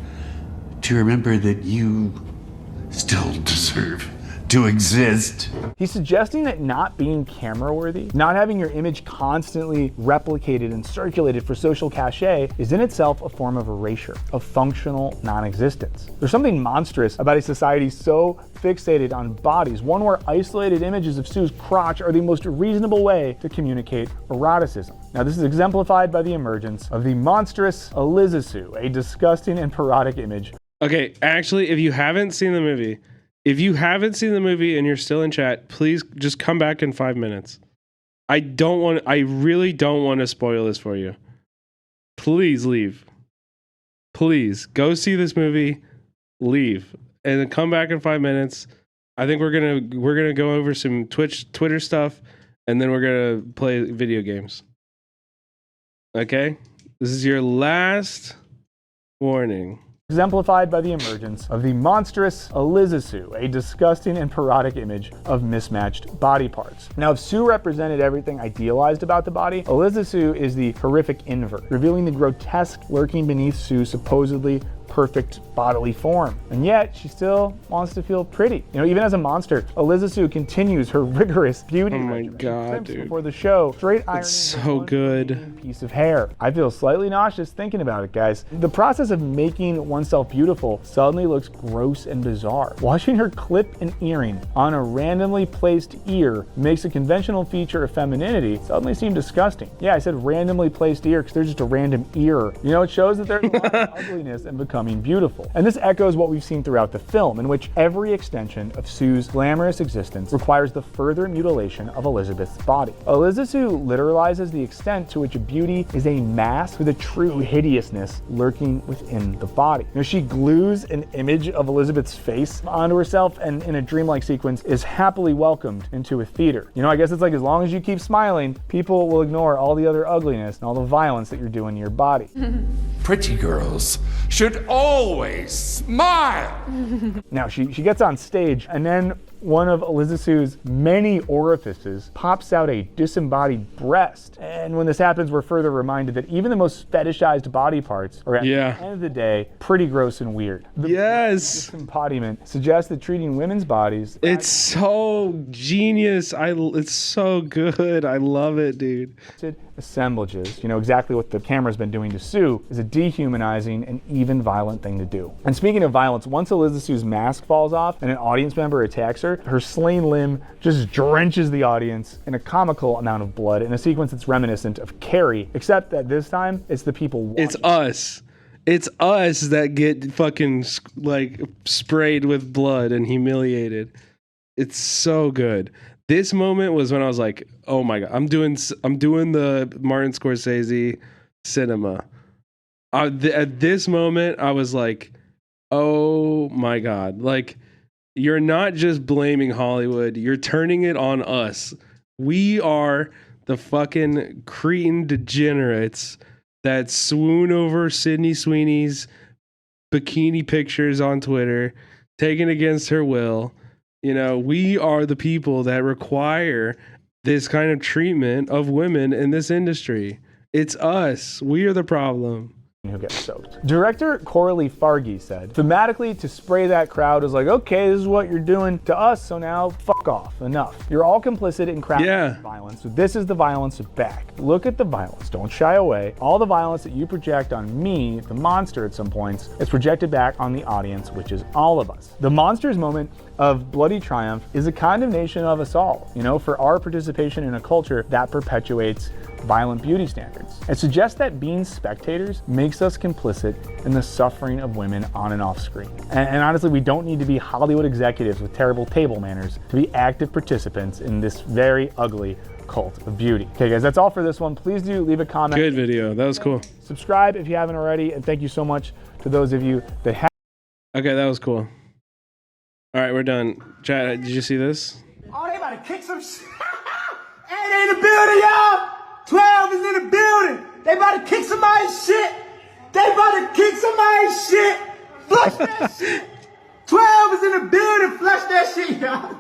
to remember that you still deserve to exist. He's suggesting that not being camera worthy, not having your image constantly replicated and circulated for social cachet is in itself a form of erasure, of functional non-existence. There's something monstrous about a society so fixated on bodies, one where isolated images of Sue's crotch are the most reasonable way to communicate eroticism. Now, this is exemplified by the emergence of the monstrous Eliza Sue, a disgusting and parodic image. Okay, actually, if you haven't seen the movie and you're still in chat, please just come back in 5 minutes. I really don't want to spoil this for you. Please leave. Please go see this movie, leave, and then come back in 5 minutes. I think we're gonna go over some Twitter stuff, and then we're gonna play video games. Okay? This is your last warning. Exemplified by the emergence of the monstrous Eliza Sue, a disgusting and parodic image of mismatched body parts. Now, if Sue represented everything idealized about the body, Eliza Sue is the horrific invert, revealing the grotesque lurking beneath Sue's supposedly perfect bodily form. And yet, she still wants to feel pretty. You know, even as a monster, Eliza Sue continues her rigorous beauty. Oh my god, dude. Before the show, straight ironing it's so good. Piece of hair. I feel slightly nauseous thinking about it, guys. The process of making oneself beautiful suddenly looks gross and bizarre. Watching her clip an earring on a randomly placed ear makes a conventional feature of femininity suddenly seem disgusting. Yeah, I said randomly placed ear because they're just a random ear. You know, it shows that there's a lot of ugliness and becoming beautiful. And this echoes what we've seen throughout the film, in which every extension of Sue's glamorous existence requires the further mutilation of Elizabeth's body. Eliza Sue literalizes the extent to which a beauty is a mask with a true hideousness lurking within the body. You know, she glues an image of Elizabeth's face onto herself and in a dreamlike sequence is happily welcomed into a theater. You know, I guess it's like as long as you keep smiling, people will ignore all the other ugliness and all the violence that you're doing to your body. Pretty girls should always smile. Now, she gets on stage, and then one of Elizasu's many orifices pops out a disembodied breast. And when this happens, we're further reminded that even the most fetishized body parts are at the end of the day pretty gross and weird. The disembodiment suggests that treating women's bodies... It's so genius. It's so good. I love it, dude. Assemblages, you know, exactly what the camera's been doing to Sue, is a dehumanizing and even violent thing to do. And speaking of violence, once Elizasu's mask falls off and an audience member attacks her, her slain limb just drenches the audience in a comical amount of blood in a sequence that's reminiscent of Carrie, except that this time it's the people watching. It's us. It's us that get fucking like sprayed with blood and humiliated. It's so good. This moment was when I was like, "Oh my god, I'm doing the Martin Scorsese cinema." At this moment, I was like, "Oh my god!" Like, you're not just blaming Hollywood; you're turning it on us. We are the fucking cretin degenerates that swoon over Sydney Sweeney's bikini pictures on Twitter, taken against her will. You know, we are the people that require this kind of treatment of women in this industry. It's us. We are the problem. Who gets soaked. Director Coralie Fargy said, thematically, to spray that crowd is like, okay, this is what you're doing to us, so now fuck off, enough. You're all complicit in crowd violence, so this is the violence back. Look at the violence, don't shy away. All the violence that you project on me, the monster at some points, is projected back on the audience, which is all of us. The monster's moment of bloody triumph is a condemnation of us all, you know, for our participation in a culture that perpetuates violent beauty standards. It suggests that being spectators makes us complicit in the suffering of women on and off screen. And honestly, we don't need to be Hollywood executives with terrible table manners to be active participants in this very ugly cult of beauty. Okay guys, that's all for this one. Please do leave a comment. Good video. That was cool. Subscribe if you haven't already, and thank you so much to those of you that have. Okay, that was cool. All right, we're done. Chad, did you see this? Oh, they about to kick some shit. Hey, they in the building, y'all. 12 is in the building. They about to kick somebody's shit. They about to kick somebody's shit. Flush that shit. 12 is in the building. Flush that shit, y'all.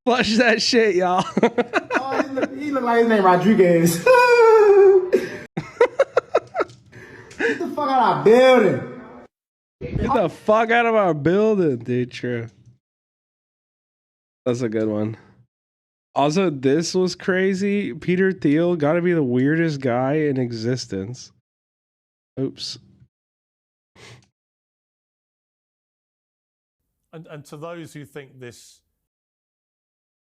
Flush that shit, y'all. Oh, he look like his name Rodriguez. Get the fuck out of our building. Get the fuck out of our building, dude. True. That's a good one. Also, this was crazy. Peter Thiel got to be the weirdest guy in existence. Oops. And to those who think this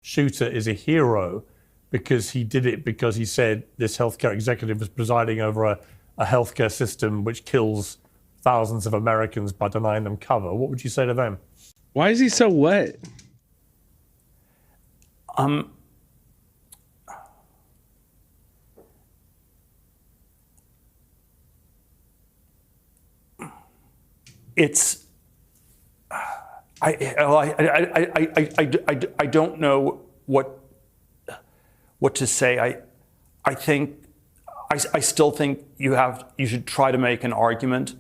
shooter is a hero because he did it because he said this healthcare executive was presiding over a healthcare system which kills thousands of Americans by denying them cover, what would you say to them? Why is he so wet? It's I don't know what to say. I think I still think you should try to make an argument,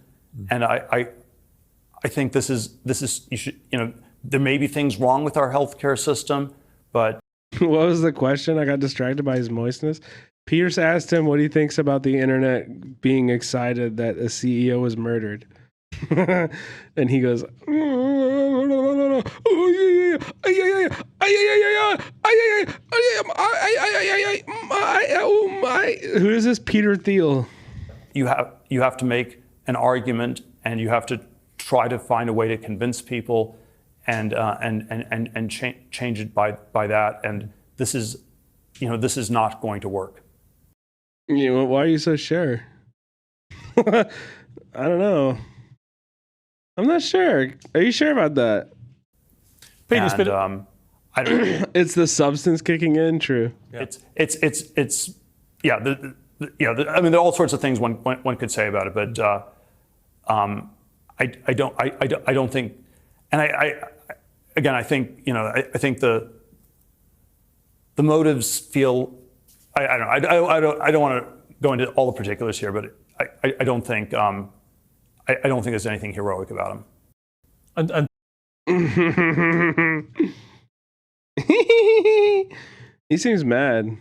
and I think this is you should, you know, there may be things wrong with our healthcare system, but what was the question? I got distracted by his moistness. Pierce asked him what he thinks about the internet being excited that a CEO was murdered. And he goes, who is this Peter Thiel? You have to make an argument, and you have to try to find a way to convince people and change it by that. And this is not going to work. You know, why are you so sure? I don't know. I'm not sure. Are you sure about that? And, I don't. It's the substance kicking in. True. Yeah. It's yeah. I mean, there are all sorts of things one could say about it, but I don't think, and I think, you know, I think the motives feel. I don't want to go into all the particulars here, but I don't think. I don't think there's anything heroic about him. And He seems mad.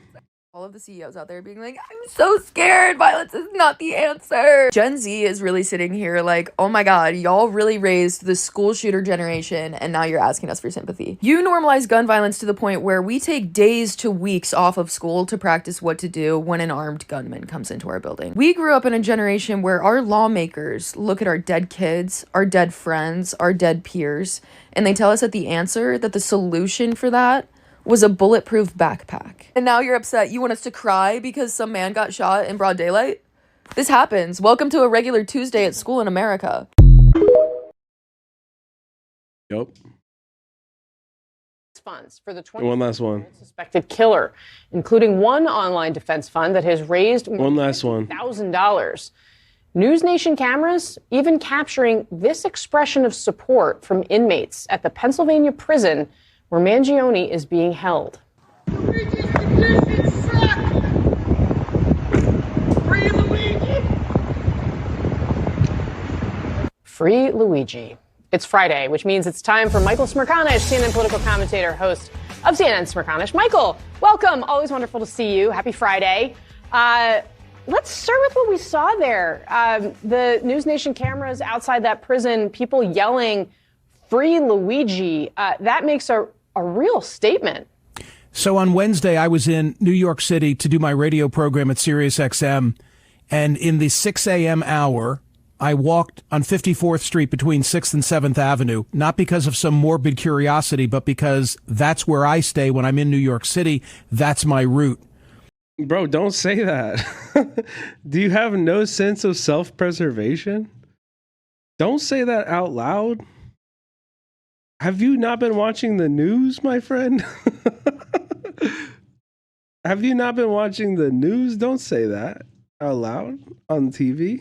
All of the CEOs out there being like, I'm so scared. Violence is not the answer. Gen Z is really sitting here like, oh my God, y'all really raised the school shooter generation and now you're asking us for sympathy. You normalize gun violence to the point where we take days to weeks off of school to practice what to do when an armed gunman comes into our building. We grew up in a generation where our lawmakers look at our dead kids, our dead friends, our dead peers, and they tell us that the solution for that was a bulletproof backpack. And now you're upset. You want us to cry because some man got shot in broad daylight? This happens. Welcome to a regular Tuesday at school in America. Yep. Funds for the One last one. suspected killer, including one online defense fund that has raised One last one. $1,000. News Nation cameras even capturing this expression of support from inmates at the Pennsylvania prison where Mangione is being held. Free Luigi. It's Friday, which means it's time for Michael Smerconish, CNN political commentator, host of CNN Smerconish. Michael, welcome. Always wonderful to see you. Happy Friday. Let's start with what we saw there. The News Nation cameras outside that prison, people yelling, Free Luigi. That makes a real statement. So on Wednesday, I was in New York City to do my radio program at Sirius XM. And in the 6 a.m. hour, I walked on 54th Street between 6th and 7th Avenue, not because of some morbid curiosity, but because that's where I stay when I'm in New York City. That's my route. Bro, don't say that. Do you have no sense of self-preservation? Don't say that out loud. Have you not been watching the news, my friend? Have you not been watching the news? Don't say that out loud on TV.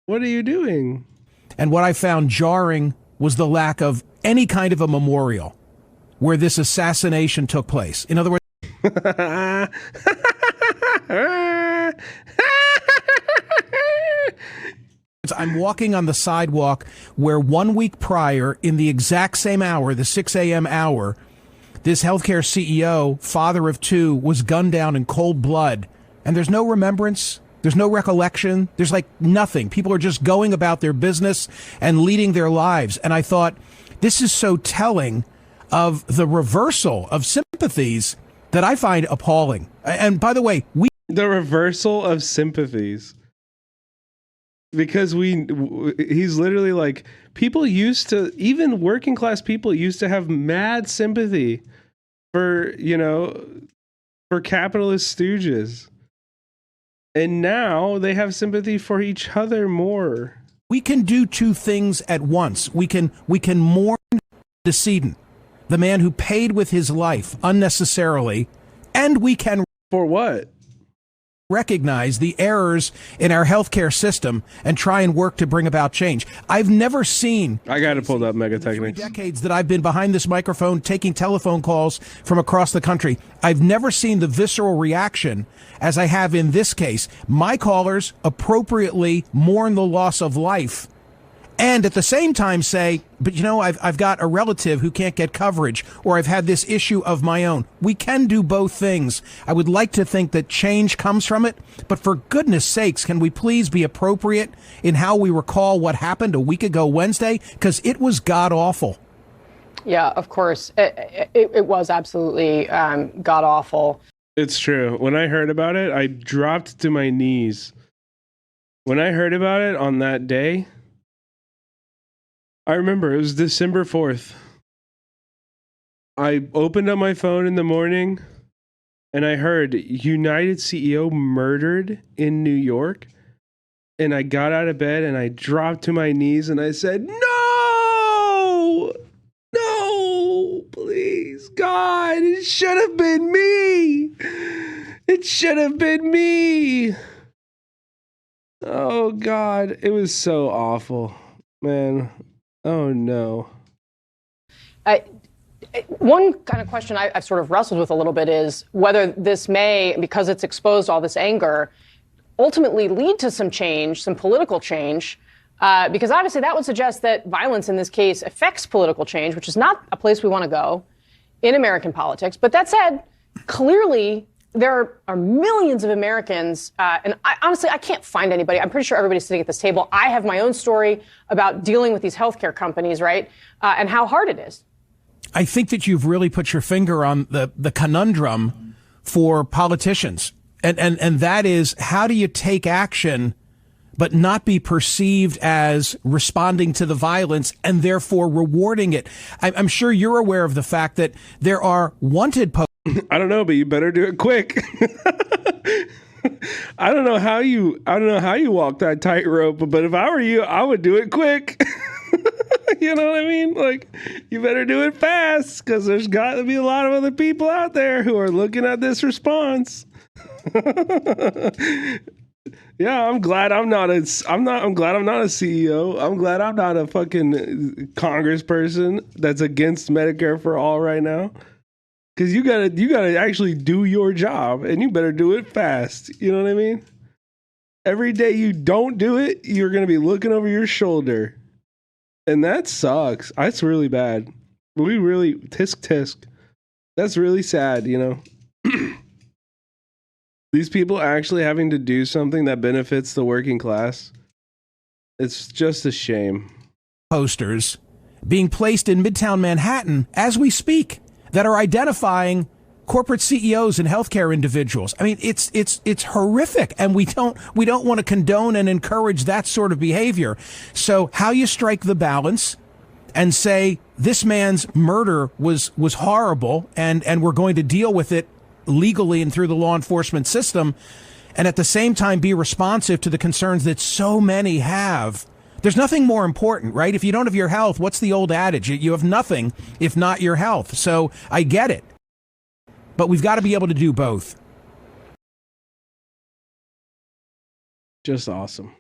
What are you doing? And what I found jarring was the lack of any kind of a memorial where this assassination took place. In other words, I'm walking on the sidewalk where 1 week prior, in the exact same hour, the 6 a.m. hour, this healthcare CEO, father of two, was gunned down in cold blood. And there's no remembrance. There's no recollection. There's like nothing. People are just going about their business and leading their lives. And I thought, this is so telling of the reversal of sympathies that I find appalling. And by the way, the reversal of sympathies. Because he's literally like, people used to, even working class people used to have mad sympathy for, for capitalist stooges. And now they have sympathy for each other more. We can do two things at once. We can mourn the decedent, the man who paid with his life unnecessarily, and we can... For what? Recognize the errors in our healthcare system and try and work to bring about change. I've never seen... I got to pull up Megatechnics. Decades that I've been behind this microphone taking telephone calls from across the country, I've never seen the visceral reaction as I have in this case. My callers appropriately mourn the loss of life and at the same time say, but I've got a relative who can't get coverage, or I've had this issue of my own. We can do both things. I would like to think that change comes from it, but for goodness sakes, can we please be appropriate in how we recall what happened a week ago Wednesday? Because it was god-awful. Yeah, of course. It was absolutely god-awful. It's true. When I heard about it, I dropped to my knees. When I heard about it on that day, I remember it was December 4th. I opened up my phone in the morning and I heard United CEO murdered in New York. And I got out of bed and I dropped to my knees and I said, no, please, God, it should have been me. It should have been me. Oh, God, it was so awful, man. Oh, no. One kind of question I've sort of wrestled with a little bit is whether this may, because it's exposed all this anger, ultimately lead to some change, some political change, because obviously that would suggest that violence in this case affects political change, which is not a place we want to go. in American politics. But that said, clearly there are millions of Americans, and honestly, I can't find anybody. I'm pretty sure everybody's sitting at this table. I have my own story about dealing with these healthcare companies, right, and how hard it is. I think that you've really put your finger on the conundrum for politicians. And that is, how do you take action but not be perceived as responding to the violence and therefore rewarding it? I'm sure you're aware of the fact that there are wanted I don't know, but you better do it quick. I don't know how you walk that tightrope, but if I were you, I would do it quick. You know what I mean? Like, you better do it fast, because there's got to be a lot of other people out there who are looking at this response. Yeah, I'm glad I'm not a CEO. I'm glad I'm not a fucking congressperson that's against Medicare for all right now. Because you gotta actually do your job, and you better do it fast. You know what I mean? Every day you don't do it, you're gonna be looking over your shoulder, and that sucks. That's really bad. Tisk. That's really sad. You know, these people actually having to do something that benefits the working class. It's just a shame. Posters being placed in Midtown Manhattan as we speak, that are identifying corporate CEOs and healthcare individuals. I mean, it's horrific, and we don't want to condone and encourage that sort of behavior. So how you strike the balance and say this man's murder was horrible, and we're going to deal with it legally and through the law enforcement system, and at the same time be responsive to the concerns that so many have. There's nothing more important, right? If you don't have your health, what's the old adage? You have nothing if not your health. So I get it. But we've got to be able to do both. Just awesome.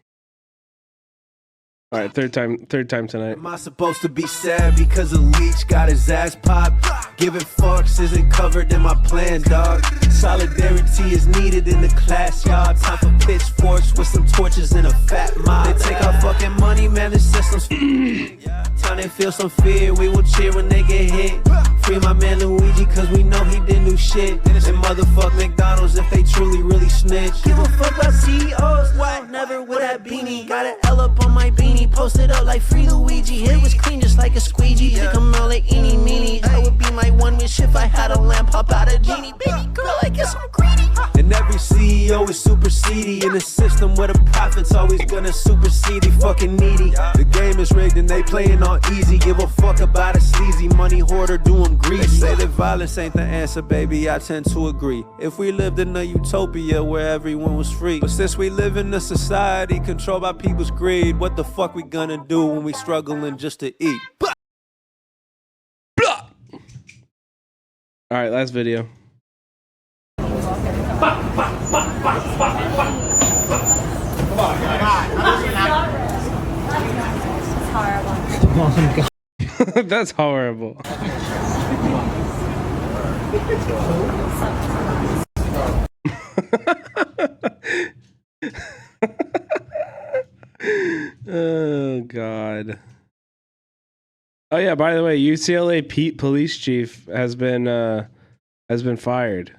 All right, third time tonight. Am I supposed to be sad because a leech got his ass popped? Giving fucks isn't covered in my plan, dog. Solidarity is needed in the class, y'all. Time for pitchforks with some torches and a fat mob. They take our fucking money, man, the system's time they feel some fear, we will cheer when they get hit. Free my man Luigi, cause we know he didn't do shit. And motherfuck McDonald's if they truly, really snitch. Give a fuck about CEOs, wow, never with that beanie. Got an L up on my beanie, posted up like Free Luigi. It was clean just like a squeegee. Take 'em out like eeny meeny. I would be my one wish if I had a lamp pop out a genie. Baby girl, I guess I'm greedy. And every CEO is super seedy in a system where the profit's always gonna supersede. They fucking needy. The game is rigged and they playing on easy. Give a fuck about a sleazy money hoarder, do 'em greedy. They say that violence ain't the answer, baby, I tend to agree. If we lived in a utopia where everyone was free. But since we live in a society controlled by people's greed, what the fuck we gonna do when we struggling just to eat? All right, last video. That's horrible. Oh God. Oh yeah, by the way, UCLA police chief has been fired.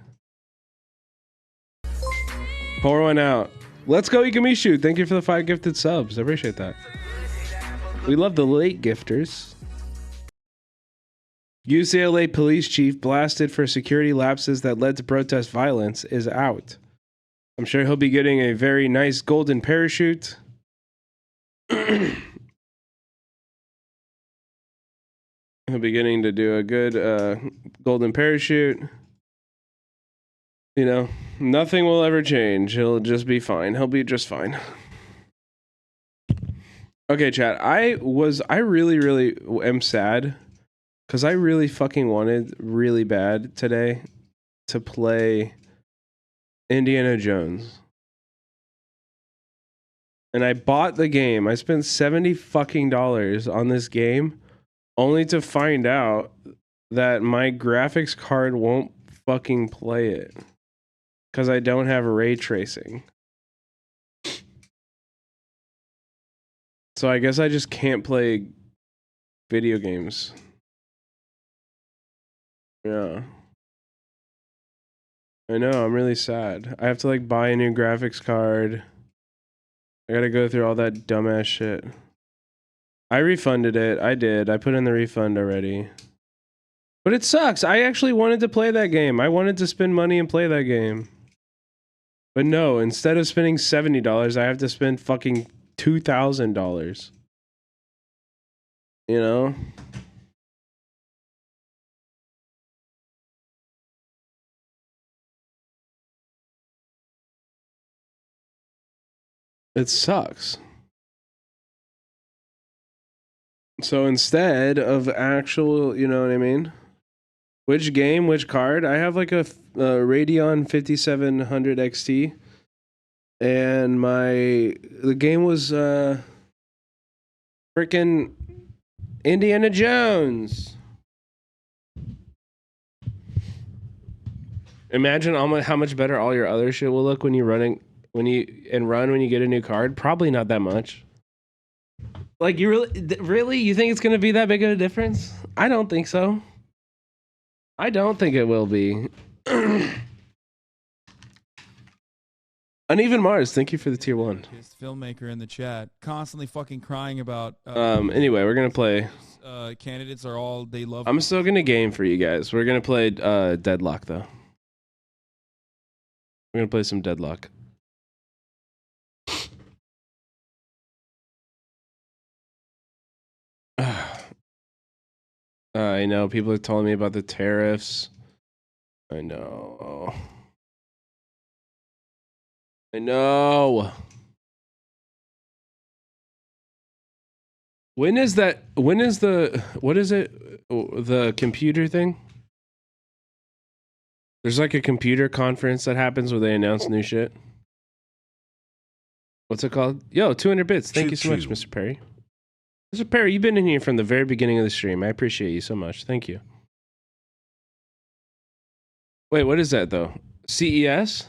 Pour one out. Let's go, Ikamishu. Thank you for the 5 gifted subs. I appreciate that. We love the late gifters. UCLA police chief blasted for security lapses that led to protest violence is out. I'm sure he'll be getting a very nice golden parachute. He'll be getting to do a good golden parachute. You know, nothing will ever change. He'll just be fine. He'll be just fine. Okay, chat. I really am sad because I really fucking wanted really bad today to play Indiana Jones. And I bought the game. I spent $70 fucking on this game only to find out that my graphics card won't fucking play it because I don't have ray tracing. So I guess I just can't play video games. Yeah. I know, I'm really sad. I have to like buy a new graphics card. I gotta go through all that dumbass shit. I refunded it. I did. I put in the refund already. But it sucks. I actually wanted to play that game. I wanted to spend money and play that game. But no, instead of spending $70, I have to spend fucking $2,000. You know? It sucks. So instead of actual, you know what I mean? Which game, which card? I have like a Radeon 5700 XT. And the game was freaking Indiana Jones. Imagine how much better all your other shit will look when you when you get a new card. Probably not that much. Like you really you think it's gonna be that big of a difference? I don't think so. I don't think it will be. Uneven Mars, thank you for the tier 1. Filmmaker in the chat, constantly fucking crying about. Anyway, we're gonna play. Candidates are all they love. I'm still gonna game for you guys. We're gonna play Deadlock though. We're gonna play some Deadlock. I know people are telling me about the tariffs. I know. I know. When is that? When is the, what is it? The computer thing? There's like a computer conference that happens where they announce new shit. What's it called? Yo, 200 bits. Thank you so much, Mr. Perry. Mr. Perry, you've been in here from the very beginning of the stream. I appreciate you so much. Thank you. Wait, what is that though? CES?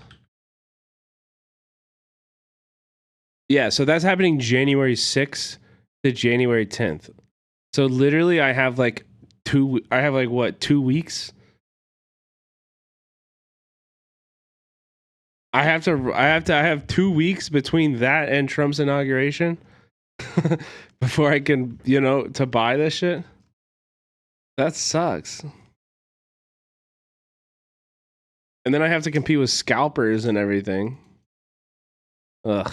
Yeah, so that's happening January 6th to January 10th. So literally I have like 2 weeks? I have 2 weeks between that and Trump's inauguration before I can, to buy this shit. That sucks. And then I have to compete with scalpers and everything. Ugh.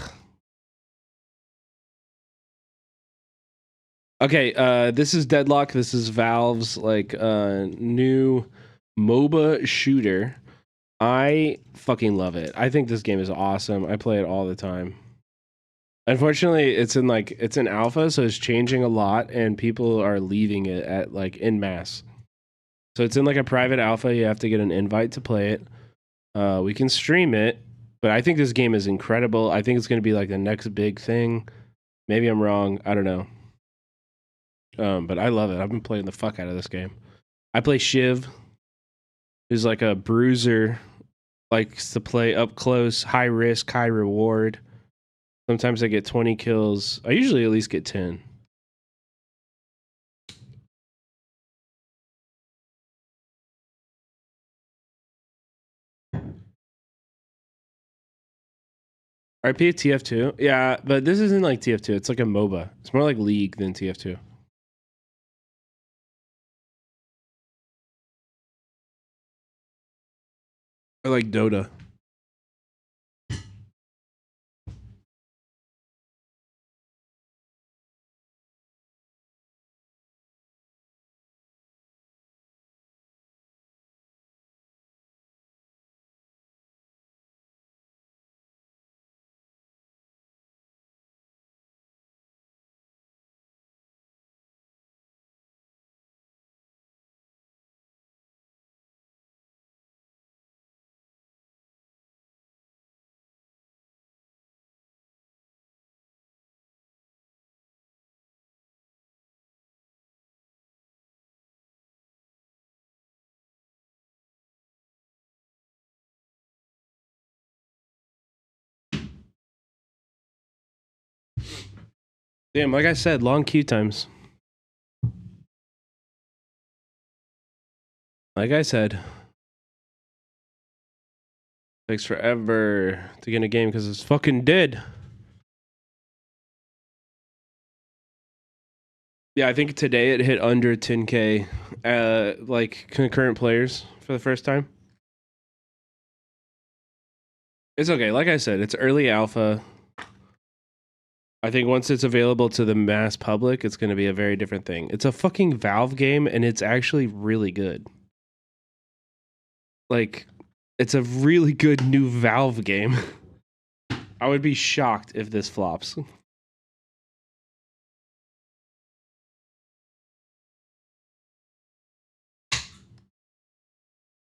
Okay, this is Deadlock. This is Valve's new MOBA shooter. I fucking love it. I think this game is awesome. I play it all the time. Unfortunately, it's in alpha, so it's changing a lot, and people are leaving it at en masse. So it's in a private alpha. You have to get an invite to play it. We can stream it, but I think this game is incredible. I think it's going to be the next big thing. Maybe I'm wrong. I don't know. But I love it. I've been playing the fuck out of this game. I play Shiv, who's a bruiser, likes to play up close, high risk, high reward. Sometimes I get 20 kills. I usually at least get 10. RP TF2? Yeah, but this isn't like TF2. It's like a MOBA. It's more like League than TF2. I like Dota. Damn, like I said, long queue times. Like I said, takes forever to get in a game because it's fucking dead. Yeah, I think today it hit under 10K, like concurrent players for the first time. It's okay. Like I said, it's early alpha. I think once it's available to the mass public, it's going to be a very different thing. It's a fucking Valve game, and it's actually really good. Like, it's a really good new Valve game. I would be shocked if this flops.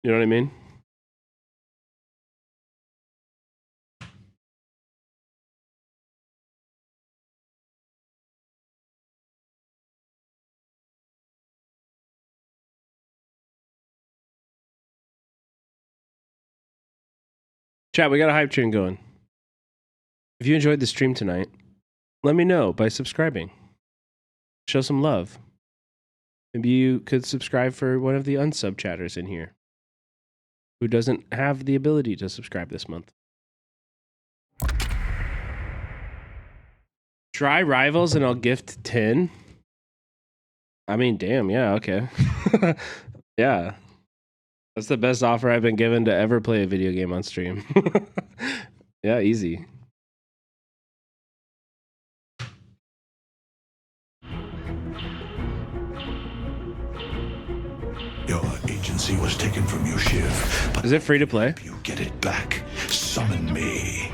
You know what I mean? Chat, we got a hype train going. If you enjoyed the stream tonight, let me know by subscribing. Show some love. Maybe you could subscribe for one of the unsub chatters in here who doesn't have the ability to subscribe this month. Try Rivals and I'll gift 10. I mean, damn, yeah, okay. Yeah. That's the best offer I've been given to ever play a video game on stream. Yeah, easy. Your agency was taken from you, Shiv. But is it free to play? You get it back. Summon me.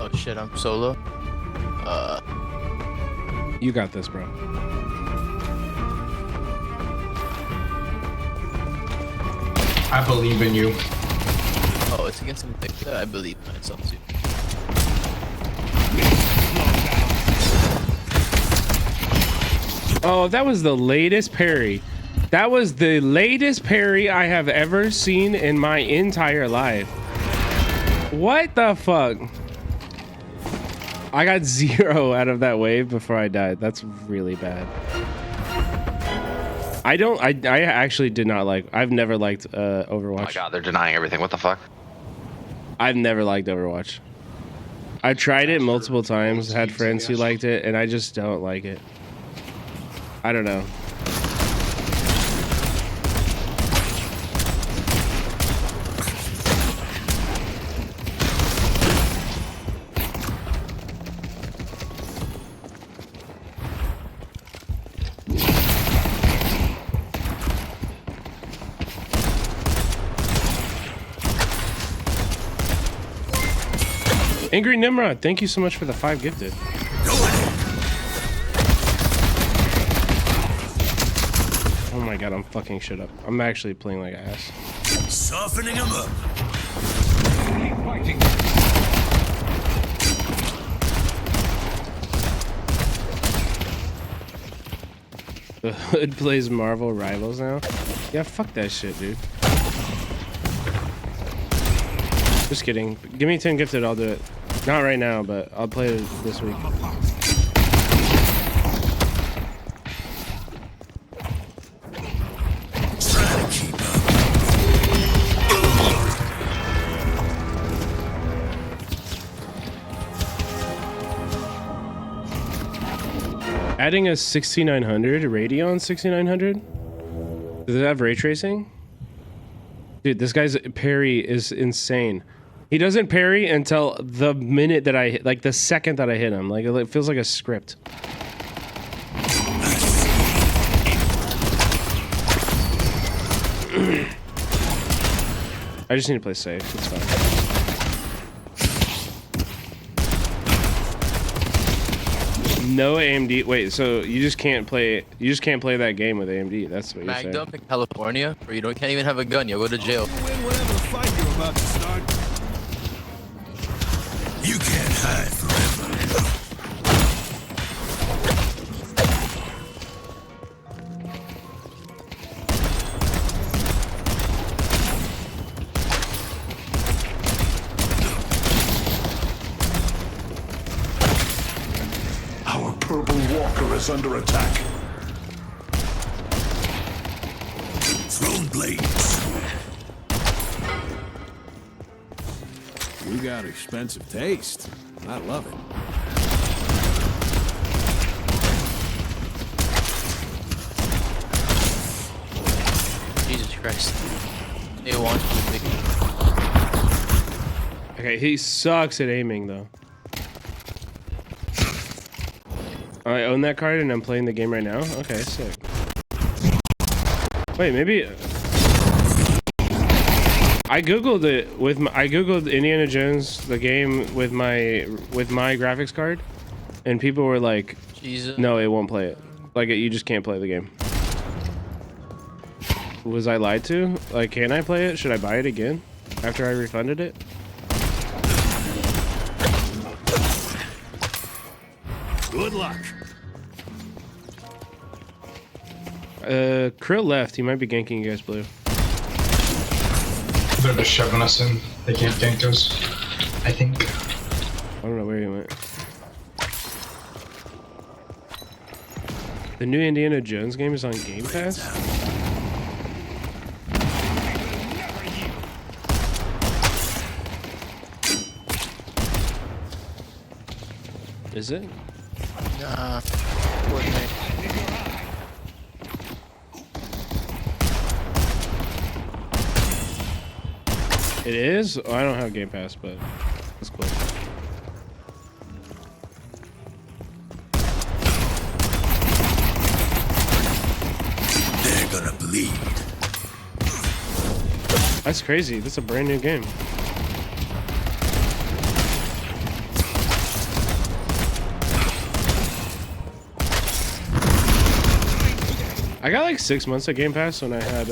Oh shit, I'm solo. You got this, bro. I believe in you. Oh, it's against something that I believe in myself too. Oh, that was the latest parry. That was the latest parry I have ever seen in my entire life. What the fuck? I got 0 out of that wave before I died. That's really bad. I actually did not like, I've never liked Overwatch. Oh my god, they're denying everything. What the fuck? I've never liked Overwatch. I tried it multiple times, had friends who liked it, and I just don't like it. I don't know. Angry Nimrod, thank you so much for the 5 gifted. Oh my god, I'm fucking shit up. I'm actually playing like ass. Softening him up. Keep fighting. The Hood plays Marvel Rivals now? Yeah, fuck that shit, dude. Just kidding. Give me 10 gifted, I'll do it. Not right now, but I'll play it this week. Adding a 6900, a Radeon 6900? Does it have ray tracing? Dude, this guy's parry is insane. He doesn't parry until the minute that I hit, like the second that I hit him. Like it feels like a script. I just need to play safe. It's fine. No AMD. Wait, so you just can't play? You just can't play that game with AMD? That's what you're saying. Magged up in California, where you can't even have a gun. You'll go to jail. Whatever fight you're about to start, you can't hide forever. Our purple walker is under attack. Drone blades. You got expensive taste. I love it. Jesus Christ. They want you to pick. Okay, he sucks at aiming though. I own that card and I'm playing the game right now. Okay, sick. Wait, maybe I googled it with I googled Indiana Jones the game with my graphics card, and people were like, Jesus. "No, it won't play it. Like you just can't play the game." Was I lied to? Like, can I play it? Should I buy it again after I refunded it? Good luck. Krill left. He might be ganking you guys blue. They're just shoving us in. They can't gank us, I think. I don't know where he went. The new Indiana Jones game is on Game Pass? Is it? Nah. Coordinate. It is? Oh, I don't have Game Pass, but that's cool. They're gonna bleed. That's crazy. That's a brand new game. I got like 6 months of Game Pass when I had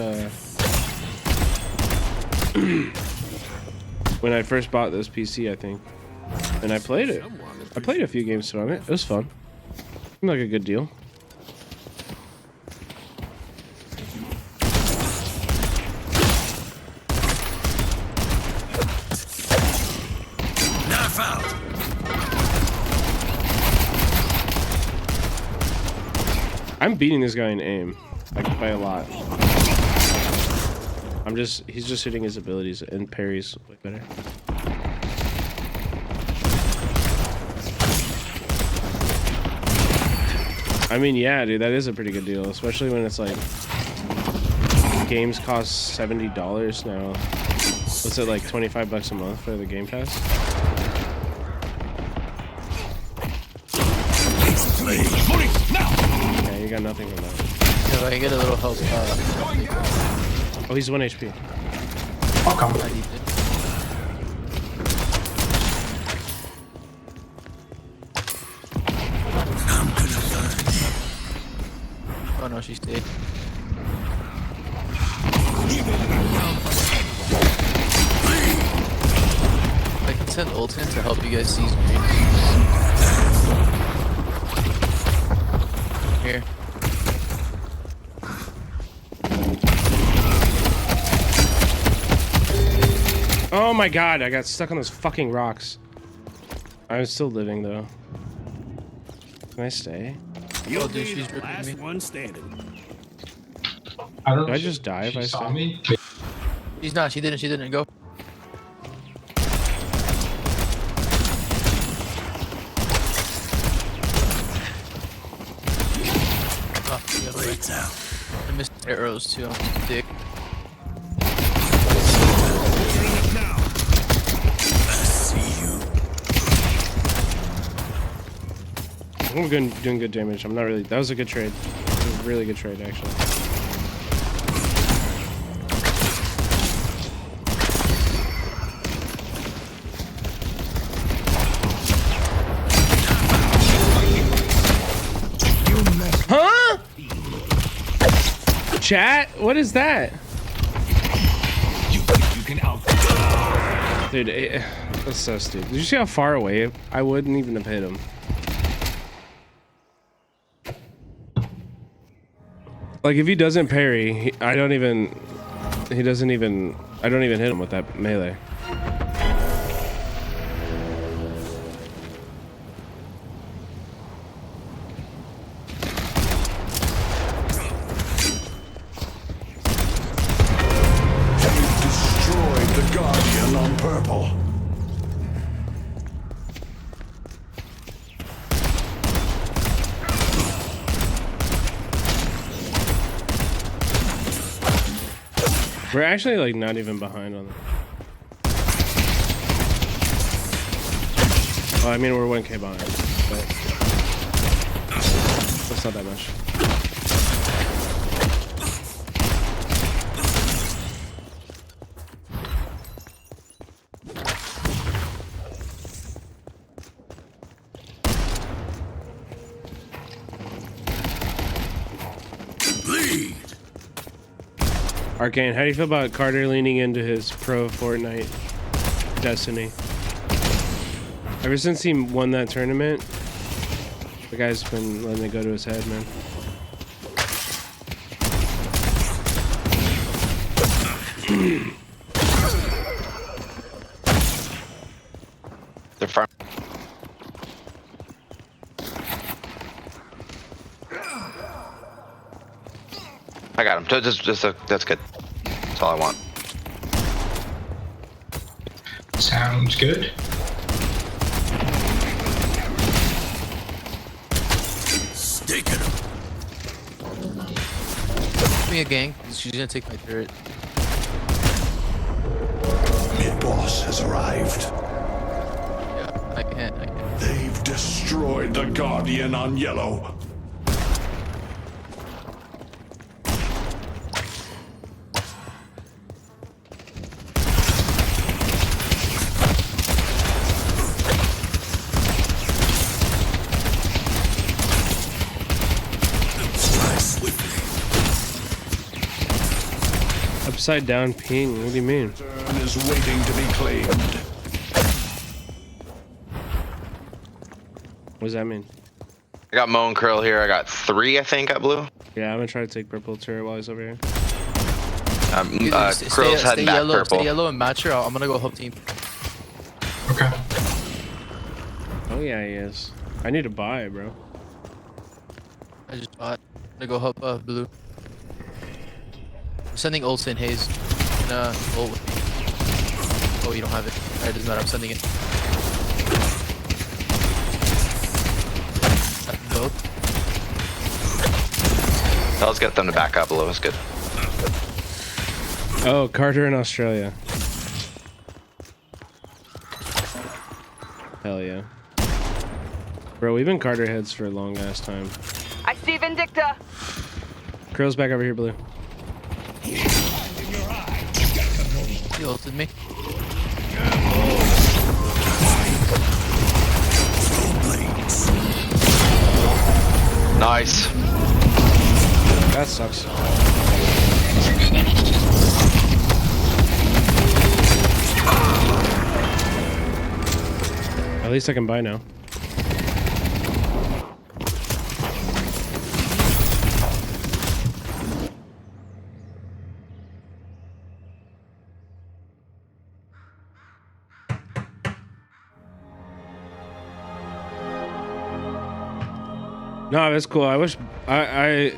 when I first bought this PC, I think, and I played it. I played a few games on it. It was fun. Seemed like a good deal. Knife out. I'm beating this guy in aim, like by a lot. He's just hitting his abilities and parries way better. I mean, yeah, dude, that is a pretty good deal, especially when it's like games cost $70 now. What's it, like 25 bucks a month for the Game Pass? Yeah, you got nothing from that. Yo, I can get a little help. Oh, he's 1 HP. I'll come. Oh no, she stayed. I can send Ultin to help you guys seize green. Here. Oh my god, I got stuck on those fucking rocks. I'm still living though. Can I stay? You'll be she's the last one standing. Did I just die if I stay? She's not, she didn't go. Oh, yeah, right. I missed arrows too. I'm dick. I'm doing good damage. I'm not really. That was a good trade. It was a really good trade, actually. Huh? Chat? What is that? You can out. Dude, that's so stupid. Did you see how far away I wouldn't even have hit him? Like, if he doesn't parry, I don't even hit him with that melee. purple. We're actually like not even behind on them. Well, I mean, we're 1K behind, but that's not that much. Bleed. Arcane, how do you feel about Carter leaning into his pro Fortnite destiny? Ever since he won that tournament, the guy's been letting it go to his head, man. They're far. I got him. That's good. That's all I want. Sounds good. Staking him. Give me a gang. She's gonna take my turret. Mid-boss has arrived. Yeah, I can't. They've destroyed the Guardian on yellow. Upside down ping, what do you mean? Turn is waiting to be claimed. What does that mean? I got Mo and Curl here. I got 3, I think, at blue. Yeah, I'm gonna try to take purple turret while he's over here. Curl's heading back yellow, purple. Stay yellow and match her. I'm gonna go help team. Okay. Oh yeah, he is. I need to buy, bro. I just bought. I'm gonna go help blue. I'm sending ults in Haze. Ult with me. Oh, you don't have it. Alright, doesn't matter. I'm sending it. Both. Let's get them to back up a little. It's good. Oh, Carter in Australia. Hell yeah. Bro, we've been Carter heads for a long ass time. I see Vindicta. Curl's back over here, blue. He ulted me. Nice. That sucks. At least I can buy now. No, that's cool. I wish Our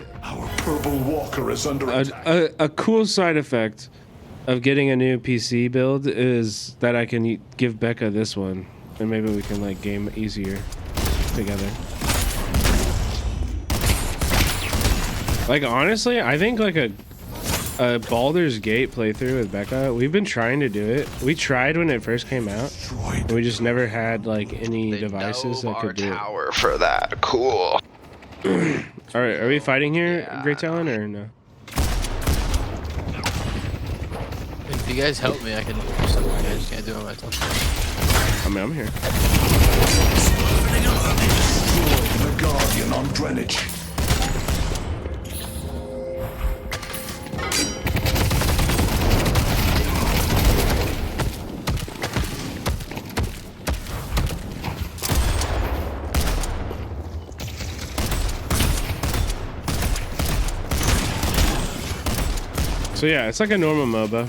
purple walker is under attack. a cool side effect of getting a new PC build is that I can give Becca this one, and maybe we can like game easier together. Like honestly, I think like a Baldur's Gate playthrough with Becca, we've been trying to do it. We tried when it first came out, and we just never had like any devices that could do it. Tower for that. Cool. All right, are we fighting here, Great Talon, or no? If you guys help me, I can do something. I just can't do it myself. I mean, I'm here. The Guardian on Greenwich. So yeah, it's like a normal MOBA.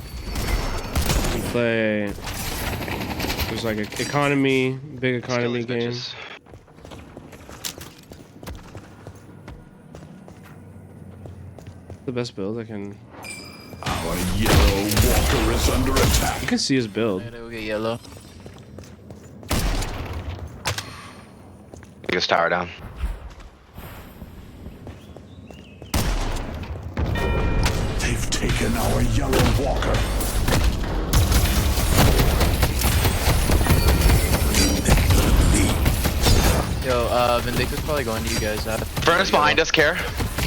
You play. There's like an economy, big economy game. The best build I can. Our yellow walker is under attack. You can see his build. I gotta go get yellow. Biggest tower down. They've taken our yellow walker. Yo, Vindicta's probably going to you guys. Furnace behind us, Care.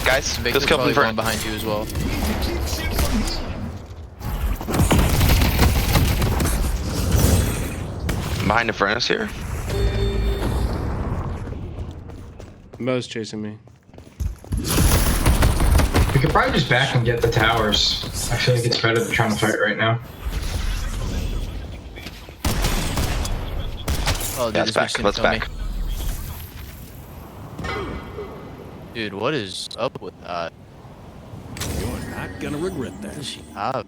Guys, Vindicta's just kill probably from going Furnace. behind you as well. Behind the Furnace here. Mo's chasing me. We could probably just back and get the towers. I feel like it's better than trying to fight right now. Oh, dude, Yeah, this let's bitch back. didn't Let's kill back. me. Dude, what is up with that? You're not gonna regret What that. does she have?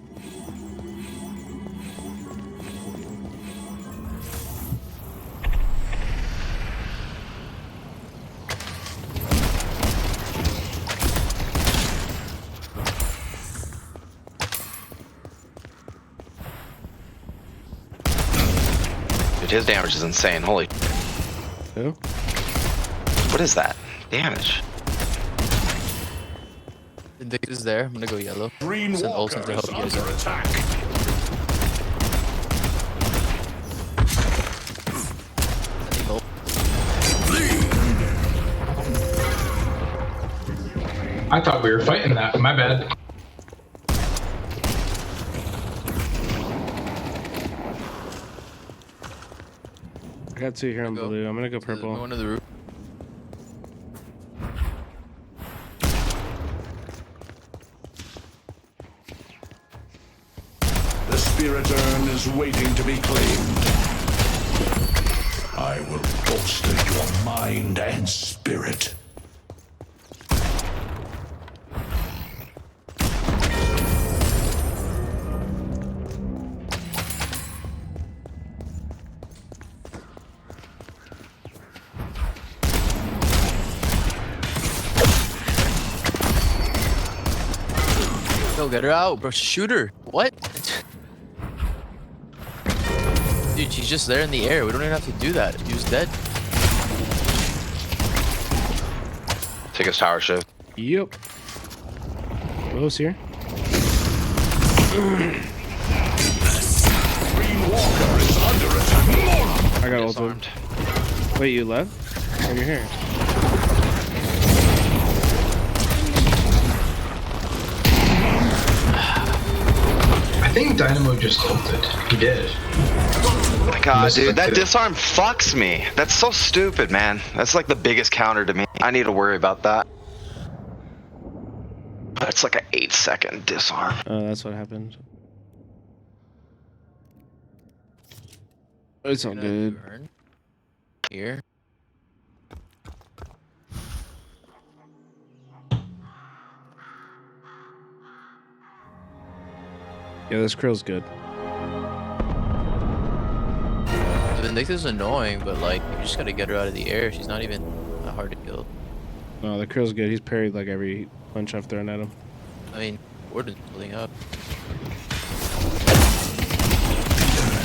Dude, his damage is insane. Holy. Who? What is that? Damage. Vindicta's there. I'm gonna go yellow. Green Send walker Olsen to help is you guys under out. attack. I thought we were fighting that. My bad. I got two here on blue. I'm gonna go purple. Going to the roof. The spirit urn is waiting to be claimed. I will bolster your mind and spirit. Yo, get her out, bro. Shoot her. What? Dude, she's just there in the air. We don't even have to do that. He was dead. Take his tower shift. Yep. Mo's here. Green walker is under attack. I got ulted. Wait, you left? Oh, you're here. I think Dynamo just ulted. He did. Oh my god, dude, that disarm fucks me. That's so stupid, man. That's like the biggest counter to me. I need to worry about that. That's like an 8-second disarm. Oh, that's what happened. It's all good. Here. Yeah, this krill's good. The Vindicta's annoying, but like, you just gotta get her out of the air. She's not even that hard to kill. No, the krill's good. He's parried like every punch I've thrown at him. I mean, Warden's building up.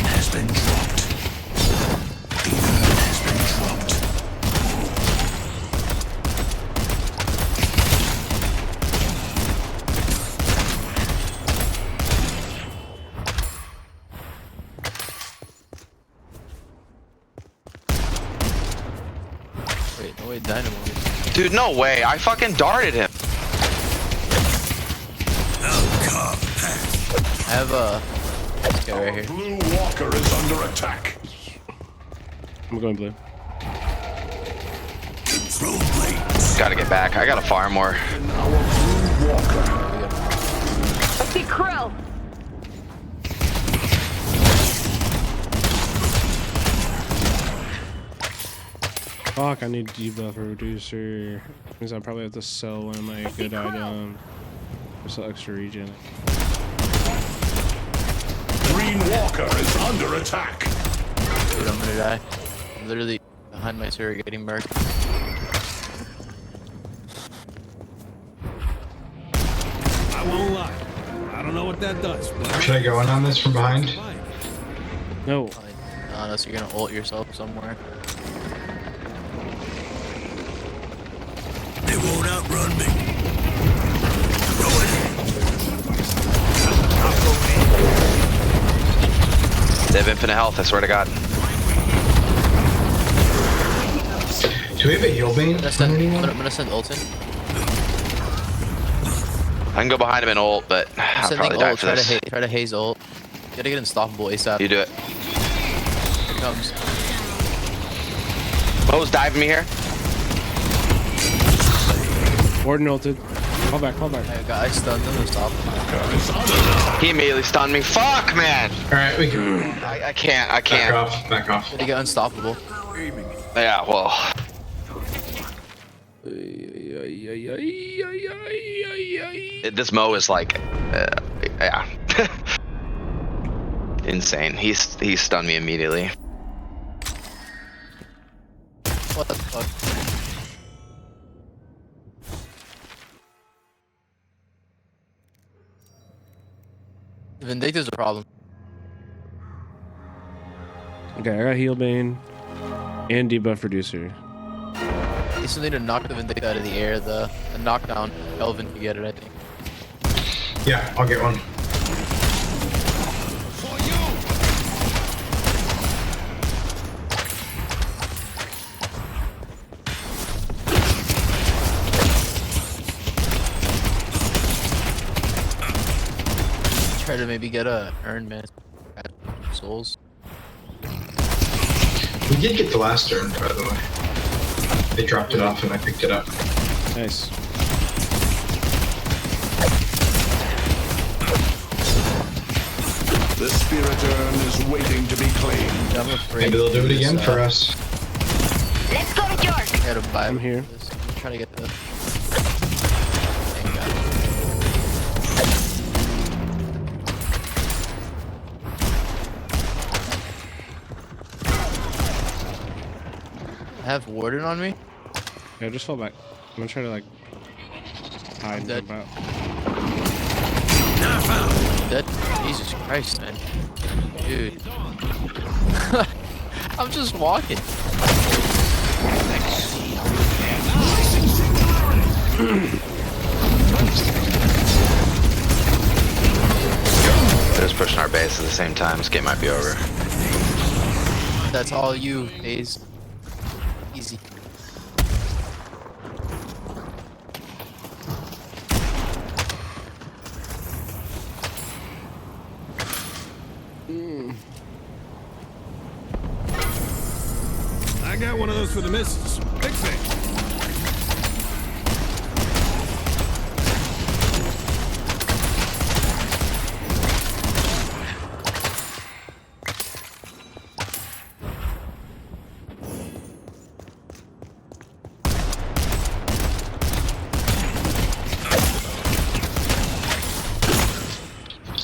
Has been dropped. Has been dropped. Wait, no way, Dynamo. Dude, no way. I fucking darted him. I have this guy right here. Blue walker is under attack. I'm going blue. Gotta get back. I gotta fire more. I see Krill. Fuck, I need debuff or reducer. Means I probably have to sell one of my good items. Or sell extra regen. Green walker is under attack. Dude, I'm gonna die. I'm literally behind my turret getting murked. I won't lie. I don't know what that does. But Should I go in on this from behind? No. Unless you're gonna ult yourself somewhere. They won't outrun me. They have infinite health, I swear to God. Do we have a heal bane? I'm gonna send ult in. I can go behind him and ult, but I'm I'll sending probably die ult. for this. Try to haze ult. You gotta get unstoppable ASAP. You do it. Here it comes. Bo's diving me here. Warden ulted. Fall back, fall back. I stunned them and stopped. He immediately stunned me. Fuck, man. Alright, we can. I can't. Back off, back off. Did he get unstoppable? Yeah, well. This Mo is like, yeah. Insane. He stunned me immediately. What the fuck? Vindicta's a problem. Okay, I got heal bane and debuff reducer. You still need to knock the Vindicta out of the air. The knockdown, Elvin can get it, I think. Yeah, I'll get one. Try to maybe get a earn man souls. We did get the last turn, by the way. They dropped it off and I picked it up. Nice. The spirit urn is waiting to be claimed. I'm afraid. Maybe they'll do it again for us. Let's go to York. I gotta buy I'm here. This. I'm trying to get the. I have Warden on me. Yeah, just fall back. I'm gonna try to like hide and jump out. Dead? Jesus Christ, man. Dude. I'm just walking. They're just pushing our base at the same time. This game might be over. That's all you, Days. Easy. I got one of those for the missus. Fix it.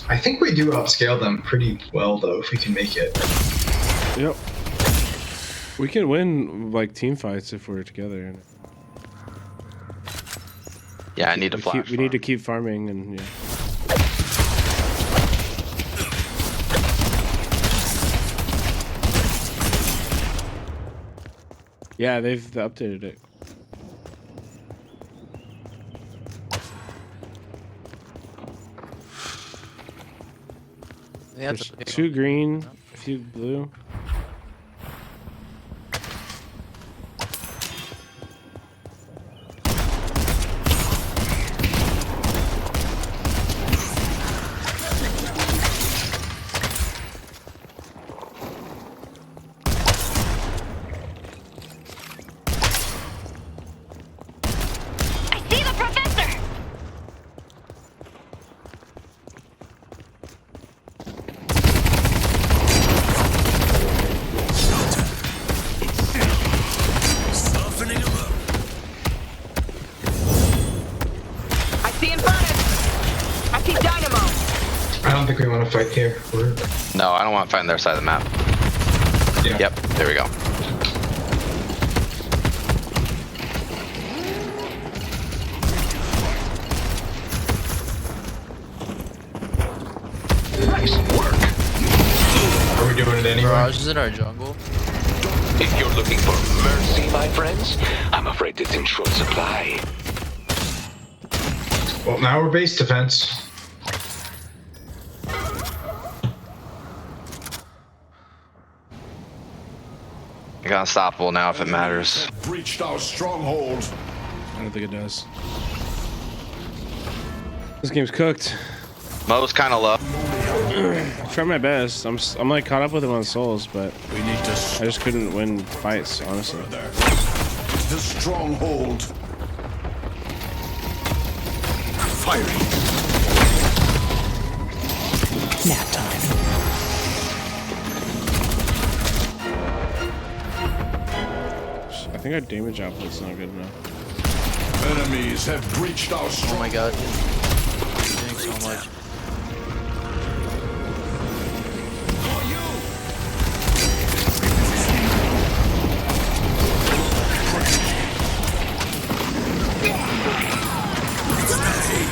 I think we do upscale them pretty well, though, if we can make it. Yep. We can win like team fights if we're together. Yeah, I need to flash. We need to keep farming and yeah. Yeah, they've updated it. There's 2 green, a few blue. I don't think we want to fight here. No, I don't want to fight on their side of the map. Yeah. Yep, there we go. it anyway. Mirage is in our jungle. If you're looking for mercy, my friends, I'm afraid it's in short supply. Well, now we're base defense. I got unstoppable now if it matters. Breached our stronghold. I don't think it does. This game's cooked. Mo's kind of low. I tried my best. I'm like caught up with him on souls, but we need to. I just couldn't win fights, honestly. The stronghold. Firing. Nap time. I think our damage output's not good enough. Enemies have breached our stronghold. Oh my god. You're doing so much.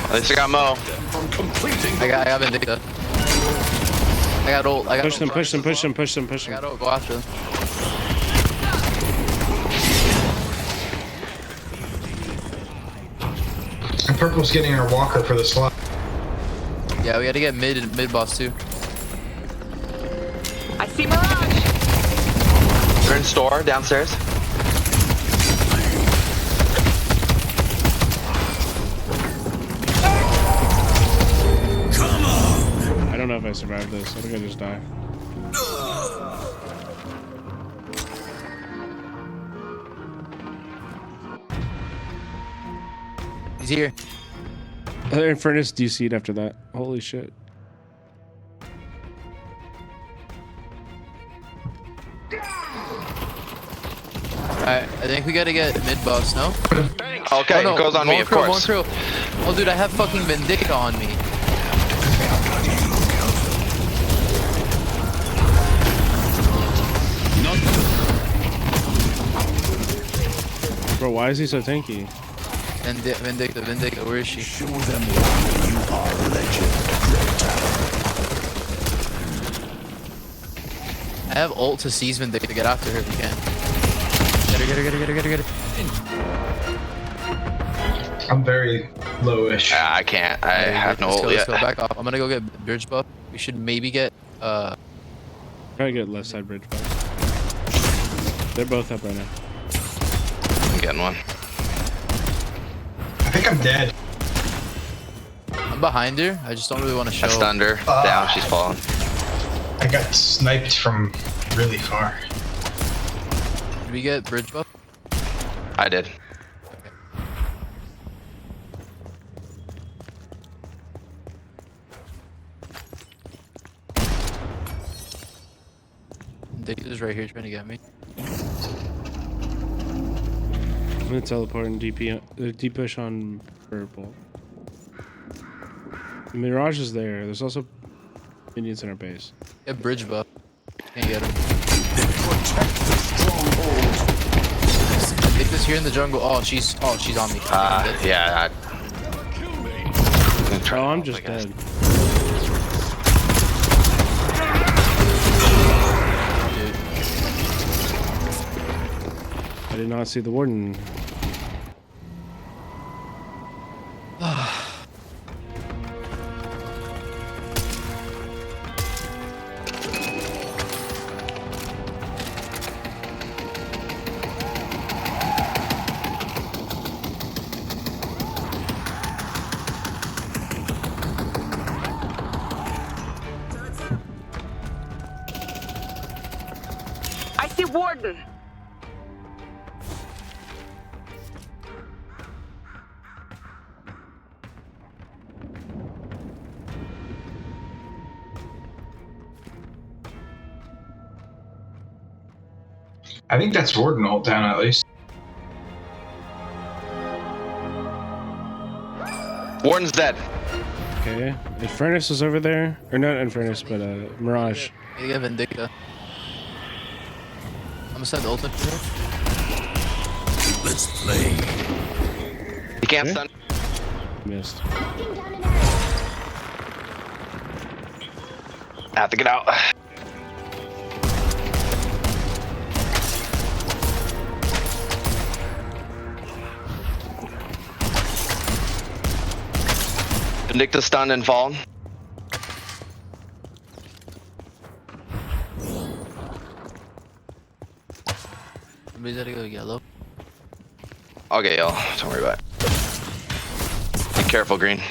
At least I got Mo. I got Vindicta. I got ult. I got push them, push them, push them, push them, push them. I got ult. Go after them. And Purple's getting our walker for the slot. Yeah, we gotta get mid boss too. I see Mirage. They're in store downstairs. I don't know if I survived this. I think I just die. He's here. Other Infernus DC'd after that. Holy shit. Alright, I think we gotta get mid boss, no? Okay, oh, no. it goes on me, of course. Oh, dude, I have fucking Vindicta on me. Bro, why is he so tanky? Vindicta, where is she? Show them why you are legend. I have ult to seize Vindicta to get after her if you can. Get her. I'm very lowish. I can't. I have no ult Let's yet. go, back off. I'm gonna go get bridge buff. We should maybe get, Try to get left side bridge buff. They're both up right now. I'm getting one. I think I'm dead. I'm behind her. I just don't really want to show. I stunned her. Down, she's falling. I got sniped from really far. Did we get bridge buff? I did. Vindicta's right here trying to get me. I'm gonna teleport and DP push on purple. Mirage is there. There's also minions in our base. Get bridge buff. Can't get him. Vindicta's here in the jungle. Oh, she's on me. Yeah. Oh, I'm just dead. I did not see the warden. I see Warden. I think that's Warden ult down at least. Warden's dead. Okay. Infernus is over there. Or not Infernus, but Mirage. I get Vindicta. I'm gonna send ult into her. Let's play. You can't stun. Missed. I have to get out. Vindicta stunned and fallen. Somebody's gotta go yellow. I'll get yellow. Don't worry about it. Be careful, green.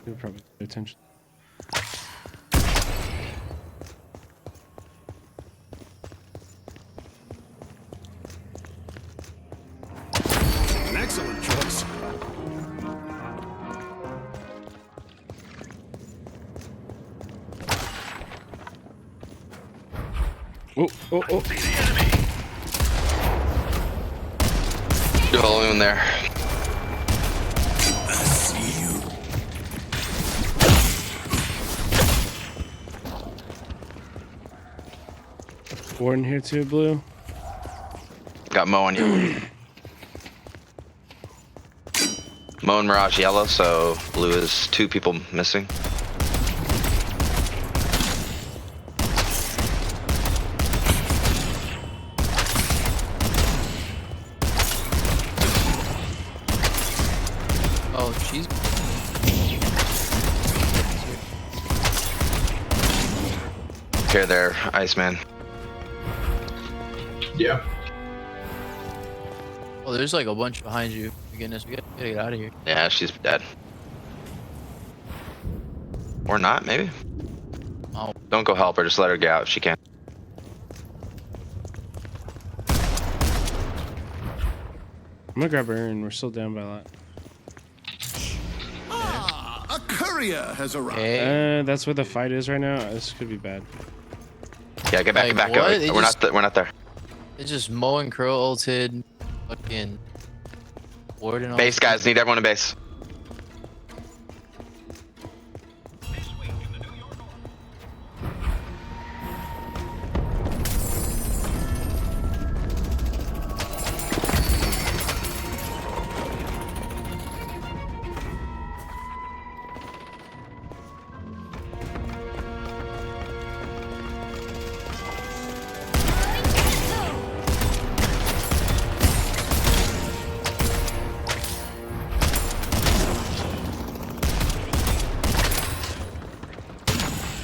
You'll probably pay attention. An excellent choice. Oh. You're the only one there. I see you. Warden here too, blue. Got Mo on you. Mo and Mirage yellow, so blue is 2 people missing. Oh, she's. Here there, Iceman. Yeah. Oh, there's like a bunch behind you. Goodness, we gotta get out of here. Yeah, she's dead. Or not, maybe? Oh. Don't go help her, just let her get out if she can. I'm gonna grab her and we're still down by a lot. A courier has arrived. That's where the fight is right now. This could be bad. Yeah, get back, Like, get back. what? They We're just- not there. It's just Mo and Crow ulted. Fucking. Warden Base, ulted. guys, need everyone in base.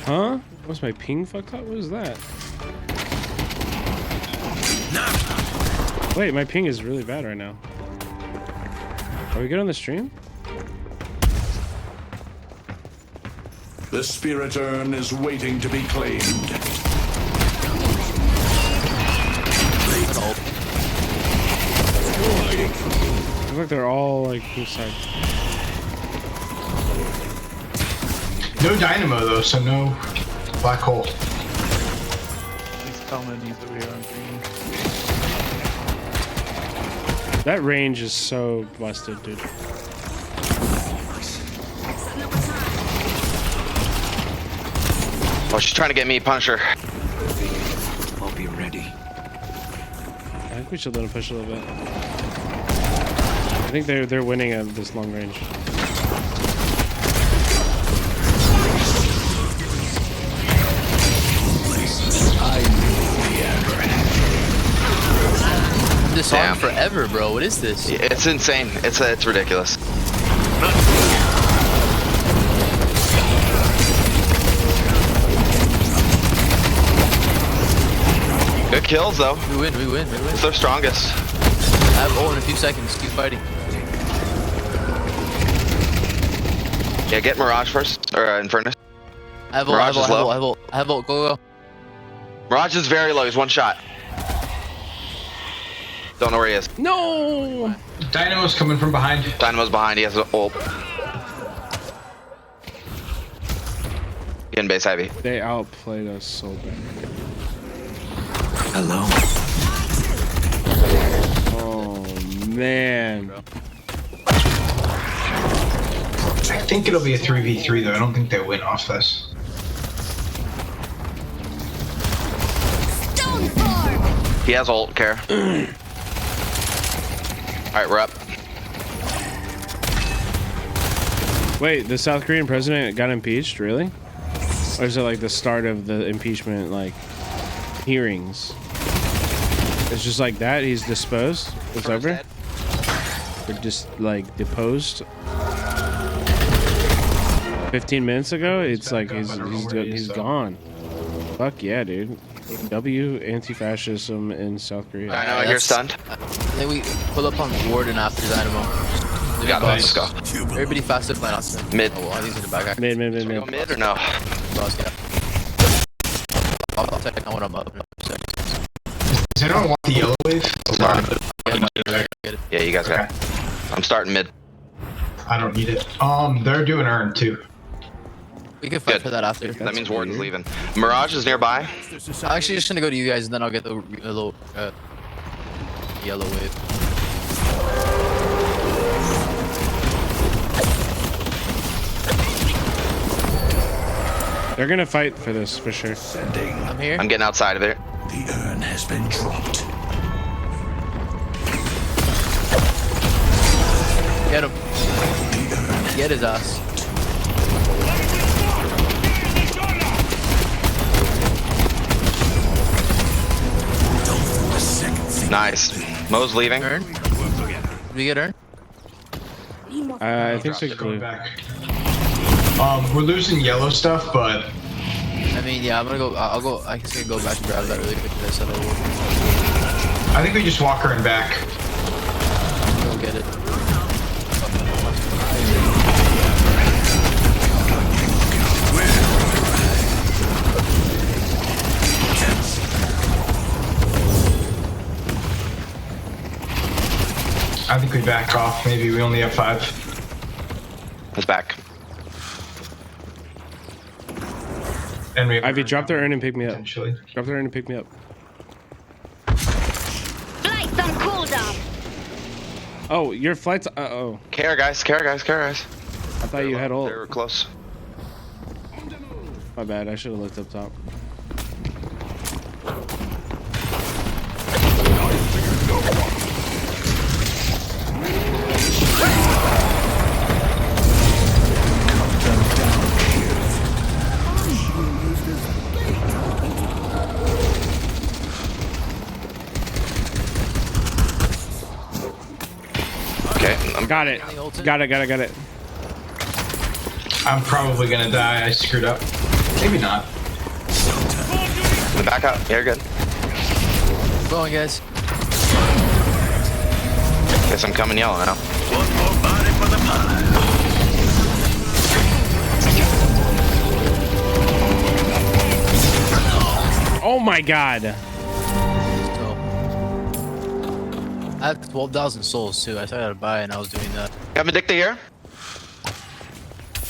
Huh? Was my ping fucked up? What was that? Wait, my ping is really bad right now. Are we good on the stream? The spirit urn is waiting to be claimed. Looks like they're all like this side. No dynamo though, so no black hole. He's coming, he's over here on green. That range is so busted, dude. Oh, she's trying to get me, punch her. I'll be ready. I think we should let him push a little bit. I think they're winning at this long range. This on forever, bro. What is this? It's insane. It's ridiculous. Good kills though. We win. It's their strongest. I have ult in a few seconds. Keep fighting. Yeah, get Mirage first, or Infernus. I have ult. Mirage is low. I have ult. Go. Mirage is very low. He's 1 shot. Don't know where he is. No! Dynamo's coming from behind. Dynamo's behind. He has an ult. Get in base, Ivy. They outplayed us so bad. Hello. Oh man. I think it'll be a 3v3 though. I don't think they win off this. He has ult, care. Alright, we're up. Wait, the South Korean president got impeached, really? Or is it like the start of the impeachment, like, hearings? It's just like that? He's disposed? It's over? were just like deposed 15 minutes ago. It's like he's gone. Fuck yeah, dude. W anti-fascism in South Korea. I know, you're stunned. Then we pull up on Warden after Dynamo. We got this. Let's go. Everybody faster plan us. Mid. Oh, well, these are the back guy. Mid. Go mid or no? Boss, yeah. I'll take on what I'm up. Does anyone want the yellow wave? Yeah, you guys got it. I'm starting mid. I don't need it. They're doing earn too. We can fight for that after. That means Warden's leaving. Mirage is nearby. I'm actually just gonna go to you guys and then I'll get the little yellow wave. They're gonna fight for this for sure. I'm here. I'm getting outside of it. The urn has been dropped. Get him. Get his ass. Nice. Mo's leaving. Earn? Did we get earn? I think so. Going back. We're losing yellow stuff, but I mean, yeah, I'm gonna go. I'll go. I can go back and grab that really quick. I said I will. I think we just walk her in back. Go get it. I think we back off. Maybe we only have 5. It's back. And we Ivy, drop their urn and pick me up. Drop their urn and pick me up. Flights on cooldown. Oh, your flight's. Oh. Care guys. I thought you had ult. They were close. My bad. I should have looked up top. Okay. Got it. Got it. I'm probably gonna die. I screwed up. Maybe not. Back up. Yeah, you're good. Going, guys. Guess I'm coming yellow now. One more body for the pie. Oh my god. I have 12,000 souls too. I thought I had to buy and I was doing that. Got Medicta here.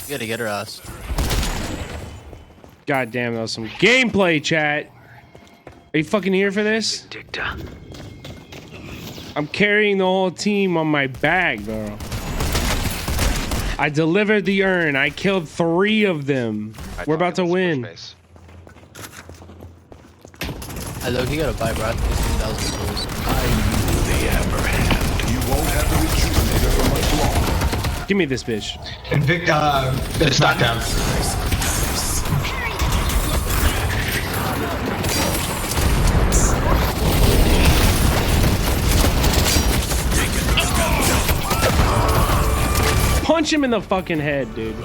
You gotta get her ass. God damn, that was some gameplay, chat. Are you fucking here for this? I'm carrying the whole team on my back, bro. I delivered the urn. I killed 3 of them. We're about to win. I look, you gotta buy, bro. 15,000 souls. Give me this bitch. Invicta, it's not down. Punch him in the fucking head, dude.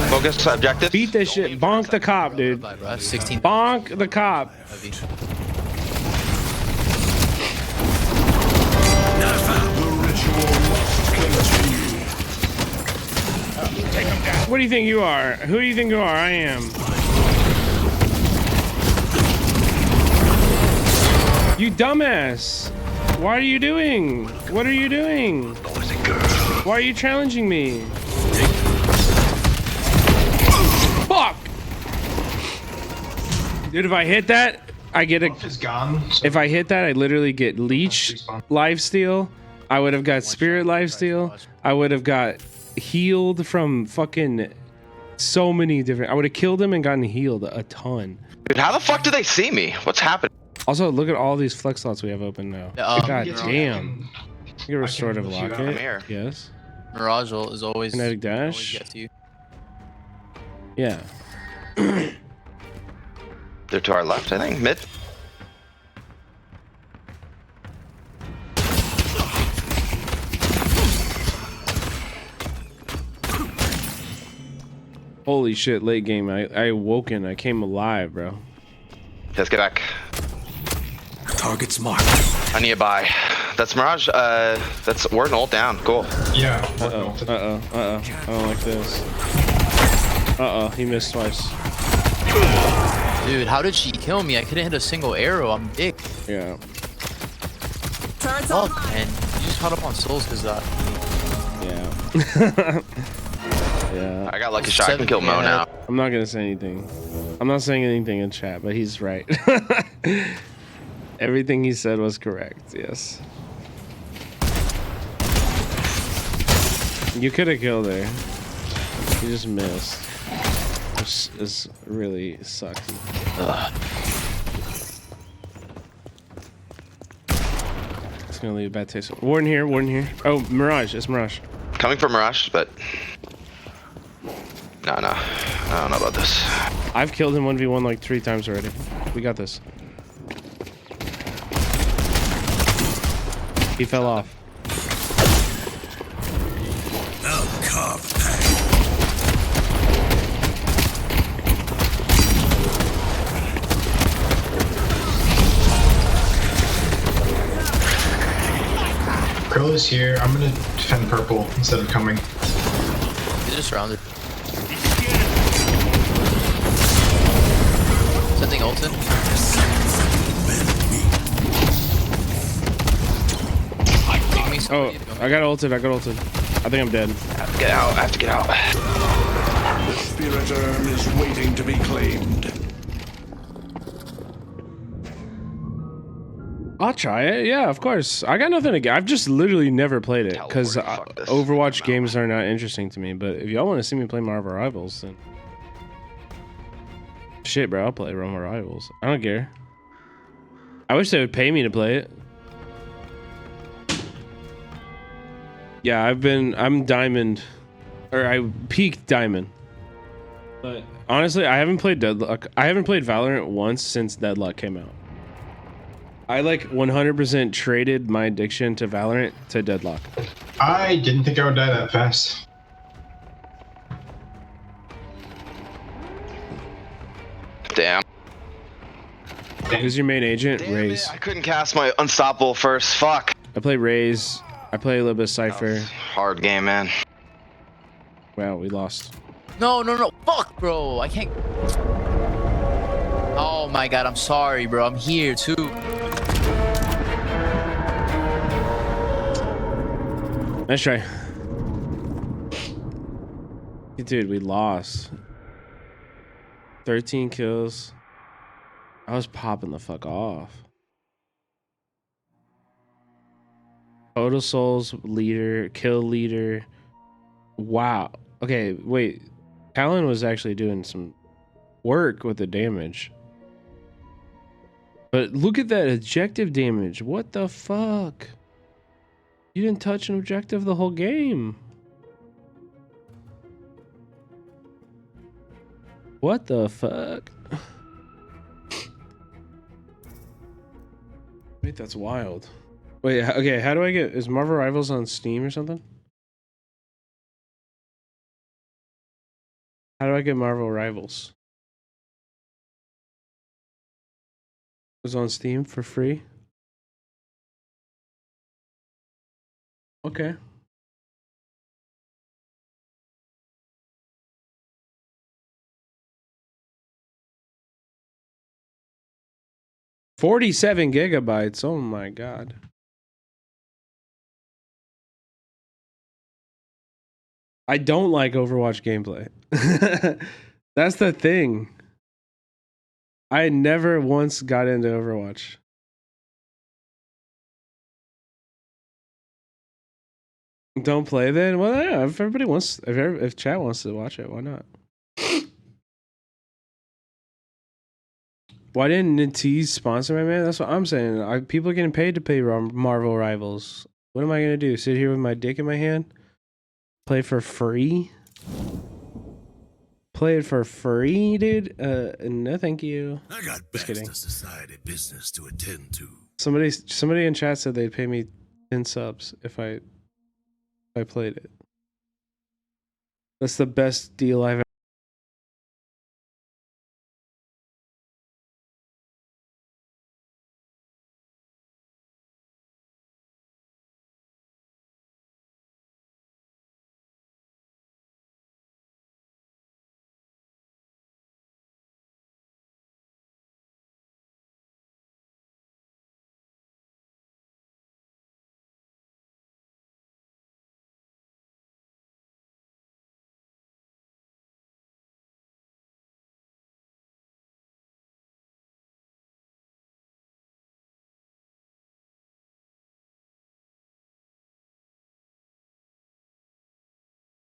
Focus objective. Beat this shit. Bonk the cop, dude. 16. Bonk the cop. What do you think you are? Who do you think you are? I am. You dumbass. What are you doing? What are you doing? Why are you challenging me? Fuck! Dude, if I hit that, I get a... If I hit that, I literally get Leech lifesteal. I would have got Spirit lifesteal. I would have got healed from fucking so many different... I would have killed him and gotten healed a ton. Dude, how the fuck do they see me? What's happening? Also, look at all these flex slots we have open now. God damn. You get restorative locket. I'm here. Yes. Mirage ult is always kinetic dash. Always gets you. Yeah. They're to our left, I think. Mid. Holy shit, late game. I awoken. I came alive, bro. Let's get back. Target's marked. I need a buy. That's Mirage. We're an ult down. Cool. Yeah. I don't like this. He missed twice. Dude, how did she kill me? I couldn't hit a single arrow. I'm dick. Yeah. Fuck, man. You just caught up on souls because Yeah. Yeah. I got lucky shot. I can kill Mo now. I'm not gonna say anything. I'm not saying anything in chat, but he's right. Everything he said was correct. Yes. You could have killed her. You just missed. Which is really sucky. It's gonna leave a bad taste. Warden here. Warden here. Oh, Mirage. It's Mirage. Coming for Mirage, but no. I don't know about this. I've killed him 1v1 like 3 times already. We got this. He fell off. Pearl is here. I'm gonna defend purple instead of coming. he's just surrounded. Sending ult in. Oh, I got ulted. I think I'm dead. I have to get out. I have to get out. The spirit urn is waiting to be claimed. I'll try it. Yeah, of course. I got nothing against. I've just literally never played it because Overwatch games are not interesting to me. But if y'all want to see me play Marvel Rivals, then shit, bro, I'll play Marvel Rivals. I don't care. I wish they would pay me to play it. Yeah, I'm diamond, or I peaked diamond. But honestly, I haven't played Deadlock. I haven't played Valorant once since Deadlock came out. I like 100% traded my addiction to Valorant to Deadlock. I didn't think I would die that fast. Damn. Who's your main agent? Raze. I couldn't cast my Unstoppable first. Fuck. I play Raze. I play a little bit of Cypher. Hard game, man. Wow, we lost. No. Fuck, bro. I can't. Oh my god, I'm sorry, bro. I'm here too. Nice try. Dude, we lost. 13 kills. I was popping the fuck off. Total souls leader, kill leader. Wow. Okay, wait. Talon was actually doing some work with the damage. But look at that objective damage. What the fuck? You didn't touch an objective the whole game. What the fuck? Wait, that's wild. Wait, okay, how do I get... Is Marvel Rivals on Steam or something? How do I get Marvel Rivals? It was on Steam for free? Okay. $47 gigabytes. Oh my god. I don't like Overwatch gameplay. That's the thing. I never once got into Overwatch. Don't play then? Well, yeah, if everybody wants, if chat wants to watch it, why not? Why didn't Nintendo sponsor my man? That's what I'm saying. People are getting paid to play Marvel Rivals. What am I gonna do? Sit here with my dick in my hand? Play for free? Play it for free, dude? No, thank you. I got Baxter Society business to attend to. Somebody in chat said they'd pay me 10 subs if I played it. That's the best deal I've